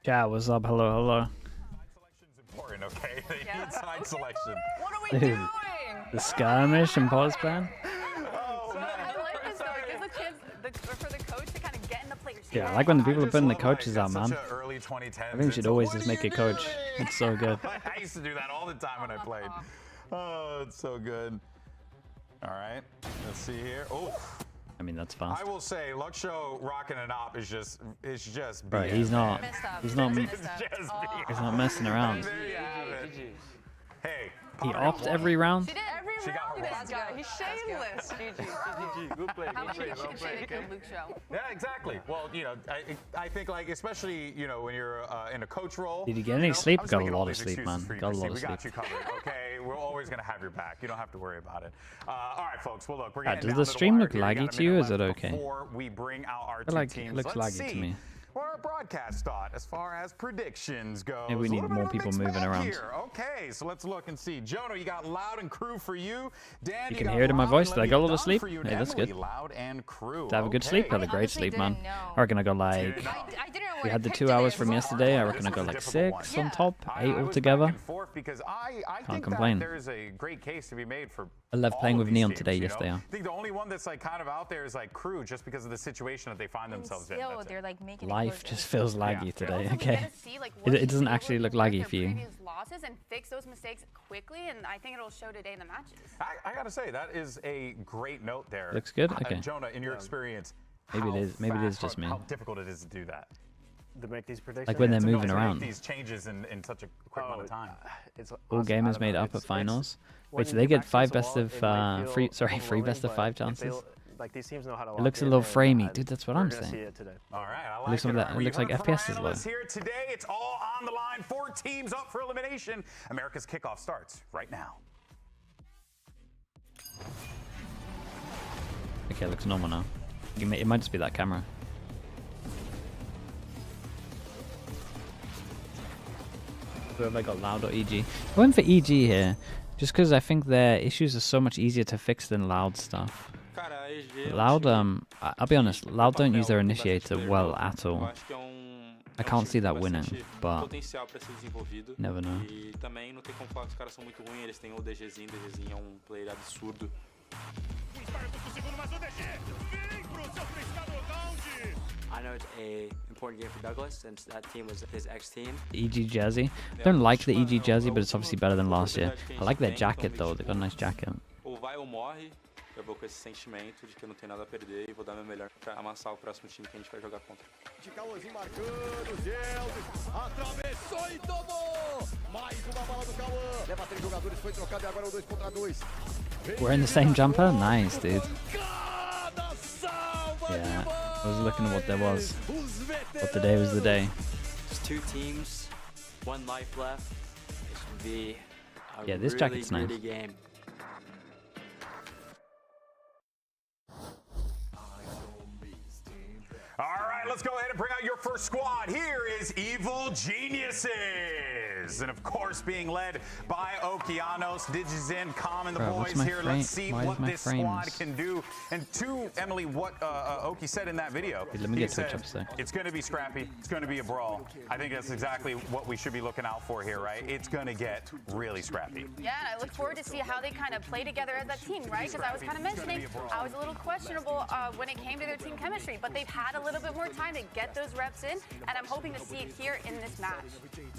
Yeah, what's up? Hello, hello. Selection's important, okay? They need side selection. What are we doing? The skirmish and pause plan? Oh, man. I like this though. It gives a chance for the coach to kind of get in the player's head. Yeah, I like when the people are putting the just love, coaches like, out, man. such a early 2010s. I think we should always just make a coach. It's so good. I used to do that all the time when I played. Oh, it's so good. All right, let's see here. Oh. I mean, that's fast. I will say, Luxo rocking an op is just Bro, BS, he's not. man. He's not. It's just BS. He's not messing around. There you have it. Hey, He Connor opt won. every round. She did every She got round. her This guy, he's shameless. GG. Good play, How good many play, people well can say played. they could Luke show? Yeah, exactly. Well, you know, I think like especially when you're in a coach role. Did you get any sleep? I'm just Got a making lot all of these sleep, excuses man. for you, Got a Christy. lot of We got sleep. you covered, okay? We're always gonna have your back. You don't have to worry about it. All right, folks. Well, look, we're getting does down the to stream wire look here. We laggy got a to you, or minute is it left okay? Before we bring out our I feel like two teams, it looks let's laggy to see me. what our broadcast thought as far as predictions go. Maybe we need more people moving around. Here. Okay, so let's look and see. Jonah, you got Loud and Crew for you. Dan, You you can got hear it in my Loud voice. and Did I get a lot of LEVIATAN sleep? for you, Hey, that's Emily, good. Loud and Crew. Did I have a good sleep? I had a great honestly sleep, man. didn't know. I reckon I got like. I didn't know We what had I the picked 2 hours today. from yesterday. I reckon I This got is a like difficult one. 6 on Yeah. top, 8 I was back altogether. and forth because I think complain. that there's a great case to be made for LEV all playing of with these Neon teams, today. you Yes, know? they are. I think the only one that's like kind of out there is like Crew, just because of the situation that they find themselves in. Still, That's it. they're like making Life just feels laggy Yeah. today. Also, we Okay. gotta see, like, It what doesn't teams are actually able look to correct laggy their for you. previous losses and fix those mistakes quickly, and I think it'll show today in the matches. I gotta say that is a great note there. Looks good? Okay. Jonah, in your experience, Maybe it how is- maybe it is fast- just me. How difficult it is to do that. To make these predictions. Like when they're To know moving to make around. these changes in such a quick amount of time. It's All honestly, I gamers don't made know, up at finals. when Wait, so you they get get back 5 to the best wall, of it might feel 3 overwhelming, best of but 5 if they- chances. Like these teams know how to It looks a lock little in, framey, and dude. That's what we're I'm gonna saying. see it today. All right, I looks like like it. that- All it looks right, like you heard from our FPS is low. analysts here today. It's all on the line. 4 teams up for elimination. America's Kickoff starts right now. Okay, it looks normal now. It might just be that camera. Who have I got, Loud or EG? I went for EG here, just because I think their issues are so much easier to fix than Loud stuff. Loud, I'll be honest, Loud don't use their initiator well at all. I can't see that winning, but never know. E também não tem como falar que os caras são muito ruins, eles têm o DGzinho é player absurdo. I know it's a important game for Douglas since that team was his ex-team. EG jersey. I don't like the EG jersey, but it's obviously better than last year. I like their jacket though, they got a nice jacket. Ou vai ou morre, eu vou com esse sentimento de que eu não tenho nada a perder e vou dar meu melhor pra amassar o próximo time que a gente vai jogar contra. De Cauãzinho marcando, Geldes, atravessou e tomou! Mais uma bala do Cauã, leva 3 jogadores, foi trocado e agora é o 2 contra 2. We're in the same jumper? Nice, dude. Yeah, I was looking at what there was. But today was the day. It's 2 teams, 1 life left. It should be a Yeah, this really jacket's nice. gritty game. All right, let's go ahead and bring out your first squad. Here is Evil Geniuses. And of course, being led by Okeanos, Digizin, Calm, and the Bro, what's boys my here. frame? Let's see Why is what my this squad frames? can do. And to Emily, what Oki said in that video. Wait, let me he get Twitch said, up a sec. it's going to be scrappy. It's going to be a brawl. I think that's exactly what we should be looking out for here, right? It's going to get really scrappy. Yeah, and I look forward to see how they kind of play together as a team, right? Because I was kind of mentioning I was a little questionable when it came to their team chemistry, but they've had a little bit more time to get those reps in, and I'm hoping to see it here in this match.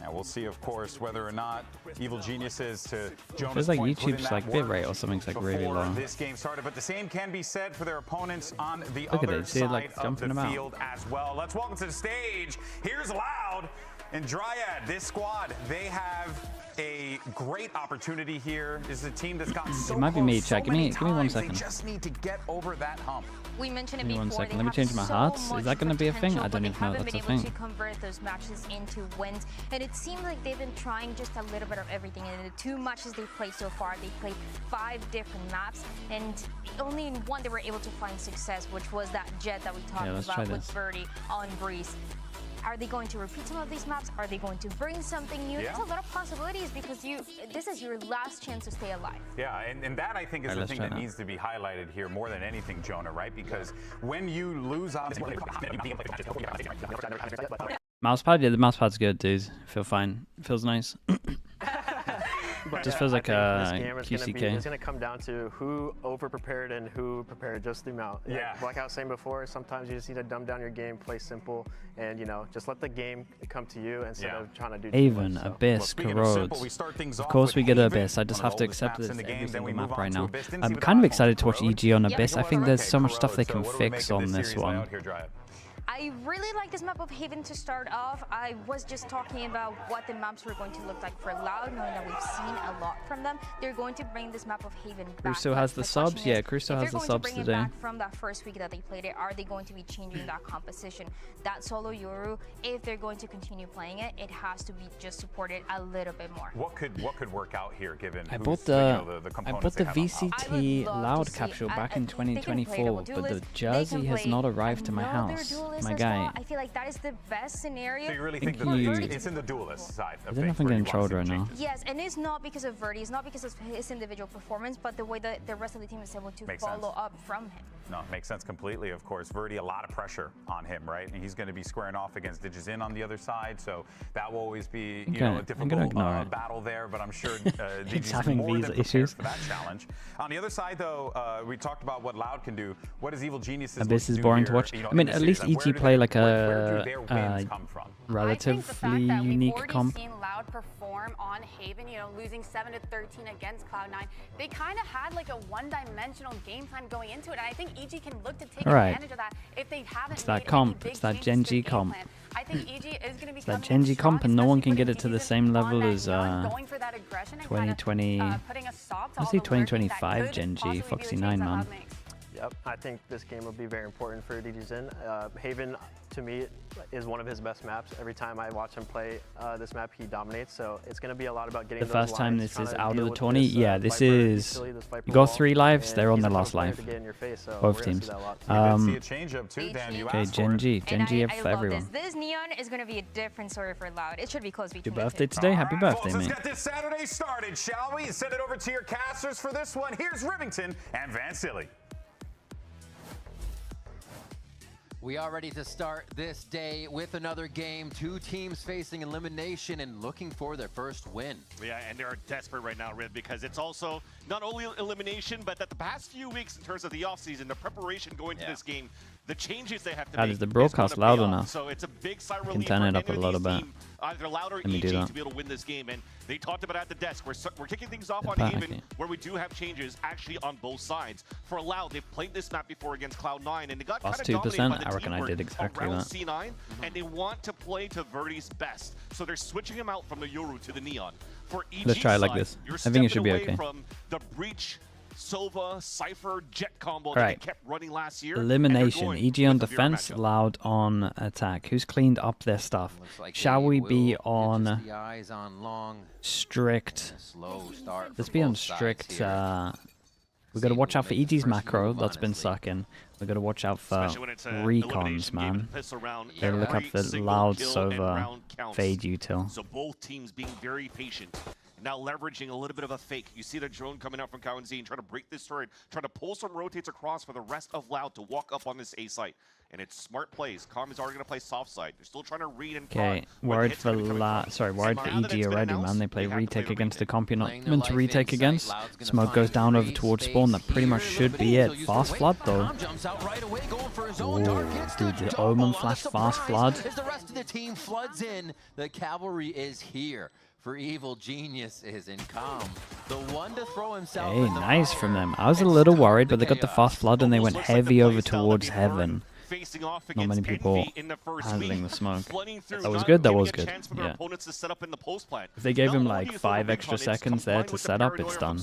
And we'll see, of course, whether or not Evil Geniuses, to Jonas' Feels like point, put in YouTube's that like work bitrate or something's like really before low. this game started, but the same can be said for their opponents on the Look at other it, see it, side like, of jumping the them out. field as well. Let's welcome to the stage. Here's Loud and Dryad. This squad, they have a great opportunity here. This is a team that's gotten so It might be close me, so chat. Give me many 1 times. second. They just need to get over that hump. We mentioned it Give me before. 1 second. They Let me have change my so hearts. Is much that going to be a thing? potential, I don't but even know they that's a haven't been able thing. to convert those matches into wins, and it seems like they've been trying just a little bit of everything. In the 2 matches they've played so far, they played 5 different maps, and only in 1 they were able to find success, which was that jet that we talked let's try about with this. Birdie on Breeze. Are they going to repeat some of these maps? Are they going to bring something new? Yeah. There's a lot of possibilities because this is your last chance to stay alive. Yeah, and that I think is All right, the let's thing try that that. needs to be highlighted here more than anything, Jonah, right? Because when you lose on Mousepad, yeah, the mousepad's good, dude. Feel fine. Feels nice. But Just feels like a this game is QCK. it's gonna come down to who over-prepared and who prepared just the amount. Yeah. Like I was saying before, sometimes you just need to dumb down your game, play simple, and you know, just let the game come to you instead of trying to do too Haven, much, so. Abyss, Corrodes. Of course we get Abyss. I just have to accept this every single map right now. I'm kind of excited to watch EG on Abyss. I think there's so much stuff they can fix on this one. I really like this map of Haven to start off. I was just talking about what the maps were going to look like for Loud, knowing that we've seen a lot from them. They're going to bring this map of Haven back. Crusoe has the subs? Yeah, Crusoe has the subs today. If they're going to bring it back from that first week that they played it, are they going to be changing that composition? That solo Yoru, if they're going to continue playing it, it has to be just supported a little bit more. What could work out here, given I bought the VCT Loud capsule back in 2024, but the jersey has not arrived to my house. My guy. I feel like that is the best scenario. So you really think it's in the duelist side of I don't know if I'm getting trolled right now. Yes, and it's not because of Verdi, it's not because of his individual performance, but the way that the rest of the team is able to follow up from him. No, it makes sense completely, of course. Verdi, a lot of pressure on him, right? And he's going to be squaring off against DigiZin on the other side, so that will always be a difficult battle there, but I'm sure he's having more visa than issues for that challenge. On the other side, though, we talked about what Loud can do. What does Evil Geniuses Abyss is boring to watch. I mean, at least EG play like a relatively unique comp. Seen Loud perform on Haven, you know, losing 7-13 against Cloud9. They kind of had like a one-dimensional game plan going into it, and I think EG can look to take advantage of that if they haven't. It's that comp. It's that Gen G comp. I think EG is going to be it's that Gen G comp, and no one can get it to the same level as 2020. Let's see 2025 Gen G Foxy9, man. Yep, I think this game will be very important for DigiZin. Haven, to me, is one of his best maps. Every time I watch him play this map, he dominates. So it's going to be a lot about getting the first time this is out of the tourney. Yeah, this is. You got 3 lives. They're on their last life. Both teams. Okay, Gen G for everyone. This Neon is going to be a different story for Loud. It should be close between. Your birthday today? Happy birthday, mate. Let's get this Saturday started, shall we? Send it over to your casters for this one. Here's Rivington and Vansily. We are ready to start this day with another game. 2 teams facing elimination and looking for their first win. Yeah, and they're desperate right now, Riv, because it's also not only elimination, but that the past few weeks in terms of the offseason, the preparation going to this game, the changes they have to make. Is the broadcast louder now? So it's a big sigh of I relief. can turn it up a little bit. Either Loud or EG to be able to win this game, and they talked about it at the desk. We're kicking things off on Haven, where we do have changes actually on both sides. For Loud, they've played this map before against Cloud9, and they got kind of dominated by the I reckon I did exactly around that. C9, and they want to play to Verdi's best, so they're switching him out from the Yoru to the Neon. For EG Let's try it like side, this. You're I think it should be away okay. From the Breach, Sova, Cypher, Jet combo that they kept running last year. Elimination. EG on defense, Loud on attack. Who's cleaned up their stuff? Like shall we be on strict? Let's be on strict. We've got to watch out for EG's macro. That's been sucking. We've got to watch out for recons, man. Gotta look up for Loud, Sova, Fade Util. So both teams being very patient. Now leveraging a little bit of a fake. You see the drone coming out from Cowan and trying to break this turret, trying to pull some rotates across for the rest of Loud to walk up on this A site. And it's smart plays. Calm is already going to play soft side. They're still trying to read and okay, worried for EG already, man. They play retake against the comp you're not meant to retake against. Smoke goes down over towards spawn. That pretty much should be it. Fast flood though. Oh, dude, the Omen flash fast flood. As the rest of the team floods in, the cavalry is here. For Evil Geniuses in Calm, the one to throw himself. Hey, nice from them. I was a little worried, but they got the fast flood and they went heavy over towards heaven. Not many people handling the smoke. That was good. That was good. Yeah. If they gave him like 5 extra seconds there to set up, it's done.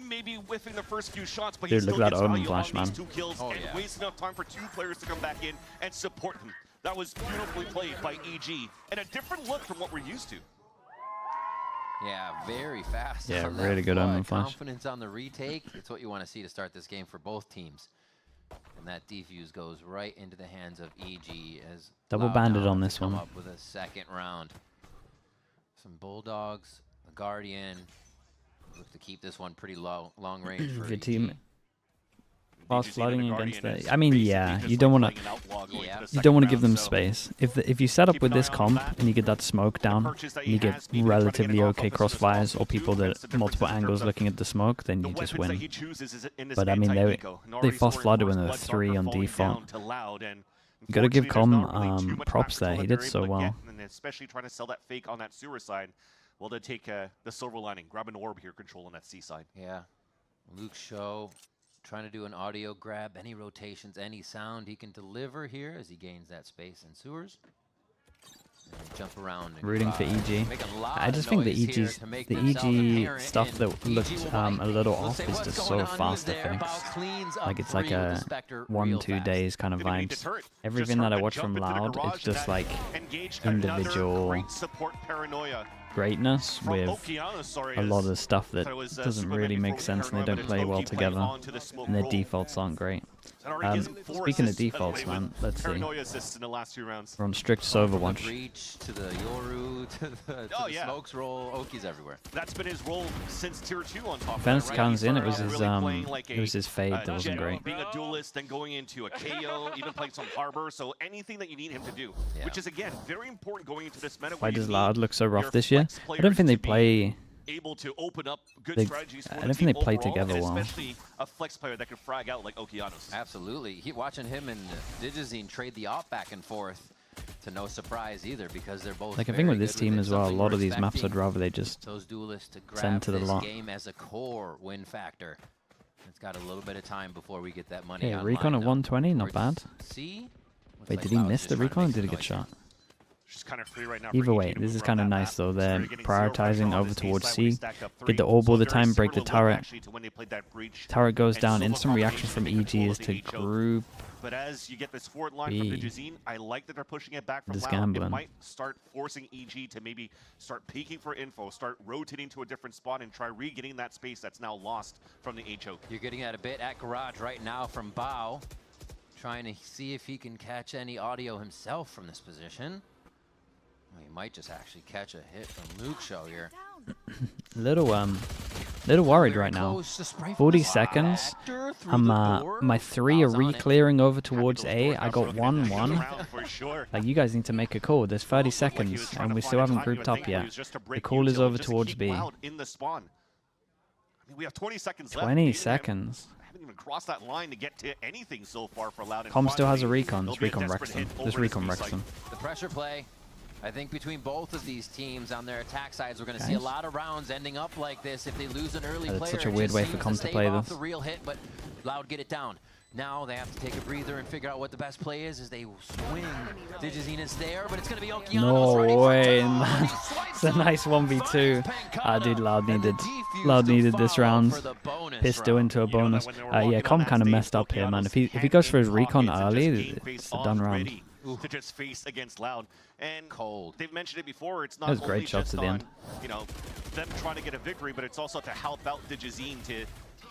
Maybe whiffing the first few shots, but dude, look at that Omen flash, man. And wasting enough time for 2 players to come back in and support him. That was beautifully played by EG, and a different look from what we're used to. Yeah, very fast. Yeah, really good Omen flash. Confidence on the retake. It's what you want to see to start this game for both teams. And that defuse goes right into the hands of EG as double banded on this one. Up with a second round. Some Bulldogs, a Guardian. Look to keep this one pretty long range for EG. fast flooding against the. I mean, yeah, you don't want to give them space. If you set up with this comp and you get that smoke down, and you get relatively okay crossfires or people that multiple angles looking at the smoke, then you just win. But I mean, they fast flooded when they're 3 on default. You gotta give Com props there. He did so well. And especially trying to sell that fake on that sewer side. Well, to take the silver lining, grab an orb here, control on that C side. Yeah. Luke Show trying to do an audio grab, any rotations, any sound he can deliver here as he gains that space in sewers. And jump around. And rooting for EG. I just think the EG stuff that looked a little off is just so fast to fix. Like it's like a 1-2 days kind of vibes. Everything that I watch from Loud is just like individual greatness with a lot of stuff that doesn't really make sense and they don't play well together and their defaults aren't great. Speaking of defaults, man, let's see. We're on strict Overwatch. Reach to the Yoru, to the smokes roll, Oki's everywhere. That's been his role since tier 2 on top. Defense comes in, it was his fade that wasn't great. Being a duelist, then going into a KO, even playing some Harbor, so anything that you need him to do, which is again very important going into this meta. Why does Loud look so rough this year? I don't think they play. Able to open up good strategies for I don't think they play together well. Especially a flex player that can frag out like Okeanos. Absolutely. Watching him and Digizine trade the op back and forth to no surprise either because they're both. Like I think with this team as well, a lot of these maps I'd rather they just those duelists to grab send to the lot. Game as a core win factor. It's got a little bit of time before we get that money. Yeah, recon at 120, not bad. See? Wait, did he miss the recon or did he get shot? Kind of free right now. Either way, this is kind of nice though. They're prioritizing over towards C. Get the orb all the time, break the turret. Turret goes down. Instant reaction from EG is to group. But as you get this forward line from Digizine, I like that they're pushing it back from Loud. It might start forcing EG to maybe start peeking for info, start rotating to a different spot, and try re-getting that space that's now lost from the HO. You're getting that a bit at Garage right now from Bao, trying to see if he can catch any audio himself from this position. He might just actually catch a hit from Luke Show here. little worried right now. 40 seconds. My 3 are re-clearing over towards A. I got 1-1. Like you guys need to make a call. There's 30 seconds and we still haven't grouped up yet. The call is over towards B. We have 20 seconds left. 20 seconds. Haven't even crossed that line to get to anything so far for Loud. Com still has a recon. This recon wrecks them. This recon wrecks them. The pressure play. I think between both of these teams on their attack sides, we're going to see a lot of rounds ending up like this if they lose an early player. That's such a weird way for Com to play this. The real hit, but Loud get it down. Now they have to take a breather and figure out what the best play is as they swing. Digizine is there, but it's going to be Okeanos. No way. It's a nice 1v2. Dude, Loud needed this round. Pisto into a bonus. Yeah, Com kind of messed up here, man. If he goes for his recon early, it's a done round. To just face against Loud. And cold. They've mentioned it before. It's not that was great shots at the end. You know, them trying to get a victory, but it's also to help out Digizine to.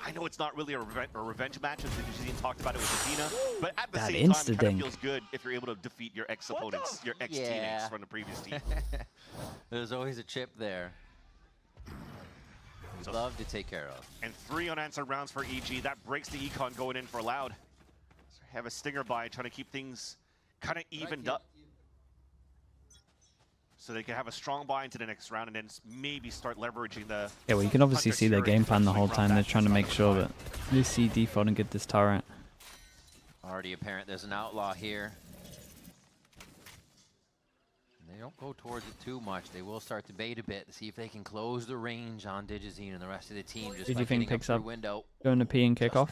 I know it's not really a revenge match, as Digizine talked about it with Athena, but at the same time, it kind of feels good if you're able to defeat your ex-opponents, your ex-teammates from the previous team. There's always a chip there. We'd love to take care of. And 3 unanswered rounds for EG. That breaks the econ going in for Loud. So have a stinger by trying to keep things kind of evened up. So they can have a strong buy into the next round and then maybe start leveraging the... Yeah, well, you can obviously see their game plan the whole time. They're trying to make sure that they see default and get this turret. Already apparent there's an outlaw here. They don't go towards it too much. They will start to bait a bit to see if they can close the range on Digizine and the rest of the team. Just Did you think picks up window. Going to P and kickoff?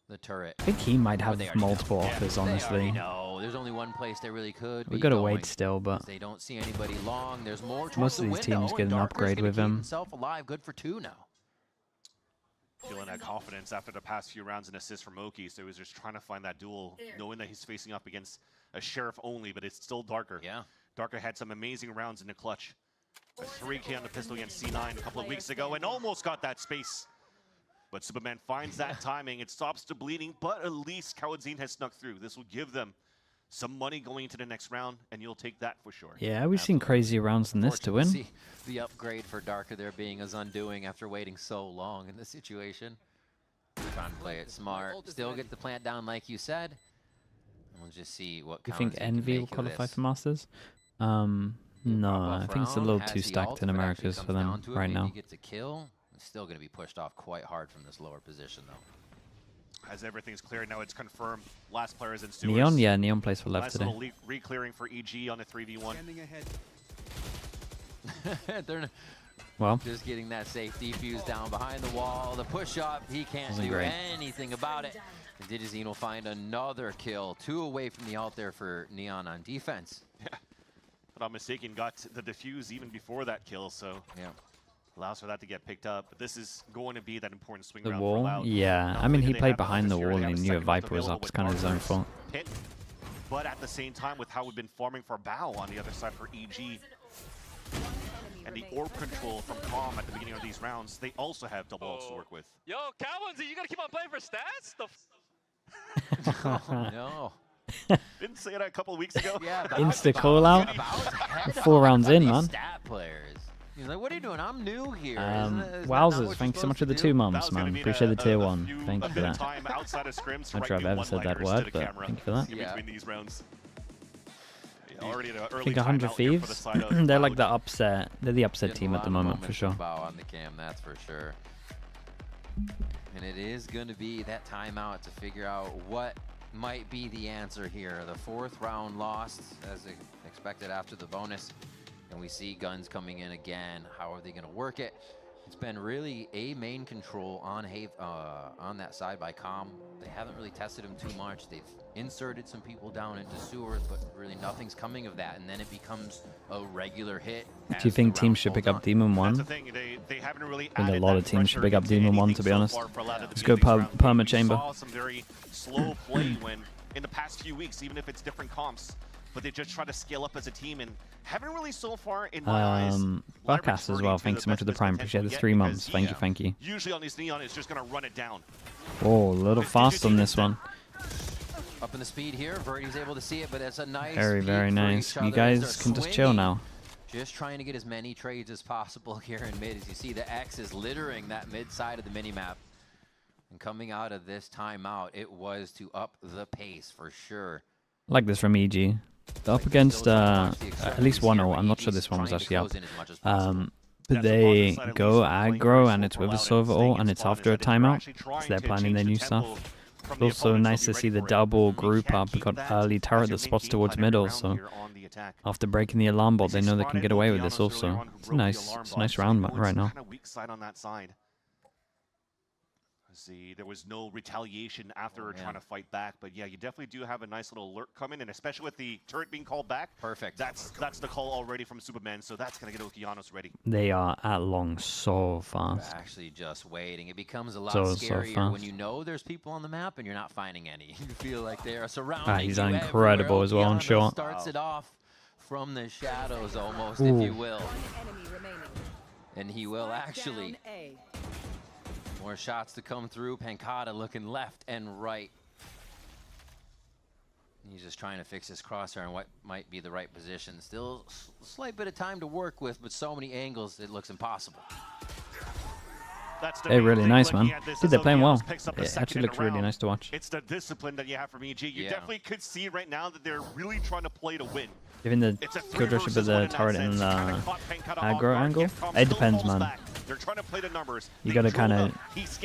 The turret. I think he might have multiple offers, honestly. No, there's only one place they really could. We've got to wait still, but they don't see anybody long. There's more. Most of these teams get an upgrade with him. Himself alive, good for 2 now. Feeling that confidence after the past few rounds and assists from Oki, so he was just trying to find that duel, knowing that he's facing up against a Sheriff only, but it's still Darker. Yeah. Darker had some amazing rounds in the clutch. A 3K on the pistol against C9 a couple of weeks ago and almost got that space. But Superman finds that timing. It stops the bleeding, but at least Kawadzine has snuck through. This will give them some money going into the next round, and you'll take that for sure. Yeah, we've seen crazier rounds than this to win. See the upgrade for Darker there being his undoing after waiting so long in this situation. Trying to play it smart. Still get the plant down like you said. We'll just see what. Do you think Envy will qualify for Masters? No, I think it's a little too stacked in Americas for them right now. He gets a kill. It's still going to be pushed off quite hard from this lower position though. As everything's cleared now, it's confirmed. Last player is in Stewards. Neon, yeah, Neon plays for LEV nice today. Little re-clearing for EG on the 3v1. They're well, just getting that safe defuse down behind the wall. The push up, he can't do anything about it. And Digizine will find another kill. 2 away from the ult there for Neon on defense. Yeah. But I'm mistaken, got the defuse even before that kill, so yeah, allows for that to get picked up. But this is going to be that important swing the round wall. for Loud. Yeah, I mean he played behind the wall and he knew a Viper was up. It's kind of his own fault. Pit. But at the same time, with how we've been farming for Bao on the other side for EG, and the orb control from Calm at the beginning of these rounds, they also have double ults to work with. Yo, Calvin, you gotta keep on playing for stats? No. Didn't say that a couple of weeks ago. Yeah, Insta call out. 4 rounds in, man. Stat players. He's like, what are you doing? I'm new here. Wowzers, thank you so much for the 2 months, man. Appreciate the tier 1. Thank you for that. Not sure I've ever said that word, but thank you for that. Yeah. These rounds. I think 100 Thieves, they're like the upset. They're the upset team at the moment, for sure. On the cam, that's for sure. And it is going to be that timeout to figure out what might be the answer here. The 4th round lost, as expected after the bonus. And we see guns coming in again. How are they going to work it? It's been really a main control on on that side by Calm. They haven't really tested him too much. They've inserted some people down into sewers, but really nothing's coming of that. And then it becomes a regular hit. Do you think teams should pick up Demon 1? That's the thing. They haven't really I think a lot of teams should pick up Demon 1, to be honest. Let's go Perma Chamber. Saw some very slow play when in the past few weeks, even if it's different comps, but they just try to scale up as a team and haven't really so far in my eyes. Broadcast as well. Thanks so much for the Prime. Appreciate the 3 months. Thank you, thank you. Usually on these Neon, it's just going to run it down. Oh, a little fast on this one. Up in the speed here, Verdi's able to see it, but it's a nice. Very nice. You guys can just chill now. Just trying to get as many trades as possible here in mid. As you see, the X is littering that mid side of the minimap. And coming out of this timeout, it was to up the pace for sure. I like this from EG. They're up against at least one ult. I'm not sure this one was actually up. But they go aggro and it's with a silver ult and it's after a timeout. So they're planning their new stuff. It's also nice to see the double group up. We got early turret that spots towards middle, so after breaking the alarm bot, they know they can get away with this also. It's a nice round right now. See, there was no retaliation after trying to fight back, but yeah, you definitely do have a nice little alert coming, and especially with the turret being called back. Perfect. That's the call already from Superman, so that's gonna get Okeanos ready. They are at long so fast. We're actually just waiting. It becomes a lot scarier when you know there's people on the map and you're not finding any. You feel like they are surrounding he's you incredible as well on short. Starts it off from the shadows almost, if you will. And he will actually. More shots to come through. Pancata looking left and right. He's just trying to fix his crosshair and what might be the right position. Still a slight bit of time to work with, but so many angles, it looks impossible. Hey, really nice, man. Dude, they're playing well. It actually looks really nice to watch. It's the discipline that you have from EG. You definitely could see right now that they're really trying to play to win. Even the Killjoy with the turret and the aggro angle. It depends, man. They're trying to play the numbers. You gotta kind of,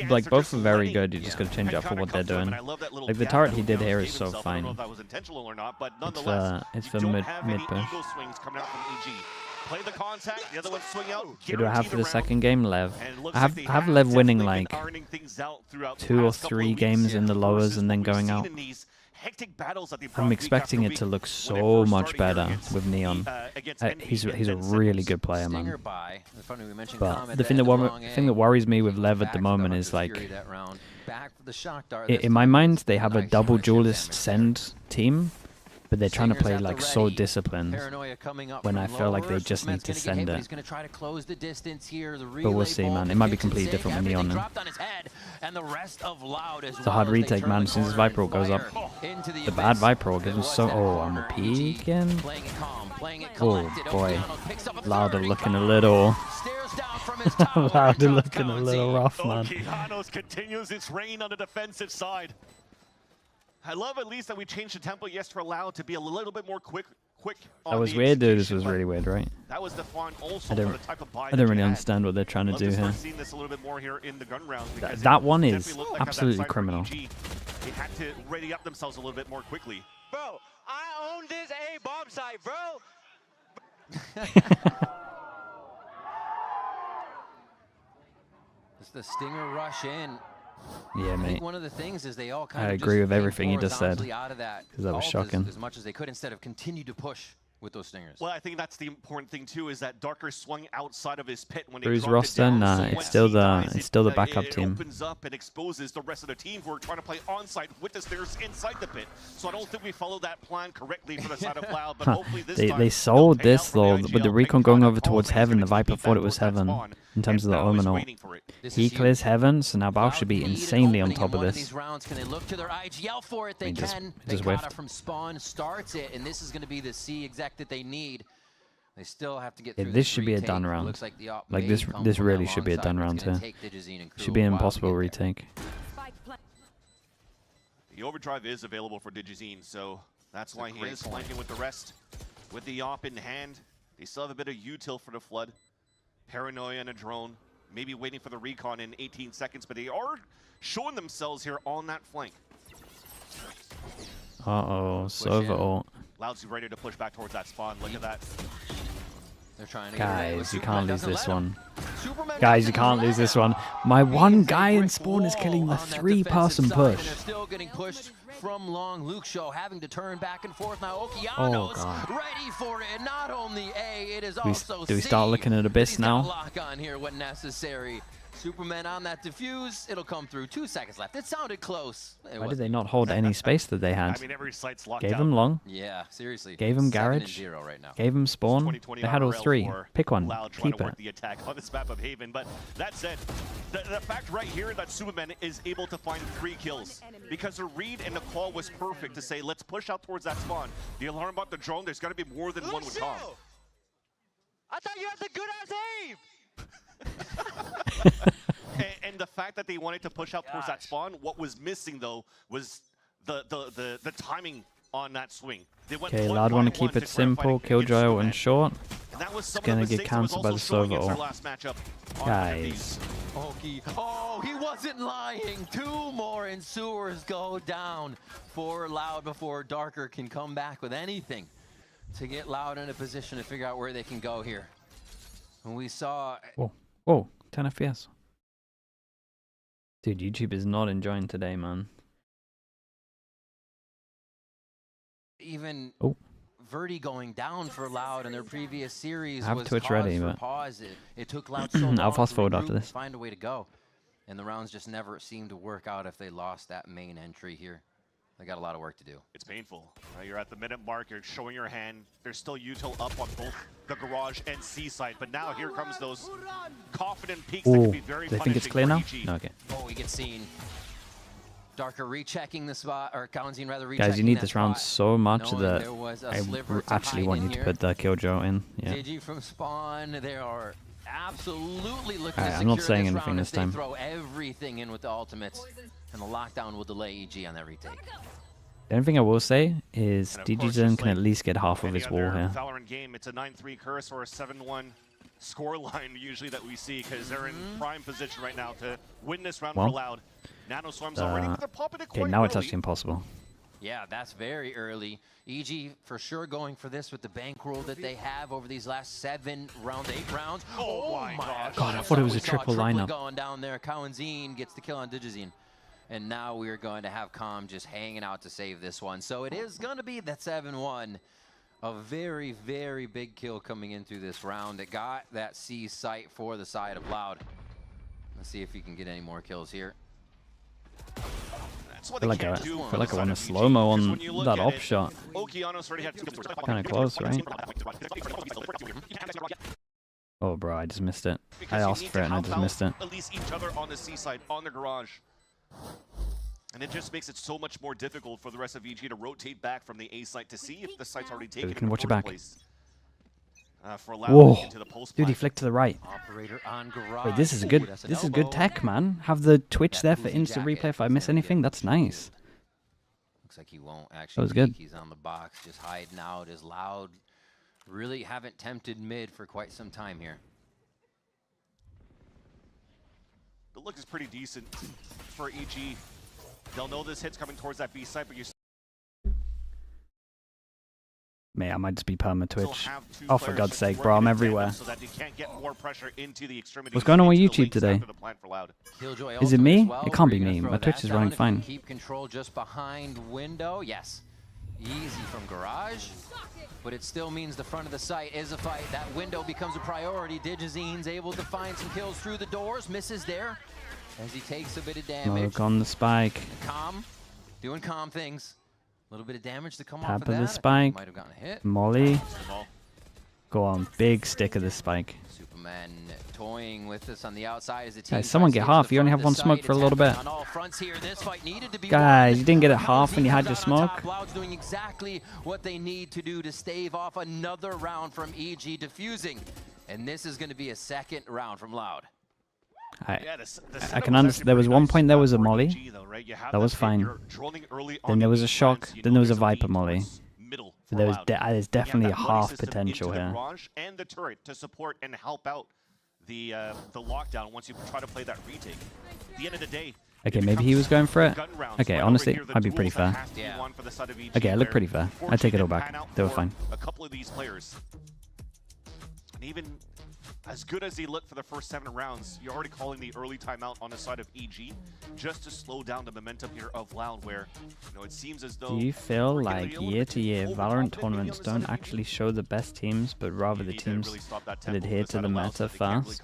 like, both are very good. You just gotta change up for what they're doing. Like the turret he did here is so fine. It's for mid push. Play the contact, the other one swing out. Who do I have for the second game? Lev. I have Lev winning like 2 or 3 games in the lowers and then going out. I'm expecting it to look so much better with Neon. He's a really good player, man. But the thing that worries me with Lev at the moment is, like, in my mind they have a double duelist send team, but they're trying to play like so disciplined when I feel like they just need to send it. But we'll see, man. It might be completely different with Neon now. It's a hard retake, man. As soon as Viper ult goes up, the bad Viper ult gives him so. Oh, I'm peeking. Oh boy, Louder looking a little first tower. Loud looking a little rough, man. Okeanos continues its reign on the defensive side. I love at least that we changed the tempo yes for Loud to be a little bit more quick. That was weird, dude. This was really weird, right? That was the fun also for the type of buy I don't really understand what they're trying to do here. Seeing this a little bit more here in the gun round that one is absolutely criminal. They had to ready up themselves a little bit more quickly. Bro, I own this A bomb site, bro. It's the Stinger rush in. Yeah, mate. I think one of the things is they all kind of agree with everything you just said. Out of that, because that was shocking. As much as they could instead of continue to push with those Stingers. Well, I think that's the important thing too, is that Darker swung outside of his pit when Bruce roster, nah, it's still the backup team. It opens up and exposes the rest of the team who are trying to play onside with the Stingers inside the pit. So I don't think we followed that plan correctly for the side of Loud, but hopefully this time they sold this though with the recon going over towards Heaven. The Viper thought it was Heaven in terms of the Omen. He clears Heaven, so now Bao should be insanely on top of this. These rounds, can they look to their IGL for it? They can. Just whiffed. From spawn starts it, and this is going to be the C exec that they need. They still have to get through this should be a done round. Looks like this really should be a done round too. Should be an impossible retake. The overdrive is available for Digizine, so that's why he is flanking with the rest. With the op in hand, they still have a bit of util for the flood. Paranoia and a drone, maybe waiting for the recon in 18 seconds, but they are showing themselves here on that flank. Uh-oh, Sova ult. Loud's ready to push back towards that spawn. Look at that. They're trying to Guys, you can't lose this one. Guys, you can't lose this one. My one guy in spawn is killing the 3-person push. They're still getting pushed from long. Luke Show having to turn back and forth now. Okeanos ready for it. Not only A, it is also C. Do we start looking at Abyss now? Lock on here when necessary. Superman on that defuse. It'll come through. 2 seconds left. It sounded close. Why did they not hold any space that they had? I mean, every site's locked Gave out. them long. Yeah, seriously. Gave them garage. Right now. Gave them spawn. They had all 3. Pick one. Keep it. The attack on this map of Haven. But that said, the fact right here that Superman is able to find 3 kills because the read and the call was perfect to say, let's push out towards that spawn. The alarm about the drone, there's got to be more than one with Tom. I thought you had the good ass aim. And the fact that they wanted to push out towards that spawn, what was missing though was the timing on that swing. Okay, Loud want to keep it simple, Killjoy and short. It's gonna get cancelled by the Sova ult. Guys. Oh, he wasn't lying. 2 more Ensuers go down for Loud before Darker can come back with anything to get Loud in a position to figure out where they can go here. And we saw... Whoa, 10 FPS. Dude, YouTube is not enjoying today, man. Even Verdi going down for Loud in their previous series I have was Twitch ready, but pause. It took Loud so long I'll fast forward to after this. find a way to go. And the rounds just never seemed to work out if they lost that main entry here. They got a lot of work to do. It's painful. You're at the minute mark, you're showing your hand. There's still util up on both the garage and C site, but now here comes those confident peaks that can be very punishing. They think it's clear now? No, okay. Oh, he gets seen. Darker rechecking the spot, or Kaunzine rather rechecking. Guys, you need this round so much that I actually want you to put the Killjoy in. Yeah. JG from spawn, they are absolutely looking to secure I'm not saying this anything round this time. They throw everything in with the ultimates, and the lockdown will delay EG on that retake. The only thing I will say is DGZen can at least get half of his wall here. Valorant game, it's a 9-3 curse or a 7-1 scoreline usually that we see because they're in prime position right now to win this round for Loud. Nanoswarms already, but they're popping it quite now it's early. actually impossible. Yeah, that's very early. EG for sure going for this with the bankroll that they have over these last 7 rounds, 8 rounds. Oh my God, I thought it was a triple lineup. Going down there. Kaunzine gets the kill on Digizine. And now we're going to have Calm just hanging out to save this one. So it is going to be that 7-1. A very, very big kill coming into this round. It got that C site for the side of Loud. Let's see if he can get any more kills here. I feel like I want a slow-mo on that op shot. Kind of close, right? Oh, bro, I just missed it. I asked for it and I just missed it. At least each other on the C side, on the garage. And it just makes it so much more difficult for the rest of EG to rotate back from the A site to see if the site's already taken. We can watch it back. for Loud Whoa, into the post dude, he plant. flicked to the right. Operator on garage. Wait, this is a good, tech, man. Have the Twitch there for instant replay if I miss anything. That's nice. Looks like he won't actually. That was good. He's on the box, just hiding out. Is Loud. Really haven't tempted mid for quite some time here. The look is pretty decent for EG. They'll know this hit's coming towards that B site, but you Mate, I might just be perma still Twitch. have two Oh, for players God's just sake, bro, I'm working in everywhere. tandem so that you can't get more pressure into the extremities, What's going on with into the YouTube links today? after the plant for Loud. Killjoy Is it also me? as well. It can't be We're gonna me. throw My Twitch that is running down. If fine. we Keep control just behind window. Yes. Easy from garage. But it still means the front of the site is a fight. That window becomes a priority. Digizine's able to find some kills through the doors. Misses there as he takes a bit of damage. Look on the spike. Calm. Doing calm things. A little bit of damage to come Tap off of of that. the spike. Might have gotten a hit. Molly. Go on, big stick of the spike. Superman toying with us on the outside as the team. Guys, someone get half. You only have one smoke for a little bit. On all fronts here. This fight needed to be Guys, you didn't get it half when you had your smoke. Loud's doing exactly what they need to do to stave off another round from EG defusing. And this is going to be a second round from Loud. I can understand. There was one point there was a molly. That was fine. Then there was a shock. Then there was a Viper molly. So there's definitely a half potential here. And the turret to support and help out the lockdown once you try to play that retake. At the end of the day. Okay, maybe he was going for it. Okay, honestly, I'd be pretty fair. Okay, I look pretty fair. I take it all back. They were fine. A couple of these players. And even as good as he looked for the first 7 rounds, you're already calling the early timeout on the side of EG just to slow down the momentum here of Loud, where it seems as though. Do you feel like year to year Valorant tournaments don't actually show the best teams, but rather the teams that adhere to the meta first?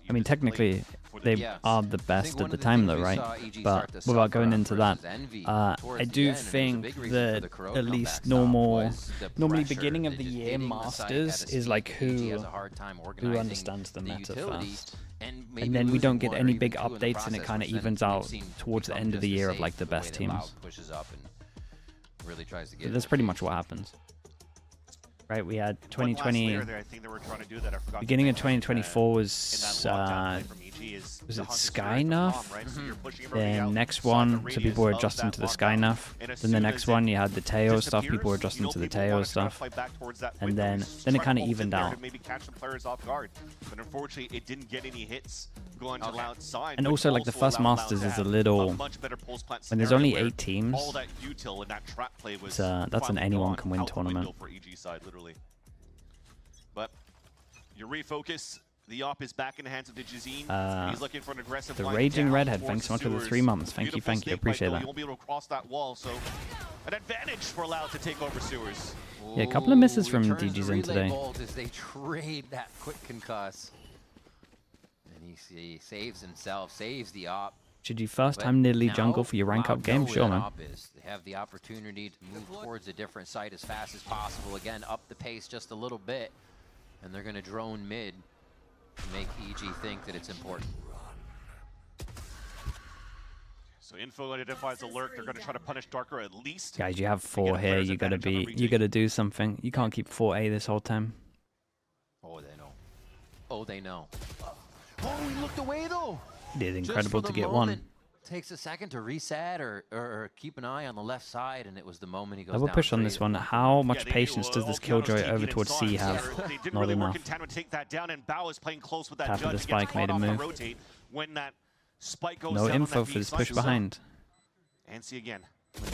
I mean, technically, they are the best at the time, though, right? But without going into that, I do think that at least normally beginning of the year Masters is like who understands the meta first. And then we don't get any big updates, and it kind of evens out towards the end of the year of like the best teams. That's pretty much what happens. Right, we had 2020. Beginning of 2024 was it Sky Nerf? Then next one, so people were adjusting to the Sky Nerf. Then the next one, you had the Teo stuff. People were adjusting to the Teo stuff. And then it kind of evened out. But unfortunately, it didn't get any hits going to Loud's side. And also, like the first Masters is a little. When there's only 8 teams, that's an anyone can win tournament. But you refocus. The op is back in the hands of Digizine. He's looking for an aggressive the Raging Redhead, thanks so much for the 3 months. Thank you, appreciate that. You won't be able to cross that wall, so an advantage for Loud to take over sewers. Yeah, a couple of misses from DGZin today. As they trade that quick concuss. And he saves himself, saves the op. Should you first time nearly jungle for your rank up game? Sure, man. They have the opportunity to move towards a different site as fast as possible. Again, up the pace just a little bit. And they're going to drone mid to make EG think that it's important. So info identifies alert. They're going to try to punish Darker at least. Guys, you have 4 here. You gotta do something. You can't keep 4A this whole time. Oh, they know. Oh, they know. Oh, he looked away though. It is incredible to get 1. Takes a second to reset or keep an eye on the left side, and it was the moment he goes Double down push on straight. this one. How much patience does this Killjoy over towards C have? Not enough. Tap of the spike made a move. No info for this push behind. And see again.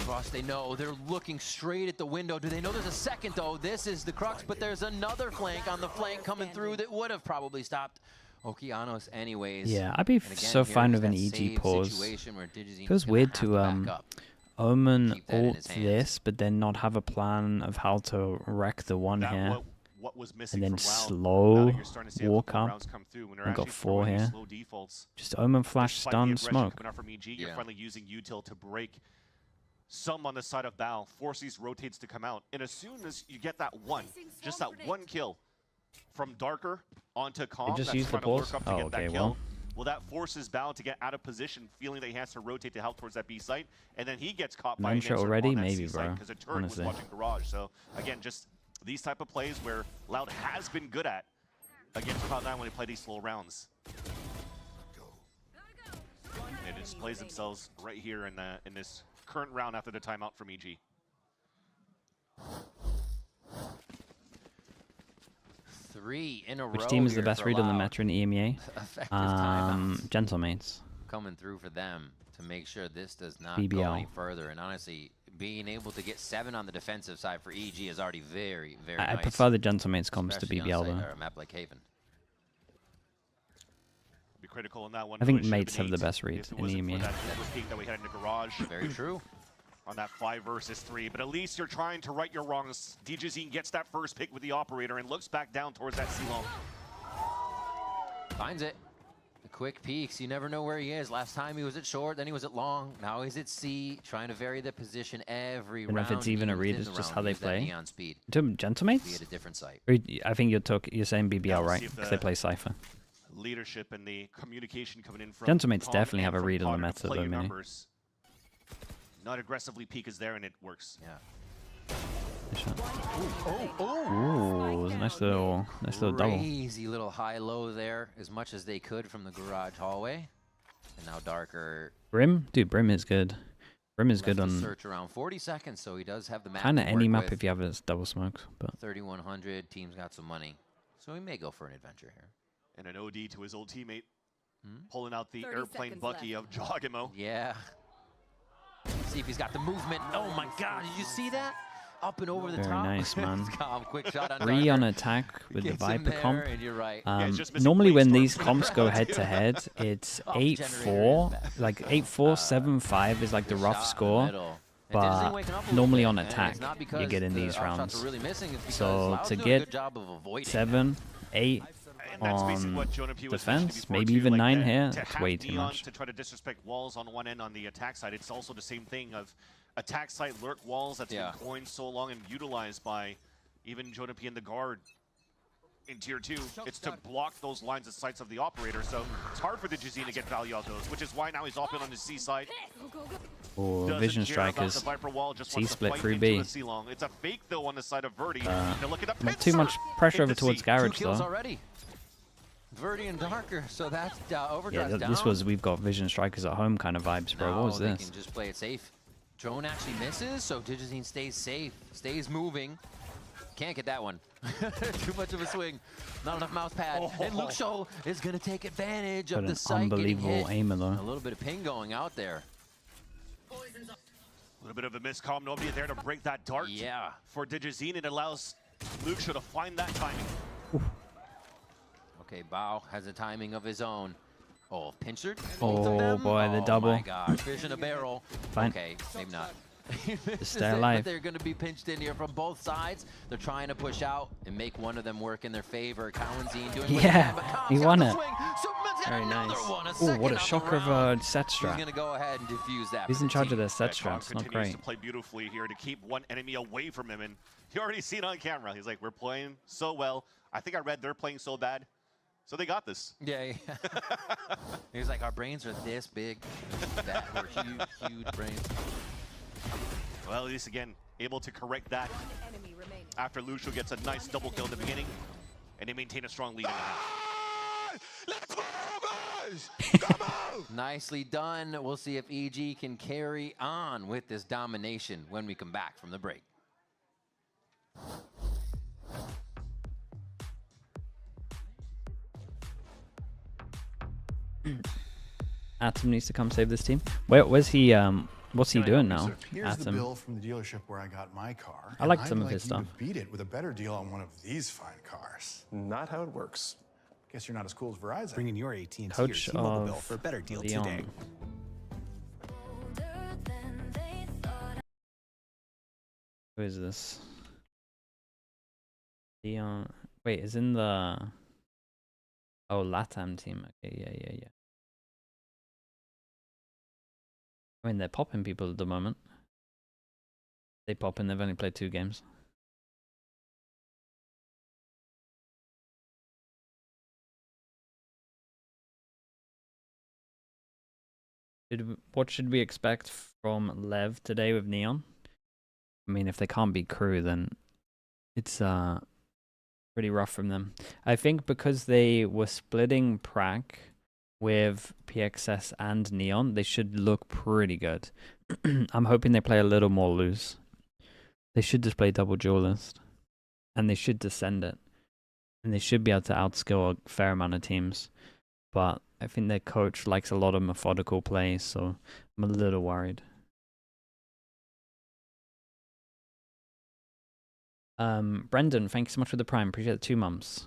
Across, they know they're looking straight at the window. Do they know there's a second though? This is the crux, but there's another flank on the flank coming through that would have probably stopped Okeanos anyways. Yeah, I'd be so fine with an EG pause. Feels weird to Omen ult this, but then not have a plan of how to wreck the one here. And then slow walk up. I got 4 here. Just Omen flash stun smoke. You're finally using util to break some on the side of Bao, force these rotates to come out. And as soon as you get that one, just that one kill from Darker onto Calm, just use the pulse. Oh, okay, well. Well, that forces Bao to get out of position, feeling that he has to rotate to help towards that B site, and then he gets caught by an Mantra insert already, on that maybe, C site bro. because a turret Honestly. was watching Garage. So again, just these type of plays where Loud has been good at against Cloud9 when they play these slow rounds. And it displays themselves right here in this current round after the timeout from EG. Three in a row. Which team is the here best for read on the Loud. meta in EMEA? Effective timeouts Gentlemates. coming through for them to make sure this does not go BBL. any further. And honestly, being able to get 7 on the defensive side for EG is already very, very I nice. prefer the Gentlemates comps to especially BBL on, say, though. a map like Haven. Be critical in that one. I think It should mates been have the 8 best read if it in wasn't for EMEA. that mistake that we had in the Garage. Very true. On that 5 versus 3, but at least you're trying to right your wrongs. DJZ gets that first pick with the operator and looks back down towards that C-long. Finds it. The quick peeks. You never know where he is. Last time he was at short, then he was at long. Now he's at C, trying to vary the position every And round. if it's even a read, within it's the just round. how they Use that play. neon speed. Gentlemates? Be at a different site. Or I think you're saying BBL, Now we'll right? see if Because they play Cypher. Leadership and the communication coming in from Gentlemates Tom definitely and have a from read on the Potter to meta play though, your Mini. numbers. Not aggressively peek is there and it works. Yeah. Good shot. Oh, Ooh, it was a nice little double. Crazy little high-low there, as much as they could from the garage hallway. And now Darker. Brim? Dude, Brim is good. Brim is good left to on search around 40 seconds, so he does have the map. kind of to any work map with. if you have his double smokes. But 3,100, team's got some money. So he may go for an adventure here. And an OD to his old teammate. Pulling out the airplane Bucky of Jogimo. Yeah. See if he's got the movement. Oh my god, did you see that? Up and over the very top. nice, man. Calm, quick shot on 3 Darker. on attack with the Gets him Viper there, comp. and you're right. Normally when these comps go head to head, it's Oh, 8-4. Like 8-4, 7-5 is like the rough score. But normally on attack, you get in these rounds. So to get 7, 8 on defense, maybe even 9 here, that's way too much. To try to disrespect walls on one end on the attack side, it's also the same thing of attack side lurk walls that's been coined so long and utilized by even Jonah P and the guard in tier 2. It's to block those lines of sights of the operator, so it's hard for the Jazine to get value out of those, which is why now he's off in on the C side. Oh, Vision Strikers. C-split through B. It's a fake though on the side of Verdi. Not too much pressure over towards Garage though. Already. Verdi and Darker, so that's overdrive Yeah, down. this was we've got Vision Strikers at home kind of vibes, bro. No, What was they this? can just play it safe. Drone actually misses, so Digizine stays safe, stays moving. Can't get that one. Too much of a swing. Not enough mouse pad. And Luke Show is going to take advantage But of the an site getting unbelievable hit. aimer though. A little bit of ping going out there. A little bit of a miscom, nobody there to break that dart. Yeah. For Digizine, it allows Luke Show to find that timing. Okay, Bao has a timing of his own. Oh, pinchered? Oh boy, the double. Oh my gosh, fish in a barrel. Fine. Okay, maybe not. Just stay alive. But they're going to be pinched in here from both sides. They're trying to push out and make one of them work in their favor. Cowanzine doing Yeah, he won it. Very nice. Oh, what a shocker of a set He's strat. going to go ahead and diffuse that. He's for in the charge team. of their set Kong strats. Not continues great. to play beautifully here to keep one enemy away from him, and you already see it on camera. He's like, we're playing so well. I think I read they're playing so bad, so they got this. Yeah. He's like, our brains are this big. That we're huge, huge brains. Well, at least again, able to correct that after Lucio gets a nice double kill at the beginning, and they maintain a strong lead in the half. Let's go, guys! Come on! Nicely done. We'll see if EG can carry on with this domination when we come back from the break. Atom needs to come save this team. Where's he? What's he doing now? Here's the Atom. bill from the dealership where I got my car. I like and some I'd of his you to stuff. beat it with a better deal on one of these fine cars. Not how it works. Guess you're not as cool as Verizon. Bring in your AT&T Coach or T-Mobile bill of for a better deal Leon. today. Who is this? Leon. Wait, is in the. Oh, LATAM team. Okay, yeah. I mean, they're popping people at the moment. They pop in. They've only played 2 games. What should we expect from Lev today with Neon? I mean, if they can't beat KRU, then it's pretty rough from them. I think because they were splitting Prac with PXS and Neon, they should look pretty good. I'm hoping they play a little more loose. They should just play double duelist, and they should descend it, and they should be able to outskill a fair amount of teams. But I think their coach likes a lot of methodical play, so I'm a little worried. Brendan, thank you so much for the Prime. Appreciate the 2 months.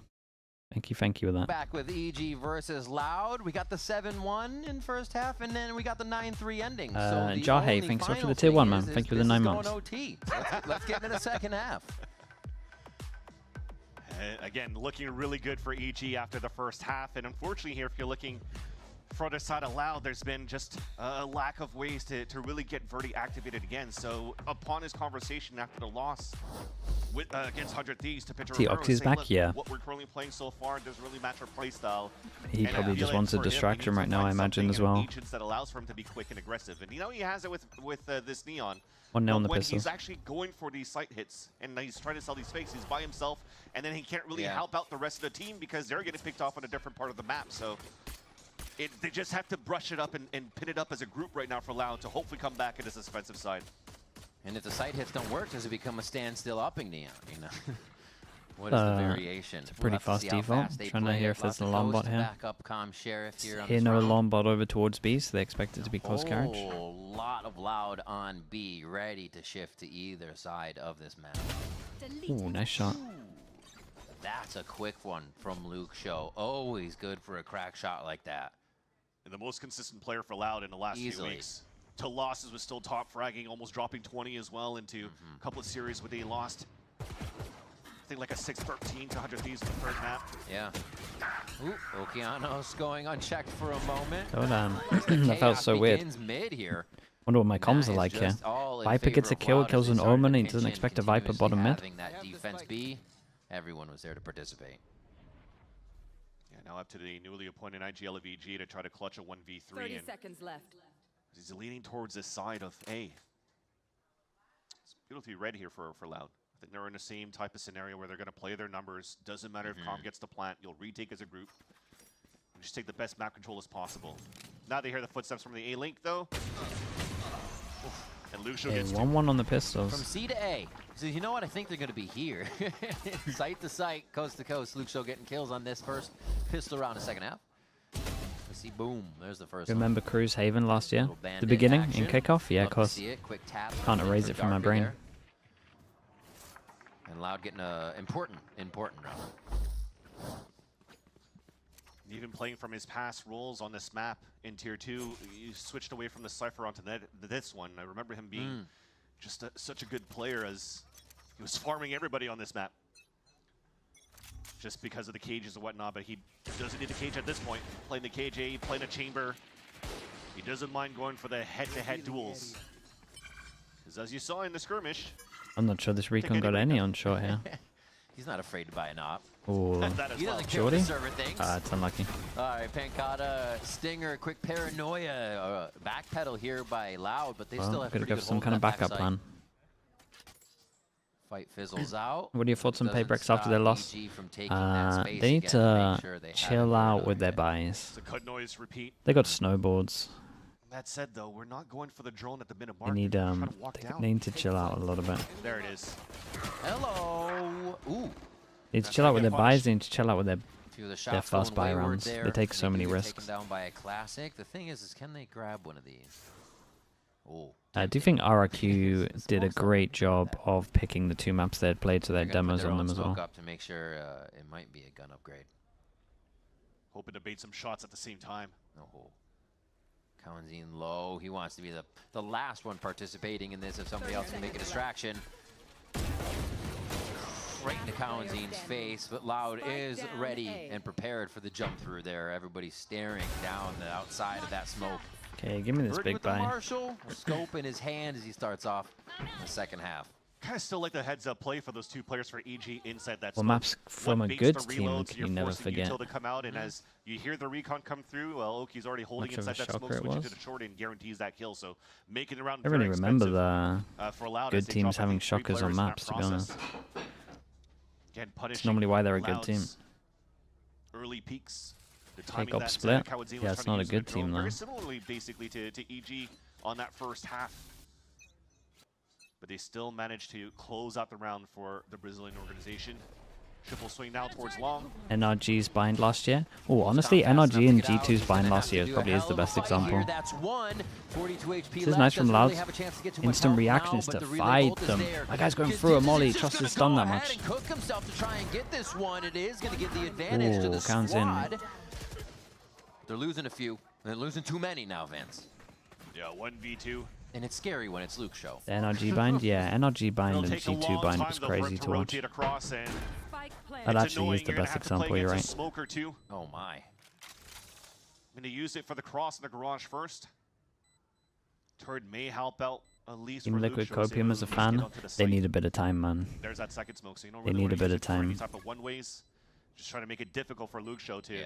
Thank you with that. Back with EG versus Loud. We got the 7-1 in first half, and then we got the 9-3 ending. Jahe, thanks so much for the tier 1, man. Thank you for the 9 months. OT. Let's get into the second half. Again, looking really good for EG after the first half, and unfortunately here, if you're looking for other side of Loud, there's been just a lack of ways to really get Verdi activated again. So upon his conversation after the loss with, against 100 Thieves to Pitcher Oxy's back, yeah. What we're currently playing so far doesn't really match our playstyle. He probably just wants a distraction right now, I imagine, as well. That allows for him to be quick and aggressive, and you know he has it with this Neon. 1-0 on the when pistols. He's actually going for these sight hits, and he's trying to sell these fakes. He's by himself, and then he can't really help out the rest of the team because they're getting picked off on a different part of the map. So they just have to brush it up and pin it up as a group right now for Loud to hopefully come back into this offensive side. And if the sight hits don't work, does it become a standstill upping Neon? You know, what is the variation? It's a pretty fast default. Trying to hear if there's an alarm bot here. Backup comm sheriff here. Here, no alarm bot over towards B, so they expect it to be close carriage. Oh, lot of Loud on B, ready to shift to either side of this map. Ooh, nice shot. That's a quick one from Luke Show. Always good for a crack shot like that. And the most consistent player for Loud in the last few weeks. To losses was still top fragging, almost dropping 20 as well into a couple of series where they lost. I think like a 6-13 to 100 Thieves in the third map. Yeah. Ooh, Okeanos going unchecked for a moment. Oh damn, that felt so weird. Mid here. Wonder what my comms are like here. Viper gets a kill, kills an Omen, and he doesn't expect a Viper bottom mid. That defense B, everyone was there to participate. Yeah, now up to the newly appointed IG LEVG to try to clutch a 1v3. 30 seconds left. He's leaning towards this side of A. It's beautifully red here for Loud. I think they're in the same type of scenario where they're going to play their numbers. Doesn't matter if Calm gets the plant. You'll retake as a group. And just take the best map control as possible. Now they hear the footsteps from the A-Link, though. And Lucio gets 1-1 on the pistols. From C to A. So you know what? I think they're going to be here. Site to site, coast to coast. Lucio getting kills on this first pistol round of second half. See, boom, there's the first Remember Cruise Haven last year? The beginning in kickoff? Yeah, of course. Can't erase it from my brain. There. And Loud getting a important round. Even playing from his past roles on this map in Tier 2, he switched away from the Cypher onto this one. I remember him being just such a good player as he was farming everybody on this map. Just because of the cages and whatnot, but he doesn't need the cage at this point. Playing the cage A, playing a chamber. He doesn't mind going for the head-to-head duels. Because as you saw in the skirmish... I'm not sure this Recon got any on short here. He's not afraid to buy a knob. Ooh, Shorty? It's unlucky. All right, Pancata, Stinger, quick paranoia. Backpedal here by Loud, but they still have gotta pretty go good for some hold kind on of that backup backside. plan. Fight fizzles out. What are your thoughts on Doesn't Paybreaks after their loss? EG from taking that They space need again to make sure they chill out with their buys. It's a cut noise repeat. They got snowboards. That said, though, we're not going for the drone at the minute They mark. need They need to chill out a little bit. There it is. Hello. Ooh. They need to chill out with their buys. They need to chill out with their Shots fast buy going wayward rounds. there. They take so many do get risks. Taken down by a classic. The thing is can they grab one of these? Oh. I do think RRQ did a great job of picking the 2 maps they had played, so they had demos on them as well. Up to make sure it might be a gun upgrade. Hoping to bait some shots at the same time. Oh. Kawanzine low. He wants to be the last one participating in this if somebody else can make a distraction. Right into Kawanzine's face, but Loud is ready and prepared for the jump through there. Everybody's staring down the outside of that smoke. Okay, give me this Bird big with the buy. Marshall, a scope in his hand as he starts off the second half. Kind of still like the heads up play for those two players for EG inside that Well, smoke. maps from One a baits good the team, reloads, can you're you never forcing forget. Util to come out, and as you hear the recon come through, well, Oki's already holding Much of a inside that smoke, shocker it switching was. to the short and guarantees that kill. So making it around I really very remember expensive, the for Loud good as they teams drop, I having think, 3 shockers on players in that maps, to be honest. process. Again, It's punishing normally why they're a good team. Loud's early peaks. The Take timing up that split. Kawadzee was Yeah, trying it's to not a use in good the drone, team, though. very similarly, basically, to EG on that first half. But they still managed to close out the round for the Brazilian organization. Triple swing now towards long. NRG's bind last year. Oh, honestly, NRG and G2's bind last year probably is the best example. This is nice from Loud. Instant reaction is to fight them. That guy's going through a molly. Trust his stun that much. Ooh, counts in. They're losing a few. They're losing too many now, Vince. Yeah, 1v2. And it's scary when it's Luke show. The NRG bind? Yeah, NRG bind It'll and take a G2 long bind time, was though, for it crazy to to watch. rotate across, and That it's actually annoying. is the You're gonna best have to play example, you're against right. a smoker too. Oh my. I'm going to use it for the cross in the garage first. Turd may help out at least Team for Liquid Luke, Copium as a fan, they need a bit of time, man. There's that second smoke, so you don't They really need a wanna bit use of it for any time. type of one ways. Just trying to make it difficult for Luke Show to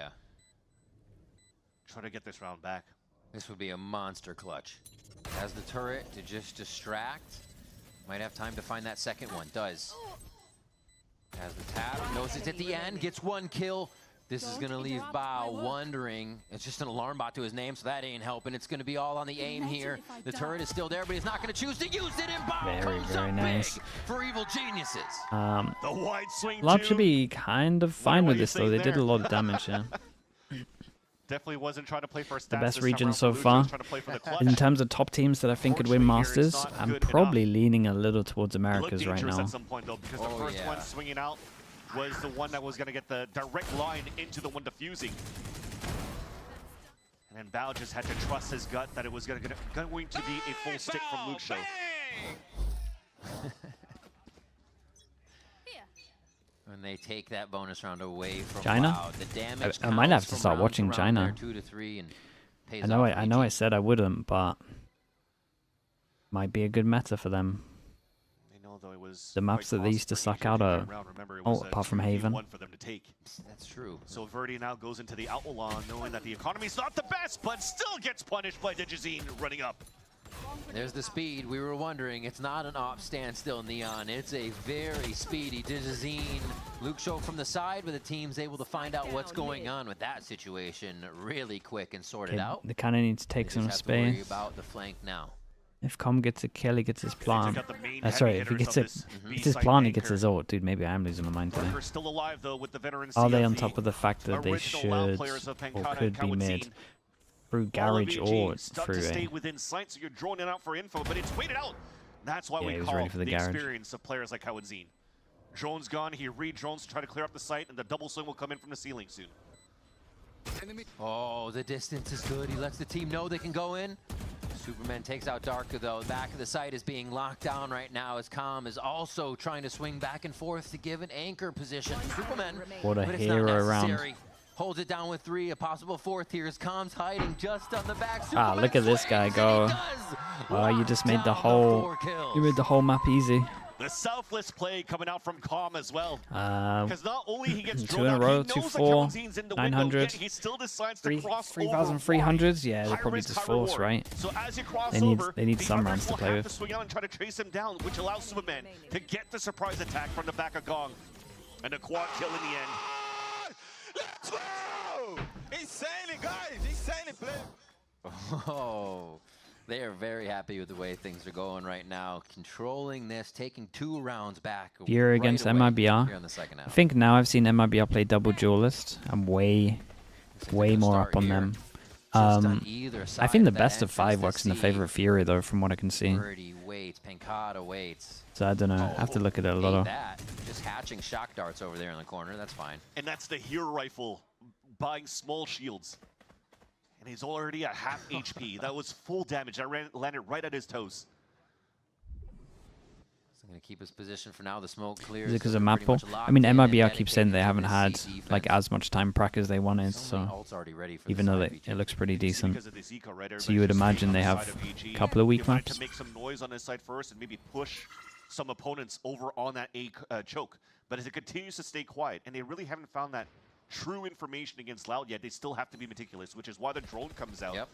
try to get this round back. This would be a monster clutch. Has the turret to just distract. Might have time to find that second one. Does. Has the tap. Knows it's at the end. Gets one kill. This is going to leave Bao wondering. It's just an alarm bot to his name, so that ain't helping. It's going to be all on the aim here. The turret is still there, but he's not going to choose to use it. And Bao comes Very up nice. big for Evil Geniuses. The wide swing Loud should be kind of fine with this, though. They did a lot of damage here. Definitely wasn't trying to play for stats The best this time region around so for Luke. far. He was trying to play for the clutch. In terms of top teams that I think could win Masters, I'm probably leaning a little towards Americas right now. At some point, though, because the first one swinging out was the one that was going to get the direct line into the one defusing. And then Bao just had to trust his gut that it was going to be a full stick from Luke Show. When they take that bonus round away from China? Loud, the damage I might have counts to from start round watching round China. there, 2 to 3, and pays I know off for I said I wouldn't, but might be a good meta for them. The maps that they used to suck out are, apart from Haven. For them to take. That's true. So Verdi now goes into the outlaw, knowing that the economy's not the best, but still gets punished by Digizine running up. There's the speed. We were wondering. It's not an off standstill Neon. It's a very speedy Digizine. Luke Show from the side, but the team's able to find out what's going on with that situation really quick and sort it out. They kind of need to take They some just have to worry space. about the flank now. If Com gets a kill, he gets his plant. got the main Sorry, heavy if he hitters gets of it, this it's his B-side plant, he anchor. gets his ult. Dude, maybe I am losing my mind today. Worker's still alive though with the veterancy Are they of on the top of the fact that they original Loud should players of or Pankata could and be mid Kawadzee. through garage or Stuck through to stay A? within sight, so you're droning out for info, but it's waited out. That's why Yeah, we he was call ready for the the garage. experience of players like Kawadzee. Drone's gone. He re-drones to try to clear up the site, and the double swing will come in from the ceiling soon. Oh, the distance is good. He lets the team know they can go in. Superman takes out Darker, though. The back of the site is being locked down right now as Calm is also trying to swing back and forth to give an anchor position. Superman, What a but it's hero not around. necessary. Holds it down with 3, a possible 4th here as Calm's hiding just on the back. Ah, Superman look at this guy go. Oh, you just made the whole, you made the whole map easy. The selfless play coming out from Calm as well. 'Cause not only he gets 2 in a row, 2, 4, 900, he still decides to cross 3,300s. Yeah, they're probably just force, right? So as you cross They need over, they need the some others rounds to will play have with. to swing out and try to chase him down, which allows Superman to get the surprise attack from the back of Gong. And a quad kill in the end. Let's go! Insanely, guys! Insanely play! Oh, they are very happy with the way things are going right now. Controlling this, taking 2 rounds back. Here right against away MIBR. here in the second I half. think now I've seen MIBR play double duelist. I'm way more up on them. on either I side think the of that best of entrance 5 to works in the see. favor of Fury, though, from what I can see. Birdie waits, Pankata waits. So I don't know. I have to look at it a little. That. Just hatching shock darts over there in the corner. That's fine. And that's the hero rifle buying small shields. And he's already at half HP. That was full damage. That landed right at his toes. He's going to keep his position for now. The smoke clears. Is it because of They're map pretty pull? much I locked mean, in and MIBR keeps saying dedicated they to haven't this had C like defense. as much time prac as they wanted. So many So ults already ready for even this though side it looks pretty decent, Because of this eco, right? so you would Everybody's just imagine staying they on the have side of EG. a couple of weak He wanted maps. to make some noise on this side first and maybe push some opponents over on that A choke. But as it continues to stay quiet, and they really haven't found that true information against Loud yet, they still have to be meticulous, which is why the drone comes out. Yep.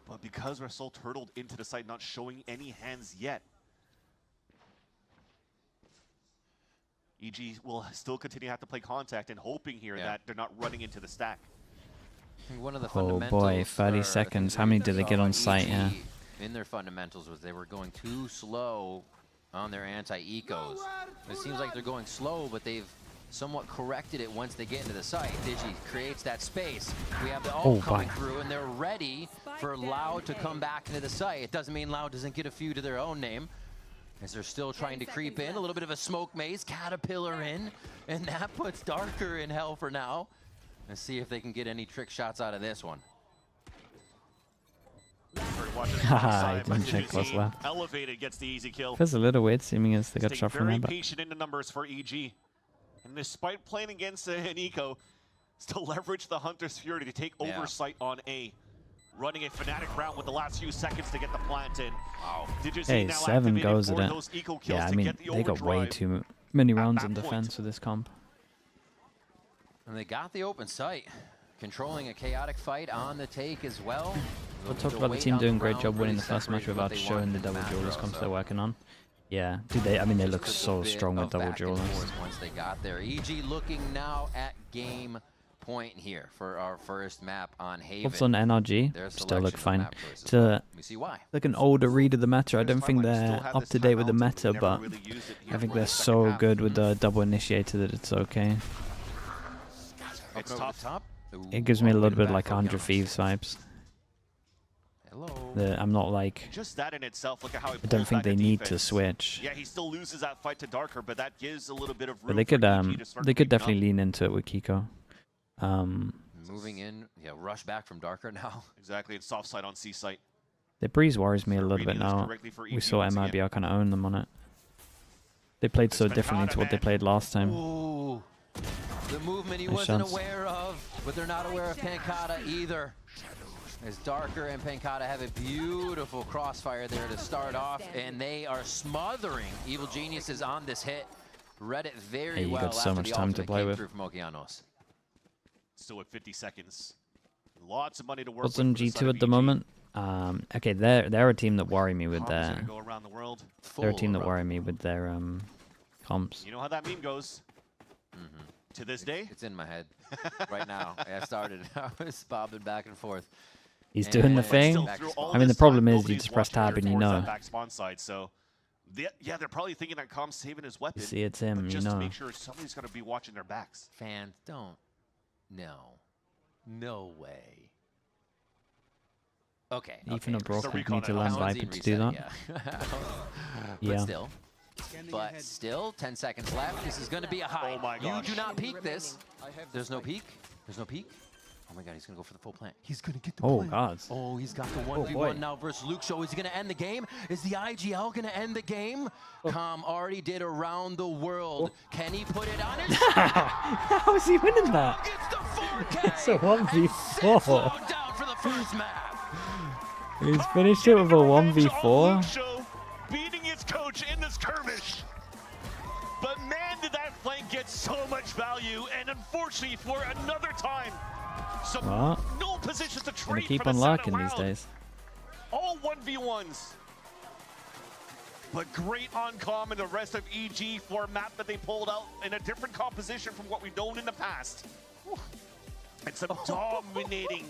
But because we're so turtled into the site, not showing any hands yet, EG will still continue to have to play contact and hoping here that they're not running into the stack. One of the Oh boy, 30 seconds. How many did they get on site? Yeah. In their fundamentals was they were going too slow on their anti-ecos. It seems like they're going slow, but they've somewhat corrected it once they get into the site. Digi creates that space. We have the ult coming through, and they're ready for Loud to come back into the site. It doesn't mean Loud doesn't get a few to their own name, as they're still trying to creep in. A little bit of a smoke maze, Caterpillar in, and that puts Darker in hell for now. Let's see if they can get any trick shots out of this one. Haha, didn't check what's left. Elevated gets the easy kill. Feels a little weird seeming as they got shot from there. Very patient in the numbers for EG. And despite playing against an eco, still leverage the Hunter's Fury to take oversight on A. Running a Fnatic round with the last few seconds to get the plant in. Wow. Hey, 7 goes at it. Yeah, I mean, they got way too many rounds in defense with this comp. And they got the open site, controlling a chaotic fight on the take as well. We'll talk about the team doing a great job winning the first match without showing the double duelers comps they're working on. Yeah, dude, I mean, they look so strong with double duelers. Once they got there, EG looking now at game point here for our first map on Haven. Ults on NRG still look fine. It's like an older read of the meta. I don't think they're up to date with the meta, but I think they're so good with the double initiator that it's okay. It's top. It gives me a little bit like 100 Thieves vibes. I'm not like, just that in itself, look at how he I don't think they need to switch. Yeah, he still loses that fight to Darker, but that gives a little bit of room. But they could definitely lean into it with Kiko. Moving in, rush back from Darker now. Exactly, it's soft side on C site. The breeze worries me a little bit now. We saw MIBR kind of own them on it. They played so differently to what they played last time. Ooh, the movement he wasn't aware of, but they're not aware of Pancata either. As Darker and Pancata have a beautiful crossfire there to start off, and they are smothering Evil Geniuses on this hit. Read it very well. You got so much time to play with. Still at 50 seconds. Lots of money to work with. What's on G2 at the moment? Okay, they're a team that worry me with their. They're a team that worry me with their comps. You know how that meme goes. To this day, it's in my head right now. I started. I was bobbing back and forth. He's doing the thing. I mean, the problem is you just press tab and you know. Back spawn side, so yeah, they're probably thinking that Com's saving his weapon. You see, it's him. But just you know. to make sure somebody's gonna be watching their backs. Fans, don't. No way. Okay. Even a broker need to learn Viper to do that. But still, 10 seconds left. This is going to be a high. Oh my gosh. You do not peek this. There's no peek. There's no peek. Oh my god, he's going to go for the full plant. He's going to get the plant. God. Oh, he's got the 1v1 now versus Luke Show. Is he going to end the game? Is the IGL going to end the game? Com already did around the world. Can he put it on his How is he winning that? It's a 1v4. Down for the first map. He's finished it with a 1v4. Beating his coach in the skirmish. But man, did that flank get so much value, and unfortunately for another time, no position to trade. Keep on lurking these days. All 1v1s. But great on Com and the rest of EG for a map that they pulled out in a different composition from what we've known in the past. And some dominating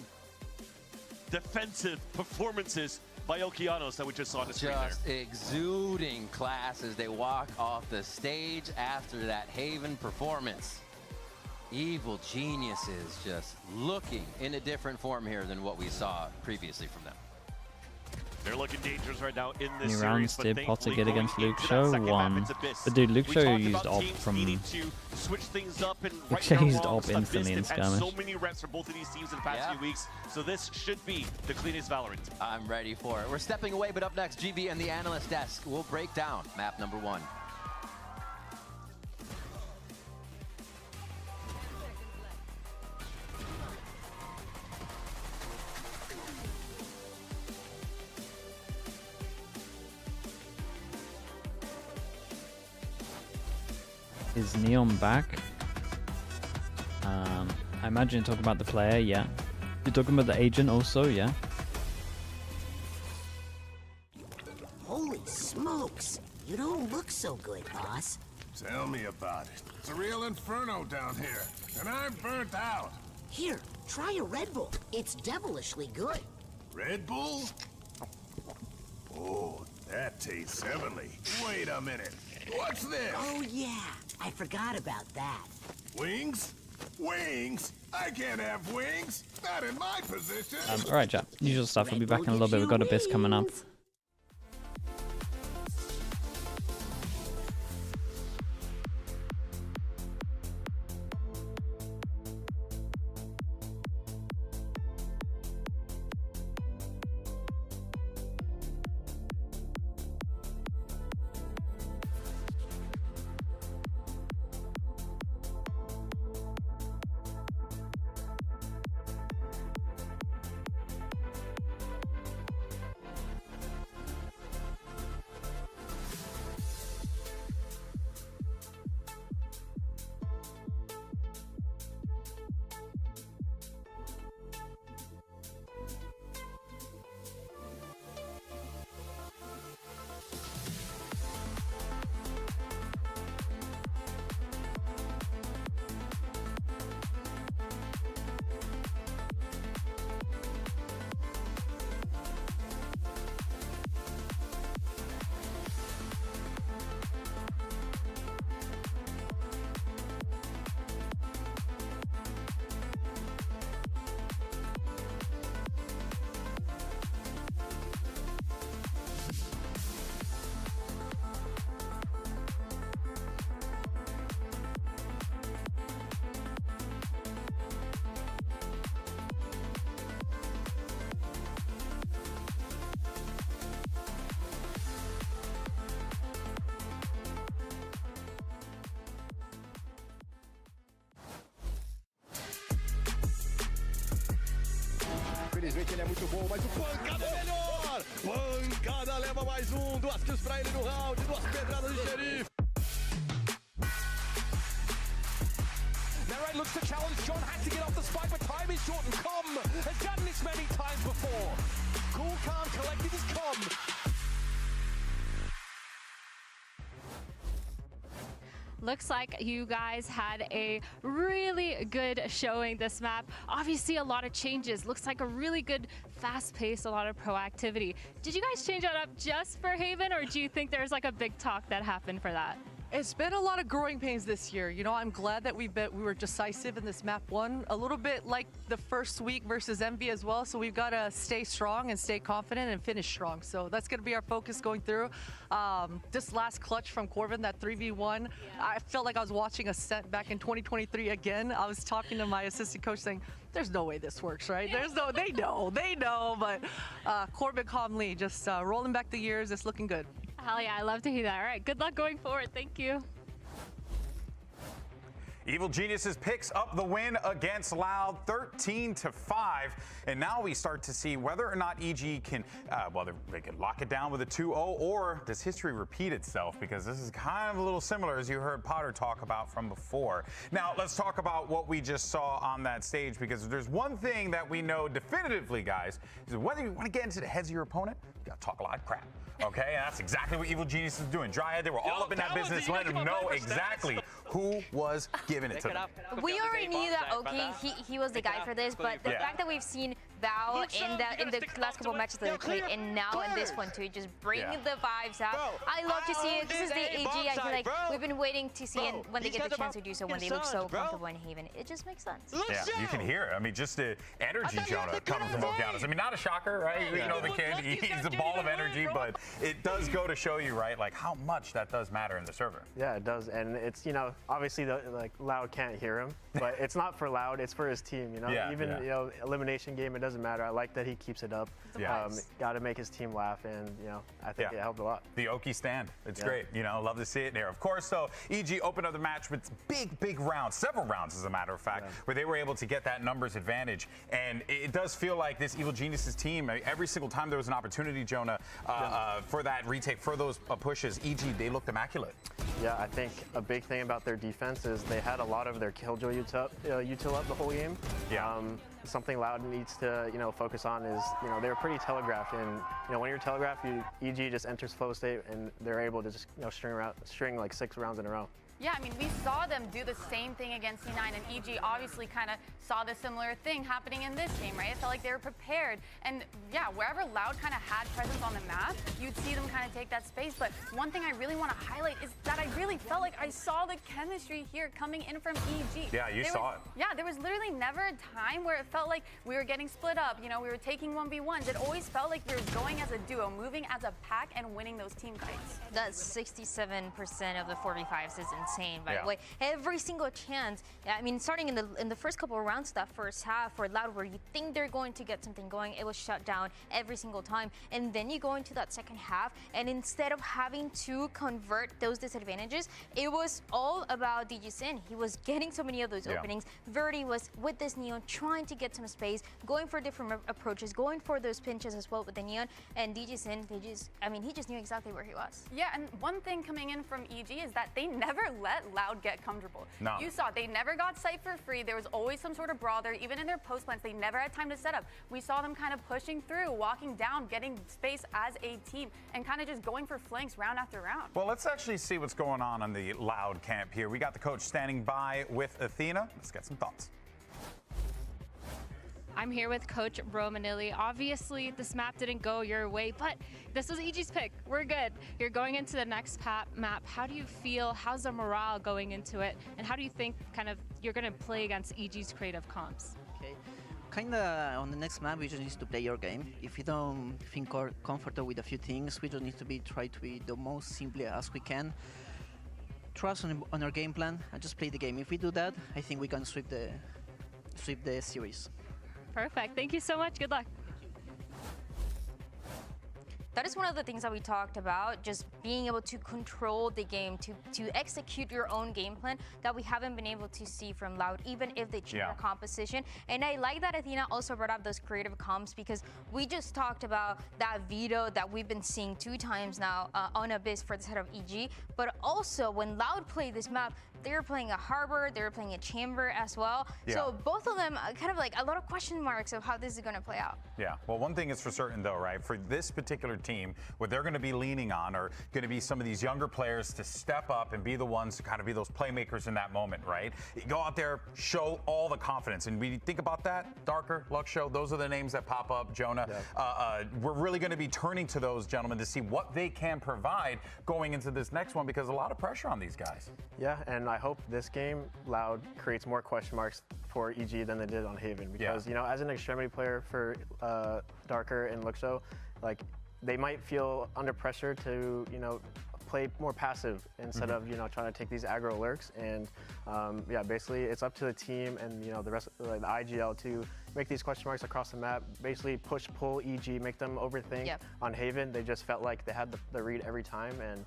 defensive performances by Okeanos that we just saw on the screen there. Just exuding class as they walk off the stage after that Haven performance. Evil Geniuses just looking in a different form here than what we saw previously from them. They're looking dangerous right now in this Any series. rounds did Potter get against Luke Show? 1. But dude, Luke Show used op from... Luke Show used op instantly in skirmish. So many reps for both of these teams in the past few weeks, so this should be the cleanest Valorant. I'm ready for it. We're stepping away, but up next, GB and the analyst desk will break down map number 1. Is Neon back? I imagine you're talking about the player, yeah. You're talking about the agent also, yeah. Holy smokes! You don't look so good, boss. Tell me about it. It's a real inferno down here, and I'm burnt out. Here, try a Red Bull. It's devilishly good. Red Bull? Oh, that tastes heavenly. Wait a minute. What's this? Oh, yeah. I forgot about that. Wings? Wings? I can't have wings. Not in my position. Alright, chat. Usual stuff. We'll be back in a little bit. We've got Abyss coming up. Infelizmente ele é muito bom, mas o pancada é melhor! Pancada leva mais um, 2 kills pra ele no round, 2 pedradas de xerife. Narrate looks to challenge. John had to get off the spike, but time is short, and Com has done this many times before. Cool, calm, collected as Com. Looks like you guys had a really good showing this map. Obviously a lot of changes. Looks like a really good fast pace, a lot of proactivity. Did you guys change that up just for Haven, or do you think there's like a big talk that happened for that? It's been a lot of growing pains this year. You know, I'm glad that we were decisive in this map 1. A little bit like the first week versus Envy as well. So we've got to stay strong and stay confident and finish strong. So that's going to be our focus going through. This last clutch from Corbin, that 3v1, I felt like I was watching Ascent back in 2023 again. I was talking to my assistant coach saying, there's no way this works, right? There's no, they know. But Corbin calmly just rolling back the years. It's looking good. Hell yeah, I love to hear that. All right, good luck going forward. Thank you. Evil Geniuses picks up the win against Loud, 13-5, and now we start to see whether or not EG can, they can lock it down with a 2-0, or does history repeat itself? Because this is kind of a little similar, as you heard Potter talk about from before. Now, let's talk about what we just saw on that stage, because there's one thing that we know definitively, guys, is whether you want to get into the heads of your opponent, you got to talk a lot of crap. Okay, and that's exactly what Evil Genius is doing. Dryad, they were all up in that business, letting them know exactly who was giving it to them. We already knew that, okay, he was the guy for this, but the fact that we've seen Val in the last couple matches that they played, and now in this one too, just bringing the vibes out. I love to see it. This is the AG. I feel like we've been waiting to see it when they get the chance to do so, when they look so comfortable in Haven. It just makes sense. Yeah, you can hear it. I mean, just the energy, Jonah, coming from both counters. I mean, not a shocker, right? You know the kid, he's a ball of energy, but it does go to show you, right, like how much that does matter in the server. Yeah, it does, and it's, you know, obviously like Loud can't hear him, but it's not for Loud, it's for his team, you know. You know, elimination game, it doesn't matter. I like that he keeps it up. Yeah. Got to make his team laugh, and I think it helped a lot. The Oki stand. It's great. Love to see it there. Of course, though, EG opened up the match with big rounds, several rounds, as a matter of fact, where they were able to get that numbers advantage. And it does feel like this Evil Geniuses team, every single time there was an opportunity, Jonah, for that retake, for those pushes, EG, they looked immaculate. Yeah, I think a big thing about their defense is they had a lot of their killjoy util up the whole game. Yeah. Something Loud needs to focus on is they were pretty telegraphed, and when you're telegraphed, EG just enters flow state and they're able to just string like 6 rounds in a row. Yeah, I mean, we saw them do the same thing against C9, and EG obviously kind of saw the similar thing happening in this game, right? It felt like they were prepared. And yeah, wherever Loud kind of had presence on the map, you'd see them kind of take that space. But one thing I really want to highlight is that I really felt like I saw the chemistry here coming in from EG. Yeah, you saw it. Yeah, there was literally never a time where it felt like we were getting split up. We were taking 1v1s. It always felt like we were going as a duo, moving as a pack, and winning those team fights. That's 67% of the 4v5s is insane, by the way. Every single chance, I mean, starting in the first couple of rounds, that first half for Loud, where you think they're going to get something going, it was shut down every single time. And then you go into that second half, and instead of having to convert those disadvantages, it was all about DG Sin. He was getting so many of those openings. Verdi was with this Neon, trying to get some space, going for different approaches, going for those pinches as well with the Neon. And DG Sin, he just knew exactly where he was. Yeah, and one thing coming in from EG is that they never let Loud get comfortable. No. You saw they never got sight for free. There was always some sort of brawl there. Even in their post plants, they never had time to set up. We saw them kind of pushing through, walking down, getting space as a team, and kind of just going for flanks round after round. Well, let's actually see what's going on the Loud camp here. We got the coach standing by with Athena. Let's get some thoughts. I'm here with Coach Romanilli. Obviously, this map didn't go your way, but this was EG's pick. We're good. You're going into the next map. How do you feel? How's the morale going into it? And how do you think you're going to play against EG's creative comps? Okay. Kinda on the next map, we just need to play your game. If you don't think comfortable with a few things, we just need to try to be the most simple as we can. Trust on our game plan and just play the game. If we do that, I think we can sweep the series. Perfect. Thank you so much. Good luck. That is one of the things that we talked about, just being able to control the game, to execute your own game plan that we haven't been able to see from Loud, even if they change their composition. And I like that Athena also brought up those creative comps, because we just talked about that veto that we've been seeing 2 times now on Abyss for the set of EG. But also, when Loud played this map, they were playing a Harbor, they were playing a Chamber as well. So both of them kind of like a lot of question marks of how this is going to play out. Yeah, well, one thing is for certain though, right? For this particular team, what they're going to be leaning on are going to be some of these younger players to step up and be the ones to kind of be those playmakers in that moment, right? You go out there, show all the confidence. And we think about that, Darker, Luxshow, those are the names that pop up, Jonah. We're really going to be turning to those gentlemen to see what they can provide going into this next one, because a lot of pressure on these guys. Yeah, and I hope this game, Loud, creates more question marks for EG than they did on Haven, because as an extremity player for Darker and Luxo, like they might feel under pressure to play more passive instead of trying to take these aggro lurks. And yeah, basically it's up to the team and the rest of the IGL to make these question marks across the map, basically push, pull EG, make them overthink. On Haven, they just felt like they had the read every time, and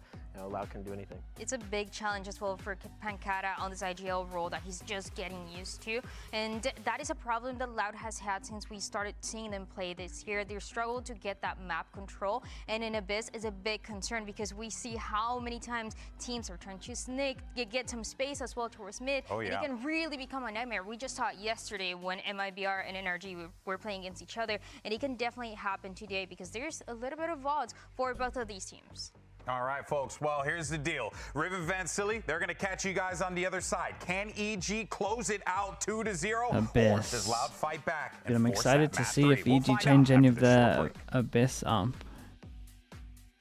Loud couldn't do anything. It's a big challenge as well for Pancata on this IGL role that he's just getting used to. And that is a problem that Loud has had since we started seeing them play this year. They struggled to get that map control, and in Abyss is a big concern, because we see how many times teams are trying to snake, get some space as well towards mid, and it can really become a nightmare. We just saw it yesterday when MIBR and NRG were playing against each other, and it can definitely happen today, because there's a little bit of odds for both of these teams. All right, folks. Well, here's the deal. Riven Van Silly, they're going to catch you guys on the other side. Can EG close it out 2-0? Abyss. Or does Loud fight back? I'm excited to see if EG change any of their Abyss up.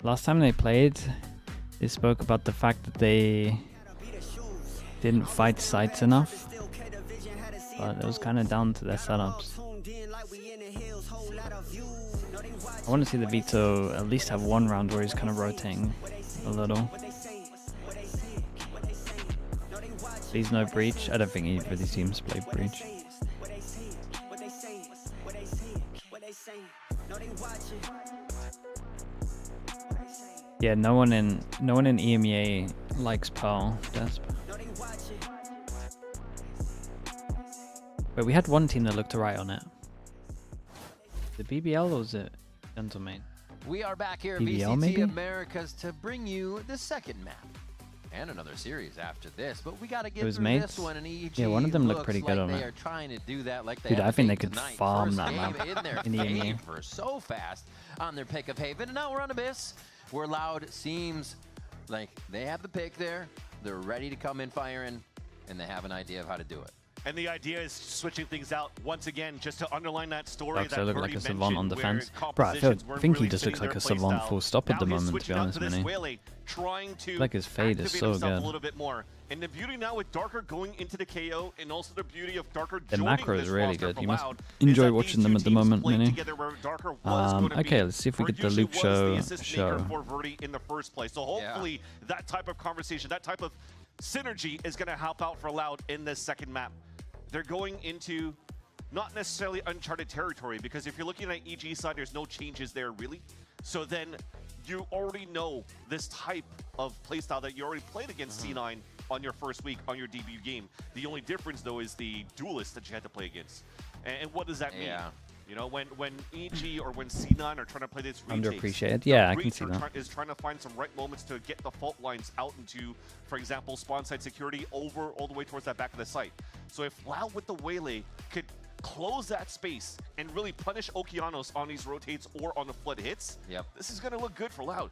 Last time they played, they spoke about the fact that they didn't fight sites enough, but it was kind of down to their setups. I want to see the Vito at least have one round where he's kind of rotating a little. Please no breach. I don't think either of these teams play breach. Yeah, no one in EMEA likes Pearl. But we had one team that looked alright on it. The BBL or was it Gentleman? We are back here at BBL, VCT maybe? Americas to bring you the second map. And another series after this, but we got to get Those through mates? this one. And EG Yeah, one of them looked pretty looks good like on they it. are trying to do that like they Dude, have I think a they date could tonight. farm First that game map in their in EMEA. favor so fast on their pick of Haven. And now we're on Abyss, where Loud seems like they have the pick there. They're ready to come in firing, and they have an idea of how to do it. And the idea is switching things out once again, just to underline that story Dogs, that I look Birdie like a savant on mentioned, defense. where Bro, I compositions weren't think he really just looks fitting like a their savant playstyle. full stop at the Now he's moment, to be switching out honest, to this Minnie. Wele, trying to Like his fade is activate so himself good. a little bit more. And the beauty now with Darker going into the KO, and also the beauty of Darker The joining macro this is really roster good. for You must Loud, enjoy is that watching these them two at the teams moment, playing Minnie. together where Darker was going to Okay, be, let's see if we or get the usually Luke was show. the assist maker for Verdi in the first place. So hopefully that type of conversation, that type of synergy is going to help out for Loud in this second map. They're going into not necessarily uncharted territory, because if you're looking at EG side, there's no changes there really. So then you already know this type of playstyle that you already played against C9 on your first week on your debut game. The only difference though is the duelist that you had to play against. And what does that mean? You know, when EG or when C9 are trying to play this retakes, Underappreciated. Yeah, I can see that. is trying to find some right moments to get the fault lines out into, for example, spawn side security over all the way towards that back of the site. So if Loud with the Wele could close that space and really punish Okeanos on these rotates or on the flood hits, this is going to look good for Loud.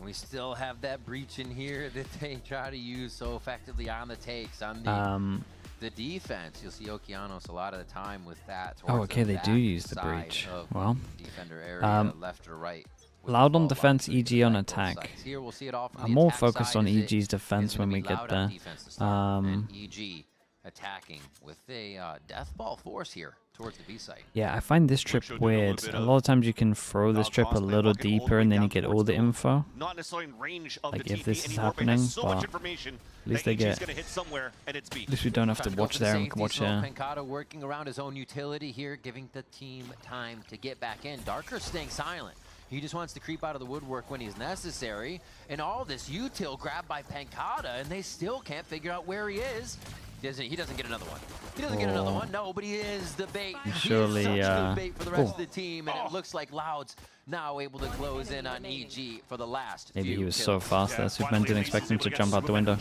We still have that breach in here that they try to use so effectively on the takes, on the defense. You'll see Okeanos a lot of the time with that. Oh, okay, they do use the side breach. of Well, defender area, left or right. Loud on defense, EG on attack. Here we'll see it all from I'm the more attack focused side on as it EG's defense is when gonna we be get Loud there. on defense to start, and EG attacking with a death ball force here towards the B site. Yeah, I find this trip weird. A lot of times you can throw this trip a little deeper and then you get all the info. Not necessarily in range of Like the if TP this is anymore, but it happening, has so much but information at least that they EG's get. gonna hit somewhere, and it's B. At least we don't have to watch there and watch there. Pancada working around his own utility here, giving the team time to get back in. Darker staying silent. He just wants to creep out of the woodwork when he's necessary. And all this util grabbed by Pancada, and they still can't figure out where he is. He doesn't get another one. He doesn't get another one. No, but he is the bait. Surely, he is such good bait for the rest of the team, and it looks like Loud's now able to close in on EG for the last Maybe few he was kills. so fast that Superman didn't expect him to jump out the window.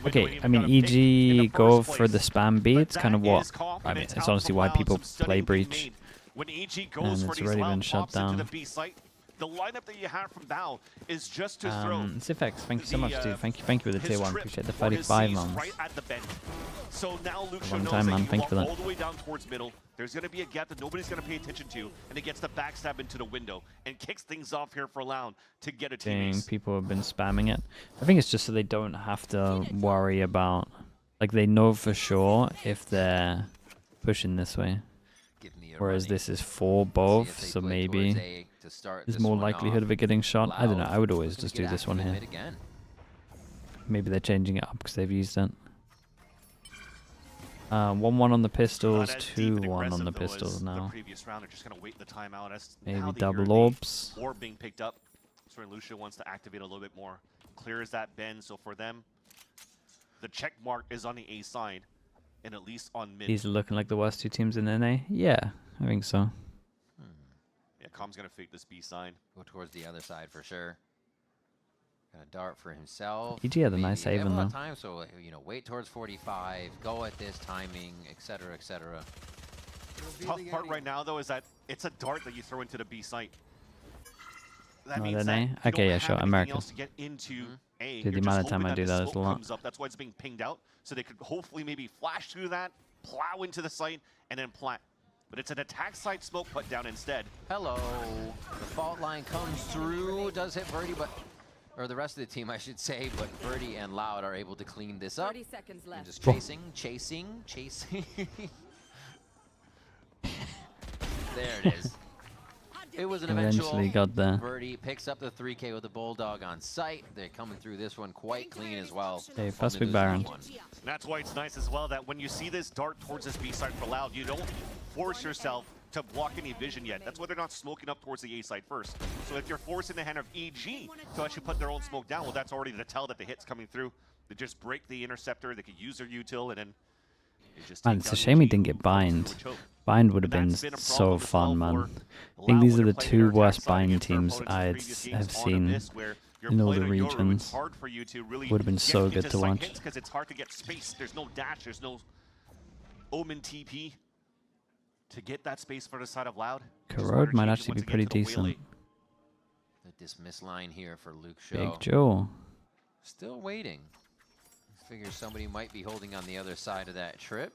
Okay, I mean, EG go for the spam B. It's kind of what, I mean, it's honestly why people play Breach. When EG And goes for it's these already loud been shut pops into the down. B site, the lineup that you have from now is just to throw. Sifex, thank you so much, dude. Thank you with the his tier 1. trip Appreciate the or his 35 Cs months. right at the bend. So now Luke Long knows time, that man. you Thank you walk for that. all the way down towards middle. There's going to be a gap that nobody's going to pay attention to, and it gets the backstab into the window and kicks things off here for Loud to get a team ace. People have been spamming it. I think it's just so they don't have to worry about, like, they know for sure if they're pushing this way. Whereas this is for both, so maybe there's more likelihood of it getting shot. I don't know, I would always just do this one here. Maybe they're changing it up because they've used it. 1-1 on the pistols, 2-1 on the pistols now. Maybe double orbs. Orb being picked up. So Lucia wants to activate a little bit more. Clears that bend, so for them, the check mark is on the A side, and at least on mid. These are looking like the worst two teams in NA? Yeah, I think so. Yeah, Com's gonna fake this B side. Go towards the other side for sure. Gonna dart for himself. EG had a nice They have haven a lot of though. time, so you know, wait towards 45, go at this timing, etc., etc. Tough part right now though is that it's a dart that you throw into the B site. That Oh, means then that A? Okay, yeah, you sure, don't have anything Americas. else to get into A. Dude, the You're amount just of time hoping I do the that is a smoke lot. comes up. That's why it's being pinged out, so they could hopefully maybe flash through that, plow into the site, and then plant. But it's an attack site smoke put down instead. Hello. The fault line comes through, does hit Birdie, but or the rest of the team, I should say, but Birdie and Loud are able to clean this up. 30 seconds left. And just chasing, chasing, chasing. There it is. It was an Eventually got there. Birdie picks up the 3K with the Bulldog on site. They're coming through this one quite clean as well. Hey, first big Baron. That's why it's nice as well that when you see this dart towards this B side for Loud, you don't force yourself to block any vision yet. That's why they're not smoking up towards the A side first. So if you're forcing the hand of EG to actually put their own smoke down, well, that's already the tell that the hit's coming through. They just break the interceptor, they could use their util, and then they just Man, it's a shame he didn't get bind. Bind would have been so fun, man. I think these are the two worst bind teams I've seen in all the regions. Would have been so good to watch. Because it's hard to get space. There's no dash, there's no Omen TP to get that space for the side of Loud. KRU might actually be pretty decent. The dismiss line here for Luke Show. Big Joe. Still waiting. Figure somebody might be holding on the other side of that trip.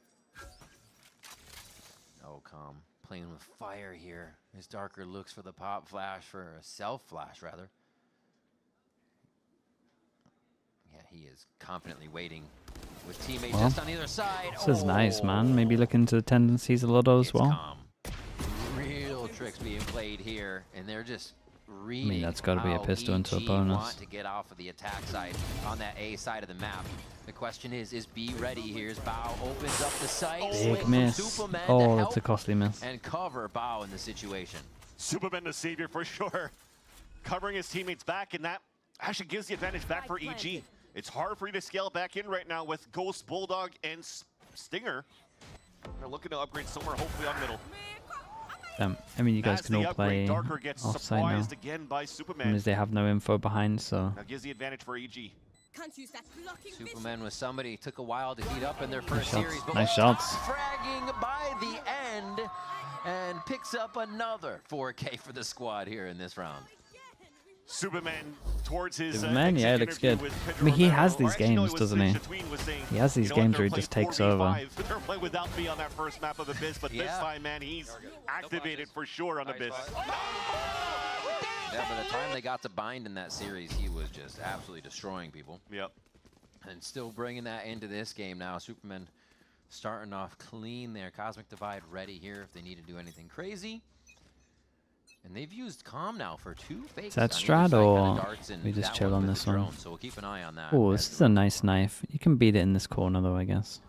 Oh, calm. Playing with fire here. As Darker looks for the pop flash, for a self flash rather. Yeah, he is confidently waiting with teammates just on either side. This is nice, man. Maybe look into the tendencies a little as well. Calm. Real tricks being played here, and they're just reading. I mean, that's got to be a pistol into a bonus. Want to get off of the attack side on that A side of the map. The question is B ready? Here's Bao opens up the site. Big miss. Oh, that's a costly miss. And cover Bao in the situation. Superman the savior for sure. Covering his teammates back, and that actually gives the advantage back for EG. It's hard for you to scale back in right now with Ghost, Bulldog, and Stinger. They're looking to upgrade somewhere, hopefully on middle. I mean, you guys can all play offside now. Again by As they have no info behind, so. That gives the advantage for EG. Superman was somebody took a while to heat up in their first series, but nice shots. Fragging by the end and picks up another 4K for the squad here in this round. Superman towards his Superman, yeah, it looks good. I mean, he has these games, doesn't he? He has these games where he just takes over. They're playing without me on that first map of Abyss, but this time, man, he's activated for sure on Abyss. Yeah, by the time they got to bind in that series, he was just absolutely destroying people. Yep. And still bringing that into this game now. Superman starting off clean there. Cosmic Divide ready here if they need to do anything crazy. And they've used Calm now for 2 fakes. Is that Strat or we just chill on this one? So we'll keep an eye on that. Oh, this is a nice knife. You can beat it in this corner though, I guess.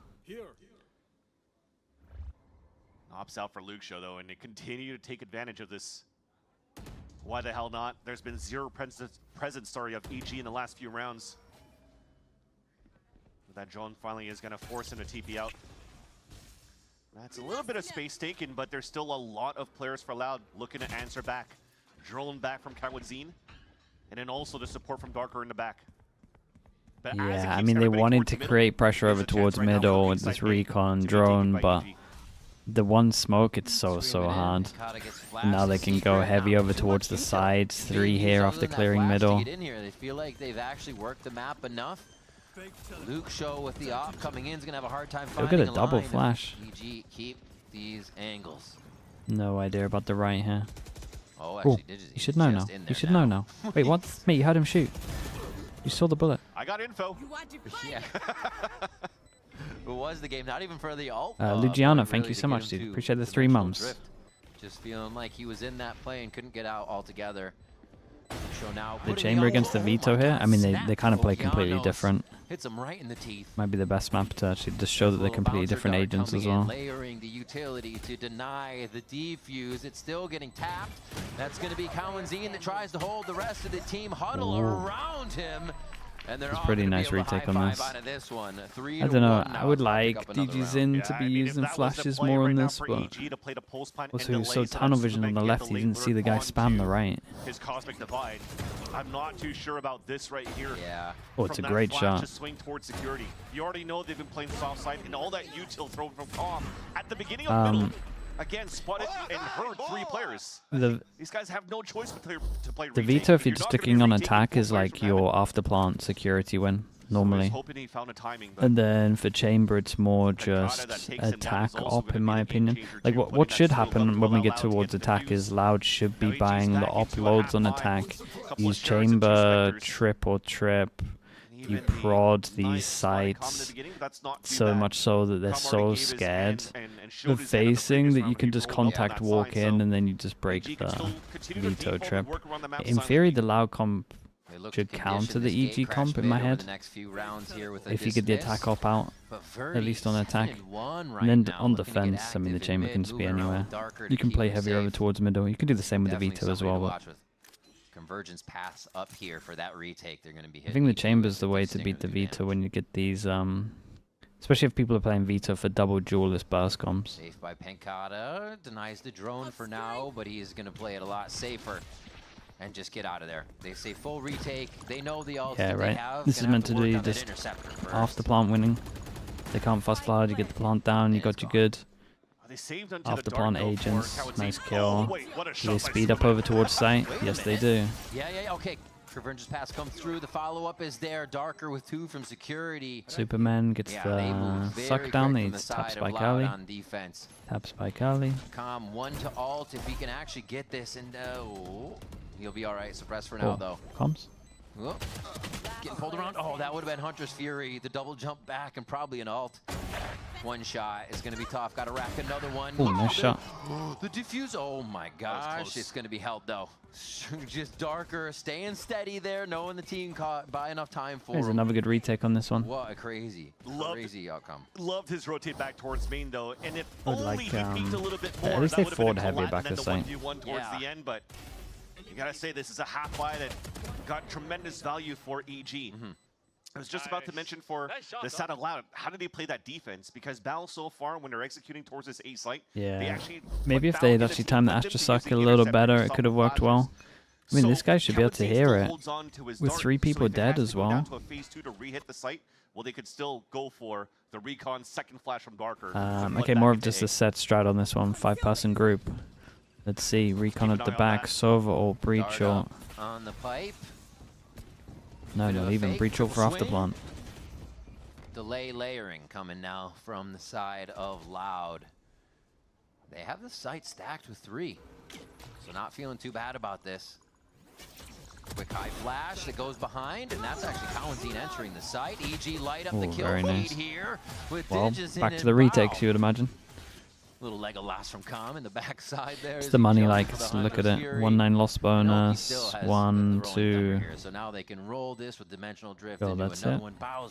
Ops out for Luke Show though, and they continue to take advantage of this. Why the hell not? There's been zero presence of EG in the last few rounds. But that drone finally is going to force him to TP out. That's a little bit of space taken, but there's still a lot of players for Loud looking to answer back. Drone back from Kawadzin, and then also the support from Darker in the back. But yeah, I mean, they wanted to create pressure over towards middle with this recon drone, but the one smoke, it's so hard. And now they can go heavy over towards the sides. 3 here after clearing middle. They feel like they've actually worked the map enough. Luke Show with the op coming in is going to have a hard time finding Look at a double flash. EG keep these angles. No idea about the right here. Oh, actually, you should know now. You should know now. Wait, what? Mate, you heard him shoot. You saw the bullet. I got info. Yeah. Who was the game? Not even for the ult. Luciano, thank you so much, dude. Appreciate the 3 months. Just feeling like he was in that play and couldn't get out altogether. The chamber against the veto here, I mean, they kind of play completely different. Hits him right in the teeth. Might be the best map to actually just show that they're completely different agents as well. Layering the utility to deny the defuse. It's still getting tapped. That's going to be Kawadzin that tries to hold the rest of the team huddle around him. And it's pretty nice retake on this. I don't know, I would like DG's in to be using flashes more on this, but also he was so tunnel vision on the left, he didn't see the guy spam the right. His Cosmic Divide. I'm not too sure about this right here. Yeah. Oh, it's a great shot. To swing towards security. You already know they've been playing soft side, and all that util thrown from Calm at the beginning of middle. Again, spotted and heard 3 players. These guys have no choice but to play the veto, if you're just sticking on attack, is like your after plant security win, normally. And then for chamber, it's more just attack op, in my opinion. Like, what should happen when we get towards attack is Loud should be buying the op loads on attack. Use chamber, trip or trip. You prod these sites so much so that they're so scared of facing that you can just contact walk in and then you just break the veto trip. In theory, the Loud comp should counter the EG comp in my head. If you get the attack op out, at least on attack. And then on defense, I mean, the chamber can just be anywhere. You can play heavier over towards middle. You can do the same with the veto as well. But convergence paths up here for that retake. They're going to be. I think the chamber's the way to beat the veto when you get these. Especially if people are playing veto for double duelist burst comps. Safe by Pencata, denies the drone for now, but he is going to play it a lot safer and just get out of there. They say full retake. They know the ult Yeah, that right. they have. This is meant to be just after plant winning. They can't fast flood. You get the plant down. You got you good. After plant agents, nice kill. Do they speed up over towards site? Yes, they do. Yeah, okay. Convergence pass comes through. The follow-up is there. Darker with 2 from security. Superman gets the suck down. He taps by Kali. Taps by Kali. Calm 1 to alt if he can actually get this, and he'll be all right. Suppress for now though. Comms. Oh, getting pulled around. Oh, that would have been Hunter's Fury. The double jump back and probably an ult. One shot is going to be tough. Got to rack another one. Oh, nice shot. The defuse. Oh my gosh. It's going to be held though. Just Darker staying steady there, knowing the team caught by enough time for There's him. another good retake on this one. What a crazy outcome. Loved his rotate back towards main though, and if I would only like, he peeked a little bit more, at least that they would have forward been a heavier collab, back and to then site. the 1v1 towards the end, but you gotta say this is a half buy that got tremendous value for EG. I was just about to mention for the side of Loud, how did they play that defense? Because Battle so far, when they're executing towards this A site, they actually maybe if they had actually timed the Astra Suck a little better, it could have worked well. I mean, this guy should be able to hear it. With 3 people dead as well. To a phase 2 to re-hit the site, well, they could still go for the recon second flash from Darker. Okay, more of just a set strat on this one. 5-person group. Let's see. Recon at the back. Sova or breach or... On the pipe. No, even breach or for after plant. Delay layering coming now from the side of Loud. They have the site stacked with 3. So not feeling too bad about this. Quick high flash that goes behind, and that's actually Cowanzine entering the site. EG light up the kill lead here with Digis in back to the retakes, you would imagine. Little Legolas from Com in the backside there. It's the money, like, look at it. 1-9 loss bonus, 1, 2. So now they can roll this with dimensional drift. Oh, that's it.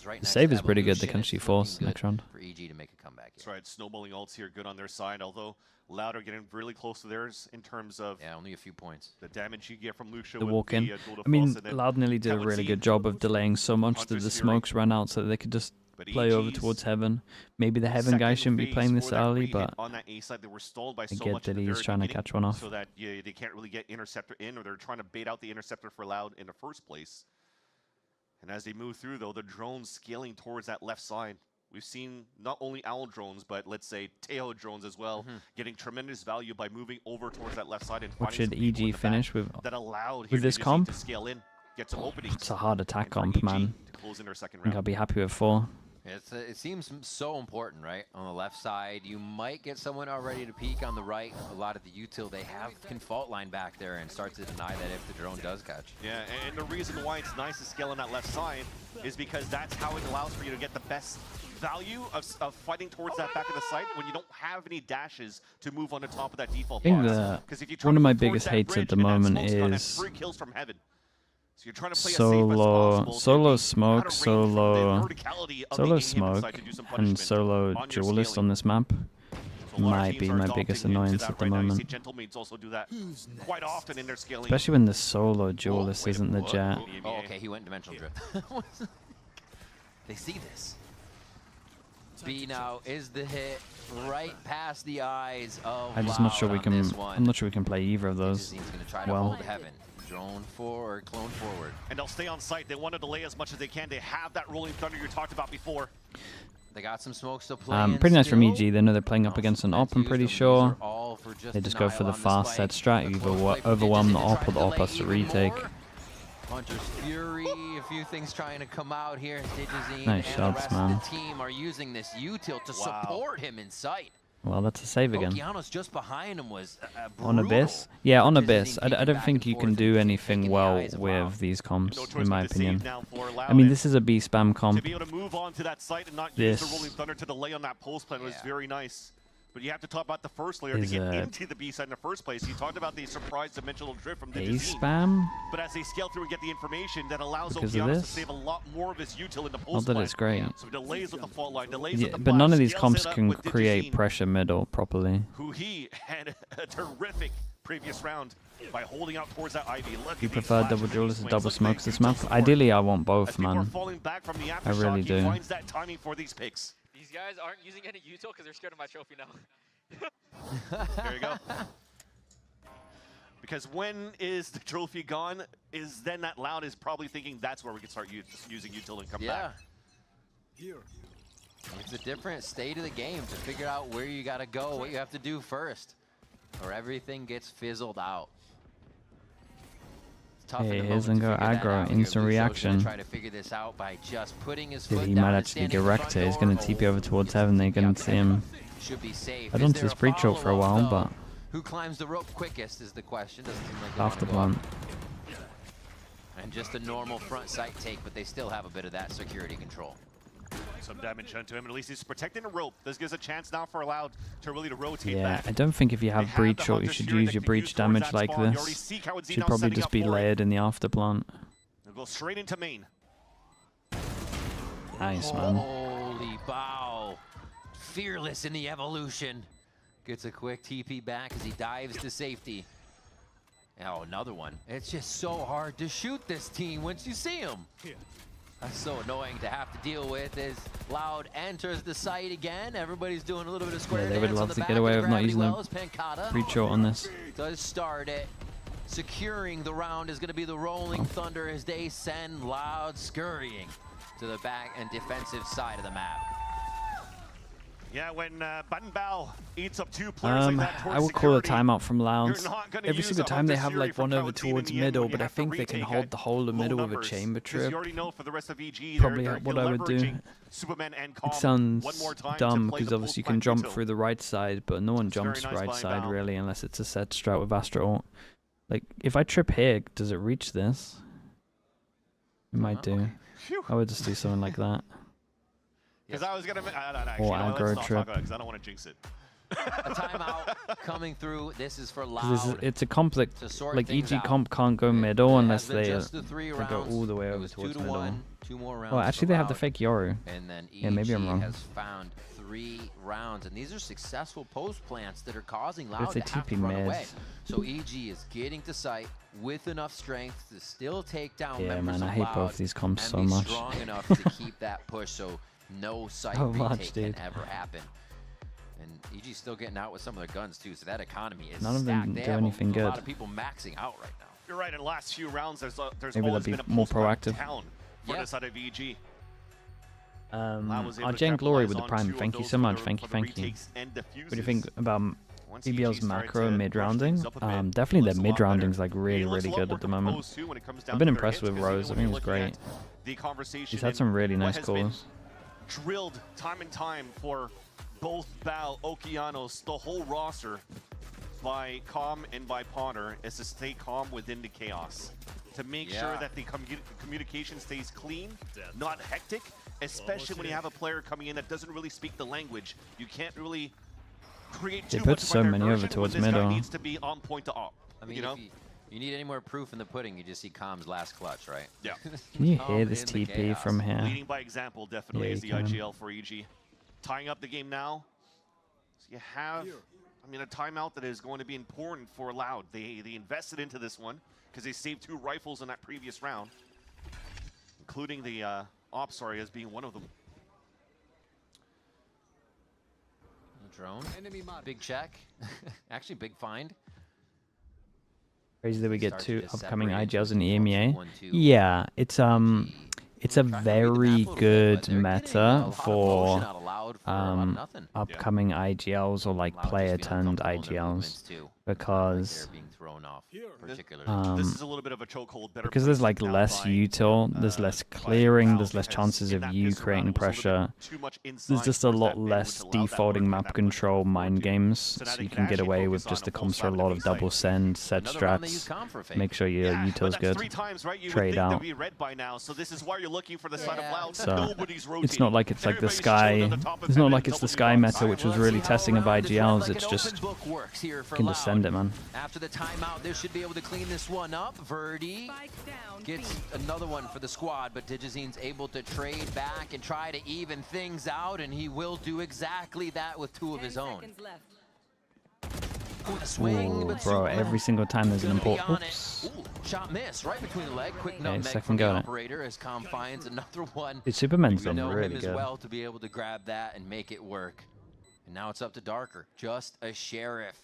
Right, the save is pretty good. They can actually force next round. For EG to make a comeback. That's right. Snowballing ults here, good on their side. Although Loud are getting really close to theirs in terms of only a few points. The damage you get from Lucia. The walk in. I mean, Loud nearly did a really good job of delaying so much that the smokes ran out, so that they could just play over towards Heaven. Maybe the Heaven guy shouldn't be playing this early, but on that A side, they were stalled by I so get much that he's trying to catch one off. so that they can't really get Interceptor in, or they're trying to bait out the Interceptor for Loud in the first place. And as they move through, though, the drones scaling towards that left side. We've seen not only Owl drones, but let's say Tejo drones as well, getting tremendous value by moving over towards that left side and what finding should some people in EG the finish back with that allowed this comp? to scale in, get some openings. It's a hard attack comp, man. To close in their second I think round. I'll be happy with 4. It seems so important, right? On the left side, you might get someone already to peek on the right. A lot of the util they have can fault line back there and start to deny that if the drone does catch. Yeah, and the reason why it's nice to scale on that left side is because that's how it allows for you to get the best value of fighting towards that back of the site when you don't have any dashes to move on the top of that default I think box. 'Cause if you try one to of my move towards biggest that hates bridge at the and that moment smoke's gonna have is 3 kills from Heaven. So you're trying to play as safe as possible. solo smoke, solo smoke, smoke, and solo duelist on this map might be my biggest annoyance at the moment. Gentlemaids also do that quite often in their scaling. Especially when the solo duelist isn't the jet. Oh, okay, he went dimensional drift. They see this. B now is the hit right past the eyes of I'm just not sure we Loud can. on this one. I'm not sure we can play either of those. He's gonna try to Well, hold Heaven. Drone forward, clone forward. And they'll stay on site. They want to delay as much as they can. They have that rolling thunder you talked about before. They got some smoke still playing. pretty nice from EG. They know they're playing up against an op, I'm pretty sure. They just go for the fast set strat. You either overwhelm the op or the op has to retake. Hunter's Fury, a few things trying to come out here. Digizine Nice and shots, the rest man. of the team are using this util to support him in sight. Well, that's a save again. Okeanos just behind him was On Abyss? Yeah, on Abyss. I don't think you can do anything well with these comps, in my opinion. I mean, this is a B spam comp. To be able to move on to that site and not use the rolling This thunder to delay on that pulse plan was very nice. But you have to talk about the first layer to get into the B side in the first place. You talked about the surprise dimensional drift from the spam. But as they scale through and get the information, that allows Because of Okeanos to this? save a lot more of his util in the Not post that line. it's great. So delays with the fault line, delays Yeah, with the but none flash, of these scales comps it up can with create Digigene, pressure middle properly. who he had a terrific previous round by holding out towards that Ivy. Look You at these prefer double flashes duels and to double swings. Look at smokes the this map? util Ideally, I want As both, people are man. falling back from the I aftershock, really he do. finds that timing for these picks. These guys aren't using any util because they're scared of my trophy now. There you go. Because when is the trophy gone? Is then that Loud is probably thinking that's where we can start using util and come back. It's a different state of the game to figure out where you got to go, what you have to do first, or everything gets fizzled out. It's tough in Hey, the here's moment to Zengo figure that aggro, out. instant Luxo's gonna reaction. try to figure this out by just putting his Dude, foot he down might and actually standing get in the wrecked front here. He's door. going to TP over towards heaven. They're going to see him. Should be safe. I Is don't there see his a breach ult for a while, follow-up, but though? Who climbs the rope quickest is the question. Doesn't seem like they after wanna go plant. up. And just a normal front sight take, but they still have a bit of that security control. Some damage done to him, at least he's protecting the rope. This gives a chance now for Loud to really rotate Yeah, back. I don't think if you have breach ult, you should use your breach damage like this. Should probably just be layered in the after plant. They'll go straight into main. Nice, man. Holy bow. Fearless in the evolution. Gets a quick TP back as he dives to safety. Oh, another one. It's just so hard to shoot this team once you see them. That's so annoying to have to deal with as Loud enters the site again. Everybody's doing a little bit of square Yeah, they would dance on love the to back get of away the with not gravity using a wells. Pancata breach ult on this. does start it. Securing the round is going to be the Rolling Thunder as they send Loud scurrying to the back and defensive side of the map. Yeah, when Banbao eats up two players like that towards I would call a security, timeout from Loud. you're not gonna Every use single a time they Hunter have Fury like from one over Cloud Team in towards the end middle, when you but I have to think they can retake hold at the whole of low middle with a numbers. chamber 'Cause you trip. already know for the rest of EG, Probably they're what I would do. leveraging Superman and It Calm sounds one more time to dumb play because the obviously you can post-plant jump util. through the right side, but no one It's very jumps nice right by side Val. really unless it's a set strat with Astra ult. Like if I trip here, does it reach this? It might do. I would just do something like that. Because I was going to... Or let's aggro not talk about trip. it because I don't want to jinx it. A timeout coming through. This is for 'Cause Loud. it's a conflict. to sort Like things EG out. comp can't go middle unless Has been they just the 3 go rounds. all the way It over was towards 2 to middle. 1, 2 more rounds. Well, actually for they have the Loud. fake Yoru. And then EG Yeah, maybe I'm wrong. has found 3 rounds, and these are successful post plants that are causing But Loud if to they have to TP run mid. away. So EG is getting to site with enough strength to still take down Yeah, members man, I of hate Loud both these comps and so be much. strong enough to keep that push so no site So retake much, can dude. ever happen. And EG's still getting out with some of their guns too, so that economy is None of them stacked. They do have anything a lot good. of people maxing out right now. You're right, in the last few rounds, there's Maybe always they'll been be a more post-plant proactive. town for the side of EG. Argent Glory with the Prime, thank you so much, thank you. What do you think about BBL's macro mid-rounding? Definitely their mid-rounding's like really good at the moment. I've been impressed with Rose, I think it's great. He's had some really nice calls. Drilled time and time for both Val, Okeanos, the whole roster by Calm and by Potter is to stay calm within the chaos. To make sure that the communication stays clean, not hectic, especially when you have a player coming in that doesn't really speak the language. You can't really create They too put much so of a many over diversion towards when this guy middle. needs to be on point to op. I mean, you know? if you need any more proof in the pudding, you just see Calm's last clutch, right? Yeah. Can you Calm hear this in the TP chaos. from here? Leading by example definitely Yeah, is the you can. IGL for EG. Tying up the game now. So you have, I mean, a timeout that is going to be important for Loud. They invested into this one because they saved 2 rifles in that previous round, including the Opsari as being one of them. Drone. Big check. Actually, big find. Crazy that we get Starts 2 to upcoming separate IGLs in the into EMEA. 1-2. Yeah, it's a very good meta for upcoming IGLs or like player turned IGLs. because being thrown off particularly. This is a little bit of a chokehold. Because there's like less util, there's less clearing, there's less chances of you creating pressure. There's just a lot less defaulting map control mind games, so you can get away with just the comms for a lot of double send, set strats, make sure your util's good, trade out. So it's not like it's like the Sky. It's not like it's the Sky meta, which was really testing of IGLs. It's just you can just send it, man. After the timeout, they should be able to clean this one up. Verdi gets another one for the squad, but Digizine's able to trade back and try to even things out, and he will do exactly that with 2 of his own. Ooh, the swing, Ooh, bro, every single time there's an important... Oops. Shot miss right between the leg. Quick Okay, nutmeg second from the go. operator as Com finds another one. Dude, Superman's We been know really him good. as well to be able to grab that and make it work. And now it's up to Darker, just a sheriff.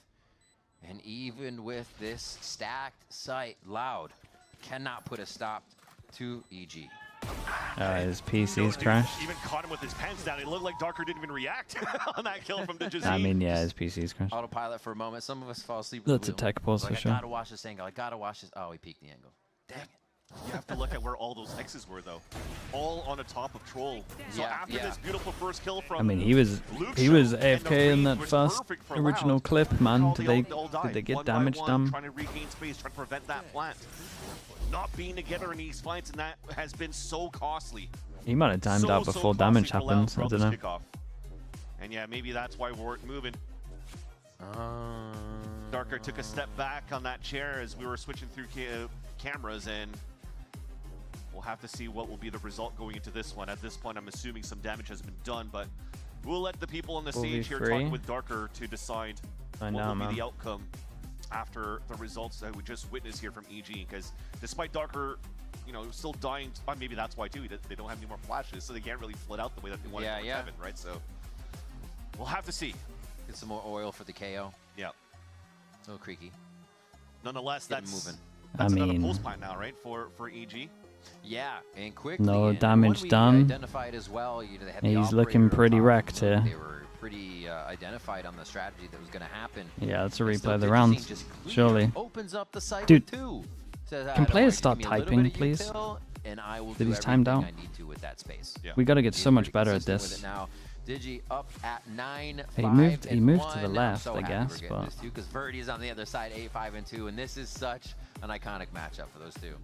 And even with this stacked site, Loud cannot put a stop to EG. His PC's crashed. Even caught him with his pens down. It looked like Darker didn't even react on that kill from the Jazzy. I mean, yeah, his PC's crashed. Autopilot for a moment. Some of us fall asleep with That's a the wheel. tech pause Like, for I sure. gotta watch this angle. I gotta watch this. Oh, he peeked the angle. Dang it. You have to look at where all those X's were, though. All on the top of Troll. So Yeah, after this beautiful first kill from I mean, he was AFK in that first original clip, man. Did they get damage done? Trying to regain space, trying to prevent that plant. Not being together in these fights, and that has been so costly. He might have timed out before damage happened. I don't know. Kickoff. And yeah, maybe that's why we weren't moving. Darker took a step back on that chair as we were switching through cameras, and we'll have to see what will be the result going into this one. At this point, I'm assuming some damage has been done, but we'll let the people on the stage here talk with Darker to decide what will be the outcome after the results that we just witnessed here from EG. Because despite Darker, you know, still dying, maybe that's why too, they don't have any more flashes, so they can't really flit out the way that they wanted to Kevin, right? So we'll have to see. Get some more oil for the KO. Yeah. A little creaky. Nonetheless, Get that's moving. another pulse plant now, right? For EG. Yeah, and quickly. No and damage one we done. Identified as well. You know, they had the He's looking operator pretty top. wrecked here. They were pretty identified on the strategy that was going to happen. Yeah, that's a And replay still of the Digizine round, just clear, surely. Opens up the site Dude, with 2. Says, can "Don't players worry, start give me a little typing, bit of please? util, and I will That do he's timed everything out. I need to with that space." Yeah. We gotta get He's so much pretty better at consistent with this. it now. Digi up at 9-5. He moved to the I'm left, so I happy guess, we're getting but this too, because Verdi is on the other side, 8-5-2, and this is such an iconic matchup for those two.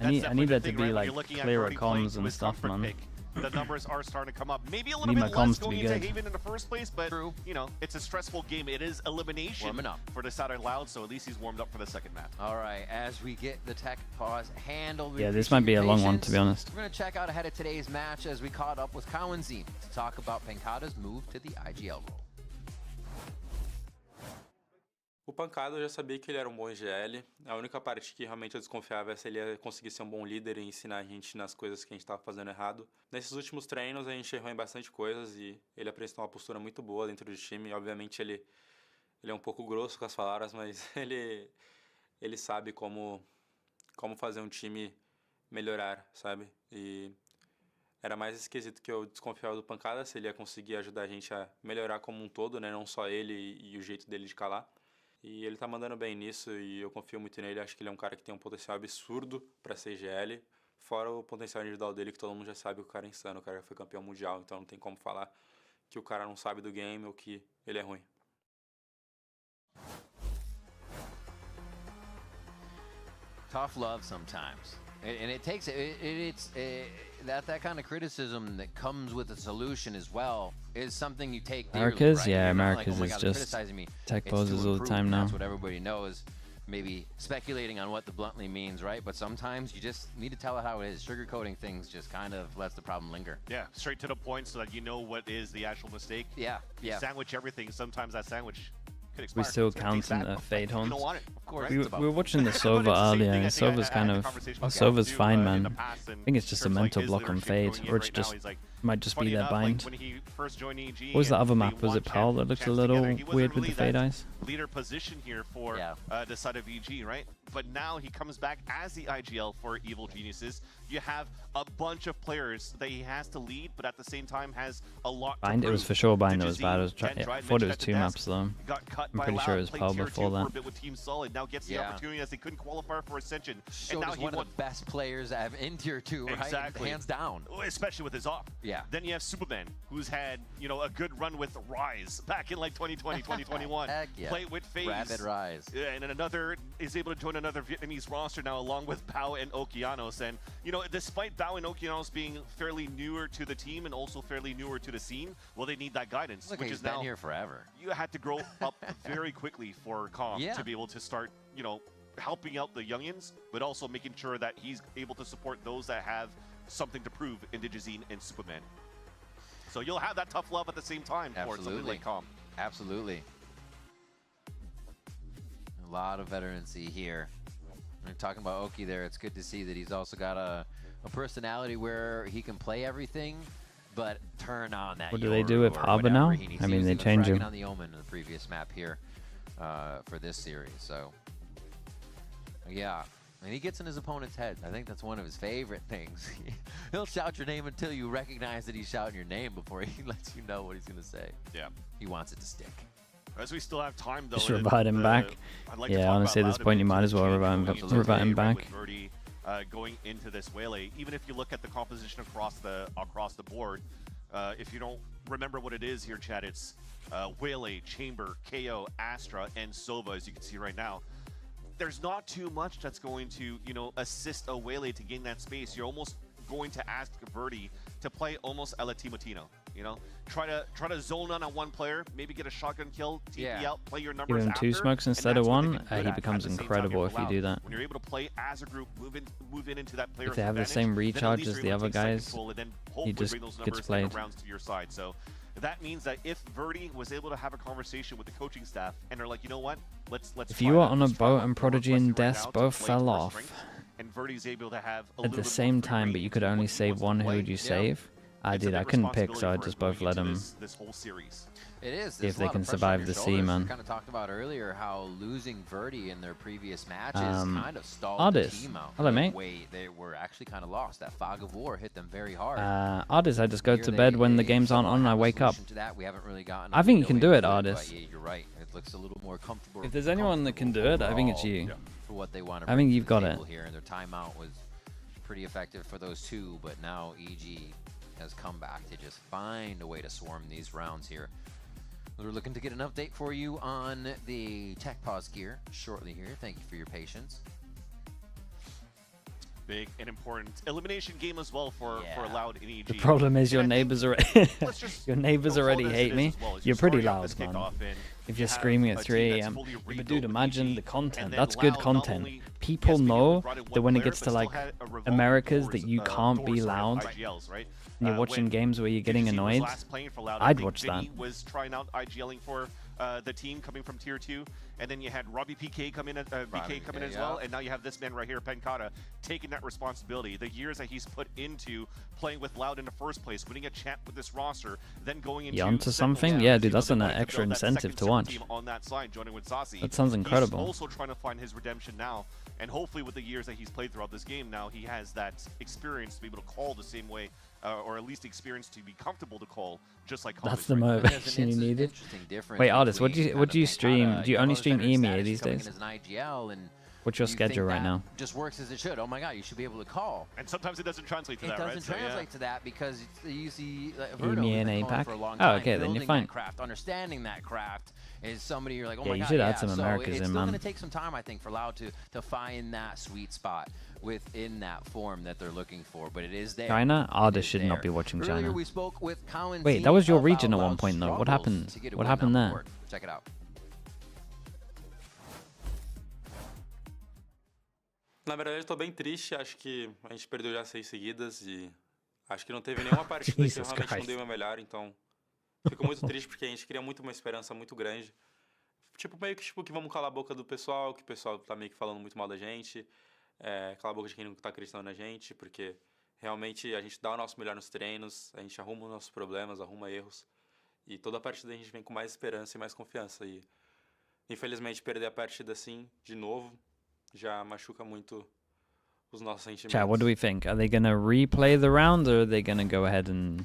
I need that to thing, be right? When like you're looking at clearer Brody playing comms to and his stuff, comfort man. pick, the numbers are starting to come up. Maybe a little Need bit my comms less to be going into good. Haven in the first place, but you know, it's a stressful game. It is elimination Warming up for the Saturday Loud, so at least he's warmed up for the second match. All right, as we get the tech pause handled. Yeah, this might be a long one, to be honest. We're going to check out ahead of today's match as we caught up with Cowanzine to talk about Pancada's move to the IGL role. O Pancada eu já sabia que ele era um bom IGL. A única parte que realmente eu desconfiava é se ele ia conseguir ser um bom líder e ensinar a gente nas coisas que a gente estava fazendo errado. Nesses últimos treinos a gente errou em bastante coisas e ele apresentou uma postura muito boa dentro do time. Obviamente ele é um pouco grosso com as palavras, mas ele sabe como fazer um time melhorar, sabe? E era mais esquisito que eu desconfiava do Pancada, se ele ia conseguir ajudar a gente a melhorar como um todo, né? Não só ele e o jeito dele de calar. E ele tá mandando bem nisso e eu confio muito nele. Acho que ele é um cara que tem um potencial absurdo para ser IGL. Fora o potencial individual dele, que todo mundo já sabe que o cara é insano. O cara foi campeão mundial, então não tem como falar que o cara não sabe do game ou que ele é ruim. Tough love sometimes. And it takes that kind of criticism that comes with a solution as well is something you take dearly, Americas, right? yeah, You're not Americas like, oh my is God, they're just criticizing me. tech It's poses to all the improve, time and now. That's what everybody knows. Maybe speculating on what the bluntly means, right? But sometimes you just need to tell it how it is. Sugarcoating things just kind of lets the problem linger. Yeah, straight to the point so that you know what is the actual mistake. Yeah, You yeah. sandwich everything. Sometimes that sandwich could expire. We still It's gonna taste counting bad. the fade You horns. don't want it, of course. We were watching the Sova earlier, and Sova's kind of... Sova's fine, man. I think it's just a mental block on fade, or it's just Might just Funny be their enough, bind. like when he first joined EG, What was the and other they map? Was won it Pearl that looked a champs little together, he wasn't weird with really the fade that eyes? leader position here for the side of EG, right? But now he comes back as the IGL for Evil Geniuses. You have a bunch of players that he has to lead, but at the same time has a lot Bind, to it was prove. for sure Bind that was Digizine, bad. I thought it was 2 maps though. Got cut I'm by pretty sure it Loud, was played Pearl tier before 2 that. for a bit with Team Solid. Now gets the opportunity as they couldn't qualify for Ascension. Showed and now as he one won. of the best players in tier 2, right? Exactly. Hands down. Especially with his op. Yeah. Then you have Superman, who's had, you know, a good run with Rise back in like 2020, 2021. Heck yeah. Play with FaZe. Rapid Rise. Yeah, and then another is able to join another Vietnamese roster now along with Bao and Okeanos. And, you know, despite Bao and Okeanos being fairly newer to the team and also fairly newer to the scene, well, they need that guidance, Look, which he's is been now here forever. You had to grow up very quickly for Calm Yeah. to be able to start, you know, helping out the youngins, but also making sure that he's able to support those that have something to prove in Digizine and Superman. So you'll have that tough love at the same time for something like Calm. Absolutely. A lot of veterancy here. We're talking about Oki there. It's good to see that he's also got a personality where he can play everything, but turn on that. What do they do with Harbor now? I mean, they change him. On the Omen in the previous map here for this series. So, yeah. And he gets in his opponent's head. I think that's one of his favorite things. He'll shout your name until you recognize that he's shouting your name before he lets you know what he's going to say. Yeah. He wants it to stick. As we still have time, though. Just revive him back. Yeah, honestly, at this point, you might as well revive him back. Going into this Waylay, even if you look at the composition across the board, if you don't remember what it is here, Chad, it's Waylay, Chamber, KO, Astra, and Sova, as you can see right now. There's not too much that's going to, you know, assist a Waylay to gain that space. You're almost going to ask Verdi to play almost a la Timotino. You know, try to zone on one player, maybe get a shotgun kill, TP out, play your numbers. Give him 2 smokes instead of 1. He becomes incredible if you do that. When you're able to play as a group, move in into that player. If they have the same recharge as the other guys, he just gets played. To your side. So that means that if Verdi was able to have a conversation with the coaching staff and are like, you know what, let's. If you are on a boat and Prodigy and Des both fell off and Verdi's able to have at the same time, but you could only save one, who would you save? I couldn't pick, so I just both let them this whole series. It is. See if they can survive the sea, man. We kind of talked about earlier how losing Verdi in their previous matches kind of stalled Ardis. the team out. Hello, mate. Wait, they were actually kind of lost. That fog of war hit them very hard. Ardis, I just go to bed when the games aren't on and I wake up. To that, we haven't really gotten I think you can do it, Ardis. Yeah, you're right. It looks a little more comfortable. If there's anyone that can do it, I think it's you. For what they want to I think you've got it. Here, and their timeout was pretty effective for those two, but now EG has come back to just find a way to swarm these rounds here. We're looking to get an update for you on the tech pause gear shortly here. Thank you for your patience. Big and important elimination game as well for Loud and EG. The problem is your neighbors already hate me. You're pretty loud, man. If you're screaming at 3 AM. But dude, imagine the content. That's good content. People know that when it gets to like Americas that you can't be loud. And you're watching games where you're getting annoyed. I'd watch that. Was trying out IGLing for the team coming from tier 2, and then you had Robbie PK come in, BK come in as well, and now you have this man right here, Penkata, taking that responsibility. The years that he's put into playing with Loud in the first place, winning a champ with this roster, then going into onto something? Yeah, dude, that's an extra incentive to watch. On that side, joining with Saucy. That sounds incredible. He's also trying to find his redemption now, and hopefully with the years that he's played throughout this game, now he has that experience to be able to call the same way. Or at least experience to be comfortable to call, just like that's the motivation you needed. Wait, Ardis, what do you stream? Do you only stream EMEA these days? What's your schedule right now? Just works as it should. Oh my God, you should be able to call. And sometimes it doesn't translate to that, right? It doesn't translate to that because you see EMEA and APAC. Oh, okay, then you're fine. Understanding that craft is somebody you're like, oh yeah, my you God. should add some Americas it's in, still man. Going to take some time, I think, for Loud to find that sweet spot within that form that they're looking for, but it is there. China? Ardis should not be watching China. Earlier we spoke with Wait, that was your region at one point though. What happened? What happened there? Check it out. Na verdade, eu tô bem triste. Acho que a gente perdeu já 6 seguidas e acho que não teve nenhuma partida que eu realmente não dei o meu melhor, então fico muito triste porque a gente cria muito uma esperança muito grande. Tipo, meio que tipo, que vamos calar a boca do pessoal, que o pessoal tá meio que falando muito mal da gente. Calar a boca de quem não tá acreditando na gente, porque Realmente a gente dá o nosso melhor nos treinos, a gente arruma os nossos problemas, arruma erros. E toda partida a gente vem com mais esperança e mais confiança. E infelizmente perder a partida assim, de novo, já machuca muito os nossos sentimentos. Chat, what do we think? Are they gonna replay the round, or are they gonna go ahead and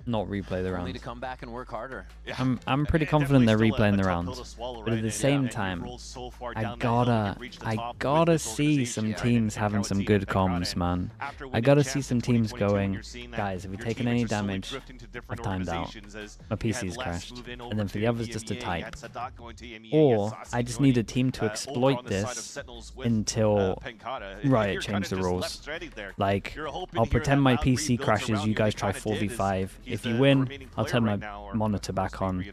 not replay the round? Only to come back and work harder. I'm pretty confident they're replaying the round, but at the same time, I gotta see some teams having some good comms, man. I gotta see some teams going, guys, have we taken any damage? I've timed out. My PC's crashed. And then for the others just to type. Or I just need a team to exploit this until Riot change the rules. Like, I'll pretend my PC crashes, you guys try 4v5. If you win, I'll turn my monitor back on.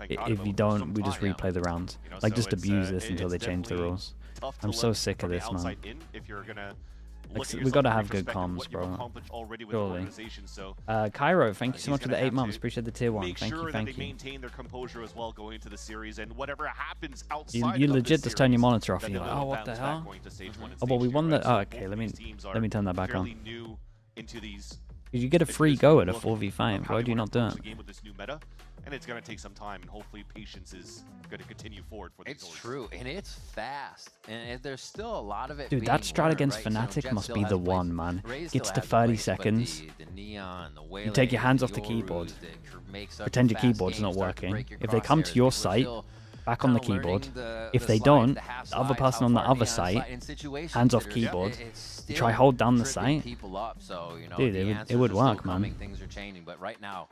If you don't, we just replay the round. Like, just abuse this until they change the rules. I'm so sick of this, man. Like, we gotta have good comms, bro. Surely. KRU, thank you so much for the 8 months. Appreciate the tier 1. Thank you, thank you. Maintain their composure as well going into the series, and whatever happens You outside legit just turn your monitor off and you're like, oh, what the hell? Oh, well, we won the... Oh, okay, let me turn that back on. You get a free go at a 4v5. Why do you not do it? And it's going to take some time, and hopefully patience is going to continue forward for the It's true, and it's fast, and there's still a lot of it. Dude, that strat against Fnatic must be the one, man. Gets to 30 seconds. You take your hands off the keyboard. Pretend your keyboard's not working. If they come to your site, back on the keyboard. If they don't, the other person on the other site, hands off keyboard. You try hold down the site. Dude, it would work, man. Things are changing, but right now,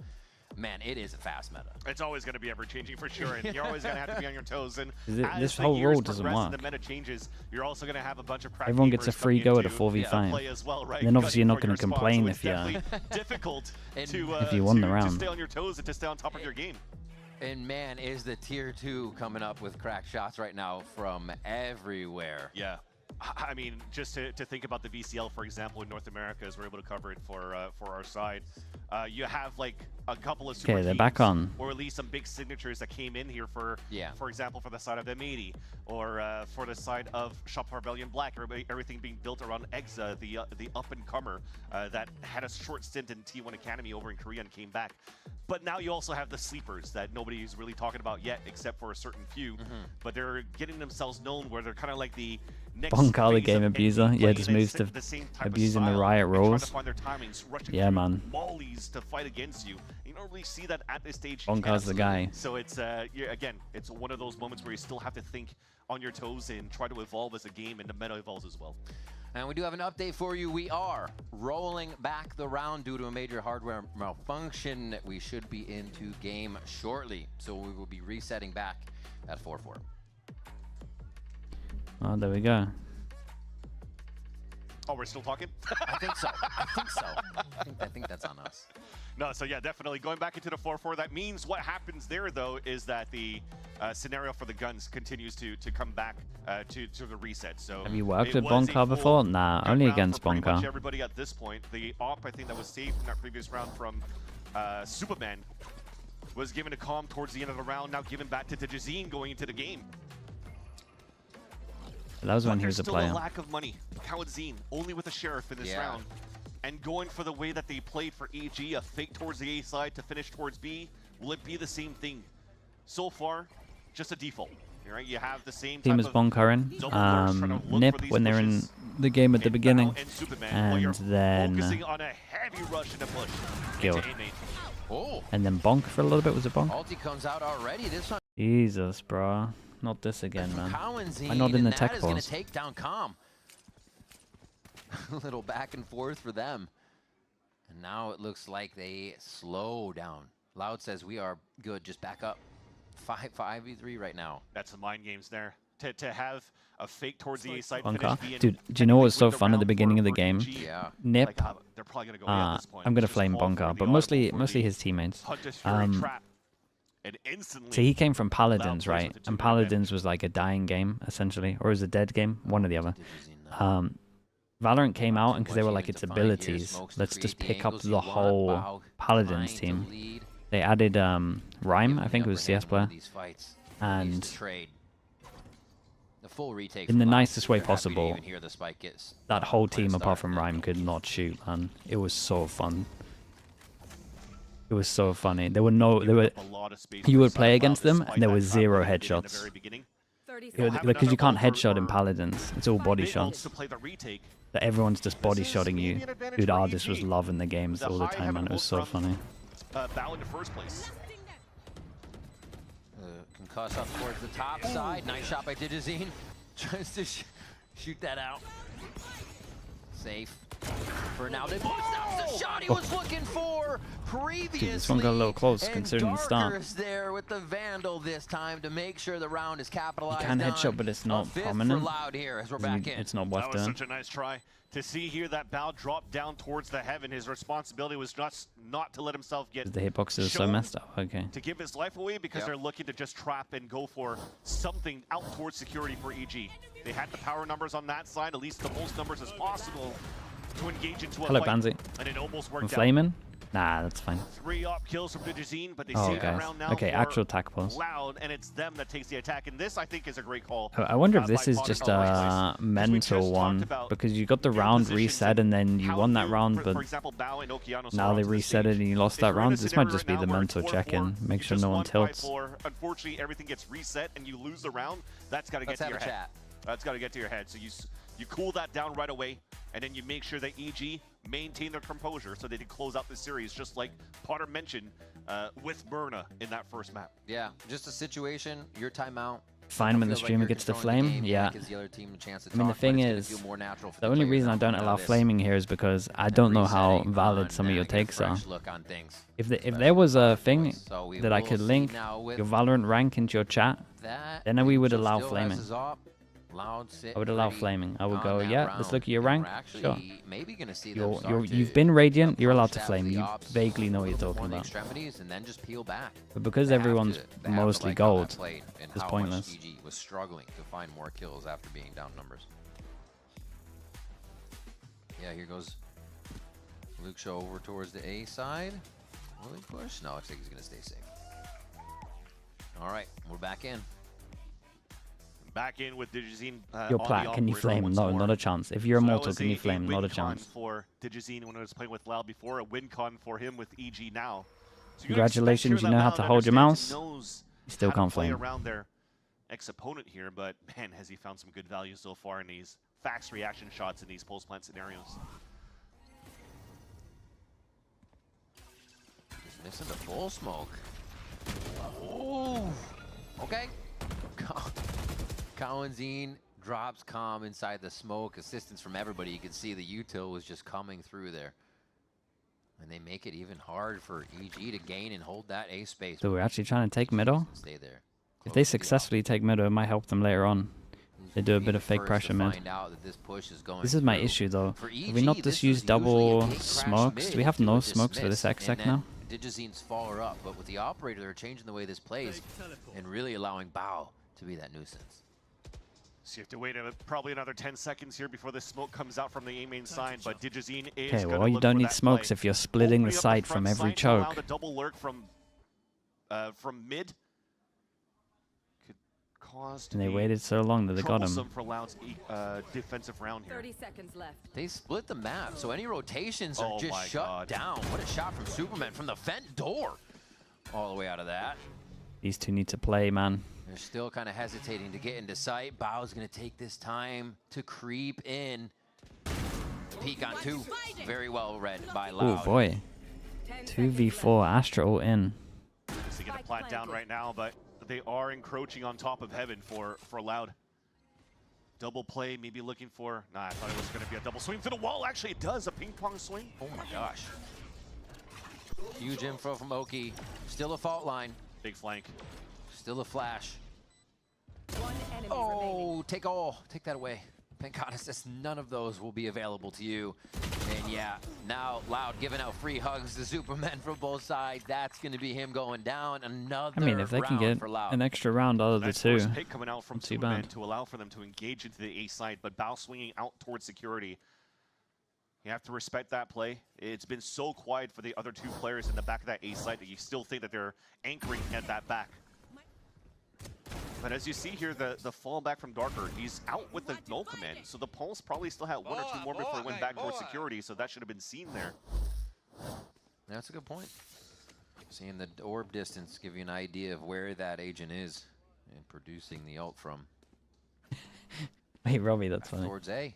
man, it is a fast meta. It's always going to be ever-changing for sure, and you're always going to have to be on your toes. And this whole rule doesn't work. The meta changes, you're also going to have a bunch of Everyone gets a free go at a 4v5. Well, right? And then obviously you're not going to complain so if you difficult if you won the round. To stay on your toes and to stay on top of your game. And man, is the tier 2 coming up with cracked shots right now from everywhere. Yeah. I mean, just to think about the VCL, for example, in North America, as we're able to cover it for our side, you have like a couple of super they're teams, back on. or at least some big signatures that came in here for example, for the side of M80, or for the side of Shop Rebellion Black, everything being built around Exa, the up-and-comer that had a short stint in T1 Academy over in Korea and came back. But now you also have the sleepers that nobody's really talking about yet, except for a certain few. But they're getting themselves known where they're kind of like the next Bonkar, the game abuser. Yeah, just moves to abusing the Riot rules. Yeah, man. Mollies to fight against you. You don't really see that at this stage. Bonkar's the guy. So it's again, it's one of those moments where you still have to think on your toes and try to evolve as a game, and the meta evolves as well. And we do have an update for you. We are rolling back the round due to a major hardware malfunction. We should be into game shortly, so we will be resetting back at 4-4. Oh, there we go. Oh, we're still talking? I think so. I think that's on us. No, so yeah, definitely going back into the 4-4. That means what happens there, though, is that the scenario for the guns continues to come back to the reset. So have you worked with Bonkar before? Nah, only against Bonkar. Pretty much Bonkar. Everybody at this point. The op, I think, that was saved from that previous round from Superman was given a calm towards the end of the round. Now given back to Jazeen going into the game. That was when he was a player. There's still a lack of money. Kawadzine only with a sheriff in this round. And going for the way that they played for EG, a fake towards the A side to finish towards B, will it be the same thing? So far, just a default. Right? You have the same Team as Bonkar in, Nip when they're in the game at the beginning, and then Guild. And then Bonk for a little bit. Was it Bonk? Ulti comes out already. This one. Jesus, bro. Not this again, man. I'm not in the tech pause. Take down Com. A little back and forth for them. And now it looks like they slow down. Loud says we are good. Just back up. 5v3 right now. That's the mind games there. To have a fake towards the A side. Dude, do you know what was so fun at the beginning of the game? Yeah. Nip. They're probably gonna go at this point. I'm gonna flame Bonkar, but mostly his teammates. So he came from Paladins, right? And Paladins was like a dying game, essentially, or was a dead game, one or the other. Valorant came out, and because they were like its abilities, let's just pick up the whole Paladins team. They added Rhyme, I think it was CS player, and The full retake in the from Loud. nicest way You're happy to possible. even hear the spike gets That whole put a team, start apart from in. Rhyme, could not shoot, man. It was so fun. It was so funny. There were no, you would play against them, and there was 0 headshots. Because you can't headshot in Paladins. It's all body shots. But everyone's just body shotting you. Dude, Ardis was loving the games all the time, man. It was so funny. Bow in the first place. Concuss up towards the top side. Nice shot by Digizine. Tries to shoot that out. Safe. For now, they post out the shot he was looking for previously. Dude, this one got a little close considering the start. Darker's there with the Vandal this time to make sure the round is capitalized. You can headshot, but it's not prominent. Loud here as we're back in. It's not worth That was doing. such a nice try. To see here that Bao drop down towards the heaven, his responsibility was not to let himself get The hitboxes are so messed up. Okay. to give his life away because they're looking to just trap and go for something out towards security for EG. They had the power numbers on that side, at least the most numbers as possible to engage into a Hello, fight. Banzi. And it almost I'm worked out. flaming? Nah, that's fine. 3 op kills from Digizine, but they Oh, save the guys. round now Okay, for actual attack pulse. Loud, and it's them that takes the attack. And this, I think, is a great call. I wonder if by this is Potter. just a mental one, because you got the round reset and then you won that round, but For example, Bao and Okeanos now are they onto the reset it stage. and you lost If that you're in a round. This might just be scenario the now where mental it's 4-4, check-in. Make sure just no one won tilts. 5-4, unfortunately, everything gets reset and you lose the round. That's got to get Let's to your have a head. chat. That's got to get to your head. So you cool that down right away, and then you make sure that EG maintain their composure so they can close out the series, just like Potter mentioned with Myrna in that first map. Yeah, just a situation, your timeout. Fine when the Feels like streamer you're gets the controlling the flame, game, yeah. gives the other team a chance to I mean, the talk, but thing it's gonna is, feel more natural for the the only players reason I now don't to know allow this. flaming here is because I don't know how Resetting valid on, some of your get a takes are. fresh look on things. If there was a thing So we that I will could see link now with your Valorant rank into your chat, that. then we would Angel allow still flaming. has his op. Loud sit I would allow pretty flaming. I would on go, that yeah, round. let's look at your And rank. we're actually Sure. maybe gonna see them start to You've been Radiant, you're allowed to push flame. the You ops vaguely know what you're before talking the about. extremities and then just peel back. But because They have everyone's to- they have to mostly like how that gold, played and it's how pointless. much EG was struggling to find more kills after being down numbers. Yeah, here goes Luke Show over towards the A side. Will he push? No, looks like he's gonna stay safe. All right, we're back in. Back in with Digizine. Your on plat, the can you operator flame? once No, more. not a chance. If you're So that immortal, was can you a flame? Not a win con chance. for Digizine when I was playing with Loud before, a win con for him with EG now. So you Congratulations, expect you here know how that to Loud hold your understands mouse. and knows You still how to can't play flame. around their ex-opponent here, but man, has he found some good value so far in these fast reaction shots in these pulse plant scenarios. He's missing the full smoke. Oh, okay. Cowanzine drops Calm inside the smoke. Assistance from everybody. You can see the util was just coming through there. And they make it even hard for EG to gain and hold that A space. So we're actually trying to take middle. Stay there. If they successfully take middle, it might help them later on. They do a bit of fake pressure mid. This is my issue though. Have we not just used double smokes? Do we have no smokes for this exec now? Digizine's follower up, but with the operator, they're changing the way this plays and really allowing Bao to be that nuisance. So you have to wait probably another 10 seconds here before the smoke comes out from the A main side, but Digizine is Okay, gonna well, you look don't for need that smokes play. if you're splitting the Opening up site from front every side to allow choke. the double lurk from mid could cause And they waited so long that they got him. troublesome for Loud's defensive round here. 30 seconds left. They split the map, so any rotations are Oh just my shut God. down. What a shot from Superman from the vent door. All the way out of that. These two need to play, man. They're still kind of hesitating to get into sight. Bao's going to take this time to creep in. Peek on two. Very well read by Loud. Oh boy. 2v4, Astra all in. So get a plat down right now, but they are encroaching on top of Heaven for Loud. Double play, maybe looking for... Nah, I thought it was going to be a double swing to the wall. Actually, it does. A ping pong swing. Oh my gosh. Huge info from Oki. Still a fault line. Big flank. Still a flash. Oh, take that away. Thank God it says none of those will be available to you. And yeah, now Loud giving out free hugs to Superman from both sides. That's going to be him going down. Another I mean, if they can round get for Loud. an extra round out of the Nice two, first pick coming out from not too Superman bad. to allow for them to engage into the A side, but Bao swinging out towards security. You have to respect that play. It's been so quiet for the other two players in the back of that A side that you still think that they're anchoring at that back. But as you see here, the fallback from Darker, he's out with the null command. So the Pulse probably still had one or two more before it went back towards security, so that should have been seen there. That's a good point. Seeing the orb distance give you an idea of where that agent is and producing the ult from. Hey, Robbie, that's funny. Towards A.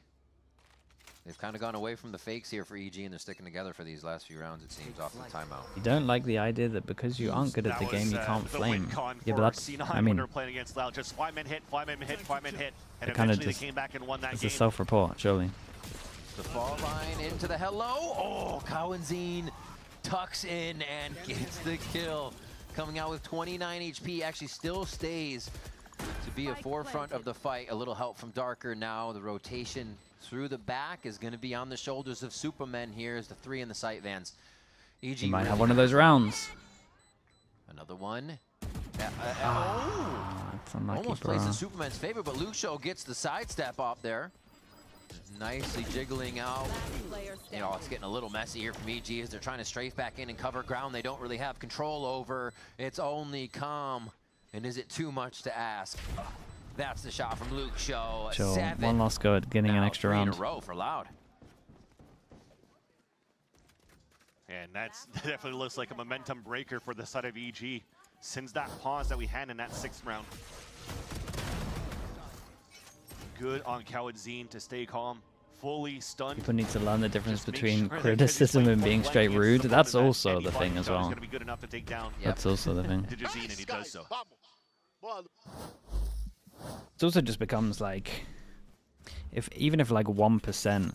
They've kind of gone away from the fakes here for EG, and they're sticking together for these last few rounds, it seems, off the timeout. You don't like the idea that because you aren't good at the game, you can't flame. Yeah, but that's, I mean, they're playing against Loud, just 5-man hit, 5-man hit, 5-man hit, and it kind of eventually just, they came back and won that it's game. a self-report, surely. The fall line into the hello. Oh, Kawenzine tucks in and gets the kill. Coming out with 29 HP, actually still stays to be a forefront of the fight. A little help from Darker now. The rotation through the back is going to be on the shoulders of Supermen here as the 3 in the sight vans. EG You might have one of those rounds. Another one. That's unlucky, Almost bro. plays in Superman's favor, but Luke Show gets the sidestep off there. Nicely jiggling out. You know, it's getting a little messy here from EG as they're trying to strafe back in and cover ground they don't really have control over. It's only Calm. And is it too much to ask? That's the shot from Luke Show. Sure, 7. one last go at getting an extra 3 round. in a row for Loud. And that definitely looks like a momentum breaker for the side of EG. Since that pause that we had in that 6th round. Good on Kawenzine to stay calm. Fully stunned. People need to learn the difference between criticism and being straight rude. That's also the thing as well. That's also the thing. And he does so. It also just becomes like, even if like 1%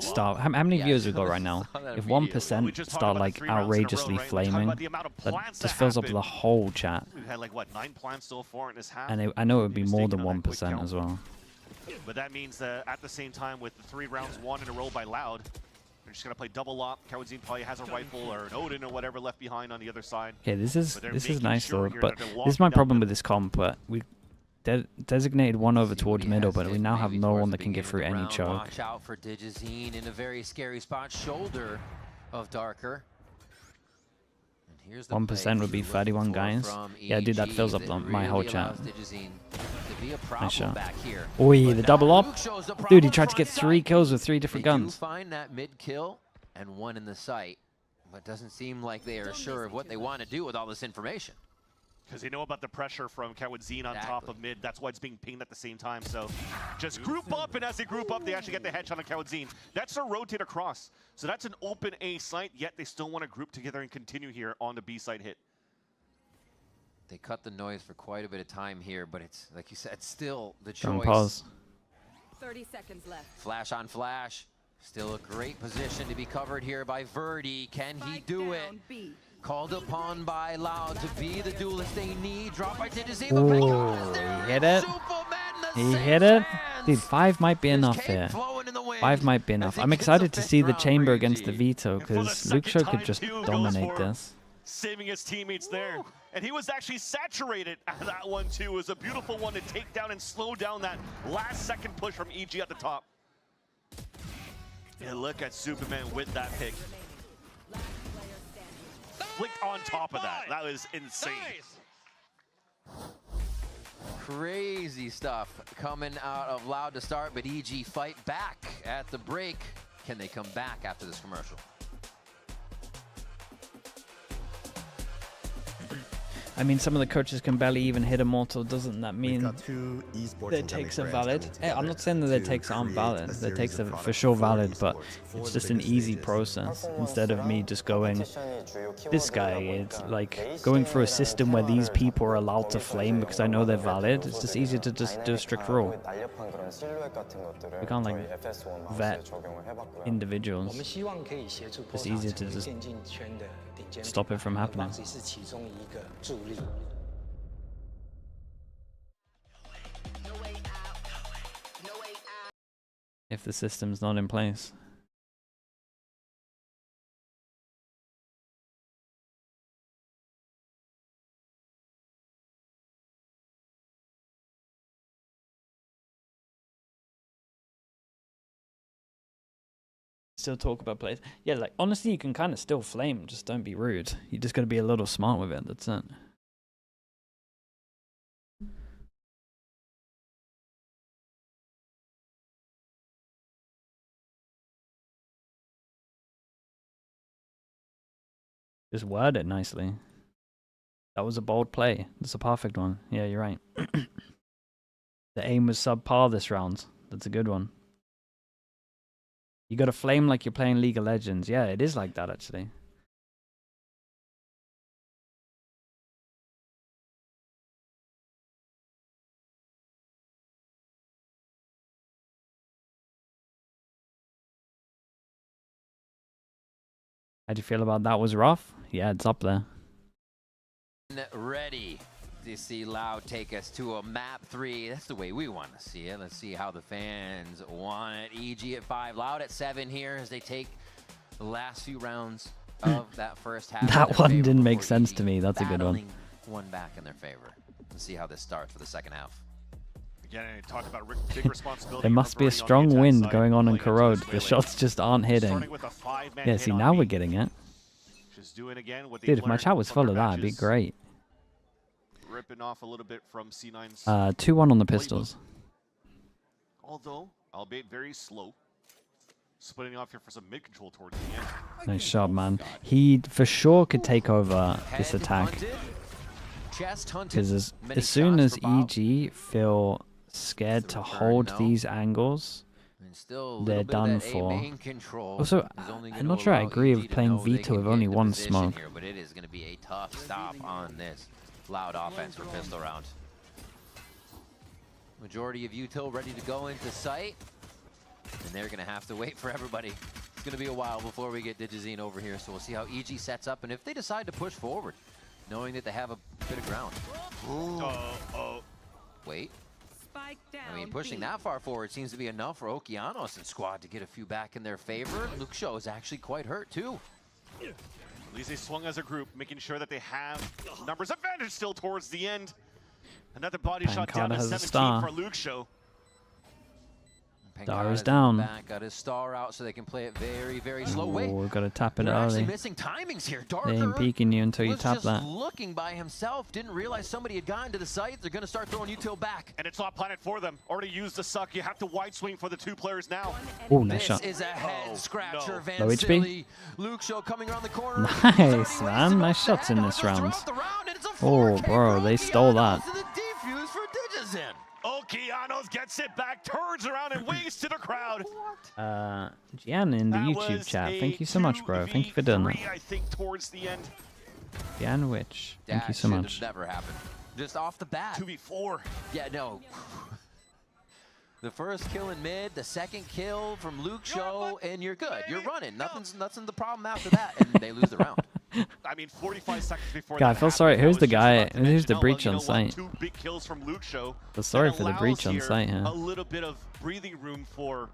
start, how many viewers we got right now? If 1% start like outrageously flaming, that just fills up the whole chat. We've had like what, 9 plants so far in this half. And I know it would be more than 1% as well. But that means that at the same time, with the 3 rounds won in a row by Loud, they're just gonna play double up. Kawenzine probably has a rifle or an Odin or whatever left behind on the other side. Okay, this is nice sure though, but they're this is my locking problem down with this comp. But we designated one over towards middle, but we now have no one that can get through any choke. Watch out for Digizine in a very scary spot, shoulder of Darker. 1% would be 31 guys. Yeah, dude, that fills up my whole chat. Nice shot. Oi, the double up. Dude, he tried to get 3 kills with 3 different guns. Find that mid kill and 1 in the sight, but doesn't seem like they are sure of what they want to do with all this information. Because they know about the pressure from Kawenzine on top of mid. That's why it's being pinged at the same time. So just group up, and as they group up, they actually get the headshot on Kawenzine. That's a rotate across. So that's an open A site, yet they still want to group together and continue here on the B site hit. They cut the noise for quite a bit of time here, but it's, like you said, still the Don't choice. pause. 30 seconds left. Flash on flash. Still a great position to be covered here by Verdi. Can he do it? Called upon by Loud to be the duelist they need. Drop by Digizine. Ooh, he hit it. He hit it. Dude, 5 might be enough here. 5 might be enough. I'm excited to see the chamber against the veto because Luke Show could just dominate this. Saving his teammates there. And he was actually saturated at that one too. It was a beautiful one to take down and slow down that last second push from EG at the top. And look at Superman with that pick. Flicked on top of that. That was insane. Crazy stuff coming out of Loud to start, but EG fight back at the break. Can they come back after this commercial? I mean, some of the coaches can barely even hit Immortal. Doesn't that mean their takes are valid? I'm not saying that their takes aren't valid. Their takes are for sure valid, but it's just an easy process. Instead of me just going, this guy, it's like going through a system where these people are allowed to flame because I know they're valid. It's just easier to just do a strict rule. We can't like vet individuals. It's easier to just stop it from happening. If the system's not in place. Still talk about plays. Yeah, like honestly, you can kind of still flame. Just don't be rude. You just got to be a little smart with it. That's it. Just word it nicely. That was a bold play. That's a perfect one. Yeah, you're right. The aim was subpar this round. That's a good one. You got to flame like you're playing League of Legends. Yeah, it is like that actually. How'd you feel about that? Was rough? Yeah, it's up there. Ready to see Loud take us to a map 3. That's the way we want to see it. Let's see how the fans want it. EG at 5, Loud at 7 here as they take the last few rounds of that first half. That one didn't make sense to me. That's a good one. One back in their favor. Let's see how this starts for the second half. Again, talk about big responsibility. There must be a strong wind going on in Corrode. The shots just aren't hitting. Yeah, see, now we're getting it. Dude, if my chat was full of that, it'd be great. Ripping off a little bit from C9's 2-1 on the pistols. Although, albeit very slow. Splitting off here for some mid control towards the end. Nice shot, man. He for sure could take over this attack. Because as soon as EG feel scared to hold these angles, they're done for. Also, I'm not sure I agree with playing Vito with only one smoke. Here, but it is going to be a tough stop on this Loud offense for pistol round. Majority of Util ready to go into sight, and they're going to have to wait for everybody. It's going to be a while before we get Digizine over here, so we'll see how EG sets up and if they decide to push forward, knowing that they have a bit of ground. Wait. I mean, pushing that far forward seems to be enough for Okeanos and squad to get a few back in their favor. Luke Show is actually quite hurt too. At least they swung as a group, making sure that they have numbers advantage still towards the end. Another body shot down to 17 for Luke Show. Star is down. Back, got his star out so they can play it very, very slow. Wait, we've got to tap it they're early. actually missing timings here. Darker They ain't peeking you until you was tap just that. looking by himself, didn't realize somebody had gotten to the site. They're going to start throwing Util back. And it's not planted for them. Already used the suck. You have to wide swing for the 2 players now. Oh, nice shot. This is a head scratcher. Van Low HP. Silly. Luke Show coming around the corner. Nice, man. Nice shots in this round. Oh, bro, they stole that. Defuse for Digizine. Okeanos gets it back, turns around and waves to the crowd. Gian in the YouTube chat. Thank you so much, bro. Thank you for doing that. I think towards the end. Gian Witch. Thank you so That much. should have never happened. Just off the bat. 2v4. Yeah, no. The first kill in mid, the second kill from Luke Show, and you're good. You're running. Nothing's the problem after that, and they lose the round. I mean, 45 seconds before God, I feel sorry. Who's the guy? Who's the breach on site? 2 big kills from Luke Show. Feel sorry for the breach on site here. A little bit of breathing room for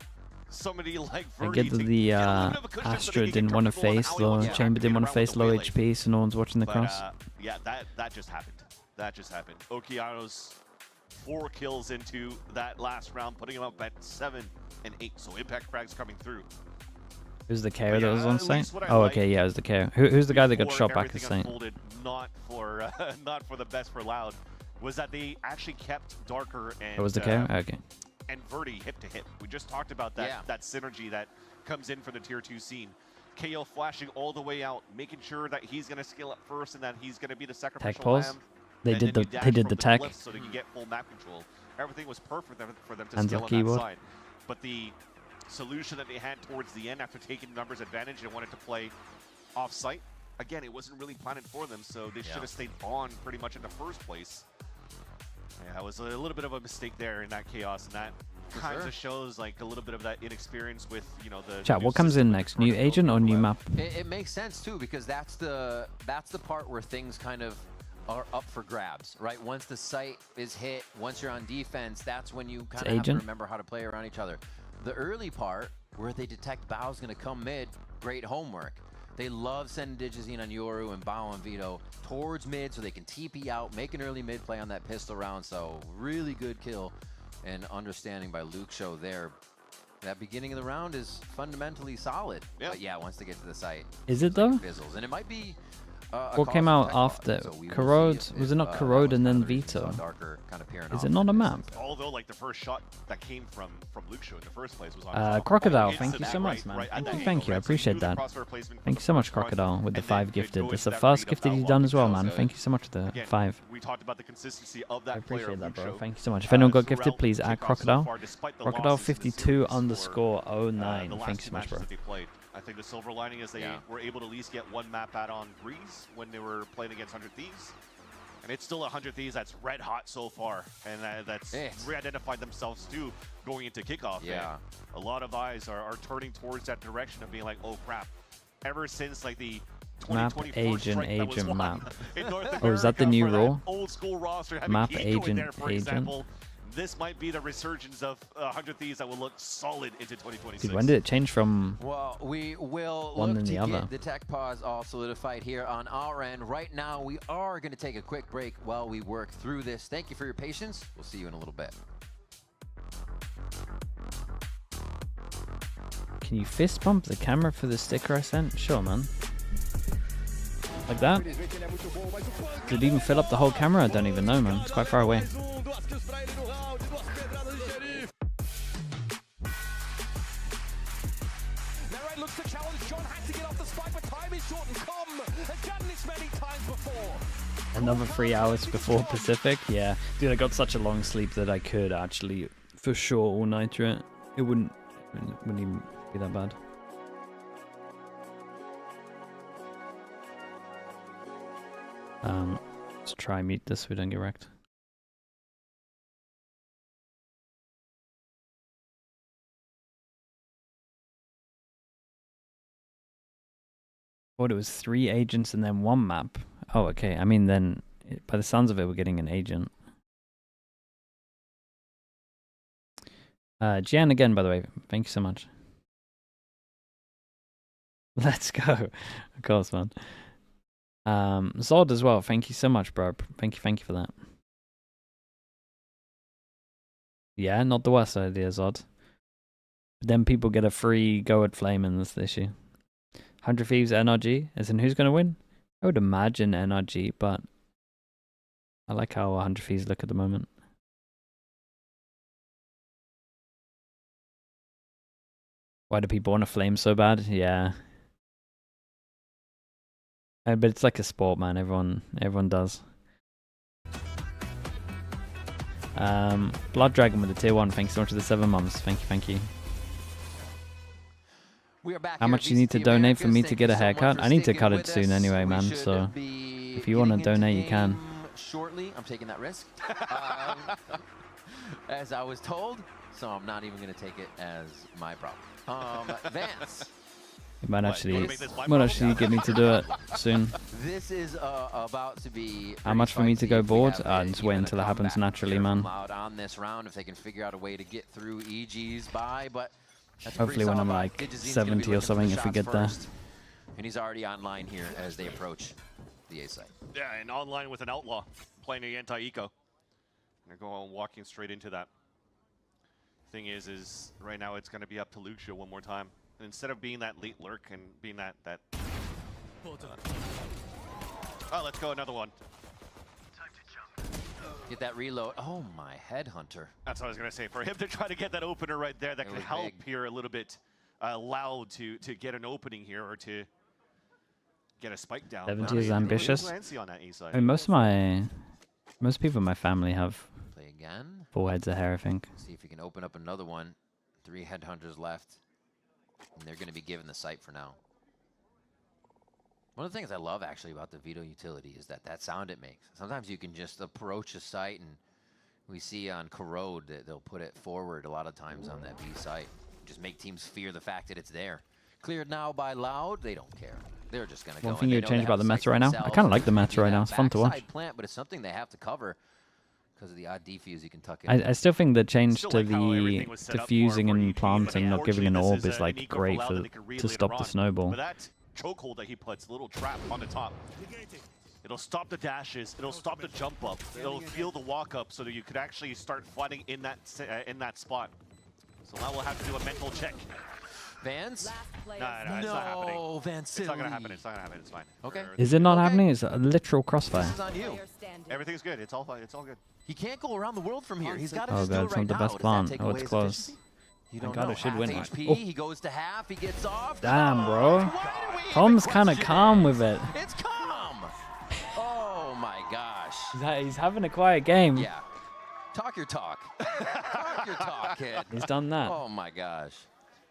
somebody like I Verdi get that the Astra didn't want to face low, Chamber didn't want to face low HP, so no one's watching the cross. Yeah, that just happened. That just happened. Okeanos 4 kills into that last round, putting him up at 7 and 8. So impact frags coming through. Who's the KO that was on site? Oh, okay, yeah, it was the KO. Who's the guy that got shot back at site? Not for the best for Loud. Was that they actually kept Darker and It was the KO? Okay. and Verdi hip to hip. We just talked about that that synergy that comes in for the tier 2 scene. KO flashing all the way out, making sure that he's going to scale up first and that he's going to be the sacrificial pause. lamb. They did the tech. So that you get full map control. Everything was perfect for them to Hands scale up on keyboard. that side. But the solution that they had towards the end after taking numbers advantage and wanted to play off-site, again, it wasn't really planned for them, so they should have stayed on pretty much in the first place. Yeah, that was a little bit of a mistake there in that chaos, and that kind of shows like a little bit of that inexperience with, you know, the Chat, what comes in next? New agent or new map? It makes sense too, because that's the part where things kind of are up for grabs, right? Once the site is hit, once you're on defense, that's when you kind of have to remember how to play around each other. The early part, where they detect Bao's going to come mid, great homework. They love sending Digizine on Yoru and Bao and Vito towards mid so they can TP out, make an early mid play on that pistol round. So really good kill and understanding by Luke Show there. That beginning of the round is fundamentally solid. But yeah, once they get to the site, is it though? Fizzles. And it might be What came out after? Corrode? Was it not Corrode and then Vito? Is it not a map? Although, like, the first shot that came from Luke Show in the first place was on Crocodile, thank you so much, man. Thank you, I appreciate that. Thank you so much, Crocodile, with the 5 gifted. That's the first gifted you've done as well, man. Thank you so much for the 5. We talked about the consistency of that I appreciate that, bro. Show. Thank you so much. If anyone got gifted, please add Crocodile. Crocodile52_09. Thank you so much, bro. I think the silver lining is they were able to at least get 1 map out on Breeze when they were playing against 100 Thieves. And it's still 100 Thieves that's red hot so far. And that's re-identified themselves too going into kickoff. Yeah. And a lot of eyes are turning towards that direction of being like, oh crap. Ever since like the Map agent map. Oh, is that the new rule? Old school roster map agent agent. Example, this might be the resurgence of 100 Thieves that will look solid into 2026. Dude, when did it change from we will one look than the to other? Get the tech pause all solidified here on our end. Right now, we are going to take a quick break while we work through this. Thank you for your patience. We'll see you in a little bit. Can you fist bump the camera for the sticker I sent? Sure, man. Like that? Did it even fill up the whole camera? I don't even know, man. It's quite far away. Looks to challenge. John had to get off the spike, but time is short and come. Has done this many times before. Another 3 hours before Pacific? Yeah. Dude, I got such a long sleep that I could actually, for sure, all-nighter it. It wouldn't even be that bad. Let's try mute this so we don't get wrecked. Thought it was 3 agents and then 1 map. Oh, okay. I mean, then by the sounds of it, we're getting an agent. Gian again, by the way. Thank you so much. Let's go. Of course, man. Zod as well. Thank you so much, bro. Thank you for that. Yeah, not the worst idea, Zod. But then people get a free go at Flame, and that's the issue. 100 Thieves NRG, as in who's going to win? I would imagine NRG, but I like how 100 Thieves look at the moment. Why do people want to Flame so bad? Yeah. But it's like a sport, man. Everyone does. Blood Dragon with the tier 1. Thanks so much for the 7 months. Thank you. We are back. How much you need to donate for me to get a haircut? I need to cut it soon anyway, man. So if you want to donate, you can. Shortly, I'm taking that risk, as I was told. So I'm not even going to take it as my problem. Vance. It might actually get me to do it soon. This is about to be. How much for me to go board? Just wait until it happens naturally, man. On this round, if they can figure out a way to get through EG's by, but hopefully when I'm like 70 or something, if we get there. And he's already online here as they approach the A site. Yeah, and online with an outlaw playing the anti-eco. They're going walking straight into that. Thing is right now it's going to be up to Lucio one more time. And instead of being that late lurk and being that oh, let's go another one. Get that reload. Oh my headhunter. That's what I was gonna say. For him to try to get that opener right there, that could help here a little bit. Loud to get an opening here or to get a spike down. 70 is ambitious. I mean, most people in my family have play again. 4 heads of hair, I think. See if we can open up another one. 3 headhunters left. And they're going to be given the site for now. One of the things I love actually about the Vito utility is that sound it makes. Sometimes you can just approach a site, and we see on Corrode that they'll put it forward a lot of times on that B site. Just make teams fear the fact that it's there. Cleared now by Loud, they don't care. They're just going to go. One thing you would change about the meta right now? I kind of like the meta right now. It's fun to watch. Plant, but it's something they have to cover because of the odd defuse you can tuck in. I still think the change to the defusing and planting, not giving an orb, is like great to stop the snowball. But that chokehold that he puts, little trap on the top. It'll stop the dashes. It'll stop the jump up. It'll feel the walk up so that you could actually start fighting in that spot. So now we'll have to do a mental check. Vance? No, it's not happening. No, Vance. It's not gonna happen. It's not gonna happen. It's fine. Okay. Is it not happening? It's a literal crossfire. This is on you. Everything's good. It's all fine. It's all good. He can't go around the world from here. He's got to Oh just do god, it it's right not the now. best Does that plan. take Oh, away it's his close. efficiency? You Thank don't god know. it should Half win. HP. Oh. He goes to half. He gets off. Damn, bro. Tom's kind of calm with it. It's calm. Oh my gosh. He's having a quiet game. Yeah. Talk your talk. Talk your talk, kid. He's done that. Oh my gosh.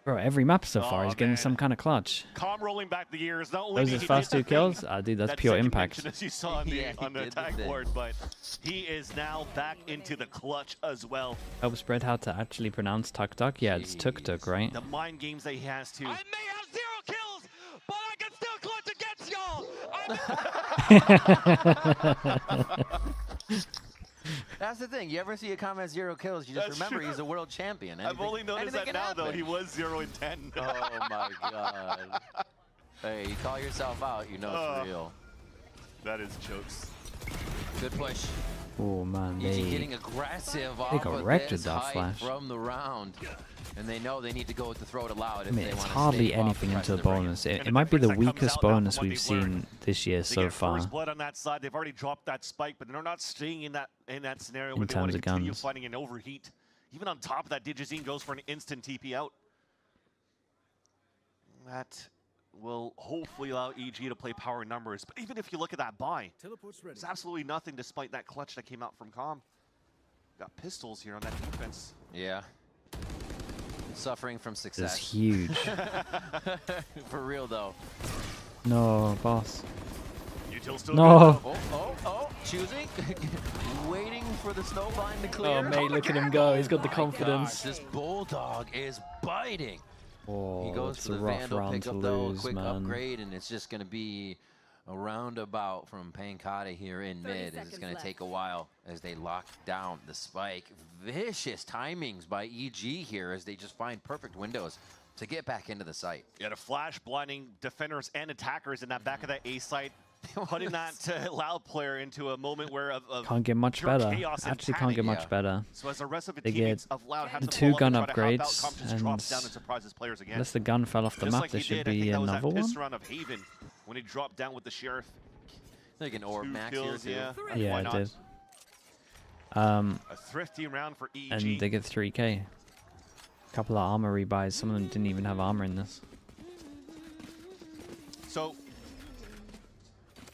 Bro, every map so far, he's getting man. some kind of clutch. Calm rolling back the years. Not only Those did his he first get 2 the kills? thing, Ah, dude, that's that pure second impact. mention, as you saw on the, Yeah, he on the did the attack thing. board, but he is now back into the clutch as well. Help spread how to actually pronounce tuk tuk. Yeah, it's tuk tuk, right? The mind games that he has to. I may have 0 kills, but I can still clutch against y'all. That's the thing. You ever see a comment 0 kills, you just That's remember true. he's a world champion. I've only noticed that can now, though. happen. He was 0 and 10. Oh my god. Hey, you call yourself out, you know it's real. That is jokes. Good push. Oh man, Easy they getting aggressive they off got of wrecked this with that height flash. from the round. And they know they need to go with the throw to loud I if mean, they it's want to hardly stave off anything the into the rest of the bonus. ring. It might be the difference that comes weakest out now from bonus what we've they've seen learned. this year They so get far. first blood on that side. They've already dropped that spike, but they're not staying in that scenario where In they want to terms of continue guns. fighting and overheat. Even on top of that, Digizine goes for an instant TP out. That will hopefully allow EG to play power numbers. But even if you look at that buy, there's absolutely nothing despite that clutch that came out from Com. Got pistols here on that defense. Yeah. Suffering from This is success. huge. For real though. No, boss. Util still No. Oh, choosing. Waiting for the snowblind to clear. Oh, mate, look at him go. He's got the My confidence. gosh, this bulldog is biting. Oh, He goes it's for a the rough Vandal round pick to up though, a lose, quick man. upgrade, and it's just going to be a roundabout from Pankata here in mid. It's going to take a while as they lock down the spike. Vicious timings by EG here as they just find perfect windows to get back into the site. Yeah, the flash blinding defenders and attackers in that back of that A site, putting that Loud player into a moment where Can't get much pure better. chaos and Actually, can't get panic. much better. So as the rest of the They teammates get of Loud have the to 2 pull up gun and try to help out, upgrades, Com just drops down and surprises players again. unless the gun fell off the Just map, like there he should did, I think be that was another that one. piss round of Haven when he dropped down with the Sheriff. Like an orb 2 max kills, here too. yeah. Yeah, Why it not? did. A thrifty round for EG. And they get 3k. Couple of armor rebuys. Some of them didn't even have armor in this. So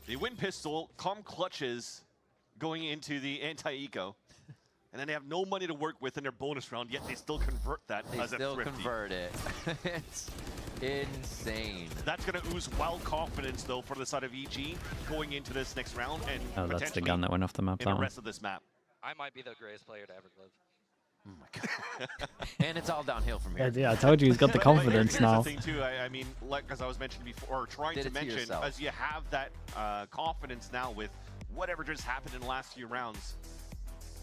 they win pistol, Com clutches going into the anti-eco, and then they have no money to work with in their bonus round, yet they still convert that They as a still thrifty. convert it. It's insane. That's going to ooze wild confidence, though, for the side of EG going into this next round and Oh, that's the potentially gun that went off the map. in That the one. rest of this map. I might be the greatest player to ever live. Oh my god. And it's all downhill from here. Yeah, I told you he's got the But confidence here's now. the thing, too. I mean, like as I was mentioning before, or trying Did to it to mention, yourself. as you have that confidence now with whatever just happened in the last few rounds,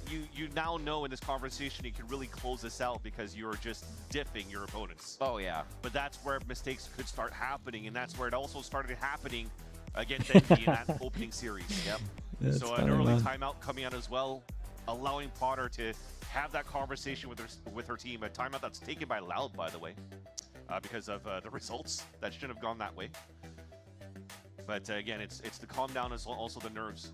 you now know in this conversation you can really close this out because you're just diffing your opponents. Oh yeah. But that's where mistakes could start happening, and that's where it also started happening against Envy in that opening series. Yep. That's So funny, an early man. timeout coming out as well, allowing Potter to have that conversation with her team. A timeout that's taken by Loud, by the way, because of the results that shouldn't have gone that way. But again, it's the calm down as well, also the nerves.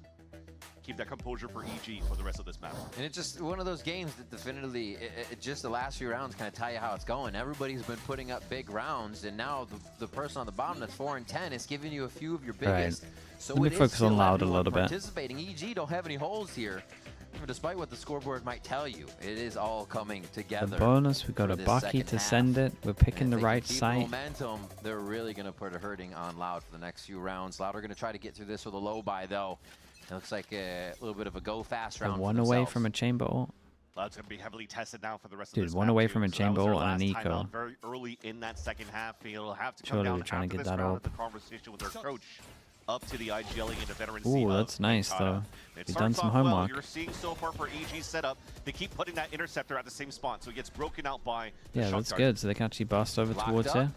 Keep that composure for EG for the rest of this map. And it's just one of those games that definitively, just the last few rounds kind of tell you how it's going. Everybody's been putting up big rounds, and now the person on the bottom that's 4 and 10 is giving you a few of your biggest. Right. So Let me it is focus on still Loud a everyone little bit. participating. EG don't have any holes here. Despite what the scoreboard might tell you, it is all coming together. The bonus, we got for a this Bucky second to half. send it. We're picking And the if they right can keep site. momentum, they're really going to put a hurting on Loud for the next few rounds. Loud are going to try to get through this with a low buy, though. It looks like a little bit of a go fast They're round. for one away themselves. from a chamber ult. Loud's going to be heavily tested now for the rest Dude, of this one map away too. from a So that chamber was their ult and an last eco. timeout very early in that second half. He'll have to come Surely down we're trying to after get this that round ult. with the conversation with their coach up to the IGLing and the veteran scene. Ooh, that's nice, though. It He's done starts some off well. homework. You're seeing so far for EG setup, they keep putting that interceptor at the same spot, so it gets broken out by the Yeah, shot that's guard. good. So they can actually bust over Locked towards up. here.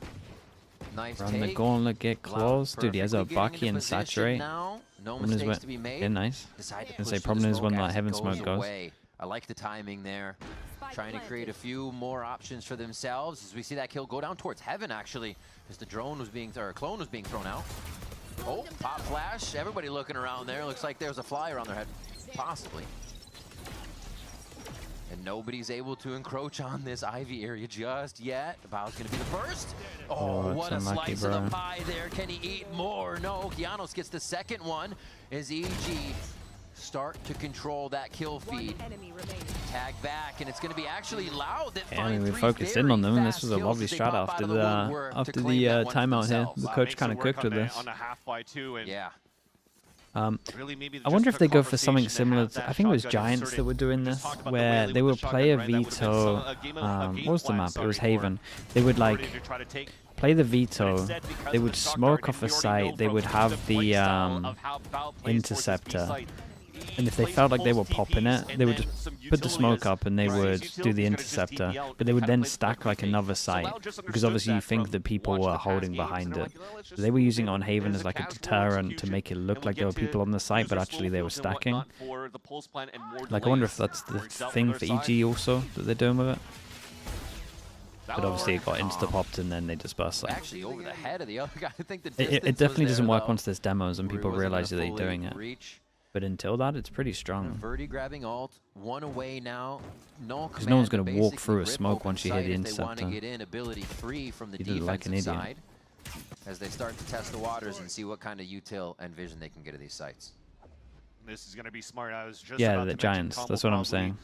Nice Run the take. gauntlet, get Loud close. Dude, he has a perfectly getting Bucky into and position saturate. now. No Problem is mistakes when- to be made. Yeah, nice. Decide to Gonna push say through problem the is when smoke that as it heaven smoke goes. away. I like the timing there. trying to create a few more options for themselves as we see that kill go down towards heaven, actually, as the drone was being, or clone was being thrown out. Oh, pop flash. Everybody looking around there. Looks like there's a flyer on their head, possibly. And nobody's able to encroach on this Ivy area just yet. Bao's going to be the first. Oh, what a slice of the pie there. Can he eat more? No, Okeanos gets the second one as EG start to control that kill feed. Tag back, and it's going to be actually Loud that finds we focused in on them, and this was a lovely shot after the timeout here. The coach kind of cooked with this. On a half by two, and yeah. I wonder if they go for something similar to, I think it was Giants that were doing this, where they would play a veto, what was the map? It was Haven. They would like play the veto, they would smoke off a site, they would have the interceptor, and if they felt like they were popping it, they would just put the smoke up and they would do the interceptor, but they would then stack like another site, because obviously you think that people were holding behind it. So they were using it on Haven as like a deterrent to make it look like there were people on the site, but actually they were stacking. Like I wonder if that's the thing for EG also, that they're doing with it. But obviously it got insta-popped and then they just burst. Like, actually over the head of the other guy. I think the it definitely doesn't work once there's demos and people realize that they're doing it. But until that, it's pretty strong. Verdi grabbing ult, one away now. Because no one's going to walk through a smoke once you hit the interceptor. Get in ability 3 from the defensive like an idiot. Side as they start to test the waters and see what kind of util and vision they can get at these sites. This is going to be smart. I was just yeah, the Giants. That's what I'm saying.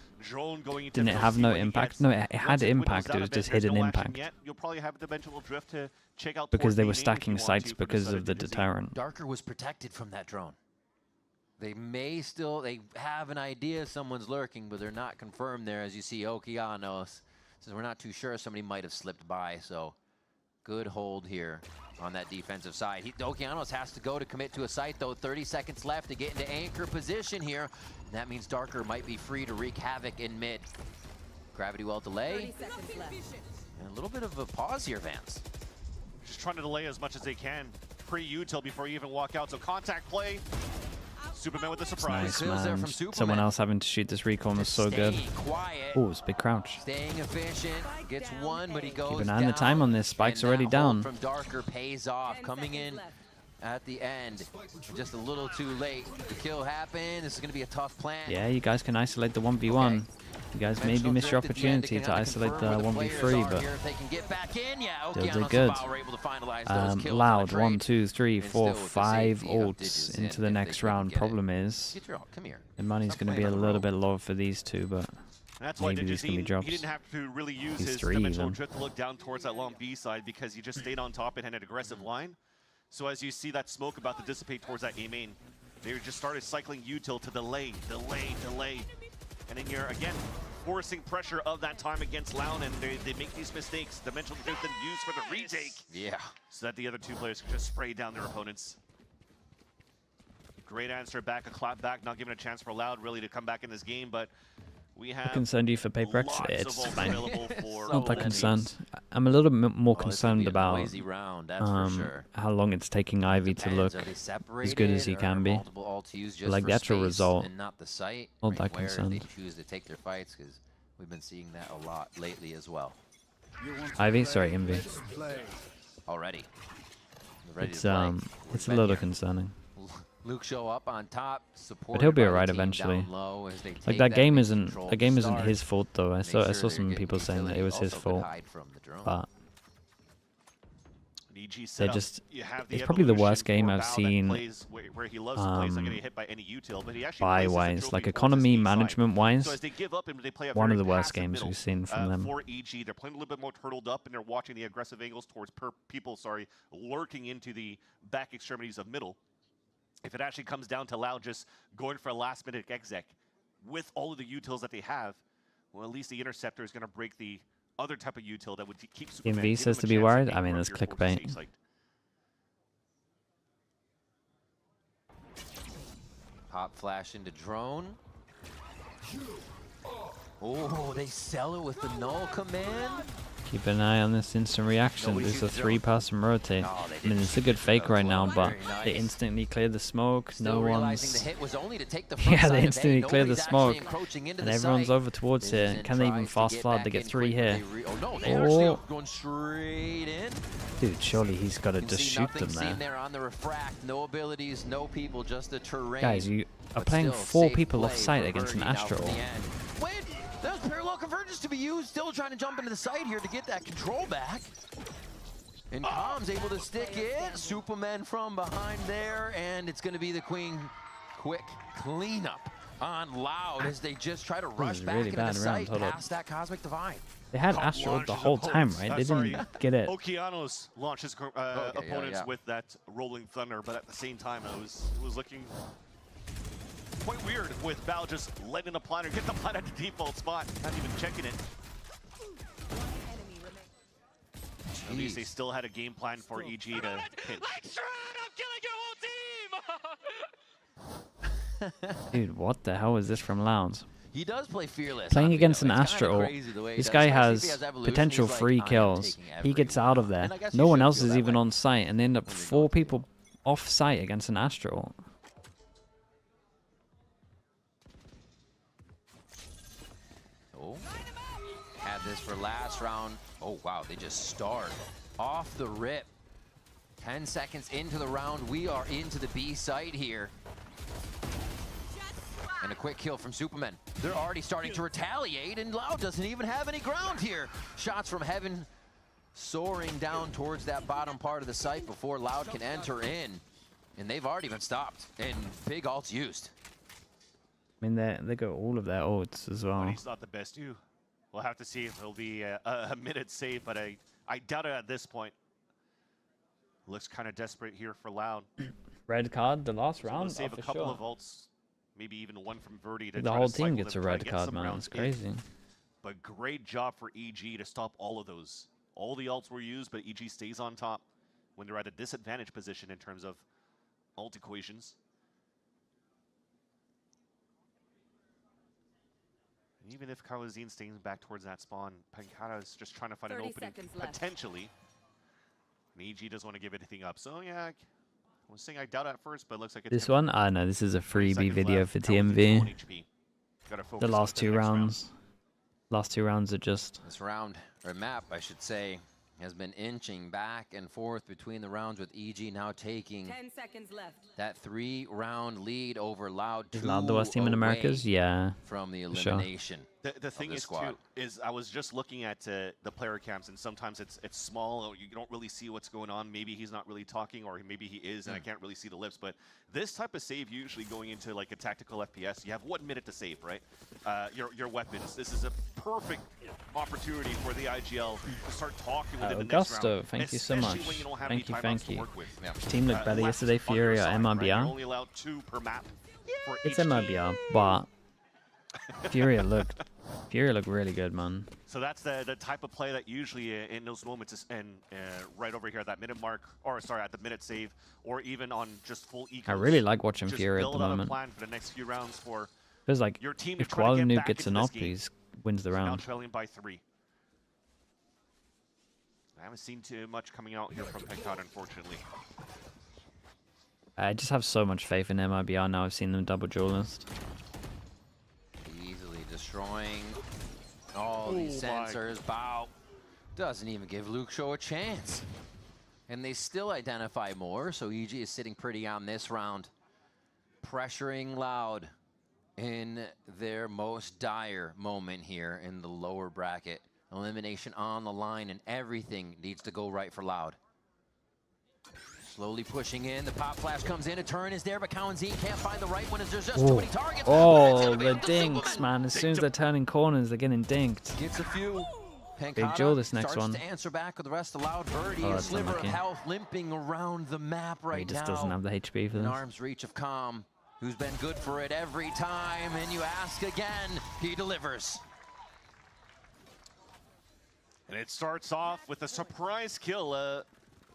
Didn't it have no impact? No, it had impact. It was just hidden impact. You'll probably have dimensional drift to check out because they were stacking sites because of the deterrent. Darker was protected from that drone. They may still, they have an idea someone's lurking, but they're not confirmed there. As you see, Okeanos says we're not too sure. Somebody might have slipped by, so good hold here on that defensive side. Okeanos has to go to commit to a site, though. 30 seconds left to get into anchor position here. And that means Darker might be free to wreak havoc in mid. Gravity well delay. And a little bit of a pause here, Vance. Just trying to delay as much as they can. Pre-util before you even walk out, so contact play. Superman with the surprise. Nice, man. Someone else having to shoot this recon was so good. Oh, it's a big crouch. Staying efficient, gets one, but he goes keep an eye on the time on this. Spike's already down. From Darker pays off, coming in at the end. Just a little too late. The kill happened. This is going to be a tough plan. Yeah, you guys can isolate the 1v1. Okay. You guys maybe missed your opportunity to isolate the 1v3, but still did good. Loud, 1, 2, 3, 4, 5 ults into the next round. Problem is, the money's going to be a little bit low for these two, but maybe these can be drops. He didn't have to really use his dimensional drift to look down towards that long B side because he just stayed on top and had an aggressive line. So as you see that smoke about to dissipate towards that A main, they just started cycling util to delay. And then you're, again, forcing pressure of that time against Loud, and they make these mistakes. Dimensional drift then used for the retake. Yeah. So that the other two players can just spray down their opponents. Great answer back, a clap back, not giving a chance for Loud really to come back in this game, but we have concerned you for Paper X? It's fine. Not that concerned. I'm a little bit more concerned about how long it's taking Ivy to look as good as he can be. Like the actual result, not that concerned. They choose to take their fights because we've been seeing that a lot lately as well. Ivy, sorry, Envy. Already. It's a little concerning. Luke show up on top, but he'll be alright eventually. Like that game isn't his fault though. I saw some people saying that it was his fault, but it's probably the worst game I've seen buy-wise, like economy management-wise, one of the worst games we've seen from them. For EG, they're playing a little bit more turtled up and they're watching the aggressive angles towards people lurking into the back extremities of middle. If it actually comes down to Loud just going for a last-minute exec with all of the utils that they have, well, at least the interceptor is going to break the other type of util that would keep Superman. Envy says to be worried. I mean, that's clickbait. Pop flash into drone. Oh, they sell it with the null command. Keep an eye on this instant reaction. There's a 3-person rotate. I mean, it's a good fake right now, but they instantly clear the smoke. No one's... Yeah, they instantly clear the smoke. And everyone's over towards here. Can they even fast flood? They get 3 here. Oh. Dude, surely he's got to just shoot them there. Guys, you are playing 4 people off site against an Astro. There's parallel convergence to be used, still trying to jump into the site here to get that control back. And Com's able to stick it. Superman from behind there, and it's going to be the Queen quick cleanup on Loud as they just try to rush back into the site past that Cosmic Divide. They had Astro the whole time, right? They didn't get it. Okeanos launches opponents with that Rolling Thunder, but at the same time, it was looking quite weird with Val just letting the planner get the plant at the default spot, not even checking it. At least they still had a game plan for EG to hit. I'm killing your whole team! Dude, what the hell is this from Loud? He does play fearless. Playing against an Astro, this guy has potential 3 kills. He gets out of there. No one else is even on site, and they end up 4 people off site against an Astro. Had this for last round. Oh, wow, they just start off the rip. 10 seconds into the round, we are into the B site here. And a quick kill from Superman. They're already starting to retaliate, and Loud doesn't even have any ground here. Shots from Heaven soaring down towards that bottom part of the site before Loud can enter in. And they've already been stopped, and big ults used. I mean, they got all of their ults as well. But he's not the best, too. We'll have to see if it'll be a minute save, but I doubt it at this point. Looks kind of desperate here for Loud. Red card the last round? Save oh, a couple sure. of ults, maybe even one from Verdi. To the try whole to team cycle gets them, a try to red get card, some man. rounds It's crazy. in. But great job for EG to stop all of those. All the ults were used, but EG stays on top when they're at a disadvantaged position in terms of ult equations. Even if Carlosine stays back towards that spawn, Pancata is just trying to find an opening, potentially. And EG doesn't want to give anything up. So, yeah, I was saying I doubt at first, but it looks like it's... This one? No, this is a freebie video for TMV. The last 2 rounds. Last 2 rounds are just... This round, or map, I should say, has been inching back and forth between the rounds, with EG now taking 10 seconds left. that 3-round lead over Loud. Is Loud the worst team in Americas? Yeah. From the elimination. Sure. The thing is, too, is I was just looking at the player cams, and sometimes it's small, or you don't really see what's going on. Maybe he's not really talking, or maybe he is, and I can't really see the lips. But this type of save, usually going into like a tactical FPS, you have 1 minute to save, right? Your weapons. This is a perfect opportunity for the IGL to start talking within the next round. Thank you so much. When you don't have Thank you, any thank you. to work with. Yeah. Team looked better yesterday. Fury or MRBR? You're only allowed 2 per map. For it's each MRBR, but Fury looked really good, man. So that's the type of play that usually in those moments is right over here at that minute mark, or sorry, at the minute save, or even on just full ecos. I really like watching just Fury at the moment. Build out a plan for the next few rounds for feels like your team if to try to get Kuala back gets an into op, this game. he wins the round. Now trailing by 3. I haven't seen too much coming out here from Pancata, unfortunately. I just have so much faith in MRBR now. I've seen them double duelist. Easily destroying all these sensors. Bow doesn't even give Luke Show a chance. And they still identify more, so EG is sitting pretty on this round. Pressuring Loud in their most dire moment here in the lower bracket. Elimination on the line, and everything needs to go right for Loud. Slowly pushing in, the pop flash comes in, a turn is there, but Cowanzine can't find the right one as there's just too many targets. Oh, the dinks, man. As soon as they're turning corners, they're getting dinked. Gets a few. Big Joel this next one. To answer back with the rest of Loud. Verdi, a sliver of health limping around the map right now. He just doesn't have the HP for In this. arm's reach of Calm, who's been good for it every time, and you ask again, he delivers. And it starts off with a surprise kill.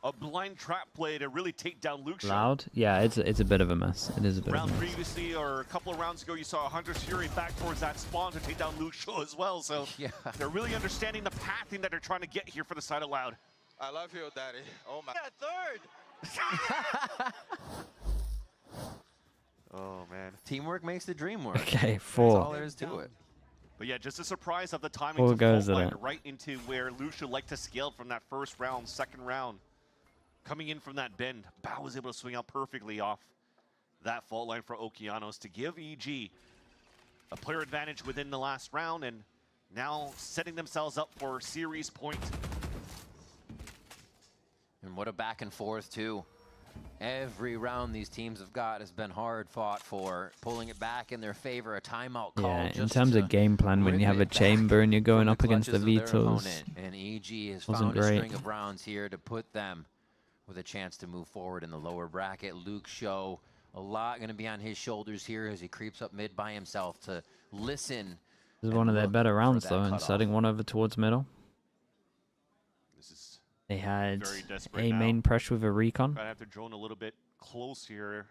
a blind trap play to really take down Luke Shaw. Loud? Yeah, it's a bit of a mess. It is a bit Round of a mess. previously, or a couple of rounds ago, you saw Hunter's Fury back towards that spawn to take down Luke Shaw as well. So they're really understanding the pathing that they're trying to get here for the side of Loud. I love you, Daddy. Oh my. Yeah, third. Oh man, teamwork makes the dream work. Okay, 4. That's all there is to it. But yeah, just a surprise of the timing 4 to goes fault at line it. right into where Lucia liked to scale from that first round, second round. Coming in from that bend, Bao was able to swing out perfectly off that fault line for Okeanos to give EG a player advantage within the last round, and now setting themselves up for series point. And what a back and forth too. Every round these teams have got has been hard fought for, pulling it back in their favor, a timeout call. Yeah, in terms of game plan, when you have a chamber and you're going up against the Vitols, and EG has wasn't found a great. string of rounds here to put them with a chance to move forward in the lower bracket. Luke Shaw, a lot going to be on his shoulders here as he creeps up mid by himself to listen. this is one of their better rounds that though, and cutoff. setting one over towards middle. This is They had very desperate a now. main pressure with a recon. Gonna have to drone a little bit close here,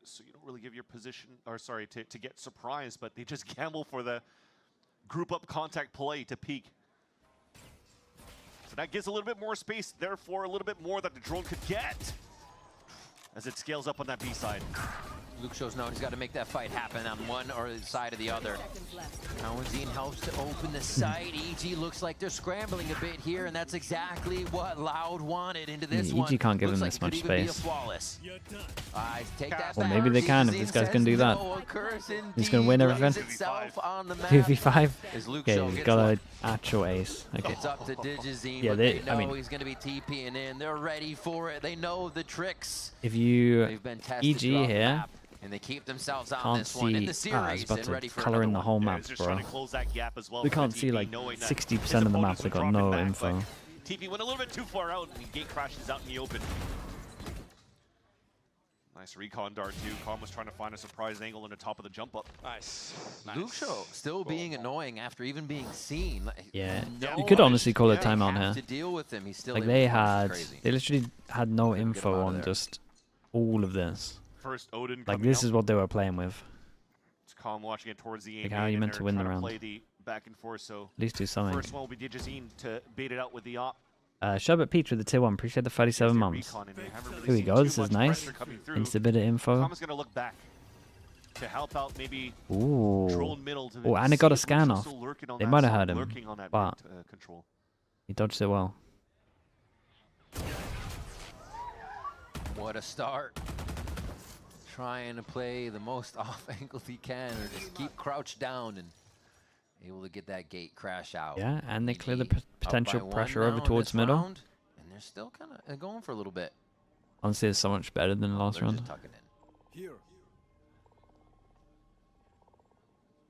so you don't really give your position, or sorry, to get surprised, but they just gamble for the group up contact play to peek. So that gives a little bit more space, therefore a little bit more that the drone could get as it scales up on that B side. Luke Shaw's known he's got to make that fight happen on one or the side of the other. Cowanzine helps to open the site. EG looks like they're scrambling a bit here, and that's exactly what Loud wanted into this one. EG can't give him Looks this like much it could even be a space. flawless. Take that Well, back. maybe they can if Cowanzine this guy's says gonna do that. no occurs He's gonna indeed. win everything. Lays itself on the map. 2v5. As Luke Okay, Shaw he's gets got up. an actual ace. Okay. It's up to Digizine, Yeah, but they- they know I mean- he's going to be TPing in. They're ready for it. They know the tricks. If you They've been tested EG throughout the here, map, and they keep themselves on can't this one in the see. I was series about and ready to for color in another the whole one. map, Just bro. trying to close that gap as well We for can't the see TP, like knowing that 60% of the map. his They got opponents no would drop it info. back, but TP went a little bit too far out, and gate crashes out in the open. Nice recon dart too. Khan was trying to find a surprise angle in the top of the jump up. Nice. Luke Shaw still being annoying after even being seen. Like, Yeah, no you could one honestly call it they timeout have here. to deal with him. He's still Like able they to finish. had, It's crazy. they literally had no Couldn't get him info out of on there. just all of this. First Odin Like coming this out. is what they were playing with. It's Khan watching it towards the Like end. how are you and meant they're to win the trying round? Play the back and forth. So At least do something. first one will be Digizine to bait it out with the op. Sherbet Peach with the tier 1. Appreciate the 37 months. recon, and they haven't really Here we seen go. too This is much nice. pressure coming through. Insta bit of info. Khan's gonna look back to help out maybe Ooh. drone middle to Oh, and it got a see if scan Luke's off. still lurking on They that might have side, heard him, lurking on that but mid, control. he dodged it well. What a start. Trying to play the most off angles he can, or just keep crouched down and able to get that gate crash out. Yeah, and they clear the EG up potential by one pressure now over in towards this middle. round, and they're still kind of going for a little bit. Honestly, it's so much better than the last They're round. just tucking in. Here.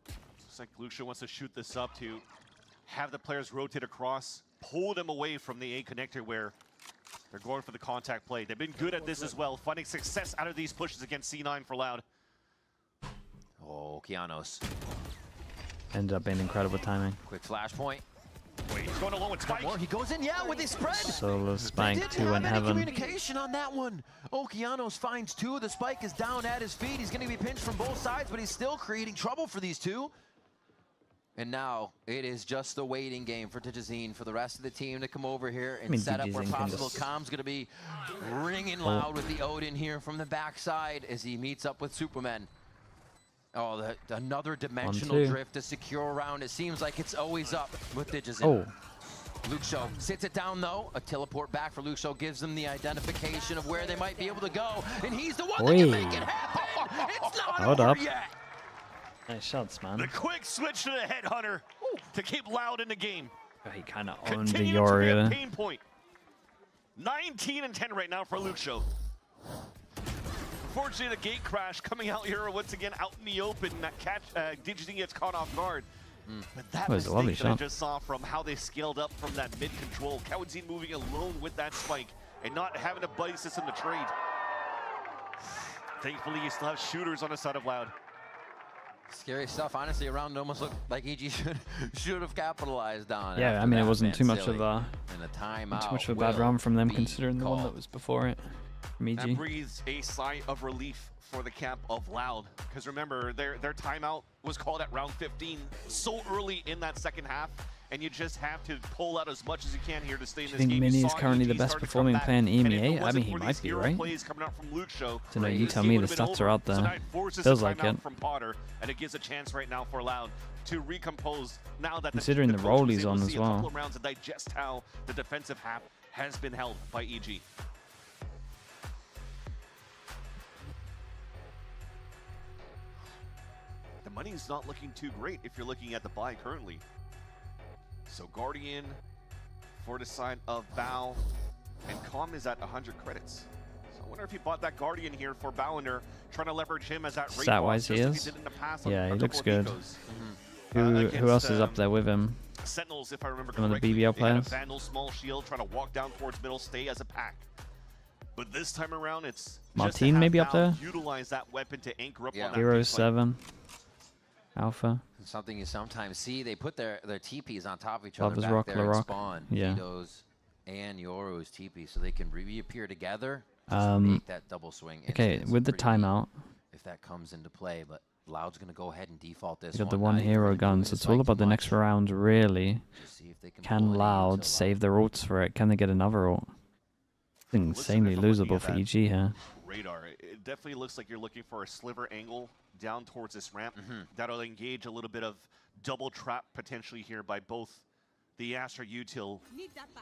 Looks like Lucia wants to shoot this up to have the players rotate across, pull them away from the A connector where they're going for the contact play. They've been good at this as well, finding success out of these pushes against C9 for Loud. Oh, Okeanos. Ended up being incredible timing. Quick flashpoint. Wait, he's going along with Spike. He goes in, yeah, with his spread. Solo Spike Didn't 2 have in any heaven. communication on that one. Okeanos finds 2. The Spike is down at his feet. He's going to be pinched from both sides, but he's still creating trouble for these two. And now it is just the waiting game for Digizine for the rest of the team to come over here and set up where Digizine can possible. just- Com's going to be ringing loud with the Odin here from the backside as he meets up with Superman. Oh, another dimensional 1-2. drift to secure around. It seems like it's always up with Digizine. Oh. Luke Shaw sits it down though. A teleport back for Luke Shaw gives them the identification of where they might be able to go. And he's the one that can make it happen. It's not Hold over up. yet. Nice shots, man. The quick switch to the headhunter to keep Loud in the game. Oh, he kind of owned the Continuing to be a Yoria. pain point. 19 and 10 right now for Luke Shaw. Unfortunately, the gate crash coming out here once again out in the open. That catch, Digizine gets caught off guard. But that was a lovely mistake that I shot. just saw from how they scaled up from that mid control. Cowanzine moving alone with that spike and not having a buddy system to trade. Thankfully, you still have shooters on the side of Loud. Scary stuff. Honestly, around almost looked like EG should have capitalized on. Yeah, I mean, it wasn't too much of a bad round from them, considering the one that was before it from EG. That breathes a sigh of relief for the camp of Loud, because remember, their timeout was called at round 15 so early in that second half, and you just have to pull out as much as you can here to stay in this game. I think Mini is currently the best performing player in EMEA. I mean, he might be, right? So no, you tell me, the stats are out there. Feels like it. From Potter, and it gives a chance right now for Loud to recompose now that considering the role he's on as well. A couple of rounds to digest how the defensive half has been held by EG. The money's not looking too great if you're looking at the buy currently. So Guardian for the side of Bao, and Com is at 100 credits. So I wonder if he bought that Guardian here for Ballender, trying to leverage him as that stat-wise he is. Yeah, he looks good. Who else is up there with him? Sentinels, if I remember Some correctly. of the BBL players. Vandal, small shield, trying to walk down towards middle, stay as a pack. But this time around, it's Martin maybe up there. Utilize that weapon to anchor up on that Hero 7. Alpha. Something you sometimes see, they put their teepees on top of each other Lovers back Rock, there and Larok. spawn Yeah. Vito's and Yoru's teepee so they can reappear together. Um, Make that double swing. Okay, instance with the pretty timeout, if that comes into play, but Loud's gonna go ahead and default this. you got the one one hero gun, so it's all about the next round, really. Can Loud save their ults for it? Can they get another ult? It's insanely losable for EG here. Radar. It definitely looks like you're looking for a sliver angle down towards this ramp. That'll engage a little bit of double trap potentially here by both the Astra Util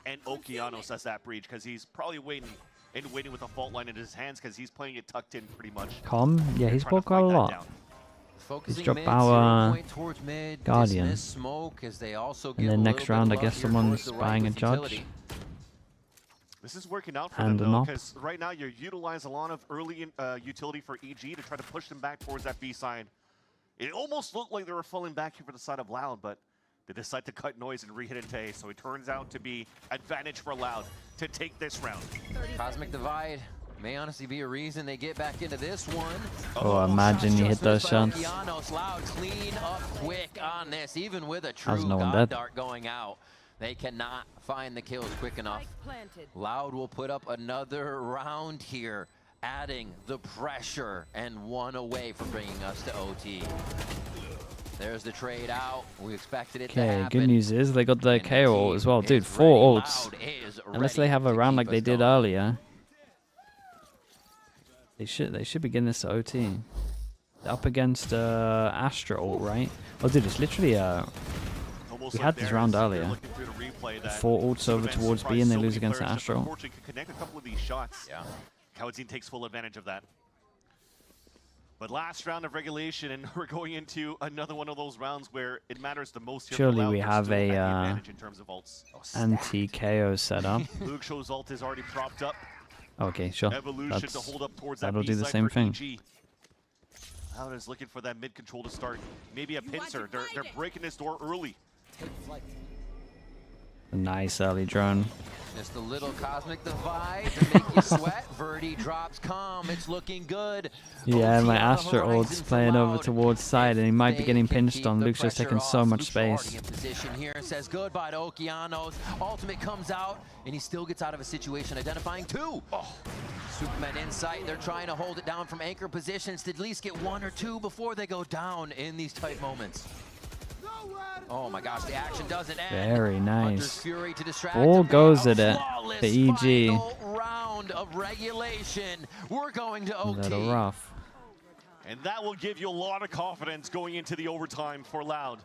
and Okeanos as that breach, because he's probably waiting with a fault line in his hands because he's playing it tucked in pretty much. Com, yeah, he's bought quite a lot. He's dropped our Guardian. Smoke as they also And then next round, I guess someone's buying a Judge. This is working out for And them, an though, op. because right now you utilize a lot of early utility for EG to try to push them back towards that B side. It almost looked like they were falling back here for the side of Loud, but they decide to cut noise and re-hit into A, so it turns out to be advantage for Loud to take this round. Cosmic Divide may honestly be a reason they get back into this one. Oh, imagine you hit those shots. Okeanos, Loud clean up quick on this, even with a true How's no one God dead? Dart going out. They cannot find the kills quick enough. Loud will put up another round here, adding the pressure and one away from bringing us to OT. There's the trade out. We expected it to Okay, happen. good news is they got the KO ult as well. Dude, 4 ults. Unless they have a round like they did earlier. They should begin this to OT. They're up against Astra ult, right? Oh, dude, it's literally we had this round earlier. 4 ults over towards B and they lose against the Astra ult. Unfortunately, could connect a couple of these shots. Yeah. Kawadzin takes full advantage of that. But last round of regulation, and we're going into another one of those rounds where it matters the most here. Surely for Loud. we They're have still at the a advantage in terms of ults. anti-KO setup. Luke Show's ult is already propped up. Okay, sure. Evolution to hold up towards that That'll B do the side same for thing. EG. Loud is looking for that mid control to start. Maybe a pincer. They're breaking this door early. A nice early drone. Just a little Cosmic Divide to make you sweat. Verdi drops calm. It's looking good. Yeah, my OT on the Astra ult's horizon for playing over Loud. towards side, and he might be They getting can pinched keep on. the Luke's just pressure taking so off. much Luke's space. already in position here and says goodbye to Okeanos. Ultimate comes out, and he still gets out of a situation, identifying 2. Superman insight. They're trying to hold it down from anchor positions to at least get 1 or 2 before they go down in these tight moments. Oh my gosh, the action doesn't end. Very Hunter's nice. Fury to distract All him. goes A at it flawless for EG. final round of regulation. We're going to A OT. little rough. And that will give you a lot of confidence going into the overtime for Loud.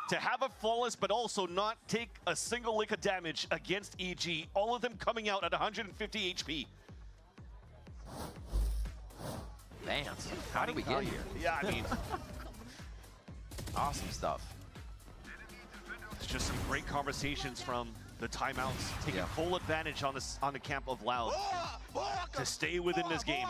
To have a flawless, but also not take a single lick of damage against EG. All of them coming out at 150 HP. Vance, how did we get here? Yeah, I mean, Awesome stuff. it's just some great conversations from the timeouts, taking full advantage on the camp of Loud to stay within this game.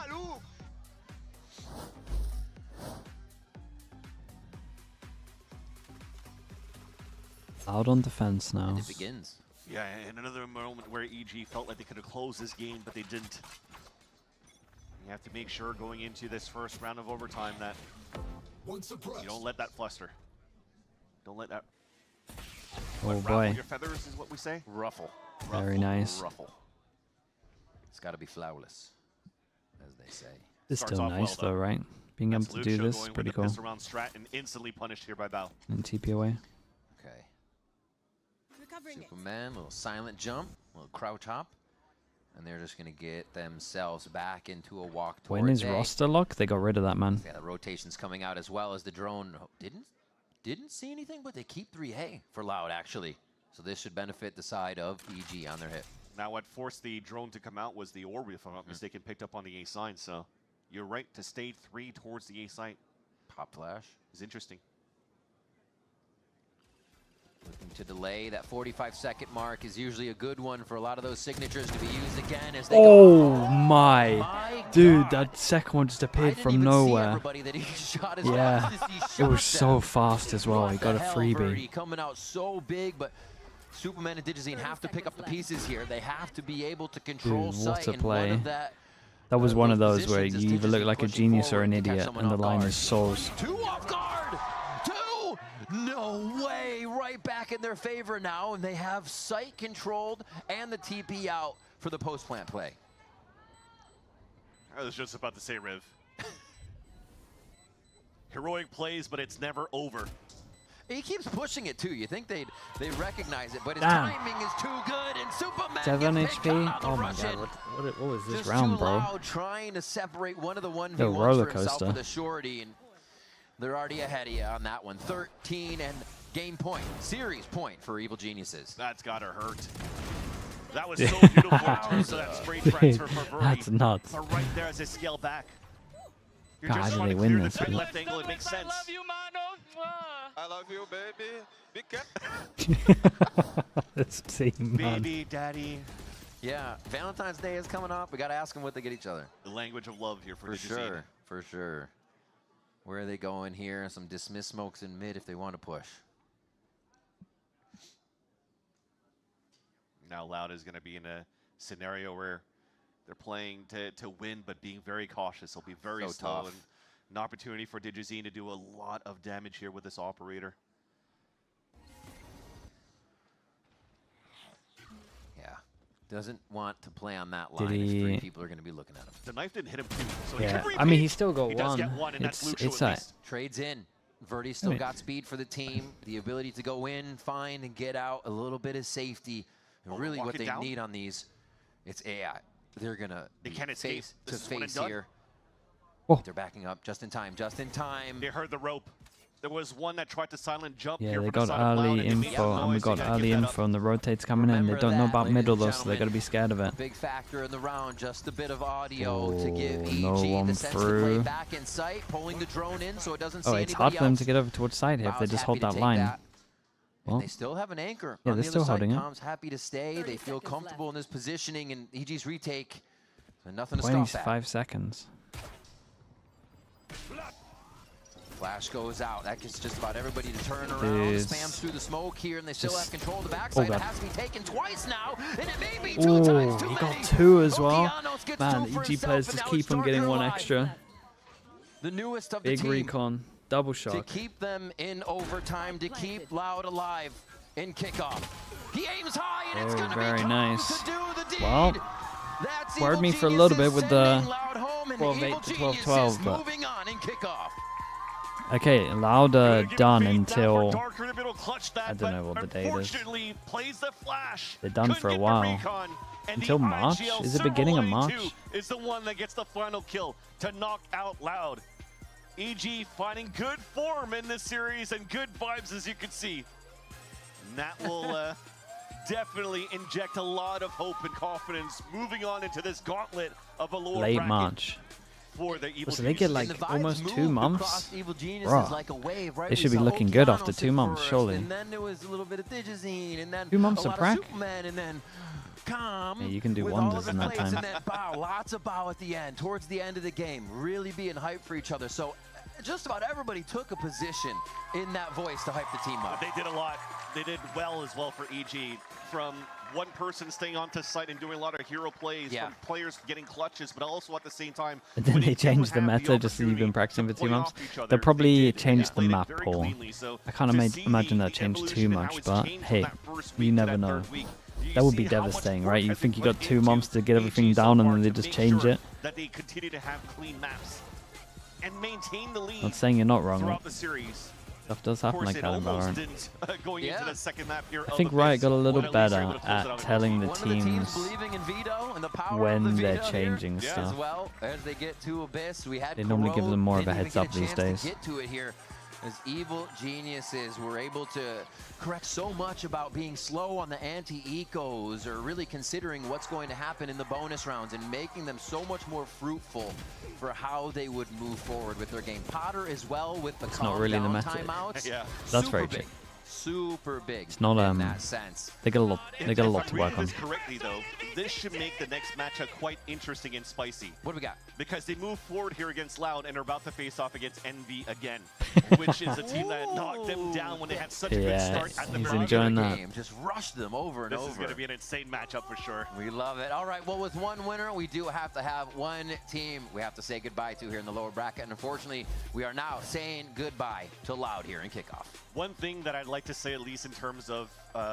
Out on defense now. It begins. Yeah, and another moment where EG felt like they could have closed this game, but they didn't. You have to make sure going into this first round of overtime that You don't let that fluster. Don't let that. Oh Ruffle boy. your feathers is what we say. Ruffle. Very nice. Ruffle. It's got to be flawless, as they say. It's still nice though, right? Being able to do this, pretty cool. Around strat and instantly punished here by Val. And TP away. Okay. Superman, little silent jump, little crouch hop. And they're just going to get themselves back into a walk towards When is roster lock? They got rid of that, man. Yeah, the rotation's coming out as well as the drone. Didn't see anything, but they keep 3A for Loud, actually. So this should benefit the side of EG on their hit. Now what forced the drone to come out was the orb, if I'm not mistaken, picked up on the A sign. So you're right to stay 3 towards the A site. Pop flash. Is interesting. Looking to delay. That 45-second mark is usually a good one for a lot of those signatures to be used again as they Oh my dude, that second one just appeared from nowhere. Yeah, it was so fast as well. He got a freebie. Coming out so big, but Superman and Digizine have to pick up the pieces here. They have to be able to control Dude, what sight. a play. That was one of those where you either look like a genius or an idiot, and the line is so... Two off guard! Two! No way! Right back in their favor now, and they have sight controlled and the TP out for the post-plant play. I was just about to say, Riv. Heroic plays, but it's never over. He keeps pushing it too. You think they'd recognize it, but his timing is too good. And Superman 7 HP. Oh my god, what was this round, bro? Loud, trying to separate one of the 1v1s The roller for himself coaster. with a shorty, and they're already ahead of you on that one. 13 and game point, series point for Evil Geniuses. That's gotta hurt. That was so beautiful in terms of that straight transfer for Verdi. That's nuts. But right there as they scale back. You're God, just how trying do to they clear win the this? tight left angle. It makes sense. I love you, Mano. I love you, baby. Be careful. This team, man. Baby, daddy. Yeah, Valentine's Day is coming up. We got to ask them what they get each other. The language of love here for sure, for sure. Where are they going here? Some dismiss smokes in mid if they want to push. Now Loud is going to be in a scenario where they're playing to win, but being very cautious. They'll be very slow. And an opportunity for Digizine to do a lot of damage here with this operator. Yeah. Doesn't want to play on that line if 3 people are going to be looking at him. The knife didn't hit him too. So Yeah, he I mean, he's still got he does one. get one, and that's Lucio It's at least. Trades in. Verdi's still got speed for the team, the ability to go in, find, and get out, a little bit of safety. And really what they need on these, it's AI. They're going to face to face here. Oh. They're backing up just in time, just in time. They heard the rope. There was one that tried to silent jump Yeah, here they from the got side of Loud, early and info, and we got early info, and the rotates coming in. They don't know about middle though, so they got to be scared of it. Big factor in the round, just a bit of audio to give EG no one the sense to play through. back in sight, pulling the drone in so it doesn't see Oh, it's hard anybody for them else. to get over towards side here if they Loud's just happy hold to that take line. that. Well, And they still have an anchor. yeah, on they're the still other side. holding it. Com's happy to stay. They feel comfortable in this positioning, and EG's retake. So nothing to scoff at. 25 seconds. Flash goes out. That gets just about everybody to turn around. Dude. Spams through the smoke here, and they still Just- have control of the Oh, backside. It God. has to be taken twice now, and it may be two times too He many. got 2 as well. Okeanos gets Man, 2 for EG himself, players and just now keep it's on getting Darker one alive. extra. The newest of the Big team. recon, double To shot. keep them in overtime, to keep Loud alive in kickoff. He aims high, and it's going to be Very Tom nice. to do the deed. Well, That's worried Evil me for a little bit Geniuses with the sending Loud home, and 12-8 Evil to Geniuses 12-12, but moving on in kickoff. okay, Louder done until Darker in the middle, clutch that, I don't know what the date is. unfortunately, plays the flash. They're done Couldn't for a get the while. recon, and Until the March? IGL Is it beginning of March? 72 is the one that gets the final kill to knock out Loud. EG finding good form in this series and good vibes, as you can see. And that will definitely inject a lot of hope and confidence moving on into this gauntlet of a lower late bracket March. for the Evil So they get Geniuses. like almost 2 months? Evil Geniuses Bruh. like a wave, right? They should We be saw looking good Okeanos after 2 at months, first, surely. And then there was a little bit of Digizine, and then 2 months a of lot prac? Superman, and then Calm. Yeah, you can do with wonders all of the in that plays, time. And then bow, lots of bow at the end, towards the end of the game, really being hyped for each other. So just about everybody took a position in that voice to hype the team up. They did a lot. They did well as well for EG from one person staying onto site and doing a lot of hero plays, from players getting clutches, but also at the same time. And then they changed the meta just so you've been practicing for 2 months. They'll probably change the map pool. I can't imagine they'll change too much, but hey, you never know. That would be devastating, right? You think you got 2 months to get everything down and then they just change it. That they continue to have clean maps and maintain the lead. Not saying you're not wrong. Throughout the series. Stuff does happen like that in Valorant. Going into the second map here I think Riot got a little better at telling the teams when they're changing stuff. They normally give them more of a heads up these days. As evil geniuses were able to correct so much about being slow on the anti-ecos, or really considering what's going to happen in the bonus rounds and making them so much more fruitful for how they would move forward with their game. Potter as well with the not really the meta. timeouts. That's very true. Super big. It's not in that sense. They got a lot. They got a lot to work on. Correctly though, this should make the next matchup quite interesting and spicy. What do we got? Because they move forward here against Loud and are about to face off against Envy again, which is a team that knocked them down when they had such a good start at the enjoying that. Game. Just rushed them over and over. This is going to be an insane matchup for sure. We love it. All right, well, with one winner, we do have to have one team we have to say goodbye to here in the lower bracket. And unfortunately, we are now saying goodbye to Loud here in Kickoff. One thing that I'd like to say, at least in terms of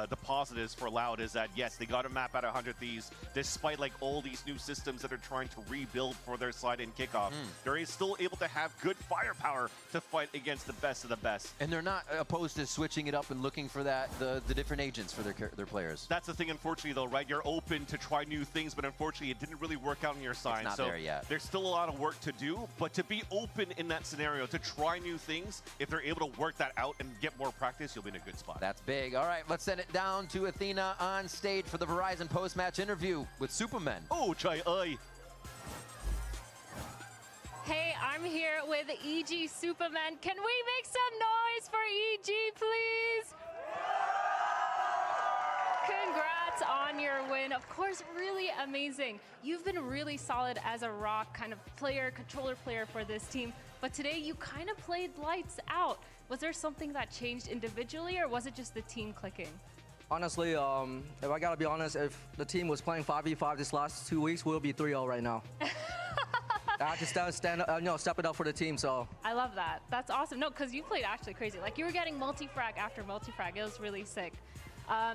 the positives for Loud, is that yes, they got a map at 100 Thieves, despite like all these new systems that are trying to rebuild for their side in Kickoff. They're still able to have good firepower to fight against the best of the best. And they're not opposed to switching it up and looking for the different agents for their players. That's the thing, unfortunately, though, right? You're open to try new things, but unfortunately, it didn't really work out on your side. It's not there yet. There's still a lot of work to do, but to be open in that scenario, to try new things, if they're able to work that out and get more practice, you'll be in a good spot. That's big. All right, let's send it down to Athena on stage for the Verizon post-match interview with Superman. Oh, Chai Ai. Hey, I'm here with EG Superman. Can we make some noise for EG, please? Congrats on your win. Of course, really amazing. You've been really solid as a rock kind of player, controller player for this team. But today you kind of played lights out. Was there something that changed individually, or was it just the team clicking? Honestly, if I gotta be honest, if the team was playing 5v5 this last 2 weeks, we'll be 3-0 right now. I had to step it up for the team, so. I love that. That's awesome. No, because you played actually crazy. Like, you were getting multi-frag after multi-frag. It was really sick.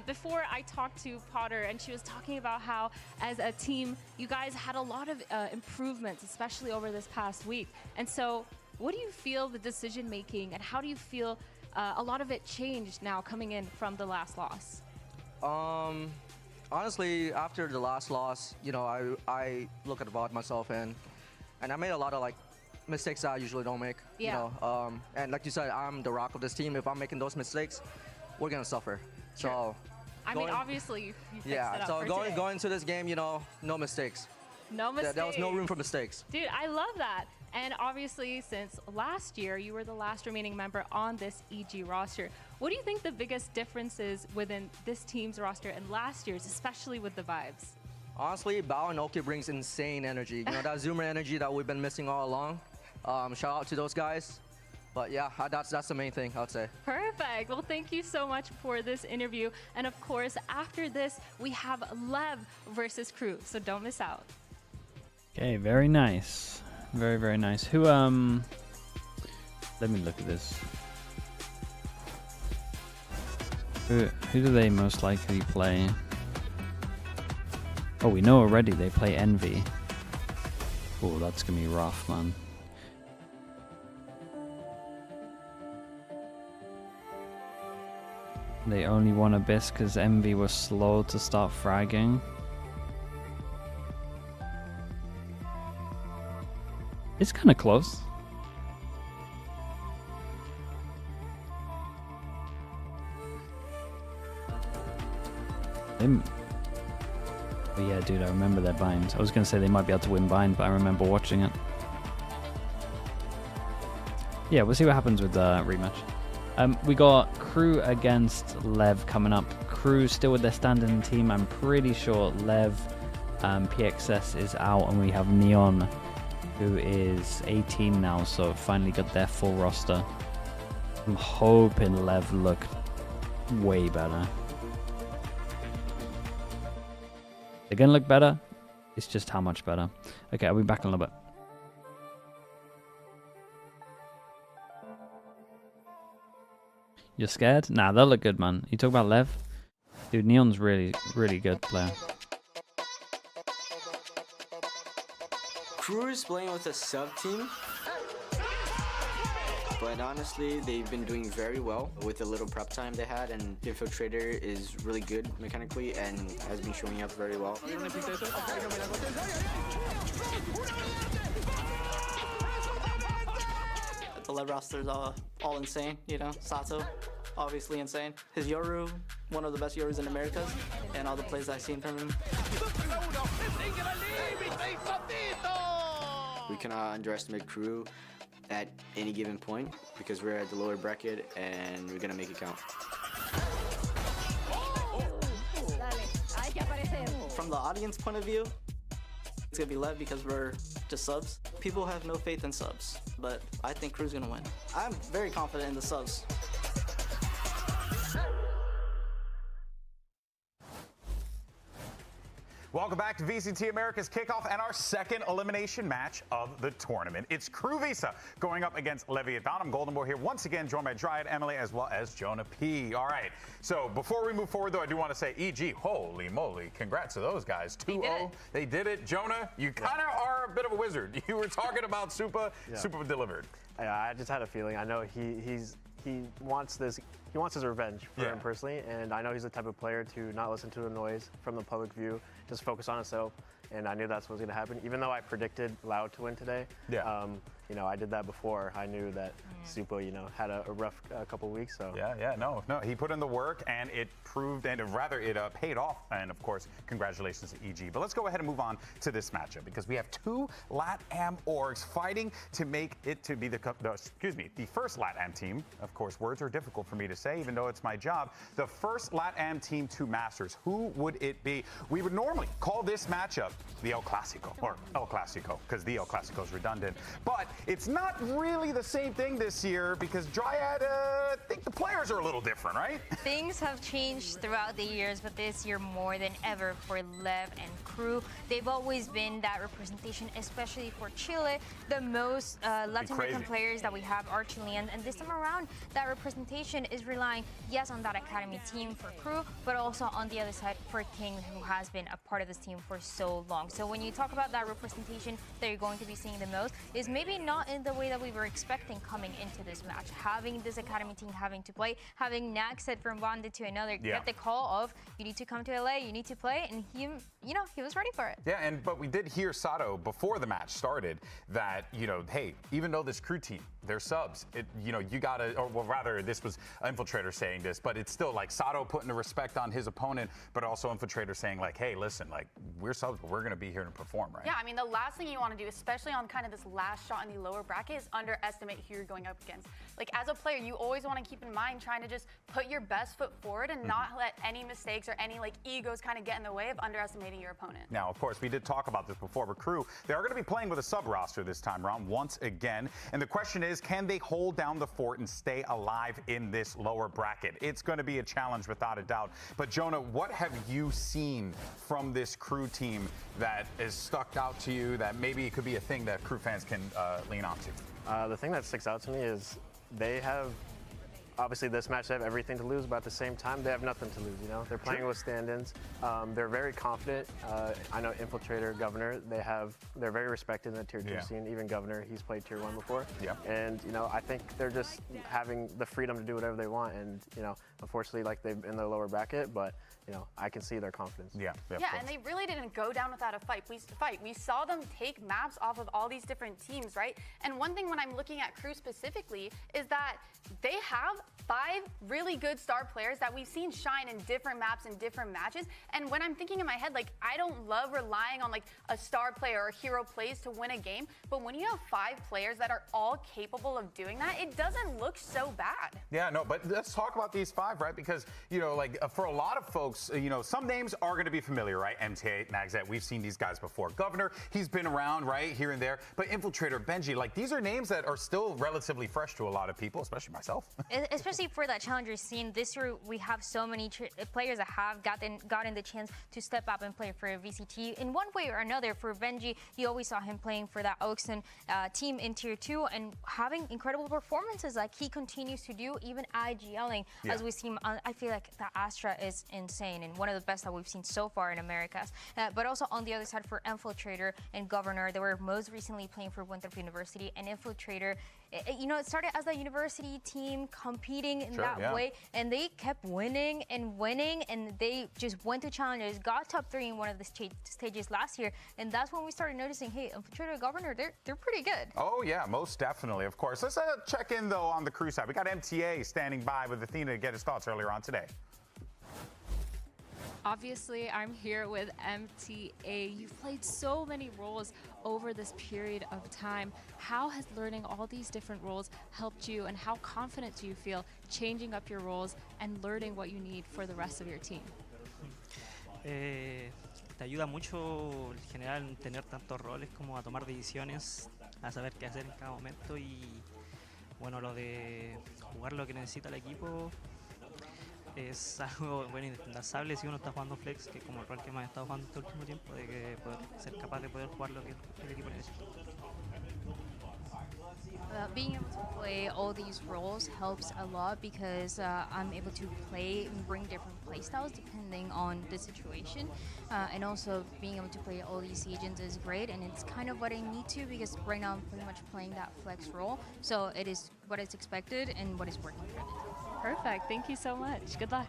Before I talked to Potter, and she was talking about how, as a team, you guys had a lot of improvements, especially over this past week. And so, what do you feel the decision-making, and how do you feel a lot of it changed now coming in from the last loss? Honestly, after the last loss, you know, I look at the VOD myself, and I made a lot of like mistakes that I usually don't make. Yeah. You know, and like you said, I'm the rock of this team. If I'm making those mistakes, we're gonna suffer. Sure. So. I mean, obviously, you fixed it up so for going to this game, you know, no mistakes. No mistakes. There was no room for mistakes. Dude, I love that. And obviously, since last year, you were the last remaining member on this EG roster. What do you think the biggest difference is within this team's roster and last year's, especially with the vibes? Honestly, Bao and Oki brings insane energy. You know, that Zoomer energy that we've been missing all along. Shout out to those guys. But yeah, that's the main thing, I would say. Perfect. Well, thank you so much for this interview. And of course, after this, we have LEV versus KRU, so don't miss out. Okay, very nice. Very, very nice. Who, let me look at this. Who do they most likely play? Oh, we know already they play Envy. Oh, that's gonna be rough, man. They only won Abyss because Envy was slow to start fragging. It's kind of close. But yeah, dude, I remember their binds. I was going to say they might be able to win bind, but I remember watching it. Yeah, we'll see what happens with the rematch. We got KRU against LEV coming up. KRU still with their standing team. I'm pretty sure LEV PXS is out, and we have Neon, who is 18 now, so finally got their full roster. I'm hoping LEV look way better. They're going to look better. It's just how much better. Okay, I'll be back in a little bit. You're scared? Nah, they'll look good, man. You talk about Lev? Dude, Neon's really, really good player. KRU is playing with a sub team, but honestly, they've been doing very well with the little prep time they had, and Infiltrator is really good mechanically and has been showing up very well. The LEV roster is all insane, you know. Sato, obviously insane. His Yoru, one of the best Yorus in Americas, and all the plays I've seen from him. We cannot underestimate KRU at any given point because we're at the lower bracket and we're gonna make it count. From the audience point of view, it's gonna be LEV because we're just subs. People have no faith in subs, but I think KRU's gonna win. I'm very confident in the subs. Welcome back to VCT Americas Kickoff and our second elimination match of the tournament. It's KRU Visa going up against LEVIATAN. I'm Golden Boy here once again, joined by Dryad, Emily, as well as Jonah P. All right, so before we move forward, though, I do want to say, EG, holy moly, congrats to those guys. 2-0, they did it. Jonah, you kind of are a bit of a wizard. You were talking about Supa, Supa delivered. Yeah, I just had a feeling. I know he wants this. He wants his revenge for him personally, and I know he's the type of player to not listen to the noise from the public view, just focus on himself, and I knew that's what was going to happen. Even though I predicted Loud to win today, you know, I did that before. I knew that Supa, you know, had a rough couple weeks. So no, he put in the work, and it proved, and rather it paid off. And of course, congratulations to EG. But let's go ahead and move on to this matchup because we have two LATAM orgs fighting to make it to be the first LATAM team. Of course, words are difficult for me to say, even though it's my job. The first LATAM team to Masters. Who would it be? We would normally call this matchup the El Clasico, or El Clasico, because the El Clasico is redundant. But it's not really the same thing this year because Dryad, I think the players are a little different, right? Things have changed throughout the years, but this year more than ever for LEV and KRU. They've always been that representation, especially for Chile. The most Latin American players that we have are Chilean, and this time around, that representation is relying, yes, on that academy team for KRU, but also on the other side for King, who has been a part of this team for so long. So when you talk about that representation that you're going to be seeing the most, is maybe not in the way that we were expecting coming into this match. Having this academy team having to play, having Nag said from one day to another, get the call of, you need to come to LA, you need to play, and he, you know, he was ready for it. Yeah, but we did hear Sato before the match started that, you know, hey, even though this KRU team, they're subs, you know, you gotta, or well, rather, this was Infiltrator saying this, but it's still like Sato putting the respect on his opponent, but also Infiltrator saying like, hey, listen, like, we're subs, but we're gonna be here to perform, right? Yeah, I mean, the last thing you want to do, especially on kind of this last shot in the lower bracket, is underestimate who you're going up against. Like, as a player, you always want to keep in mind trying to just put your best foot forward and not let any mistakes or any like egos kind of get in the way of underestimating your opponent. Now, of course, we did talk about this before, but KRU, they are going to be playing with a sub roster this time around once again. And the question is, can they hold down the fort and stay alive in this lower bracket? It's going to be a challenge without a doubt. But Jonah, what have you seen from this KRU team that is stuck out to you that maybe it could be a thing that KRU fans can lean on to? The thing that sticks out to me is they have, obviously this match they have everything to lose, but at the same time they have nothing to lose, you know? They're playing with stand-ins. They're very confident. I know Infiltrator, Governor, they're very respected in the tier 2 scene. Even Governor, he's played tier 1 before. And, you know, I think they're just having the freedom to do whatever they want, and, you know, unfortunately, like, they've in the lower bracket, but, you know, I can see their confidence. Yeah, and they really didn't go down without a fight. We saw them take maps off of all these different teams, right? And one thing when I'm looking at KRU specifically is that they have 5 really good star players that we've seen shine in different maps and different matches. And when I'm thinking in my head, like, I don't love relying on like a star player or hero plays to win a game, but when you have 5 players that are all capable of doing that, it doesn't look so bad. Yeah, no, but let's talk about these 5, right? Because, you know, like for a lot of folks, you know, some names are going to be familiar, right? MTA, Nagzet, we've seen these guys before. Governor, he's been around, right, here and there. But Infiltrator, Benji, like, these are names that are still relatively fresh to a lot of people, especially myself. especially for that challenger scene. This year we have so many players that have gotten the chance to step up and play for VCT in one way or another. For Benji, you always saw him playing for that Oxen team in Tier 2 and having incredible performances like he continues to do, even IGLing as we see him. I feel like that Astra is insane and one of the best that we've seen so far in Americas. But also on the other side for Infiltrator and Governor, they were most recently playing for Winthrop University, and Infiltrator, you know, it started as a university team competing in that way, and they kept winning and winning, and they just went to challengers, got top 3 in one of the stages last year, and that's when we started noticing, hey, Infiltrator, Governor, they're pretty good. Oh yeah, most definitely, of course. Let's check in though on the crew side. We got MTA standing by with Athena to get his thoughts earlier on today. Obviously, I'm here with MTA. You've played so many roles over this period of time. How has learning all these different roles helped you, and how confident do you feel changing up your roles and learning what you need for the rest of your team? Te ayuda mucho en general tener tantos roles como a tomar decisiones, a saber qué hacer en cada momento, y bueno, lo de jugar lo que necesita el equipo es algo bueno indispensable si uno está jugando flex, que como el rol que hemos estado jugando este último tiempo, de que poder ser capaz de poder jugar lo que el equipo necesita. Being able to play all these roles helps a lot because I'm able to play and bring different playstyles depending on the situation. And also being able to play all these agents is great, and it's kind of what I need to, because right now I'm pretty much playing that flex role. So it is what is expected and what is working for me. Perfect. Thank you so much. Good luck.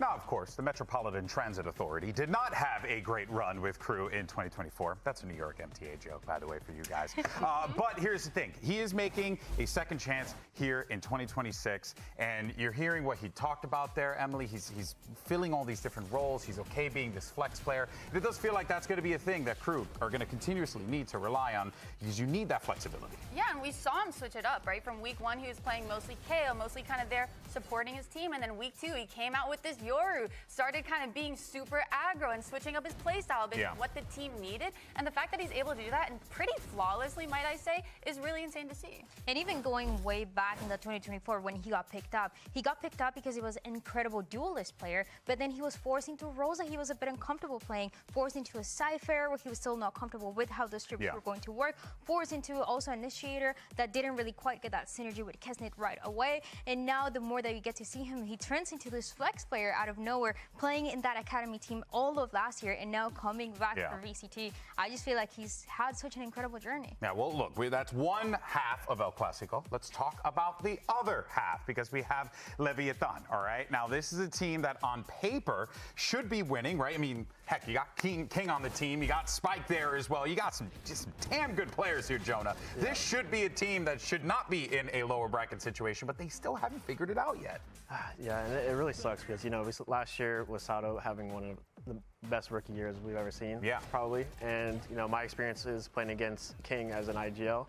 Now, of course, the Metropolitan Transit Authority did not have a great run with KRU in 2024. That's a New York MTA joke, by the way, for you guys. But here's the thing. He is making a second chance here in 2026, and you're hearing what he talked about there, Emily. He's filling all these different roles. He's okay being this flex player. And it does feel like that's going to be a thing that KRU are going to continuously need to rely on, because you need that flexibility. Yeah, and we saw him switch it up, right? From week 1, he was playing mostly KO, mostly kind of there supporting his team, and then week 2, he came out with this Yoru, started kind of being super aggro and switching up his playstyle, what the team needed. And the fact that he's able to do that, and pretty flawlessly, might I say, is really insane to see. And even going way back in the 2024 when he got picked up because he was an incredible duelist player, but then he was forced into roles that he was a bit uncomfortable playing, forced into a Cypher where he was still not comfortable with how the strips were going to work, forced into also Initiator that didn't really quite get that synergy with Kesnit right away. And now the more that you get to see him, he turns into this flex player out of nowhere, playing in that academy team all of last year and now coming back for VCT. I just feel like he's had such an incredible journey. Yeah, well, look, that's one half of El Clasico. Let's talk about the other half, because we have LEVIATAN, all right? Now, this is a team that on paper should be winning, right? I mean, heck, you got King on the team. You got Spike there as well. You got some just damn good players here, Jonah. Yeah. This should be a team that should not be in a lower bracket situation, but they still haven't figured it out yet. Yeah, and it really sucks because, you know, last year with Sato having one of the best rookie years we've ever seen. Yeah. Probably. And, you know, my experiences playing against King as an IGL,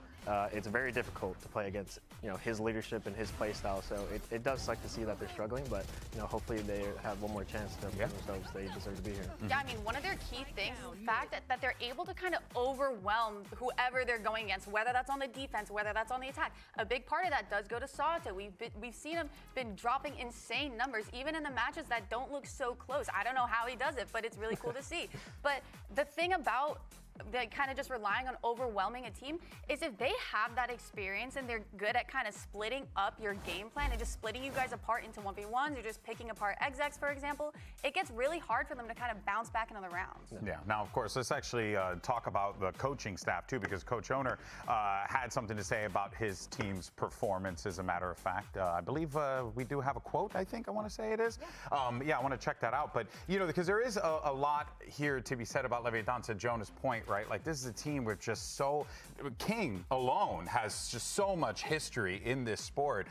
it's very difficult to play against, you know, his leadership and his play style. So it does suck to see that they're struggling, but, you know, hopefully they have one more chance to prove themselves. They deserve to be here. Yeah, I mean, one of their key things is the fact that they're able to kind of overwhelm whoever they're going against, whether that's on the defense, whether that's on the attack. A big part of that does go to Sato. We've seen him been dropping insane numbers, even in the matches that don't look so close. I don't know how he does it, but it's really cool to see. But the thing about kind of just relying on overwhelming a team is if they have that experience and they're good at kind of splitting up your game plan and just splitting you guys apart into 1v1s, or just picking apart execs, for example, it gets really hard for them to kind of bounce back into the rounds. Yeah. Now, of course, let's actually talk about the coaching staff too, because Coach Owner had something to say about his team's performance. As a matter of fact, I believe we do have a quote. I think I want to say it is. Yeah, I want to check that out. But you know, because there is a lot here to be said about LEVIATAN, to Jonah's point. Right, like this is a team with just King alone has just so much history in this sport.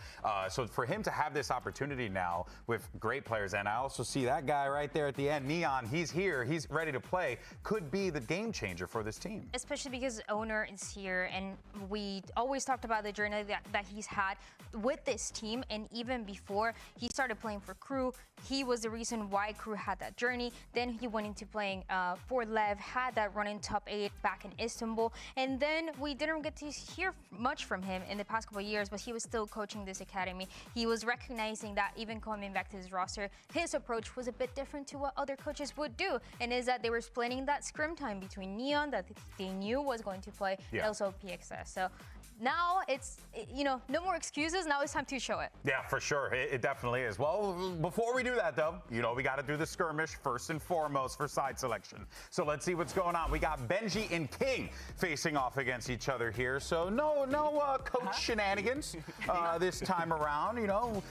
So for him to have this opportunity now with great players, and I also see that guy right there at the end, Neon, he's here, he's ready to play, could be the game changer for this team. Especially because Owner is here, and we always talked about the journey that he's had with this team, and even before he started playing for KRU, he was the reason why KRU had that journey. Then he went into playing for LEV, had that run in top top 8 back in Istanbul. And then we didn't get to hear much from him in the past couple of years, but he was still coaching this academy. He was recognizing that even coming back to his roster, his approach was a bit different to what other coaches would do, and is that they were splitting that scrim time between Neon that they knew was going to play, and also PXS. So now it's, no more excuses. Now it's time to show it. Yeah, for sure. It definitely is. Well, before we do that, though, we got to do the skirmish first and foremost for side selection. So let's see what's going on. We got Benji and King facing off against each other here. So no coach shenanigans this time around.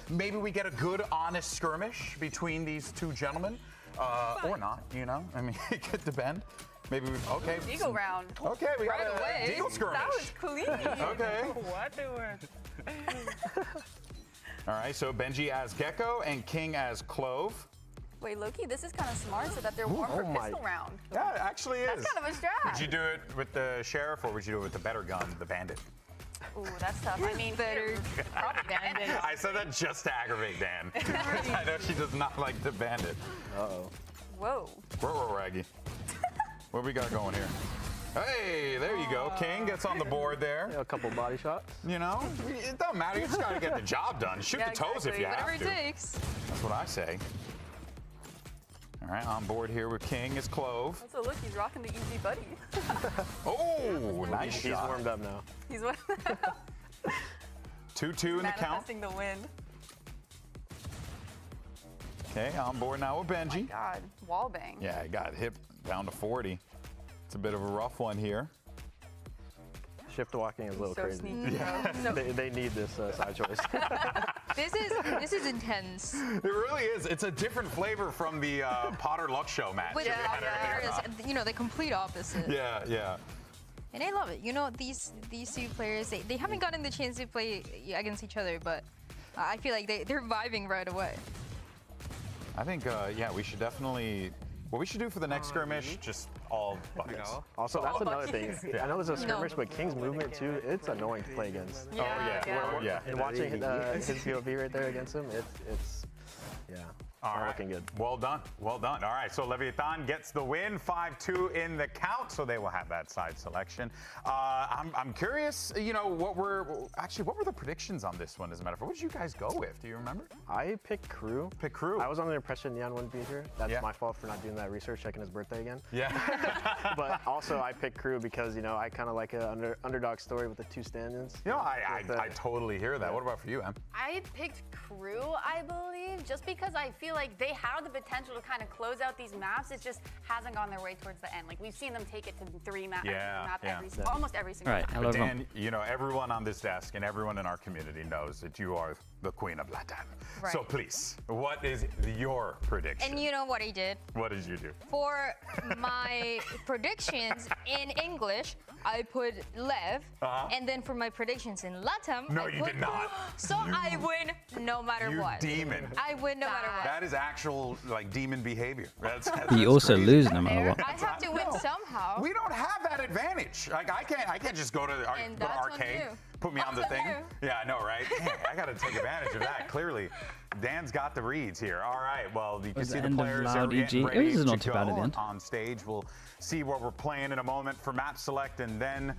Maybe we get a good, honest skirmish between these two gentlemen, or not. I mean, it could depend. Maybe we, okay. Deagle round. Okay, we got a Deagle skirmish. That was clean. Okay. What All right, so Benji as Gecko and King as Clove. Wait, Loki, this is kind of smart so that they're warm for pistol round. Yeah, it actually is. That's kind of a strat. Would you do it with the Sheriff or would you do it with the better gun, the Bandit? Ooh, that's tough. I mean, better. Probably Bandit. I said that just to aggravate Dan. I know she does not like the Bandit. Uh-oh. Whoa. Whoa, Raggy. What we got going here? Hey, there you go. King gets on the board there. A couple body shots. It don't matter. You just got to get the job done. Shoot the toes if you have to. Whatever it takes. That's what I say. All right, on board here with King is Clove. Also, look, he's rocking the EG buddy. Oh, nice shot. He's warmed up now. He's warmed up. 2-2 in the count. Manifesting the win. Okay, on board now with Benji. Oh my God, wall bang. Yeah, he got hit down to 40. It's a bit of a rough one here. Shift walking is a little crazy. Sneaky, they need this side choice. This is intense. It really is. It's a different flavor from the Potter Luck Show match. The complete opposite. Yeah. And I love it. These two players, they haven't gotten the chance to play against each other, but I feel like they're vibing right away. I think, we should definitely. What we should do for the next skirmish, just all buckets. Also, that's another thing. I know there's a skirmish, but King's movement too, it's annoying to play against. Yeah. And watching his POV right there against him, it's not looking good. Well done. All right, so LEVIATAN gets the win, 5-2 in the count, so they will have that side selection. I'm curious, what were the predictions on this one, as a matter of fact? What did you guys go with? Do you remember? I picked KRU. KRU. I was under the impression Neon wouldn't be here. That's my fault for not doing that research, checking his birthday again. Yeah. But also I picked KRU because, I kind of like an underdog story with the two stand-ins. I totally hear that. What about for you, Em? I picked KRU, I believe, just because I feel like they have the potential to kind of close out these maps. It just hasn't gone their way towards the end. Like, we've seen them take it to 3 maps, almost every single time. But Dan, everyone on this desk and everyone in our community knows that you are the queen of LATAM. Right. So please, what is your prediction? And you know what I did? What did you do? For my predictions in English, I put LEV, and then for my predictions in LATAM, no, you did not. So I win no matter what. Demon. I win no matter what. That is actual demon behavior. That's You also crazy. lose no matter what. I have to win somehow. We don't have that advantage. Like I can't just go to the arcade, put me on the thing. Yeah, I know, right? I got to take advantage of that. Clearly, Dan's got the reads here. All right, well, you can see the players are getting ready it was not too bad at the end. On stage. We'll see what we're playing in a moment for map select, and then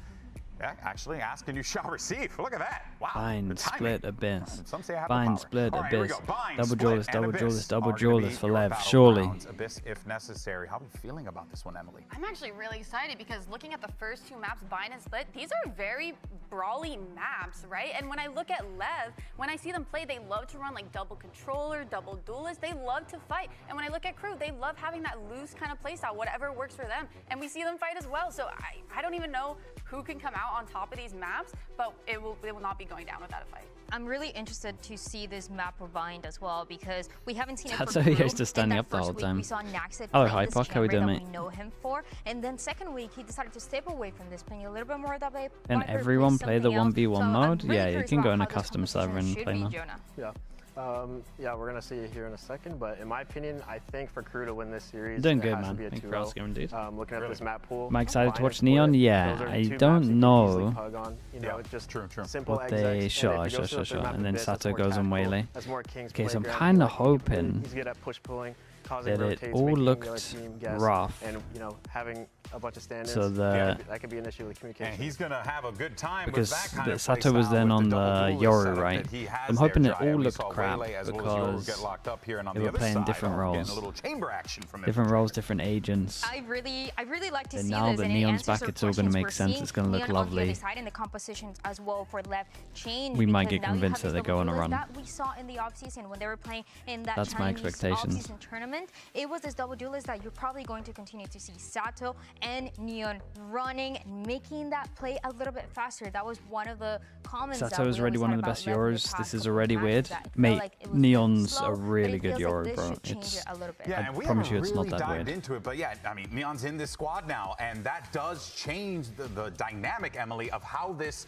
actually ask and you shall receive. Look at that. Wow. Bind, split, abyss. Some say I have Bind, the power. split, All right, here we abyss. go. Bind, Double split, jewelers, and double abyss jewelers, double are gonna jewelers be for your LEV. battle Surely. rounds. Abyss if necessary. How are you feeling about this one, Emily? I'm actually really excited because looking at the first 2 maps, Bind and Split, these are very brawly maps, right? And when I look at LEV, when I see them play, they love to run like double controller, double duelist. They love to fight. And when I look at KRU, they love having that loose kind of playstyle, whatever works for them. And we see them fight as well. So I don't even know who can come out on top of these maps, but it will not be going down without a fight. I'm really interested to see this map for Bind as well because we haven't seen it That's for how he KRU. used to stand In up that the first whole week, time. We saw Naxxit Hello, playing this Hypoc, how we chamber doing, that mate? we know him for, and then second week he decided to step away from this, playing a little bit more of that way. And everyone play the 1v1 mode? really Yeah, you curious can go about in a how this custom server and should play be, now. Jonah. We're gonna see it here in a second, but in my opinion, I think for KRU to win this series, Doing it good, has man. to be a Thank you 2-0. for asking, indeed. Looking at this map pool, Am I excited to Bind watch and Split, Neon? Yeah, those are I 2 maps don't you can know. easily pug on, just simple But execs, they, and if sure. you go to the third map And then Abyss, that's Sato more goes on tactical, Waylay. that's more King's Okay, so I'm playground, kind of like, hoping. he's good at push pulling. causing that it rotates, all making the other looked team guess, rough. and having a bunch of stand-ins. So that could be an issue with communication. And he's gonna have a good time because with that kind of Sato was then on the Yoru, right? I'm hoping it all looked crap because they were playing different roles. Different roles, different agents. I really like to And see now this, that and it Neon's answers back, our it's all going to questions make we're sense. seeing. It's going to look Neon on the lovely. other side, and the compositions as well for LEV change. We might because get now you convinced have that these they go on a double run. duelists that we saw in the offseason when they were playing in that That's my Chinese expectations. offseason tournament. It was this double duelist that you're probably going to continue to see Sato and Neon running and making that play a little bit faster. That was one of the comments. Sato is already one of the best Yoros. This is already weird. Mate, Neon's a really good Yoro, bro. Yeah, and we promise you haven't it's not really that dived weird. into it, but yeah, I mean, Neon's in this squad now, and that does change the dynamic, Emily, of how this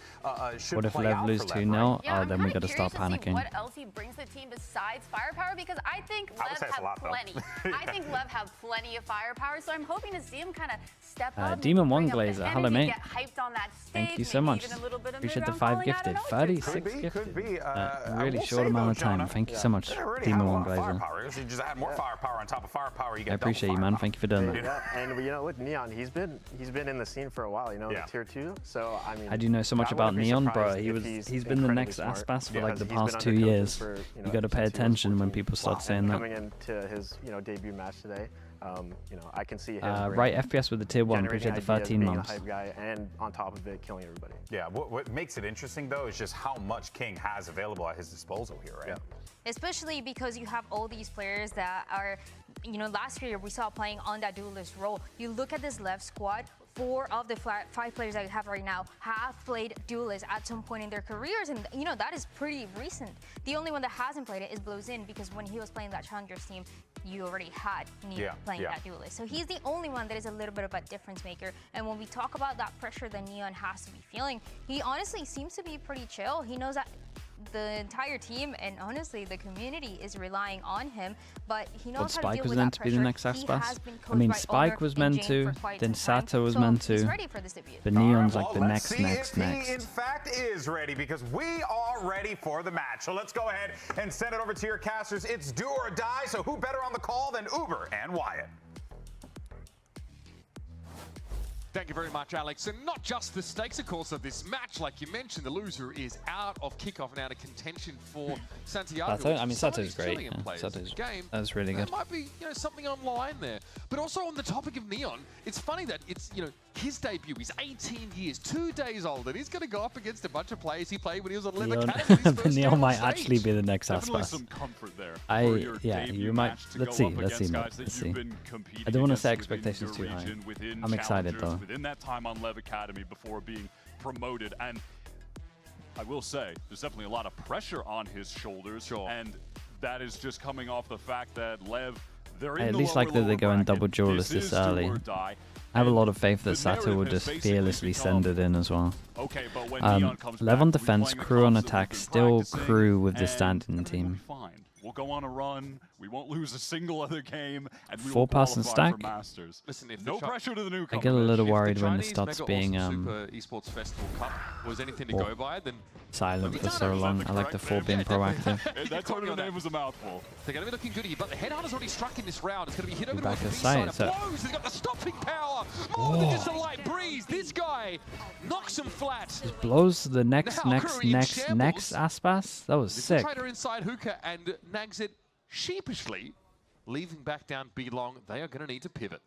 should What if play Lev out lose for 2-0? Lev, Yeah, I'm Then we kinda got to start curious to see panicking. what else he brings to the team besides firepower, because I think I would Lev say it's a have lot, though. plenty. I think Lev have plenty of firepower, so I'm hoping to see him kind of step up. Demon One bring up the Glazer, hello, energy, mate. Get hyped on that stage, Thank you so maybe much. even a little bit of Appreciate the mid-round 5 calling. I don't gifted. know. 36 gifted. Could be. A I really will short say, amount though, of time. Jonah, Thank you so much, they already Demon have a One lot of Glazer. firepower. So you just add more firepower on top of firepower. You get I appreciate you, man. Thank you for doing that. Yeah, and with Neon, he's been in the scene for a while, Yeah. tier 2. So I mean, I do know so much I about wouldn't be Neon, bro. surprised if He's been the incredibly next smart, Aspas for because like the he's been past 2 under coaching years. for, You got to pay since he was attention when 14. people start saying and that. coming into his debut match today, I can see him Right FPS with the tier 1. Appreciate the 13 being months. a hype guy, and on top of it, killing everybody. Yeah, what makes it interesting, though, is just how much King has available at his disposal here, right? Especially because you have all these players that are, last year we saw playing on that duelist role. You look at this left squad, 4 of the 5 players that you have right now have played duelist at some point in their careers, and that is pretty recent. The only one that hasn't played it is Blozin, because when he was playing that Challengers team, you already had Neon playing that duelist. So he's the only one that is a little bit of a difference maker. And when we talk about that pressure that Neon has to be feeling, he honestly seems to be pretty chill. He knows that the entire team and honestly the community is relying on him, but he knows how to Spike deal was with meant that to be the pressure. next He Aspas. has been I coached mean, by Spike Owner was and meant Jane to, for quite then some time, Sato was so meant he's to, ready for this debut. but Neon's Well, like the let's next, see next, if next. he, in fact, is ready, because we are ready for the match. So let's go ahead and send it over to your casters. It's do or die, so who better on the call than Uber and Wyatt? Thank you very much, Alex. And not just the stakes, of course, of this match. Like you mentioned, the loser is out of kickoff and out of contention for Santiago. Sato, I mean, Sato's great. Yeah, Sato's Sato's that's really good. There might be something online there. But also on the topic of Neon, it's funny that it's, his debut is 18 years, 2 days old, and he's going to go up against a bunch of players he played when he was on LEV Academy. Neon might actually be the next Definitely Aspas. some comfort there. You might. Let's see, let's see, Matt. Let's see. I don't want to set expectations too high. I'm excited though. Within that time on LEV Academy before being promoted, and I will say there's definitely a lot of pressure on his shoulders, and that is just coming off the fact that LEV, they're in I at the least like that they're going double duelist this early. I have a lot of faith that Sato will just fearlessly send it in as well. Okay, but when Neon comes LEV back, on defense, crew on attack, still crew with the stand-in team. We'll go on a run. We won't lose a single other game, and we 4-person will qualify for stack? Masters. Listen, if no pressure to the I newcomer. get a little If the worried when it Chinese starts Mega being Awesome Super Esports Festival Cup was anything to go by, then silent for so long. I like the 4 being proactive. That tournament name was a mouthful. They're going to be looking good here, but the Headhunter's already struck in this round. It's going to be hit over Back to the to B sight, side. so- Blows. He's got the stopping power. More than just a light breeze. This guy knocks him flat. Just blows the next Now, Curry in shambles. next Aspas. That was sick. Trader inside Hookah and nags it sheepishly, leaving back down B long. They are going to need to pivot.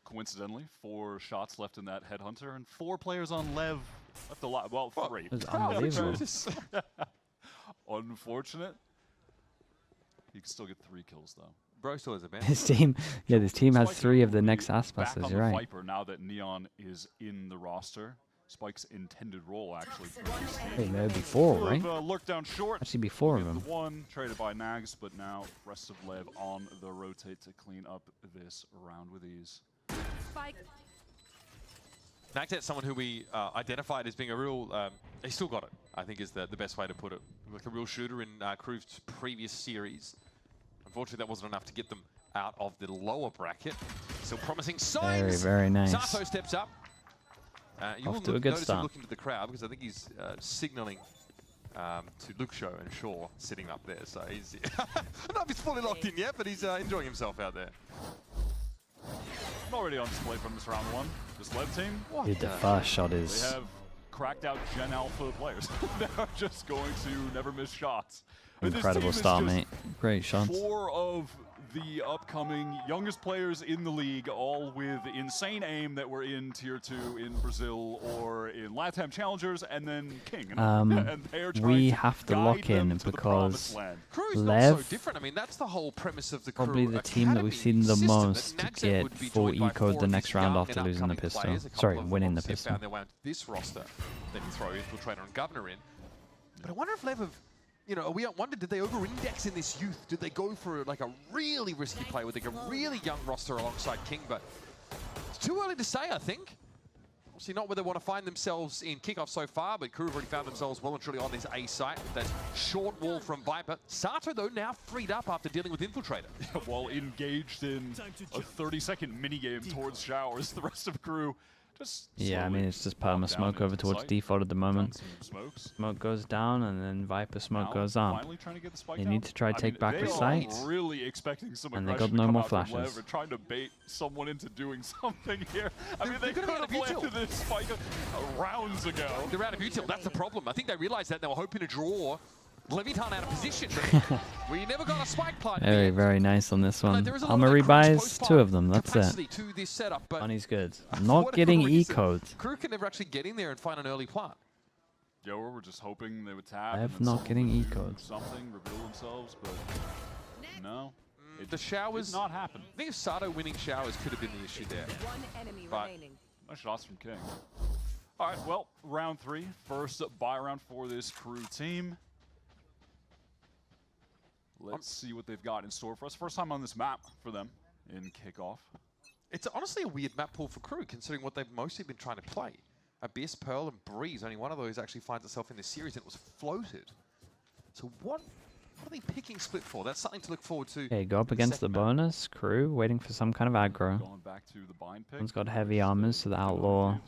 Coincidentally, 4 shots left in that Headhunter, and 4 players on LEV left alive. Well, 3. It was unbelievable. Unfortunate. You can still get 3 kills though. Bro still has a ban. This team has 3 of the next Back Aspas. on You're the right. Viper now that Neon is in the roster. Spike's intended role actually. Wait, no, before, right? Look down short. Actually, before Get him. the 1 traded by Nags, but now rest of LEV on the rotate to clean up this round with ease. Nagzet's someone who we identified as being a real, he still got it, I think is the best way to put it. Like a real shooter in Crew's previous series. Unfortunately, that wasn't enough to get them out of the lower bracket. Still promising signs. Very nice. Sato steps up. You Off will to a good notice him start. looking to the crowd because I think he's signaling to Luxo and Shaw sitting up there. So he's, I don't know if he's fully locked in yet, but he's enjoying himself out there. Already on display from this round one. This LEV team. Dude, the first shot is... They have cracked out Gen Alpha players. They're just going to never miss shots. Incredible start, mate. Great shots. 4 of the upcoming youngest players in the league, all with insane aim that were in Tier 2 in Brazil or in LATAM Challengers, and then King. And we have to lock in because KRU's not LEV so different. I mean, that's the whole premise of the probably the team that we've seen the most get full eco the next round after losing the pistol. Sorry, winning the pistol. They went this roster, then you throw Infiltrator and Governor in. But I wonder if LEV have, you know, we wondered, did they over-index in this youth? Did they go for like a really risky play with like a really young roster alongside King? But it's too early to say, I think. Obviously not where they want to find themselves in kickoff so far, but KRU have already found themselves well and truly on this A site. That short wall from Viper. Sato, though, now freed up after dealing with Infiltrator. While engaged in a 30-second minigame towards Showers, the rest of KRU just yeah, I mean, it's just perma smoke over towards default at the moment. Smoke goes down, and then Viper smoke goes up. They need to try to take back the site. Really expecting some and they got no more flashes. They're trying to bait someone into doing something here. I mean, they could have planted this spike rounds ago. They're out of util. That's the problem. I think they realized that. They were hoping to draw LEVIATAN out of position. We never got a spike plant. Very, very nice on this one. Armory buys 2 of them. That's it. To this setup, but money's good. Not getting E-code. KRU can never actually get in there and find an early plant. Yeah, we're just hoping they would tap. They're not getting E-code. Something, reveal themselves, but no. The Showers did not happen. I think if Sato winning Showers could have been the issue there. But no shots from King. All right, well, round 3. First buy round for this KRU team. Let's see what they've got in store for us. First time on this map for them in kickoff. It's honestly a weird map pool for KRU, considering what they've mostly been trying to play. Abyss, Pearl, and Breeze. Only one of those actually finds itself in this series, and it was floated. So what are they picking split for? That's something to look forward to. Okay, go up against the bonus. KRU waiting for some kind of aggro. Going back to the bind pick. One's got heavy armors, so the Outlaw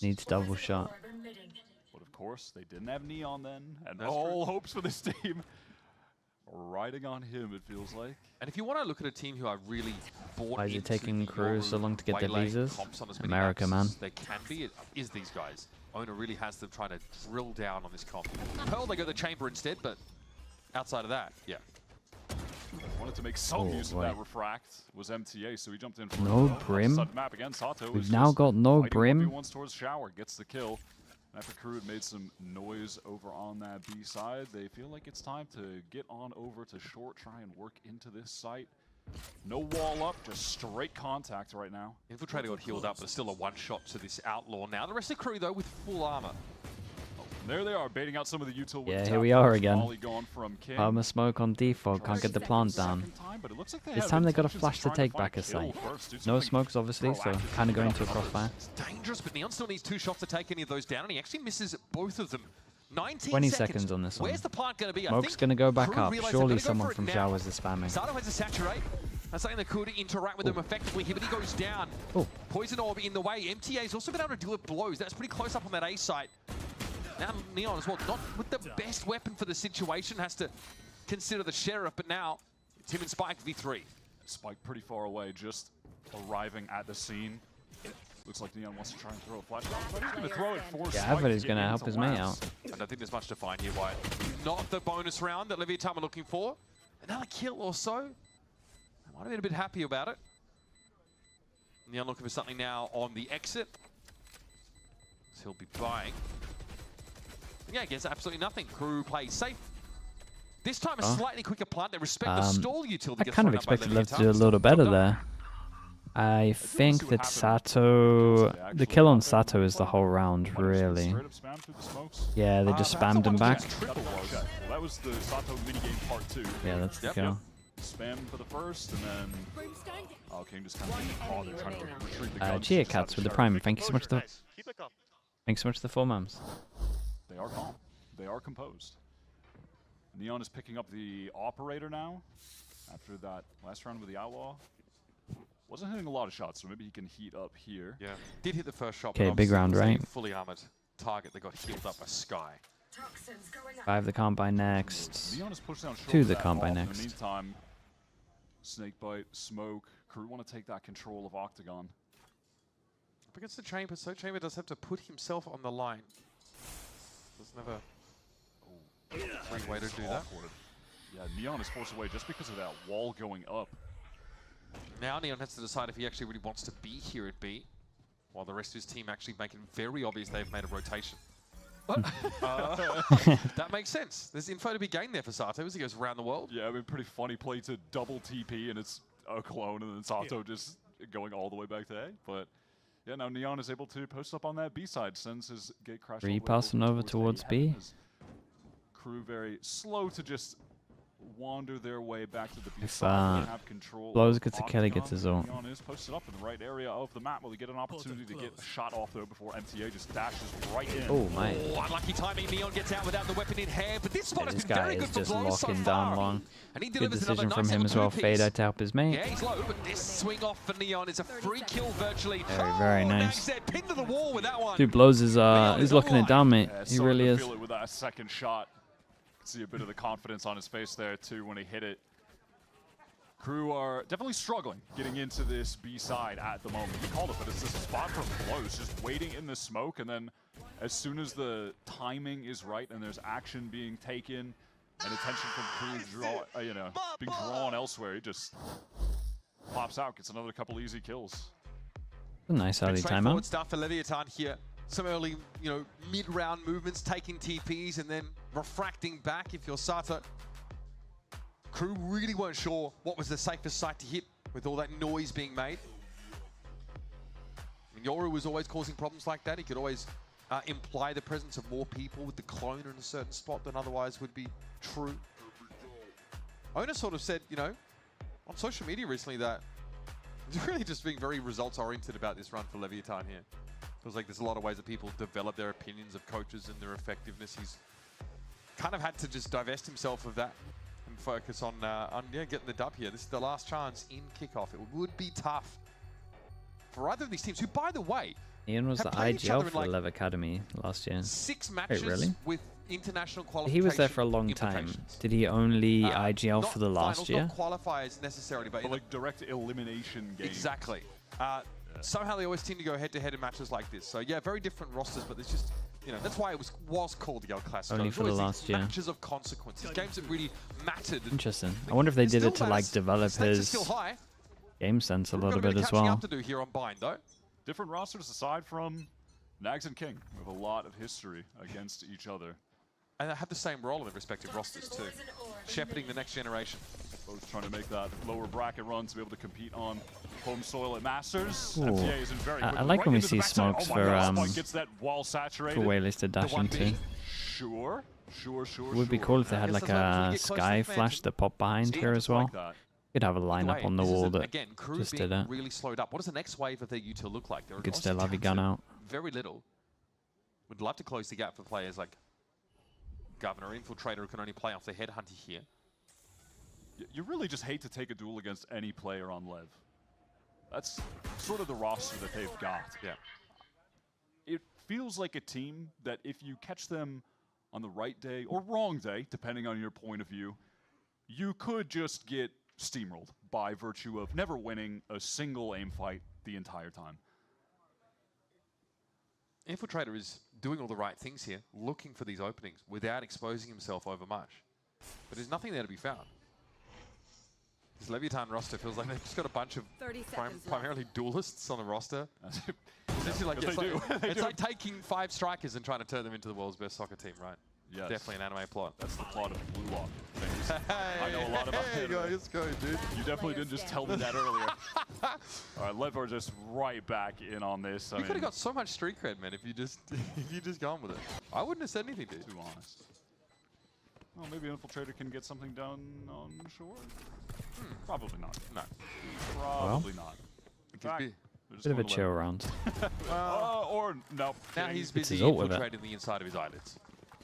needs double shot. But of course, they didn't have Neon then, and all hopes for this team riding on him, it feels like. And if you want to look at a team who are really bought Why is it into taking KRU so long to get their visas? America, man. They can be. It is these guys. Owner really has them trying to drill down on this comp. Pearl, they go the chamber instead, but outside of that, yeah. Wanted to make some use of that refract was MTA, so he jumped in for no brim. Map again. Sato We've now got no brim. Once towards Shower, gets the kill. After KRU had made some noise over on that B side, they feel like it's time to get on over to short, try and work into this site. No wall up, just straight contact right now. Infiltrator got healed up, but still a one-shot to this Outlaw now. The rest of KRU, though, with full armor. There they are, baiting out some of the util. Yeah, here we are again. Armor smoke on default, can't get the plant down. This time they got a flash to take back a site. No smokes, obviously, so kind of going to a crossfire. It's dangerous, but Neon still needs 2 shots to take any of those down, and he actually misses both of them. 20 seconds on this one. Where's the plant going to be? Smoke's going to go back up. Surely someone from Showers is spamming. Sato has a saturate. That's something that could interact with them effectively here, but he goes down. Poison Orb in the way. MTA's also been able to deal with blows. That's pretty close up on that A site. Now Neon as well, not with the best weapon for the situation, has to consider the Sheriff, but now it's him and Spike V3. Spike pretty far away, just arriving at the scene. Looks like Neon wants to try and throw a flashbang, but he's going to throw it for Spike. Yeah, I thought he's going to help his mate out. I don't think there's much to find here, Wyatt. Not the bonus round that LEVIATAN are looking for. Another kill or so. I might have been a bit happy about it. Neon looking for something now on the exit. So he'll be buying. Yeah, I guess absolutely nothing. KRU plays safe. This time a slightly quicker plant. They respect the stall utility. I kind of expected LEV to do a little better there. I think that Sato... The kill on Sato is the whole round, really. Yeah, they just spammed him back. Well, that was the Sato minigame part 2. Yeah, that's the kill. Spam for the first, and then... Oh, King just kind of they're trying to retrieve the guns. Chia Cats with the prime. Thank you so much for the... Thanks so much for the 4 mums. They are calm. They are composed. Neon is picking up the operator now after that last round with the Outlaw. Wasn't hitting a lot of shots, so maybe he can heat up here. Yeah, did hit the first shot. Okay, big round, right? Fully armored target that got healed up by Sky. 5 the combine next. Neon is pushed down 2 the that combine off. next. In the meantime, Snakebite, Smoke, KRU want to take that control of Octagon. Up against the Chamber, so Chamber does have to put himself on the line. Doesn't have a free way to do that. Yeah, Neon is forced away just because of that wall going up. Now Neon has to decide if he actually really wants to be here at B, while the rest of his team actually make it very obvious they've made a rotation. That makes sense. There's info to be gained there for Sato as he goes around the world. Yeah, I mean, pretty funny play to double TP, and it's a clone, and then Sato just going all the way back to A. But yeah, now Neon is able to post up on that B side, sends his gate crash. Passing over towards B. KRU very slow to just wander their way back to the B If side. Have control. Blows gets a kill, he gets his ult. Neon is posted up in the right area of the map. Will he get an opportunity to get a shot off though before MTA just dashes right in? Oh my! Oh, unlucky timing. Neon gets out without the weapon in hand, but this spot has been very good for Just Blows so locking far. down long. And he Good delivers decision another from nice him as well. two-piece. Fade out to help his mate. Yeah, he's low, but this swing off for Neon is a free kill virtually. Very nice. He's there, pinned to the wall with that one. Dude, Blows is he's locking it down, mate. Yeah, He starting really to is. feel it with that second shot. See a bit of the confidence on his face there too when he hit it. KRU are definitely struggling getting into this B side at the moment. He called it, but it's this spot for Blows, just waiting in the smoke, and then as soon as the timing is right and there's action being taken and attention from KRU being drawn elsewhere, he just pops out, gets another couple easy kills. A nice early Straightforward timeout. stuff for LEVIATAN here. Some early, mid-round movements, taking TPs and then refracting back if you're Sato. KRU really weren't sure what was the safest site to hit with all that noise being made. I mean, Yoru was always causing problems like that. He could always imply the presence of more people with the clone in a certain spot than otherwise would be true. Owner sort of said, on social media recently that he's really just being very results-oriented about this run for LEVIATAN here. Feels like there's a lot of ways that people develop their opinions of coaches and their effectiveness. He's kind of had to just divest himself of that and focus on getting the dub here. This is the last chance in kickoff. It would be tough for either of these teams, who, by the way, Ian was the IGL for the LEV Academy last year. 6 matches Wait, really? with international qualification. He was there for a long time. Did he only IGL for the last year? Not qualifiers necessarily, but like direct elimination games. Exactly. Somehow they always seem to go head-to-head in matches like this. So yeah, very different rosters, but there's just, that's why it was called the El Clasico. Only for the last year. Matches of consequences, games that really mattered. Interesting. I wonder if they did it to like develop his game sense a little bit as well. Up to do here on Bind, though. Different rosters aside from Nags and King. We have a lot of history against each other. And they have the same role in their respective rosters too. Shepherding the next generation. Both trying to make that lower bracket run to be able to compete on home soil at Masters. Ooh. MTA is in very I quick, like right when we into the see backside. smokes Oh my God, for Spike gets that wall saturated. waylist to dash into. Sure. It would be cool if they had like a sky flash that popped behind here as well. Could have a lineup on the wall that just did it. Really slowed up. What does the next wave of their util look like? There Could still have a gun out. Very little. Would love to close the gap for players like Governor, Infiltrator, who can only play off the Headhunter here. You really just hate to take a duel against any player on LEV. That's sort of the roster that they've got. Yeah. It feels like a team that if you catch them on the right day or wrong day, depending on your point of view, you could just get steamrolled by virtue of never winning a single aim fight the entire time. Infiltrator is doing all the right things here, looking for these openings without exposing himself over much. But there's nothing there to be found. This LEVIATAN roster feels like they've just got a bunch of primarily duelists on the roster. It's like taking 5 strikers and trying to turn them into the world's best soccer team, right? Yes. Definitely an anime plot. That's the plot of Blue Lock. I know a lot about it. Let's go, dude. You definitely didn't just tell me that earlier. All right, LEV are just right back in on this. You could have got so much street cred, man, if you just gone with it. I wouldn't have said anything, dude. Too honest. Well, maybe Infiltrator can get something done on shore. Probably not. No. Probably not. In fact, Bit of a chill round. Or no. Now he's busy his ult with it. infiltrating the inside of his eyelids.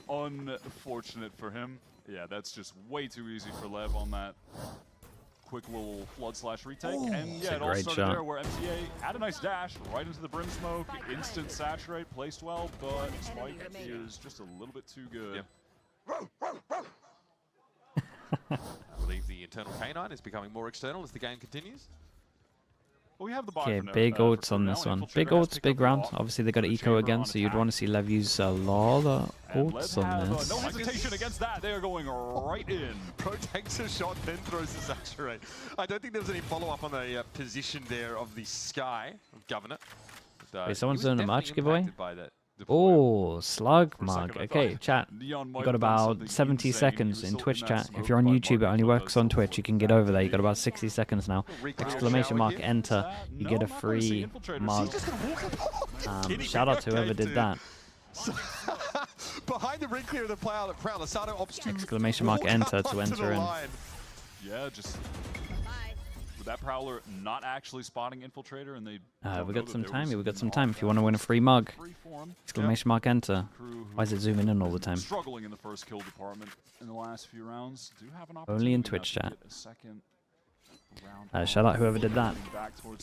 Unfortunate for him. Yeah, that's just way too easy for LEV on that quick little flood slash retake. Ooh, And yeah, it all great started shot. there where MTA had a nice dash right into the brim smoke, instant saturate, placed well, but Spike is just a little bit too good. I believe the internal canine is becoming more external as the game continues. Well, we have the Okay, big ults on this one. Big ults, big round. Obviously, they got eco again, so you'd want to see Lev use a lot of ults on this. No hesitation against that. They are going right in. Pro takes a shot, then throws the saturate. I don't think there was any follow-up on the position there of the Sky of Governor. But, Wait, someone's doing a match giveaway? by that. Oh, slug mug. Okay, chat. You got about 70 seconds in Twitch chat. If you're on YouTube, it only works on Twitch. You can get over there. You got about 60 seconds now. Exclamation mark enter. You get a free mug. Shout out to whoever did that. Behind the ring clear of the Prowler, Sato opts to Exclamation mark enter to enter in. Yeah, just with that Prowler not actually spotting Infiltrator, and they we got some time. We got some time. If you want to win a free mug, exclamation mark enter. Why is it zooming in all the time? Struggling in the first kill department in the last few rounds. Do have an Only in Twitch chat. Shout out whoever did that.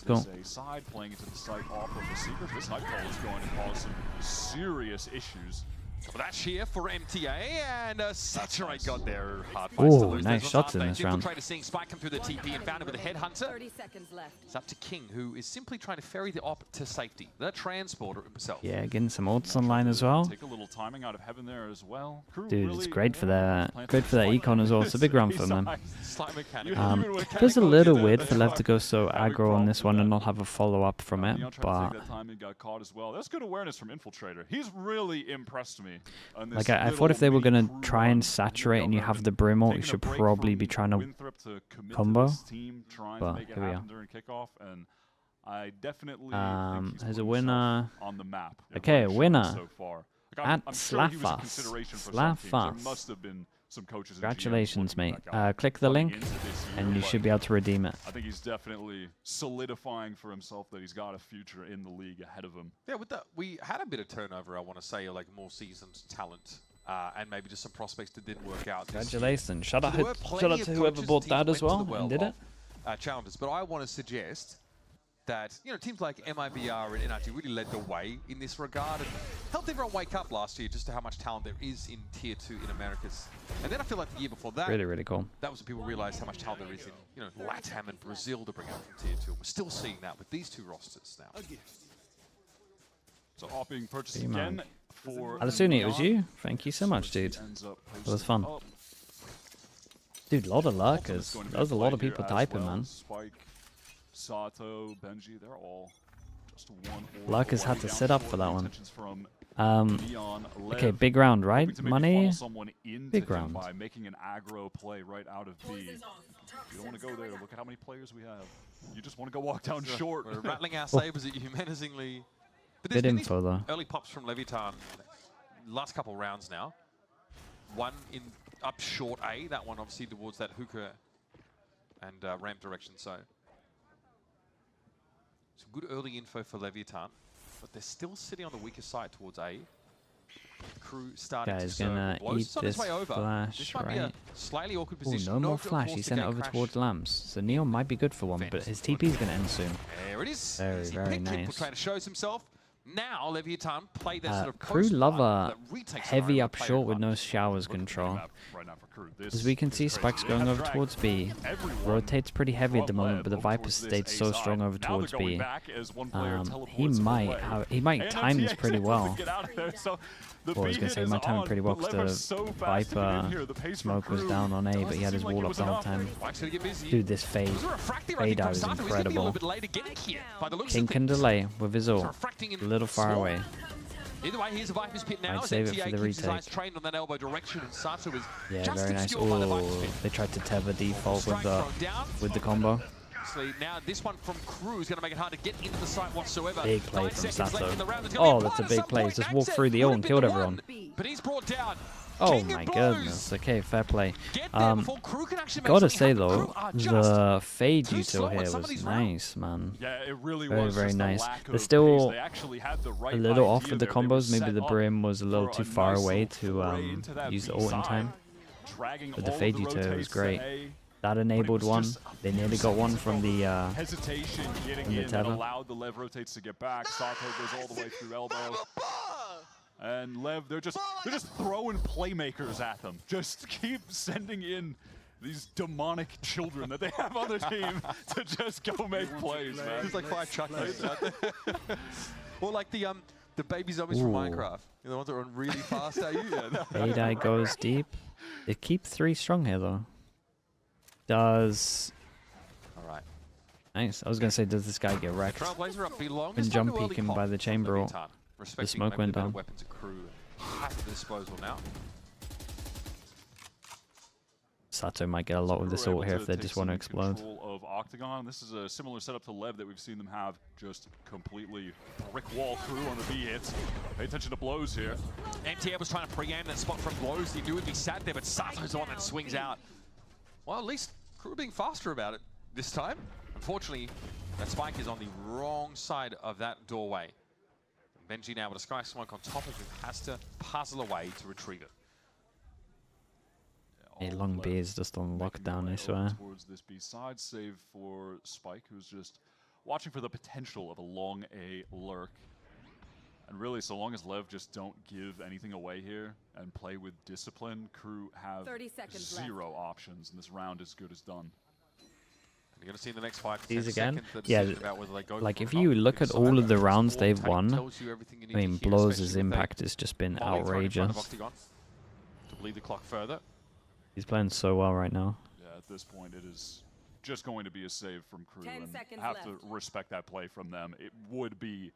Cool. Side, playing into the site off of the secret. This night call is going to cause some serious issues. Flash here for MTA, and Saturate got there. Hard Oh, nice shots in this round. Infiltrator seeing Spike come through the TP and found him with a headhunter. 30 seconds left. It's up to King, who is simply trying to ferry the op to safety. The transporter himself. Yeah, getting some ults online as well. Take a little timing out of heaven there as well. Dude, it's great for their econ as well. It's a big round for them. It feels a little weird for Lev to go so aggro on this one and not have a follow-up from it, but got caught as well. That's good awareness from Infiltrator. He's really impressed me. Like I thought if they were gonna try and saturate and you have the brim ult, you should probably be trying to combo. But here we are. There's a winner. On the map. Okay, a winner. So far. At I'm sure he was a Slafas. consideration for some teams. There Slafas. must have been some coaches. Congratulations, mate. Click the link, and you should be able to redeem it. I think he's definitely solidifying for himself that he's got a future in the league ahead of him. Yeah, with that, we had a bit of turnover, I want to say, like more seasoned talent, and maybe just some prospects that didn't work out. Congratulations. Shout out So there were to plenty of whoever coaches bought and that teams as went to well the and did it. Challenges, but I want to suggest that teams like MIBR and NRG really led the way in this regard and helped everyone wake up last year just to how much talent there is in Tier 2 in Americas. And then I feel like the year before that, Really, really cool. that was when people realized how much talent there is in LATAM and Brazil to bring out from Tier 2. And we're still seeing that with these two rosters now. So off being purchased again for Alasuni, it was you. Thank you so much, dude. That was fun. Dude, a lot of lurkers. That was a lot of people typing, man. Spike, Sato, Benji, they're all just one. Lurkers had to sit up for that one. Intentions from Okay, big round, right? Money. Big round. By making an aggro play right out of B. You don't want to go there. Look at how many players we have. You just want to go walk down short. We're rattling our sabers at you menacingly. But Good there's been info, though. early pops from LEVIATAN last couple rounds now. One in up short A, that one obviously towards that hookah and ramp direction. So some good early info for LEVIATAN, but they're still sitting on the weaker side towards A. Crew starting Guy's to gonna serve. eat this flash, This might be a right? slightly awkward Oh, position. no more Not flash. He forced to sent it get over crash. towards Lamps. So Neon might be good for one, but his TP is gonna end soon. There it is. Very, Easy very pick. nice. Infiltrator shows himself. Now LEVIATAN play their sort of Crew post love part a that retakes heavy scenario up with player short with no advantage. showers control. Right now for Crew. As we can see, Spike's going over towards B. Rotates pretty heavy at the moment, but the Viper stayed so strong over towards B. He might time this pretty well. Well, I was going to say he might time it pretty well because the Viper smoke was down on A, but he had his wall up the whole time. Dude, this fade out is incredible. King can delay with his ult. A little far away. Either way, here's a Viper's pit now. I'd save it for the retake. Trained on that elbow direction, and Sato is Yeah, just very nice. obscured by the Viper's Oh, pit. they tried to tether default with the combo. Now this one from Crew is going to make it hard to get into the site whatsoever. Big play 9 from seconds left Sato. in the round. There's gonna Oh, be that's a blood at big some play. point. Just Max walk said through the ult and would killed have been everyone. one, but he's brought down. Oh King my and blows. goodness. Okay, fair play. Get there before Crew can actually make Gotta something say happen. though, Crew are the just fade too util slow in here some of was these nice, man. Yeah, it really Very, was very just nice. a lack They're of still pace. They actually had the right a little off idea with the there. They were combos. Maybe set the up brim was a little for too a far nice away little to foray into that use the B ult in side, time. dragging But the all fade the util was rotates to great. A. That enabled one. They nearly got one from the hesitation getting in that allowed the Lev rotates to get back. Sato goes all the way through elbow. And Lev, they're just throwing playmakers at them. Just keep sending in these demonic children that they have on their team to just go make plays, man. There's like 5 chuckers out there. Or like the baby zombies from Minecraft. You know, the ones that run really fast at you. Adi goes deep. They keep 3 strong here though. Does... Alright. Nice. I was going to say, does this guy get wrecked? Trailblazer up B long. When jump peeking by the chamber or the smoke went down. Weapons of crew at the disposal now. Sato might get a lot with this ult here if they just want to explode. Of Octagon. This is a similar setup to Lev that we've seen them have. Just completely brick wall crew on the B hits. Pay attention to blows here. MTA was trying to pre-aim that spot from blows. He knew he'd be sat there, but Sato's on and swings out. Well, at least crew being faster about it this time. Unfortunately, that spike is on the wrong side of that doorway. Benji now with a sky smoke on top of him has to puzzle away to retrieve it. A long B is just on lockdown, I swear. Towards this B side, save for Spike, who's just watching for the potential of a long A lurk. And really, so long as Lev just don't give anything away here and play with discipline, crew have 0 options, and this round is good as done. You're going to see in the next 5 to 10 These again? seconds Yeah, about whether they go like for if it or you not. look at all of the rounds they've won, Tells you everything you need I mean, to hear, Blows' especially with impact has just been volley thrown in front of outrageous. Octagon to bleed the clock further. He's playing so well right now. Yeah, at this point, it is just going to be a save from crew, 10 and seconds have left. to respect that play from them. It would be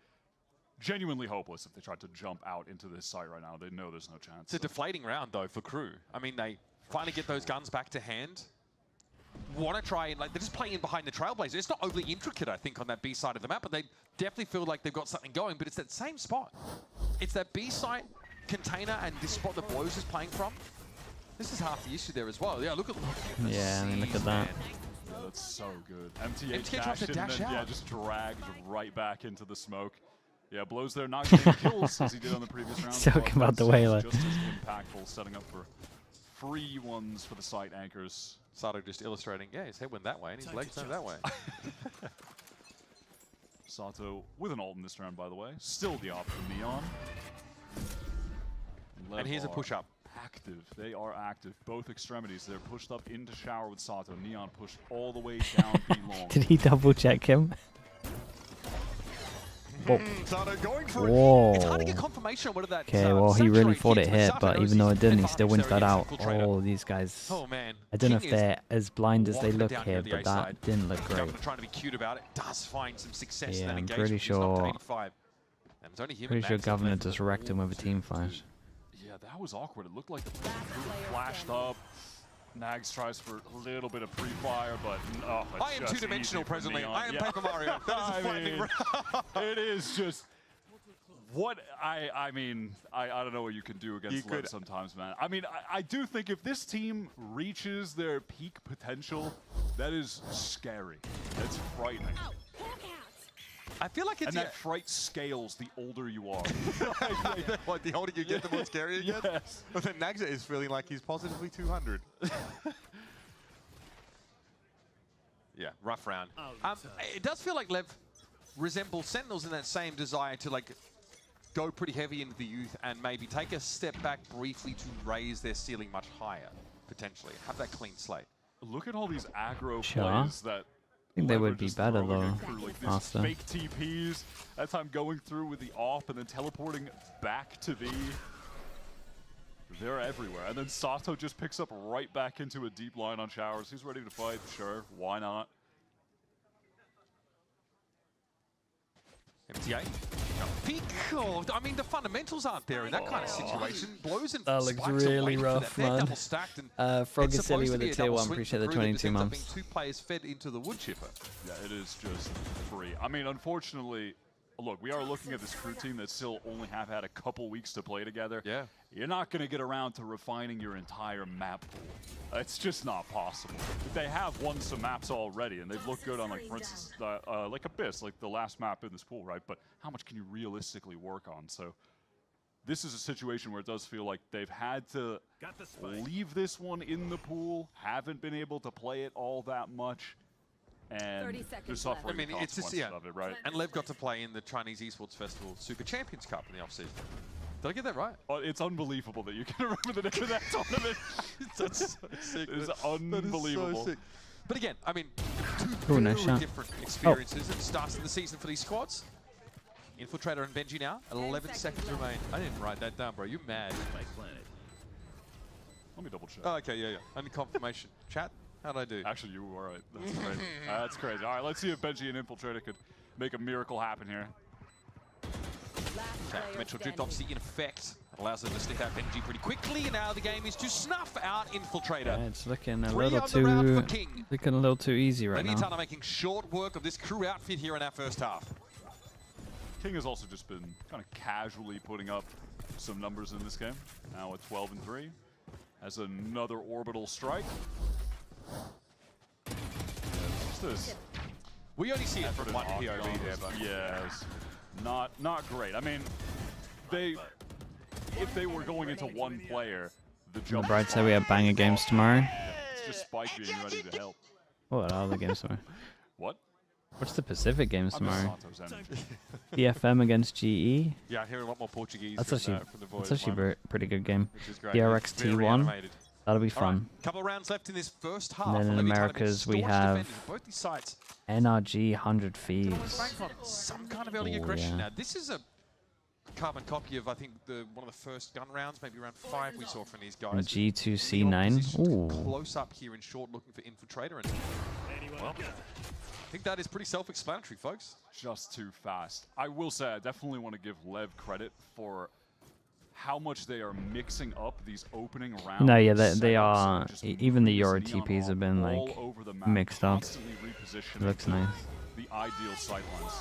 genuinely hopeless if they tried to jump out into this site right now. They know there's no chance. It's a deflating round, though, for crew. I mean, they finally get those guns back to hand. Want to try and, like, they're just playing in behind the Trailblazer. It's not overly intricate, I think, on that B side of the map, but they definitely feel like they've got something going, but it's that same spot. It's that B site container and this spot that Blows is playing from. This is half the issue there as well. Yeah, look at Yeah, I mean, look at that. Yeah, that's so good. MTA tries to dash out. Yeah, just dragged right back into the smoke. Yeah, Blows there, not getting kills as he did on the previous round. Talking about the whaler. Just as impactful, setting up for free ones for the site anchors. Sato just illustrating, yeah, his head went that way and his legs went that way. Sato with an ult in this round, by the way. Still the op from Neon. And here's a push-up. Active. They are active. Both extremities. They're pushed up into shower with Sato. Neon pushed all the way down B long. Did he double check him? Sato going for Whoa. it. It's hard to get confirmation on whether that. Okay, well, he really thought it hit, but even though it didn't, he still wins that out. infiltrator. Oh, these guys. Oh, man. I don't know if King is they're as blind as they walking look down here, the but A that side. didn't look great. Governor trying to be cute about it. Does find some success in Yeah, that I'm engagement. pretty He's knocked sure. 85. And it's only him Pretty and sure Max Governor left. just wrecked him with a team fight. Yeah, that was awkward. It looked like the crew flashed up. Nags tries for a little bit of pre-fire, but oh, it's I am just two-dimensional easy for presently. Neon. I am Yeah. Paper Mario. That is a frightening round. It is just what I mean. I don't know what you can do against Lev sometimes, man. I mean, I do think if this team reaches their peak potential, that is scary. That's frightening. I feel like it's and that fright scales the older you are. Like the older you get, the more scary it gets. Yes. But then Nagza is feeling like he's positively 200. Yeah, rough round. It does feel like Lev resembles Sentinels in that same desire to like go pretty heavy into the youth and maybe take a step back briefly to raise their ceiling much higher, potentially. Have that clean slate. Look at all these aggro Sure. plays that I think they Lev are would be just better throwing though, in through, like, these faster. fake TPs. That time going through with the AWP and then teleporting back to B. They're everywhere. And then Sato just picks up right back into a deep line on showers. He's ready to fight. Sure, why not? MTA. Peak. Oh, I mean, the fundamentals aren't there in that kind of situation. Blows and That looks spikes are really waiting for rough, that. They're man. double stacked and Frog it's is silly supposed with to a be tier double 1. swing Appreciate for the Crew, but 22 this ends up months. being 2 players fed into the wood chipper. Yeah, it is just free. I mean, unfortunately, look, we are looking at this crew team that still only have had a couple weeks to play together. Yeah. You're not going to get around to refining your entire map pool. It's just not possible. They have won some maps already, and they've looked good on, like, for instance, like Abyss, like the last map in this pool, right? But how much can you realistically work on? So this is a situation where it does feel like they've had to leave this one in the pool, haven't been able to play it all that much, and they're suffering the consequences of it, right? And Lev got to play in the Chinese Esports Festival Super Champions Cup in the offseason. Did I get that right? Oh, it's unbelievable that you can remember the name of that tournament. That's so sick. It's unbelievable. That is so sick. But again, I mean, Ooh, two nice very shot. different experiences at the start of the season for these squads. Infiltrator and Benji now. 11 seconds remain. I didn't write that down, bro. You mad? Let me double check. Oh, okay, yeah. Only confirmation. Chat, how'd I do? Actually, you were right. That's crazy. That's crazy. All right, let's see if Benji and Infiltrator could make a miracle happen here. Metro Drift obviously in effect. Allows them to stick out Benji pretty quickly, and now the game is to snuff out Infiltrator. Yeah, it's looking a little too easy right now. LEVIATAN are making short work of this crew outfit here in our first half. King has also just been kind of casually putting up some numbers in this game. Now at 12-3, has another orbital strike. We only see it from one POV there, but yes, not great. I mean, if they were going into one player, the jump. Bright said we have banger games tomorrow. It's just Spike being ready to help. What are the games tomorrow? What? What's the Pacific games tomorrow? Santos EFM against GE. Yeah, I hear a lot more Portuguese That's from, actually, from the voice. that's actually a pretty good game. Which is great. DRX Very T1. animated. That'll be fun. Couple of rounds left in this first half. And then in LEVIATAN Americas we staunch have defenders of both these sides. NRG 100 Thieves. Bank on some kind of early Oh, aggression yeah. now. This is a carbon copy of, I think, one of the first gun rounds, maybe around 5 we saw from these guys. And G2C9. Ooh. Close up here in short, looking for Infiltrator. And, well, I think that is pretty self-explanatory, folks. Just too fast. I will say, I definitely want to give Lev credit for how much they are mixing up these opening rounds. No, yeah, they are. Even the Euro TPs have been like mixed up. It looks nice. The ideal sightlines.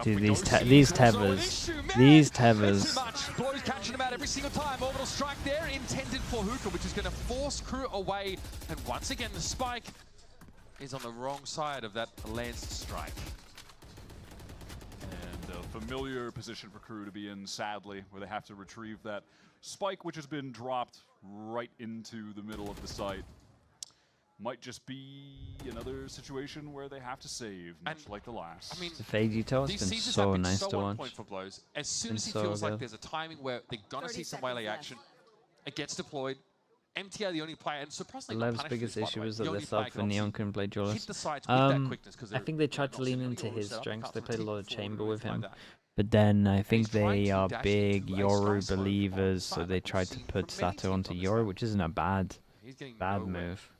Dude, these tethers. These tethers. Blows catching him out every single time. Orbital strike there, intended for Hookah, which is going to force crew away. And once again, the spike is on the wrong side of that lanced strike. And a familiar position for crew to be in, sadly, where they have to retrieve that spike, which has been dropped right into the middle of the site. Might just be another situation where they have to save, much like the last. I mean, The fade detail has been so nice to watch. For Blows. As soon Been as he so feels like good. there's a timing where they're going to see some melee action, it gets deployed. MTR the only player, and surprisingly not Lev's punished for biggest this, by the issue way. was The that only their player sub can for Neon obviously couldn't play hit duelist. the sides with that quickness, 'cause I think they tried to lean into his setup, strengths. They apart played a from lot of T4 chamber or with anything him. like that. But then I think trying they to are dash big into a Yoru side believers, so alongside they what tried we've to seen put from many Sato teams onto on this Yoru, map. which isn't a bad He's getting bad nowhere. move.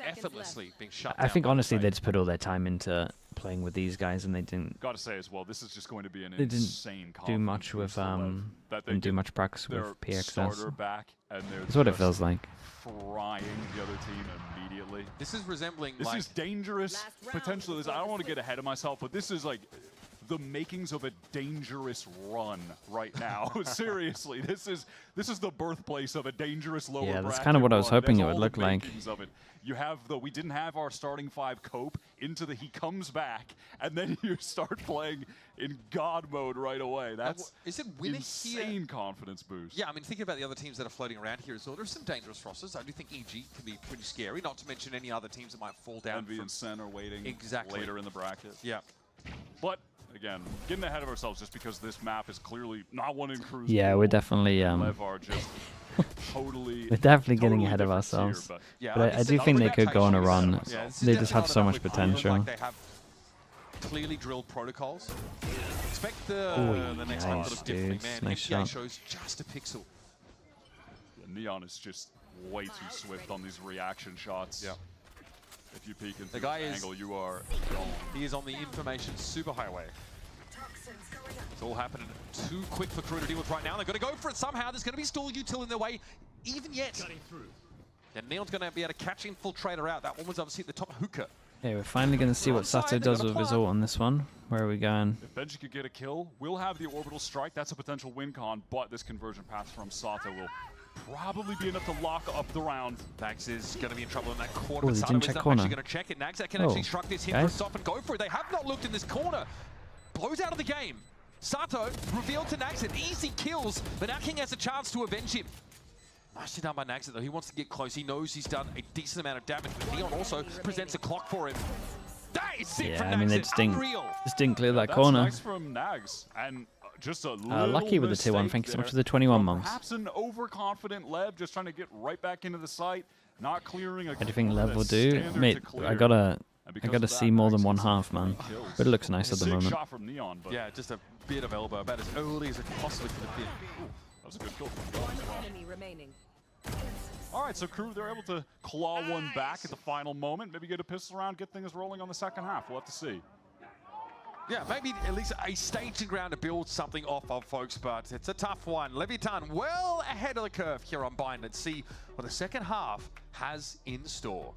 Effortlessly being shut I down think by the honestly side. they just put all their time into playing with these guys, and they didn't. Gotta say as well, this is just going to be an They didn't insane do much with that they didn't do get much practice their with PXS. starter back, and they're That's what it just feels like. frying the other team immediately. This is resembling This like is dangerous. Potentially, I don't want to get ahead of myself, but this is like the makings of a dangerous run right now. Seriously, this is the birthplace of a dangerous lower Yeah, that's bracket kind of what I was run. hoping That's it would all look the like. makings of it. You have we didn't have our starting 5 cope into the he comes back, and then you start playing in God mode right away. That's is it winner insane here? confidence boost. Yeah, I mean, thinking about the other teams that are floating around here as well, there's some dangerous rosters. I do think EG can be pretty scary, not to mention any other teams that might fall down. Envy and Sen are waiting Exactly. later in the bracket. Yeah. But again, getting ahead of ourselves just because this map is clearly not one in Cruise. Yeah, we're definitely Lev are just totally. we're definitely getting totally ahead of different tier, ourselves. but But I do think they could go on a run. Yeah, this is They just definitely have not so enough much with Cruise, potential. Like they have clearly drilled protocols. Expect the next one nice, to look differently, dude. man. Nice MPA shot. shows just a pixel. Yeah, Neon is just way too swift on these reaction shots. Yeah. If you peek into The guy this is angle, you are gone. He is on the information superhighway. It's all happening too quick for crew to deal with right now. They're going to go for it somehow. There's going to be stall util in their way, even yet. And Neon's going to be able to catch Infiltrator out. That one was obviously at the top hookah. Yeah, we're finally going to see what Sato does with his ult on this one. Where are we going? If Benji could get a kill, we'll have the orbital strike. That's a potential win con, but this conversion path from Sato will probably be enough to lock up the round. Nags is going to be in trouble in that corner. Oh, but they Sato didn't is check not corner. actually going to check it. Nags can Oh, actually struck this hit for a guys. stop and go for it. They have not looked in this corner. Blows out of the game. Sato revealed to Nags, easy kills, but now King has a chance to avenge him. Nicely done by Nags though. He wants to get close. He knows he's done a decent amount of damage, but Neon also presents a clock for him. That is it from I mean, they Nags. just didn't clear that corner. That's nice from Nags. And just a little Lucky with the 2-1. Thank you so much for the 21 months. Perhaps an overconfident Lev just trying to get right back into the site, not clearing a What do you think Lev will do? Mate, I gotta see more than one half, man. But it looks nice at the moment. Shot from Neon, but yeah, just a bit of elbow, about as early as it possibly could have been. That was a good kill from Neon as well. Enemy remaining. All right, so KRU, they're able to claw one back at the final moment. Maybe get a pistol round, get things rolling on the second half. We'll have to see. Yeah, maybe at least a staging ground to build something off of, folks, but it's a tough one. LEVIATAN well ahead of the curve here on Bind. Let's see what the second half has in store.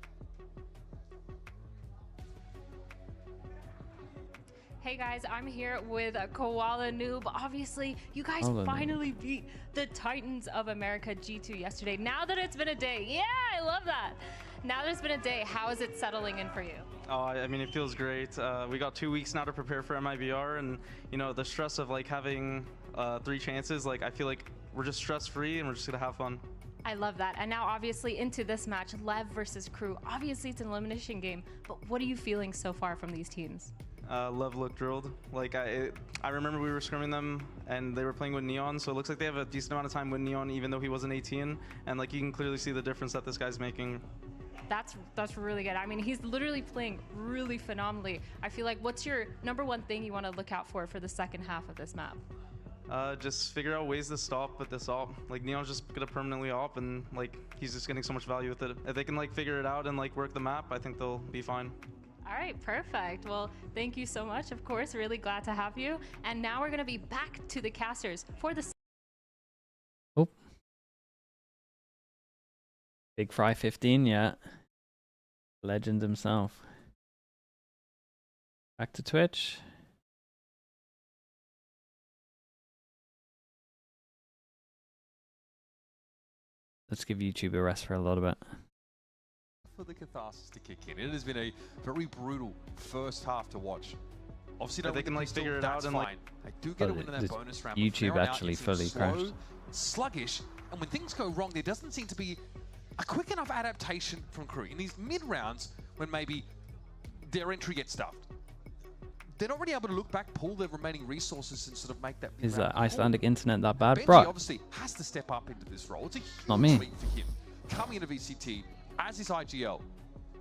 Hey guys, I'm here with Koala Noob. Obviously, you guys finally beat the Titans of America G2 yesterday. Now that it's been a day, yeah, I love that. Now that it's been a day, how is it settling in for you? Oh, I mean, it feels great. We got 2 weeks now to prepare for MIBR, and you know, the stress of like having 3 chances, like I feel like we're just stress-free and we're just gonna have fun. I love that. And now obviously into this match, LEV versus KRU. Obviously it's an elimination game, but what are you feeling so far from these teams? LEV looked drilled. Like I remember we were scrimming them and they were playing with Neon, so it looks like they have a decent amount of time with Neon even though he wasn't 18, and like you can clearly see the difference that this guy's making. That's really good. I mean, he's literally playing really phenomenally. I feel like, what's your #1 thing you want to look out for the second half of this map? Just figure out ways to stop with this op. Like Neon's just gonna permanently op, and like he's just getting so much value with it. If they can like figure it out and like work the map, I think they'll be fine. All right, perfect. Well, thank you so much. Of course, really glad to have you. And now we're gonna be back to the casters for the. Oh. Big Fry 15, yeah. Legend himself. Back to Twitch. Let's give YouTube a rest for a little bit. For the catharsis to kick in. It has been a very brutal first half to watch. Obviously, they can like figure it out and like they do get a win in that bonus round. YouTube actually fully crashed. Sluggish, and when things go wrong, there doesn't seem to be a quick enough adaptation from KRU in these mid rounds when maybe their entry gets stuffed. They're not really able to look back, pull their remaining resources, and sort of make that. Is Icelandic internet that bad, Benji bro? Obviously has to step up into this role. It's a huge Not me. leap for him coming into VCT as his IGL.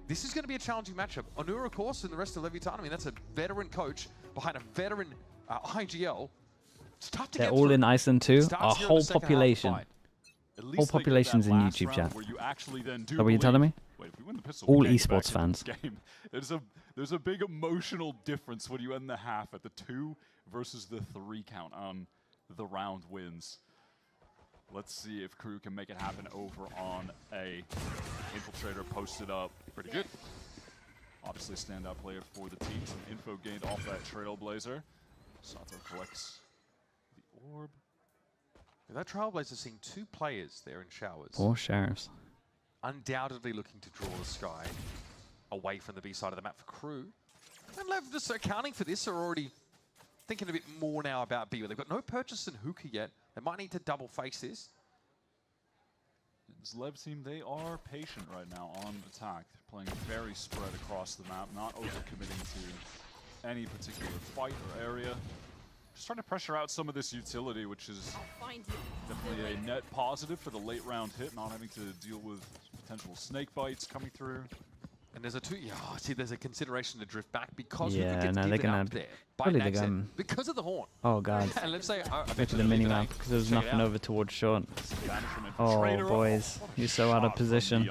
This is going to be a challenging matchup. Onur, of course, and the rest of LEVIATAN. I mean, that's a veteran coach behind a veteran IGL. It's tough to They're get all through. in Iceland too. Starts Our here in whole the second half of the population. fight. Whole population's in YouTube chat. Is that what you're telling me? Wait, if we win the pistol, All we get esports back into fans. this game. There's a big emotional difference when you end the half at the 2 versus the 3 count on the round wins. Let's see if KRU can make it happen over on A. Infiltrator posted up pretty good. Obviously a standout player for the team. Some info gained off that Trailblazer. Sato collects the orb. That Trailblazer's seeing 2 players there in showers. Poor sheriffs. Undoubtedly looking to draw the sky away from the B side of the map for KRU. And LEV just accounting for this are already thinking a bit more now about B, where they've got no purchase in Hookah yet. They might need to double face this. This LEV team, they are patient right now on attack. They're playing very spread across the map, not overcommitting to any particular fight or area. Just trying to pressure out some of this utility, which is definitely a net positive for the late round hit, not having to deal with potential snake bites coming through. And there's there's a consideration to drift back because Yeah, gets no, they given can up add. there by Probably Naxxed the gun. because of the horn. Oh god. And let's say Go to the mini map because there was nothing over towards short. Oh boys, you're so out of position.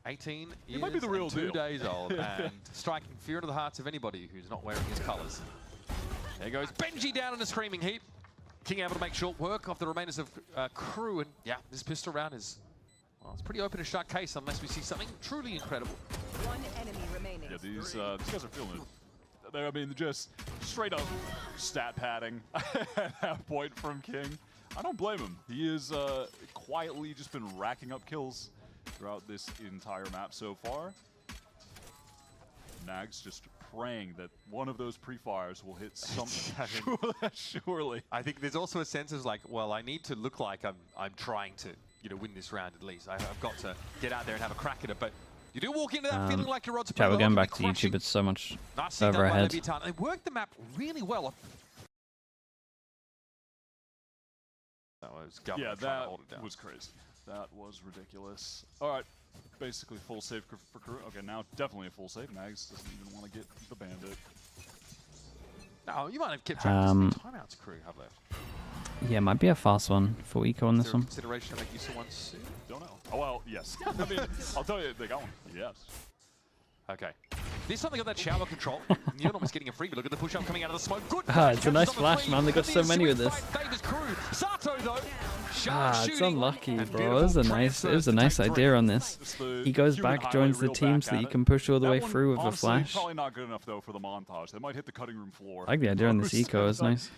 18 He might be the real and 2 deal. days old and striking fear into the hearts of anybody who's not wearing his colours. There goes Benji down in a screaming heap. King able to make short work of the remainers of KRU, and yeah, this pistol round is, well, it's pretty open and shut case unless we see something truly incredible. One enemy remaining. Yeah, these guys are feeling it. I mean, just straight up stat padding at that point from King. I don't blame him. He is quietly just been racking up kills throughout this entire map so far. Nags just praying that one of those pre-fires will hit something. Surely. I think there's also a sense of like, well, I need to look like I'm trying to, you know, win this round at least. I've got to get out there and have a crack at it. But you do walk into that feeling like your odds are pretty we're low. going back to YouTube. It's so much further ahead. They worked the map really well. That was yeah, that was crazy. That was ridiculous. All right, basically full save for KRU. Okay, now definitely a full save. Nags doesn't even want to get the bandit. No, you might have kept track of how many timeouts KRU have left. Yeah, might be a fast one for Eco on this one. Consideration to make use of one soon? Don't know. Oh, well, yes. I mean, I'll tell you, they got one. Yes. Okay. This time they got that shower control. Neon almost getting a freebie. Look at the push-up coming out of the smoke. Good. It's a nice flash, man. They got so many with this. Sato, though. It's unlucky, bro. It was a nice idea on this. He goes back, joins the team so that you can push all the way through with a flash. Probably not good enough though for the montage. They might hit the cutting room floor. I like the idea on this Eco. It's nice.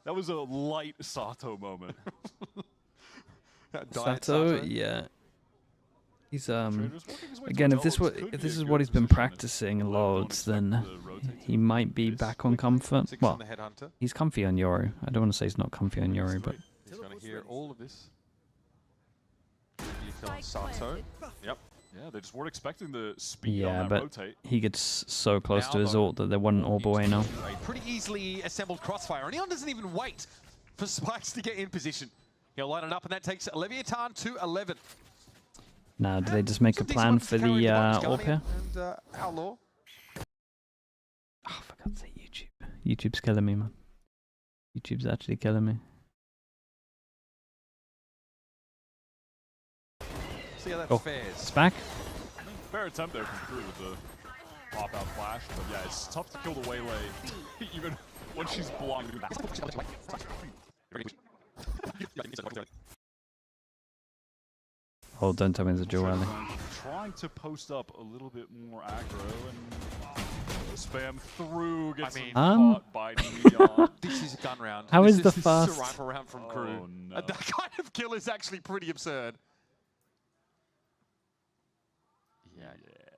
That was a light Sato moment. Sato, yeah. He's again, if this is what he's been practicing loads, then he might be back on comfort. Well, he's comfy on Yoru. I don't want to say he's not comfy on Yoru, but he's going to hear all of this. Sato. Yep. Yeah, they just weren't expecting the speed on that but rotate. He gets so close to his ult that they wouldn't orb away now. A pretty easily assembled crossfire, and Neon doesn't even wait for Spikes to get in position. He'll line it up, and that takes LEVIATAN to 11. Now, do they just make a plan for the AWP here? How low? Oh, for God's sake, YouTube. YouTube's killing me, man. YouTube's actually killing me. See how that fares. It's back. Fair attempt there from KRU with the pop-out flash, but yeah, it's tough to kill the waylay, even when she's blocked. Oh, don't tell me there's a dual rally. Trying to post up a little bit more aggro and spam through, gets caught by Neon. This is a gun round. How is the This fast? is a rifle round from KRU. Oh, no. That kind of kill is actually pretty absurd. Yeah,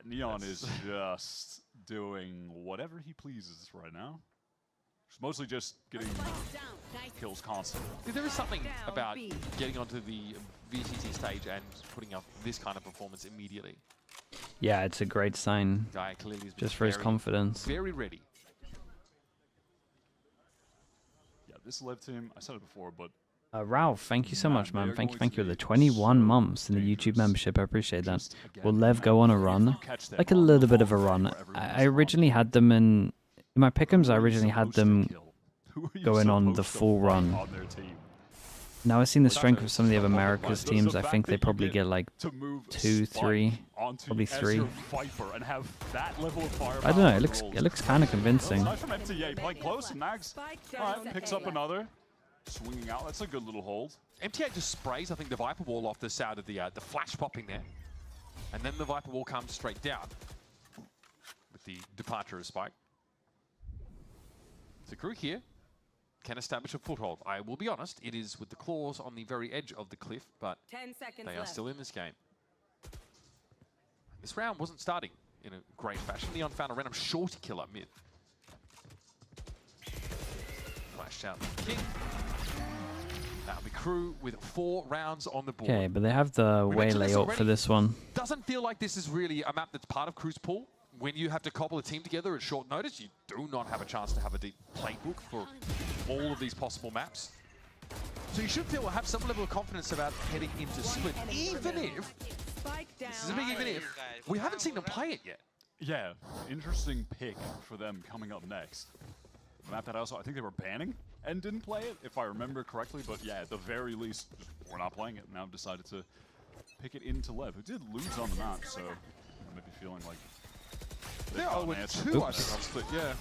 Neon is just doing whatever he pleases right now. It's mostly just getting kills constantly. There is something about getting onto the VCT stage and putting up this kind of performance immediately. Yeah, it's a great sign. Guy clearly has been Just for his confidence. Very ready. Yeah, this LEV team, I said it before, but Ralph, thank you so much, man. Thank you for the 21 months in the YouTube membership. I appreciate that. Will LEV go on a run? Like a little bit of a run. I originally had them in my pick'ems. I originally had them going on the full run. Now I've seen the strength of some of the other Americas teams. I think they probably get like 2, 3, probably 3. I don't know. It looks kind of convincing. Nice from MTA playing close. Nags picks up another. Swinging out, that's a good little hold. MTA just sprays, I think, the Viper Wall off the side of the flash popping there. And then the Viper Wall comes straight down with the departure of Spike. The KRU here can establish a foothold. I will be honest, it is with the claws on the very edge of the cliff, but they are still in this game. This round wasn't starting in a great fashion. Neon found a random shorty killer mid. Flashed out King. That'll be KRU with 4 rounds on the board. Okay, but they have the waylay ult for this one. Doesn't feel like this is really a map that's part of KRU's pool. When you have to cobble a team together at short notice, you do not have a chance to have a deep playbook for all of these possible maps. So you should have some level of confidence about heading into Split, even if, this is a big even if, we haven't seen them play it yet. Yeah, interesting pick for them coming up next. A map that also, I think they were banning and didn't play it, if I remember correctly, but yeah, at the very least, we're not playing it, and now I've decided to pick it into LEV, who did lose on the map, so maybe feeling like they're 0-2, I think, on Split, yeah.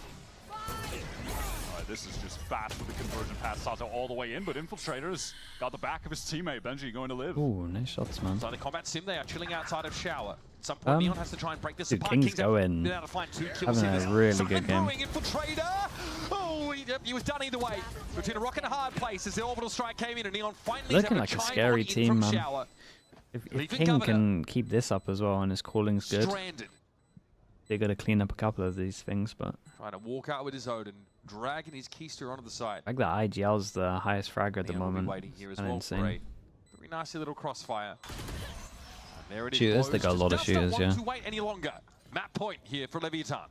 Alright, this is just fast with the conversion pass Sato all the way in, but Infiltrator's got the back of his teammate, Benji, going to LEV. Ooh, nice shots, man. So the combat sim, they are chilling outside of Shower. At some point, Neon has to try and break this apart. King's going. Been able to find 2 kills having a really good game. Infiltrator! Oh, he was done either way. Between a rock and a hard place as the orbital strike came in, and Neon finally looking like a scary team, man. If King can keep this up as well and his calling's good. Stranded. They got to clean up a couple of these things, but Trying to walk out with his Odin, dragging his Keister onto the side. like that IGL's the highest fragger at the Neon will be moment. waiting here as Kinda well for a insane. very nicey little crossfire. And there it is. Shooters, they got a lot of Just shooters, don't yeah. want to wait any longer. Map point here for LEVIATAN.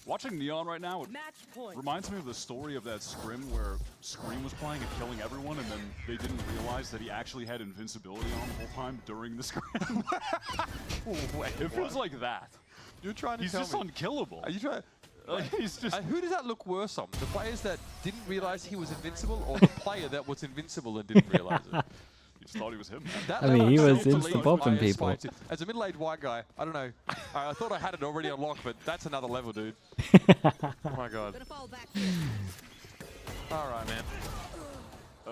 Watching Neon right now, it reminds me of the story of that scrim where Scream was playing and killing everyone, and then they didn't realize that he actually had invincibility on the whole time during the scrim. Wait, it feels like that. You're trying to He's tell just me. unkillable. Are you trying? He's just. Who does that look worse on? The players that didn't realize he was invincible, or the player that was invincible and didn't realize it? You just thought he was him. I mean, he was insta-bopping people. As a middle-aged white guy, I don't know. I thought I had it already unlocked, but that's another level, dude. Oh my god. All right, man.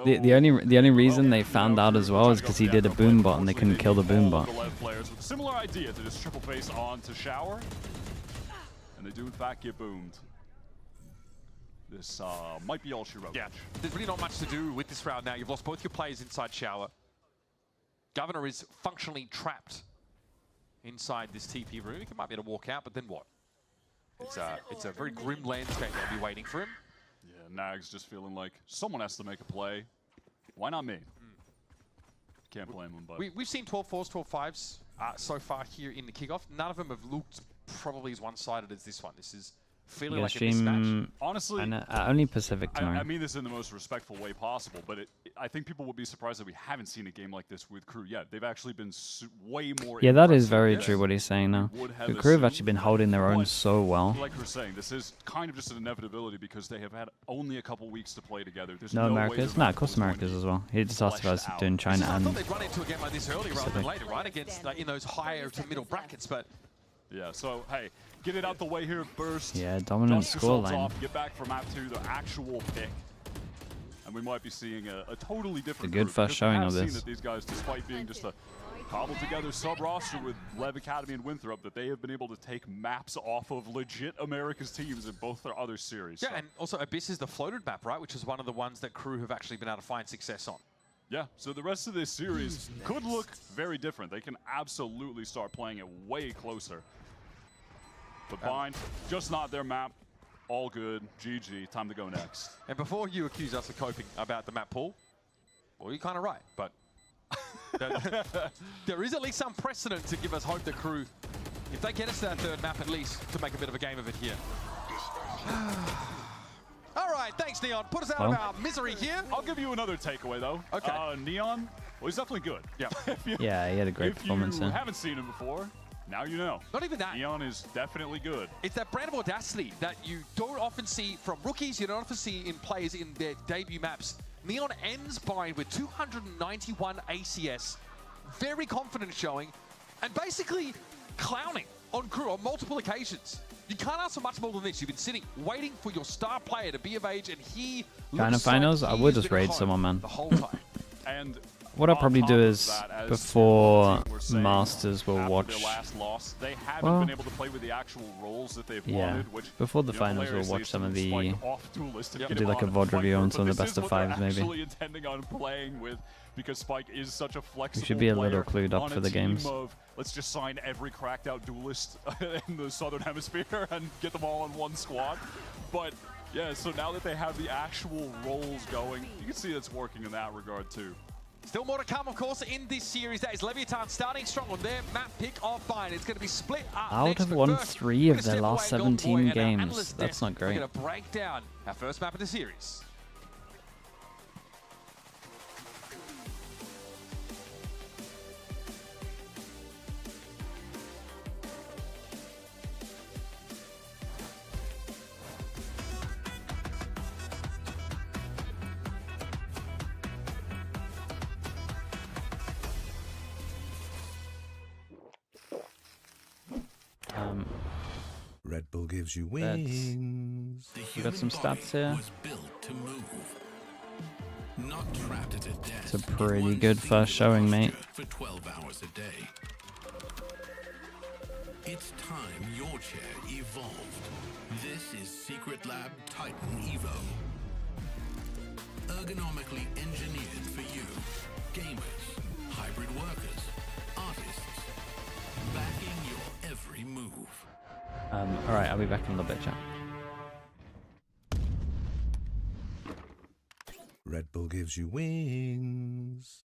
The only reason they found out as well is because he did a boom bot and they couldn't kill the boom bot. The LEV players with a similar idea to just triple face on to Shower, and they do in fact get boomed. This might be all she wrote. Yeah, there's really not much to do with this round now. You've lost both your players inside Shower. Governor is functionally trapped inside this TP room. He might be able to walk out, but then what? It's a very grim landscape that'll be waiting for him. Yeah, Nag's just feeling like someone has to make a play. Why not me? Can't blame him, but... We've seen 12-4s, 12-5s so far here in the kickoff. None of them have looked probably as one-sided as this one. This is feeling like a mismatch. Honestly, only Pacific tomorrow. I mean this in the most respectful way possible, but I think people would be surprised that we haven't seen a game like this with KRU yet. They've actually been way more. Yeah, that is very true what he's saying now. The crew have actually been holding their own so well. Like we're saying, this is kind of just an inevitability because they have had only a couple weeks to play together. There's No way Americas? their No, of course Americas as well. He just asked if I was doing China I and thought they'd run into a game like this early rather than later, right? Against in those higher to middle brackets, but... Yeah, so, hey, get it out the way here first. Yeah, dominant Dust yourselves scoreline. off, get back for map 2, the actual pick. And we might be seeing a totally different A good group, first because showing we have of seen this. that these guys, despite being just a cobbled together sub-roster with LEV Academy and Winthrop, that they have been able to take maps off of legit America's teams in both their other series. Yeah, so. and also Abyss is the floated map, right? Which is one of the ones that KRU have actually been able to find success on. Yeah, so the rest of this series could look very different. They can absolutely start playing it way closer. But Bind, just not their map. All good. GG. Time to go next. And before you accuse us of coping about the map pool, well, you're kind of right, but there is at least some precedent to give us hope that KRU, if they get us to that third map at least, to make a bit of a game of it here. All right, thanks, Neon. Put us out of our misery here. I'll give you another takeaway, though. Okay. Neon, well, he's definitely good. Yeah. Yeah, he had a great performance If you there. haven't seen him before, now you know. Not even that. Neon is definitely good. It's that brand of audacity that you don't often see from rookies, you don't often see in players in their debut maps. Neon ends Bind with 291 ACS, very confident showing, and basically clowning on KRU on multiple occasions. You can't ask for much more than this. You've been sitting, waiting for your star player to be of age, and he Kind of finals, I would just raid someone, man. The whole time. And what I'll probably do is, before Masters, we'll watch... Their last loss, they haven't been able to play with the actual roles that they've wanted, which, before the finals, we'll watch some of the... do like a VOD review on some of the best of fives, maybe. Actually intending on playing with, because Spike is such a flexible We should be a little player clued up on for a the team games. Of, let's just sign every cracked out duelist in the Southern Hemisphere and get them all in one squad. But yeah, so now that they have the actual roles going, you can see that's working in that regard too. Still more to come, of course, in this series. That is LEVIATAN starting strong on their map pick of Bind. It's going to be split up Out next, of but won first, 3 of we're their gonna last step away and 17 Golden Boy and our games. analyst That's deck. not great. We're going to break down our first map of the series. Red Bull gives you wings. We got some stats here. Not trapped at a desk. It's a pretty good first showing, mate. For 12 hours a day. It's time your chair evolved. This is Secret Lab Titan Evo. Ergonomically engineered for you. Gamers, hybrid workers, artists. Backing your every move. All right, I'll be back in a little bit, chat. Red Bull gives you wings.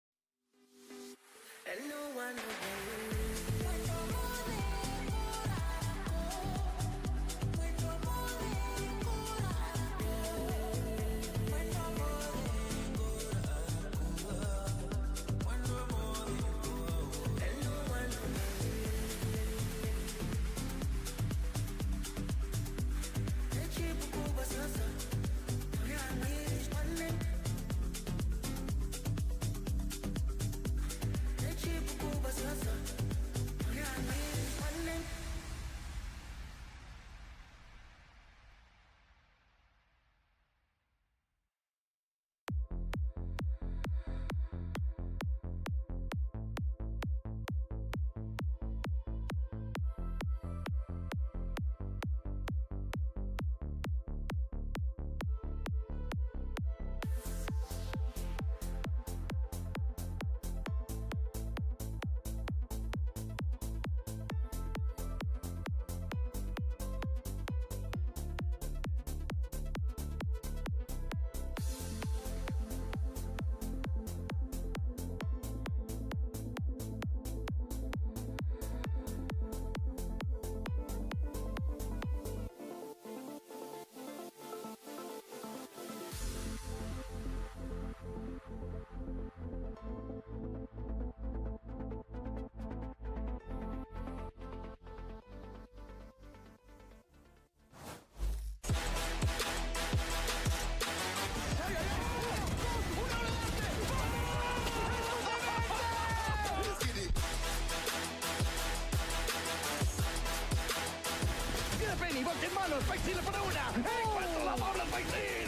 Spikesy le pone una. Encuentra la doble Spikesy.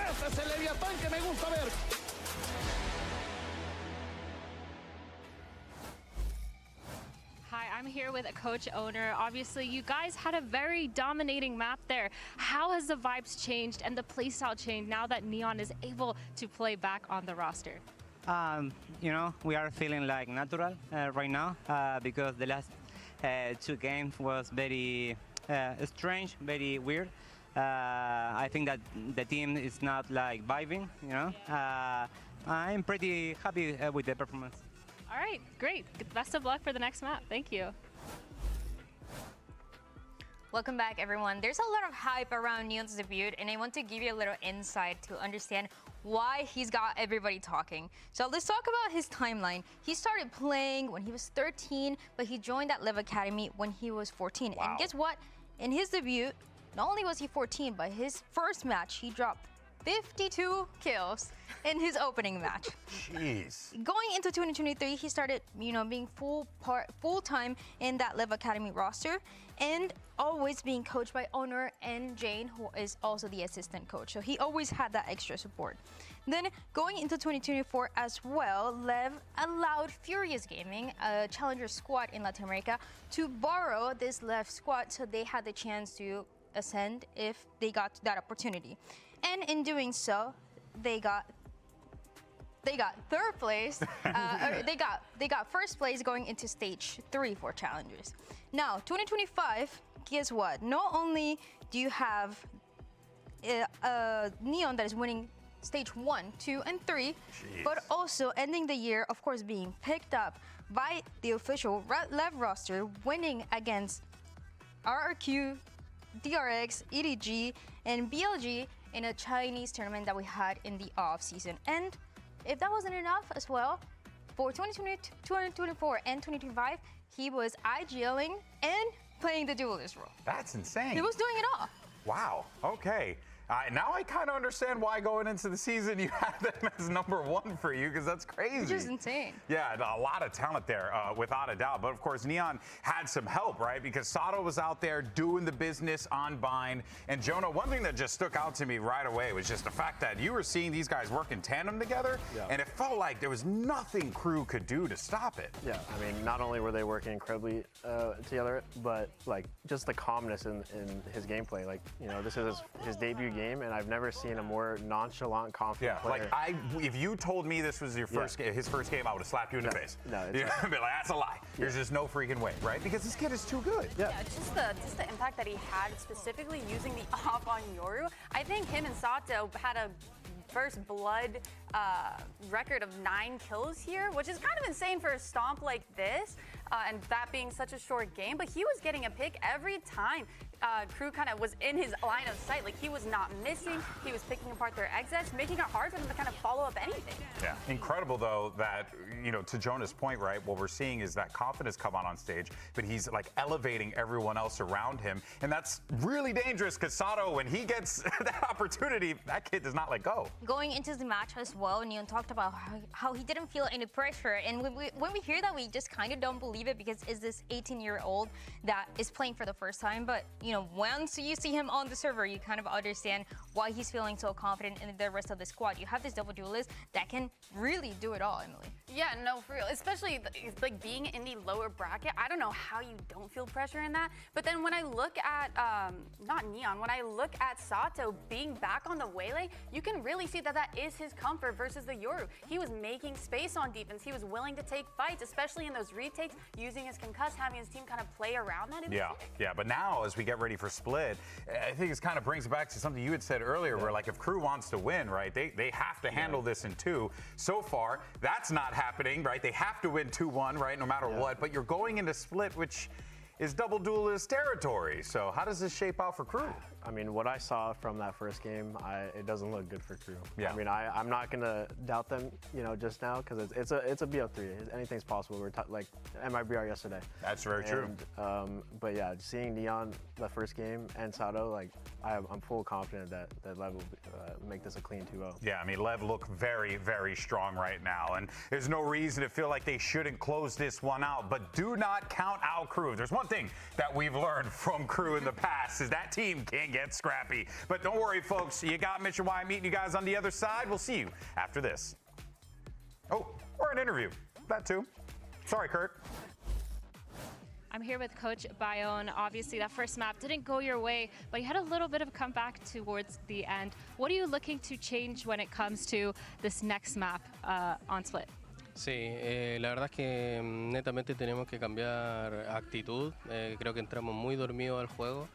Ese es el Leviatán que me gusta ver. Hi, I'm here with a coach owner. Obviously, you guys had a very dominating map there. How has the vibes changed and the playstyle changed now that Neon is able to play back on the roster? You know, we are feeling like natural right now because the last 2 games was very strange, very weird. I think that the team is not like vibing, you know. I'm pretty happy with the performance. All right, great. Best of luck for the next map. Thank you. Welcome back, everyone. There's a lot of hype around Neon's debut, and I want to give you a little insight to understand why he's got everybody talking. So let's talk about his timeline. He started playing when he was 13, but he joined at LEV Academy when he was 14. Wow. And guess what? In his debut, not only was he 14, but his first match, he dropped 52 kills in his opening match. Jeez. Going into 2023, he started, you know, being full-time in that LEV Academy roster, and always being coached by Owner and Jane, who is also the assistant coach. So he always had that extra support. Then going into 2024 as well, LEV allowed Furious Gaming, a challenger squad in Latin America, to borrow this LEV squad so they had the chance to ascend if they got that opportunity. And in doing so, they got third place. They got first place going into stage 3 for challengers. Now 2025, guess what? Not only do you have Neon that is winning stage 1, 2, and 3, but also ending the year, of course, being picked up by the official LEV roster, winning against RRQ, DRX, EDG, and BLG in a Chinese tournament that we had in the off season. And if that wasn't enough as well, for 2024 and 2025, he was IGLing and playing the duelist role. That's insane. He was doing it all. Wow. Okay. Now I kind of understand why going into the season you had them as #1 for you, because that's crazy. Which is insane. Yeah, a lot of talent there, without a doubt. But of course, Neon had some help, right? Because Sato was out there doing the business on Bind. And Jonah, one thing that just stuck out to me right away was just the fact that you were seeing these guys work in tandem together, and it felt like there was nothing KRU could do to stop it. Yeah, I mean, not only were they working incredibly together, but like just the calmness in his gameplay. Like, you know, this is his debut game, and I've never seen a more nonchalant, confident player. Like if you told me this was your first his first game, I would have slapped you in the face. No, I'd be like, that's a lie. There's just no freaking way, right? Because this kid is too good. Yeah, just the impact that he had, specifically using the off on Yoru. I think him and Sato had a first blood record of 9 kills here, which is kind of insane for a stomp like this, and that being such a short game. But he was getting a pick every time KRU kind of was in his line of sight. Like, he was not missing. He was picking apart their exits, making it hard for them to kind of follow up anything. Yeah, incredible though that, you know, to Jonah's point, right, what we're seeing is that confidence come on stage, but he's like elevating everyone else around him, and that's really dangerous because Sato, when he gets that opportunity, that kid does not let go. Going into the match as well, Neon talked about how he didn't feel any pressure, and when we hear that, we just kind of don't believe it, because it's this 18-year-old that is playing for the first time. But you know, once you see him on the server, you kind of understand why he's feeling so confident in the rest of the squad. You have this double duelist that can really do it all, Emily. Yeah, no, for real. Especially like being in the lower bracket, I don't know how you don't feel pressure in that. But then when I look at not Neon, when I look at Sato being back on the Waylay, you can really see that that is his comfort versus the Yoru. He was making space on defense. He was willing to take fights, especially in those retakes, using his concuss, having his team kind of play around that. Yeah, but now as we get ready for Split, I think it kind of brings it back to something you had said earlier, where like if KRU wants to win, right, they have to handle this in 2. So far, that's not happening, right? They have to win 2-1, right, no matter what. But you're going into Split, which is double duelist territory. So how does this shape out for KRU? I mean, what I saw from that first game, it doesn't look good for KRU. Yeah. I mean, I'm not gonna doubt them, you know, just now, because it's a BO3. Anything's possible. We're like MIBR yesterday. That's very true. But yeah, seeing Neon the first game and Sato, like I'm full confident that LEV will make this a clean 2-0. Yeah, I mean, LEV look very, very strong right now, and there's no reason to feel like they shouldn't close this one out. But do not count out KRU. There's one thing that we've learned from KRU in the past is that team can get scrappy. But don't worry, folks. You got Mission Y meeting you guys on the other side. We'll see you after this. Oh, or an interview. That too. Sorry, Kurt. I'm here with Coach Bayonne. Obviously, that first map didn't go your way, but you had a little bit of a comeback towards the end. What are you looking to change when it comes to this next map on Split? Sí, la verdad es que netamente tenemos que cambiar actitud. Creo que entramos muy dormidos al juego.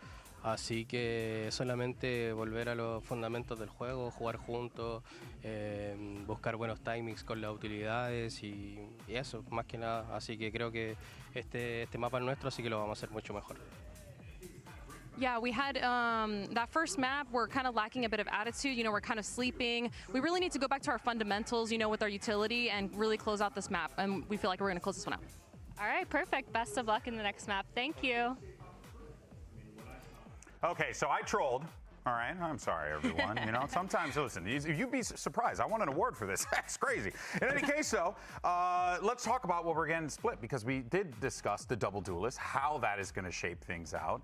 Así que solamente volver a los fundamentos del juego, jugar juntos, buscar buenos timings con las utilidades y eso, más que nada. Así que creo que este mapa es nuestro, así que lo vamos a hacer mucho mejor. Yeah, we had that first map, we're kind of lacking a bit of attitude, you know, we're kind of sleeping. We really need to go back to our fundamentals, you know, with our utility and really close out this map. And we feel like we're going to close this one out. All right, perfect. Best of luck in the next map. Thank you. Okay, so I trolled. All right, I'm sorry, everyone. You know, sometimes, listen, you'd be surprised. I won an award for this. That's crazy. In any case, though, let's talk about what we're getting split, because we did discuss the double duelist, how that is going to shape things out.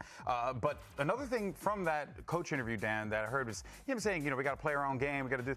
But another thing from that coach interview, Dan, that I heard was him saying, you know, we got to play our own game. We got to do.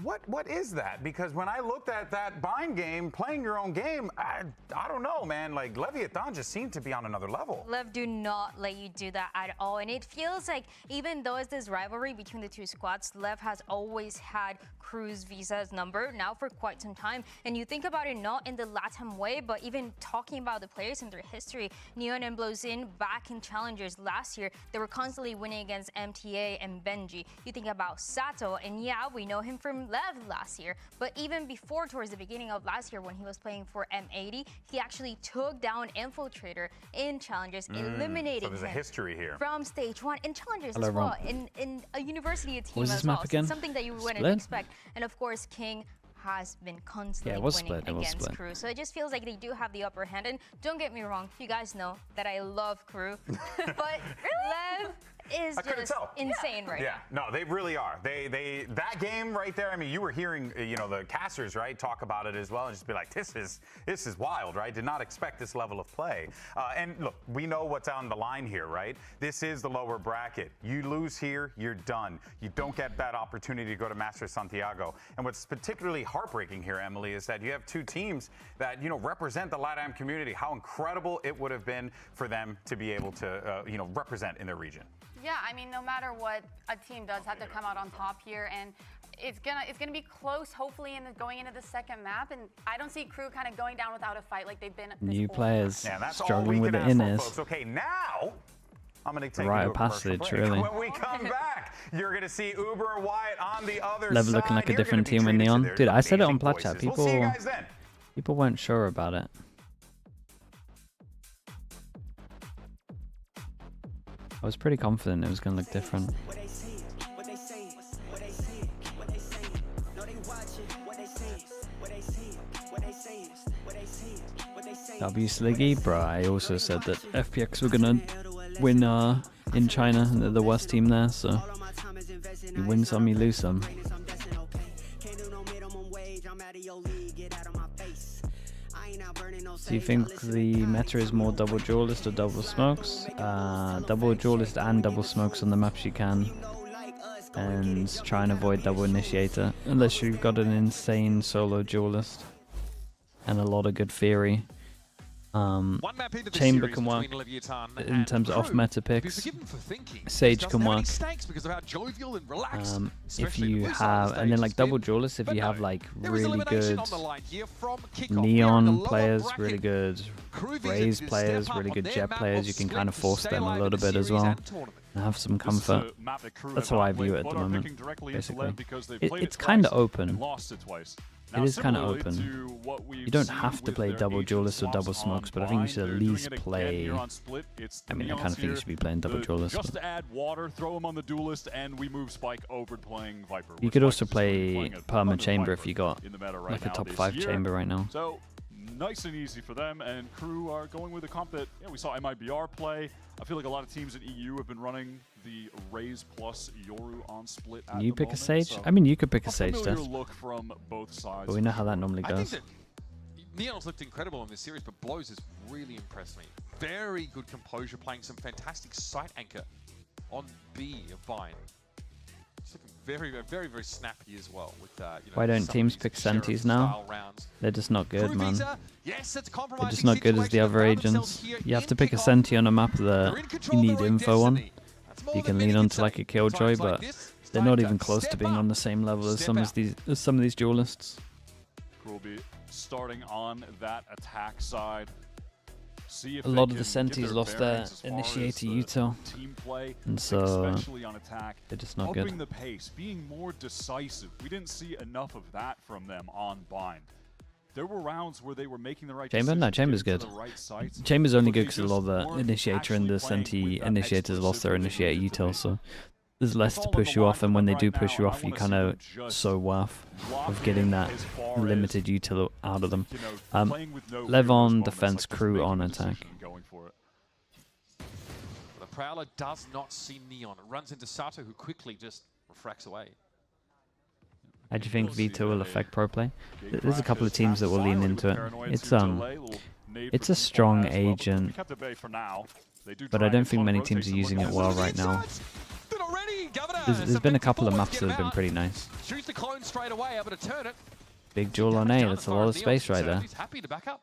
What is that? Because when I looked at that bind game, playing your own game, I don't know, man. Like, LEVIATAN just seemed to be on another level. LEV do not let you do that at all. And it feels like even though it's this rivalry between the two squads, LEV has always had KRU's Visa's number now for quite some time. And you think about it not in the LATAM way, but even talking about the players and their history. Neon and Blozin back in Challengers last year, they were constantly winning against MTA and Benji. You think about Sato, and yeah, we know him from LEV last year, but even before, towards the beginning of last year when he was playing for M80, he actually took down Infiltrator in Challengers, eliminating so there's a history here from stage 1 in Challengers as well, in a university team as well. Map again? So something that you wouldn't expect. And of course, King has been constantly winning against KRU. So it just feels like they do have the upper hand. And don't get me wrong, you guys know that I love KRU, but LEV is just insane right now. No, they really are. They that game right there. I mean, you were hearing, you know, the casters, right, talk about it as well, and just be like, this is wild, right? Did not expect this level of play. And look, we know what's on the line here, right? This is the lower bracket. You lose here, you're done. You don't get that opportunity to go to Masters Santiago. And what's particularly heartbreaking here, Emily, is that you have two teams that, you know, represent the LATAM community. How incredible it would have been for them to be able to, you know, represent in their region. Yeah, I mean, no matter what, a team does have to come out on top here, and it's gonna be close. Hopefully, going into the second map, and I don't see KRU kind of going down without a fight like they've been. New players Yeah, that's struggling with the all we can ask inners. for, folks. Okay, now I'm going to take Right you to a commercial passage, break. really. When we come back, you're going to see Uber Wyatt on the other Lev side. looking like a You're different gonna be team with treated to Neon. their Dude, I said it on amazing Plat Chat. voices. We'll see you guys then. People weren't sure about it. I was pretty confident it was going to look different. W Sliggy, bro. I also said that FPX were going to win in China. They're the worst team there, so you win some, you lose some. Do you think the meta is more double duelist or double smokes? Double duelist and double smokes on the maps you can. And try and avoid double initiator. Unless you've got an insane solo duelist. And a lot of good theory. Chamber can work in terms of off-meta picks. Sage can work if you have, and then like double duelists if you have like really good Neon players, really good Raze players, really good Jet players. You can kind of force them a little bit as well and have some comfort. That's how I view it at the moment. Basically, it's kind of open. It is kind of open. You don't have to play double duelists or double smokes, but I think you should at least play. I mean, I kind of think you should be playing double duelists. Just to add water, throw him on the duelist, and we move Spike over to playing Viper. You could also play Perma Chamber if you got like a top 5 chamber right now. So nice and easy for them, and KRU are going with a comp that we saw MIBR play. I feel like a lot of teams in EU have been running the Raze plus Yoru on split. Can you pick a Sage? I mean, you could pick a Sage, look from both sides. But we know how that normally goes. I think that Neon's looked incredible in this series, but Blows has really impressed me. Very good composure, playing some fantastic sight anchor on B of Vine. It's looking very, very snappy as well. With why don't teams pick Sentis now? They're just not good, man. They're just not good as the other agents. You have to pick a Senti on a map that you need info on. You can lean onto like a Killjoy, but they're not even close to being on the same level as some of these duelists. Will be starting on that attack side. See if a lot of the Sentis lost their initiator util, and so they're just not good. The pace, being more decisive. We didn't see enough of that from them on Bind. There were rounds where they were making the right Chamber? No, Chamber's good. Chamber's only good because a lot of the initiator and the Senti initiators lost their initiator util, so there's less to push you off, and when they do push you off, you kind of so worth of getting that limited util out of them. Lev on defense, KRU on attack. The Prowler does not see Neon. It runs into Sato, who quickly just refracts away. How do you think V2 will affect pro play? There's a couple of teams that will lean into it. It's a strong agent, but I don't think many teams are using it well right now. There's been a couple of maps that have been pretty nice. Shoots the clone straight away, able to turn it. Big duel on A, that's a lot of space right there. He's happy to back up.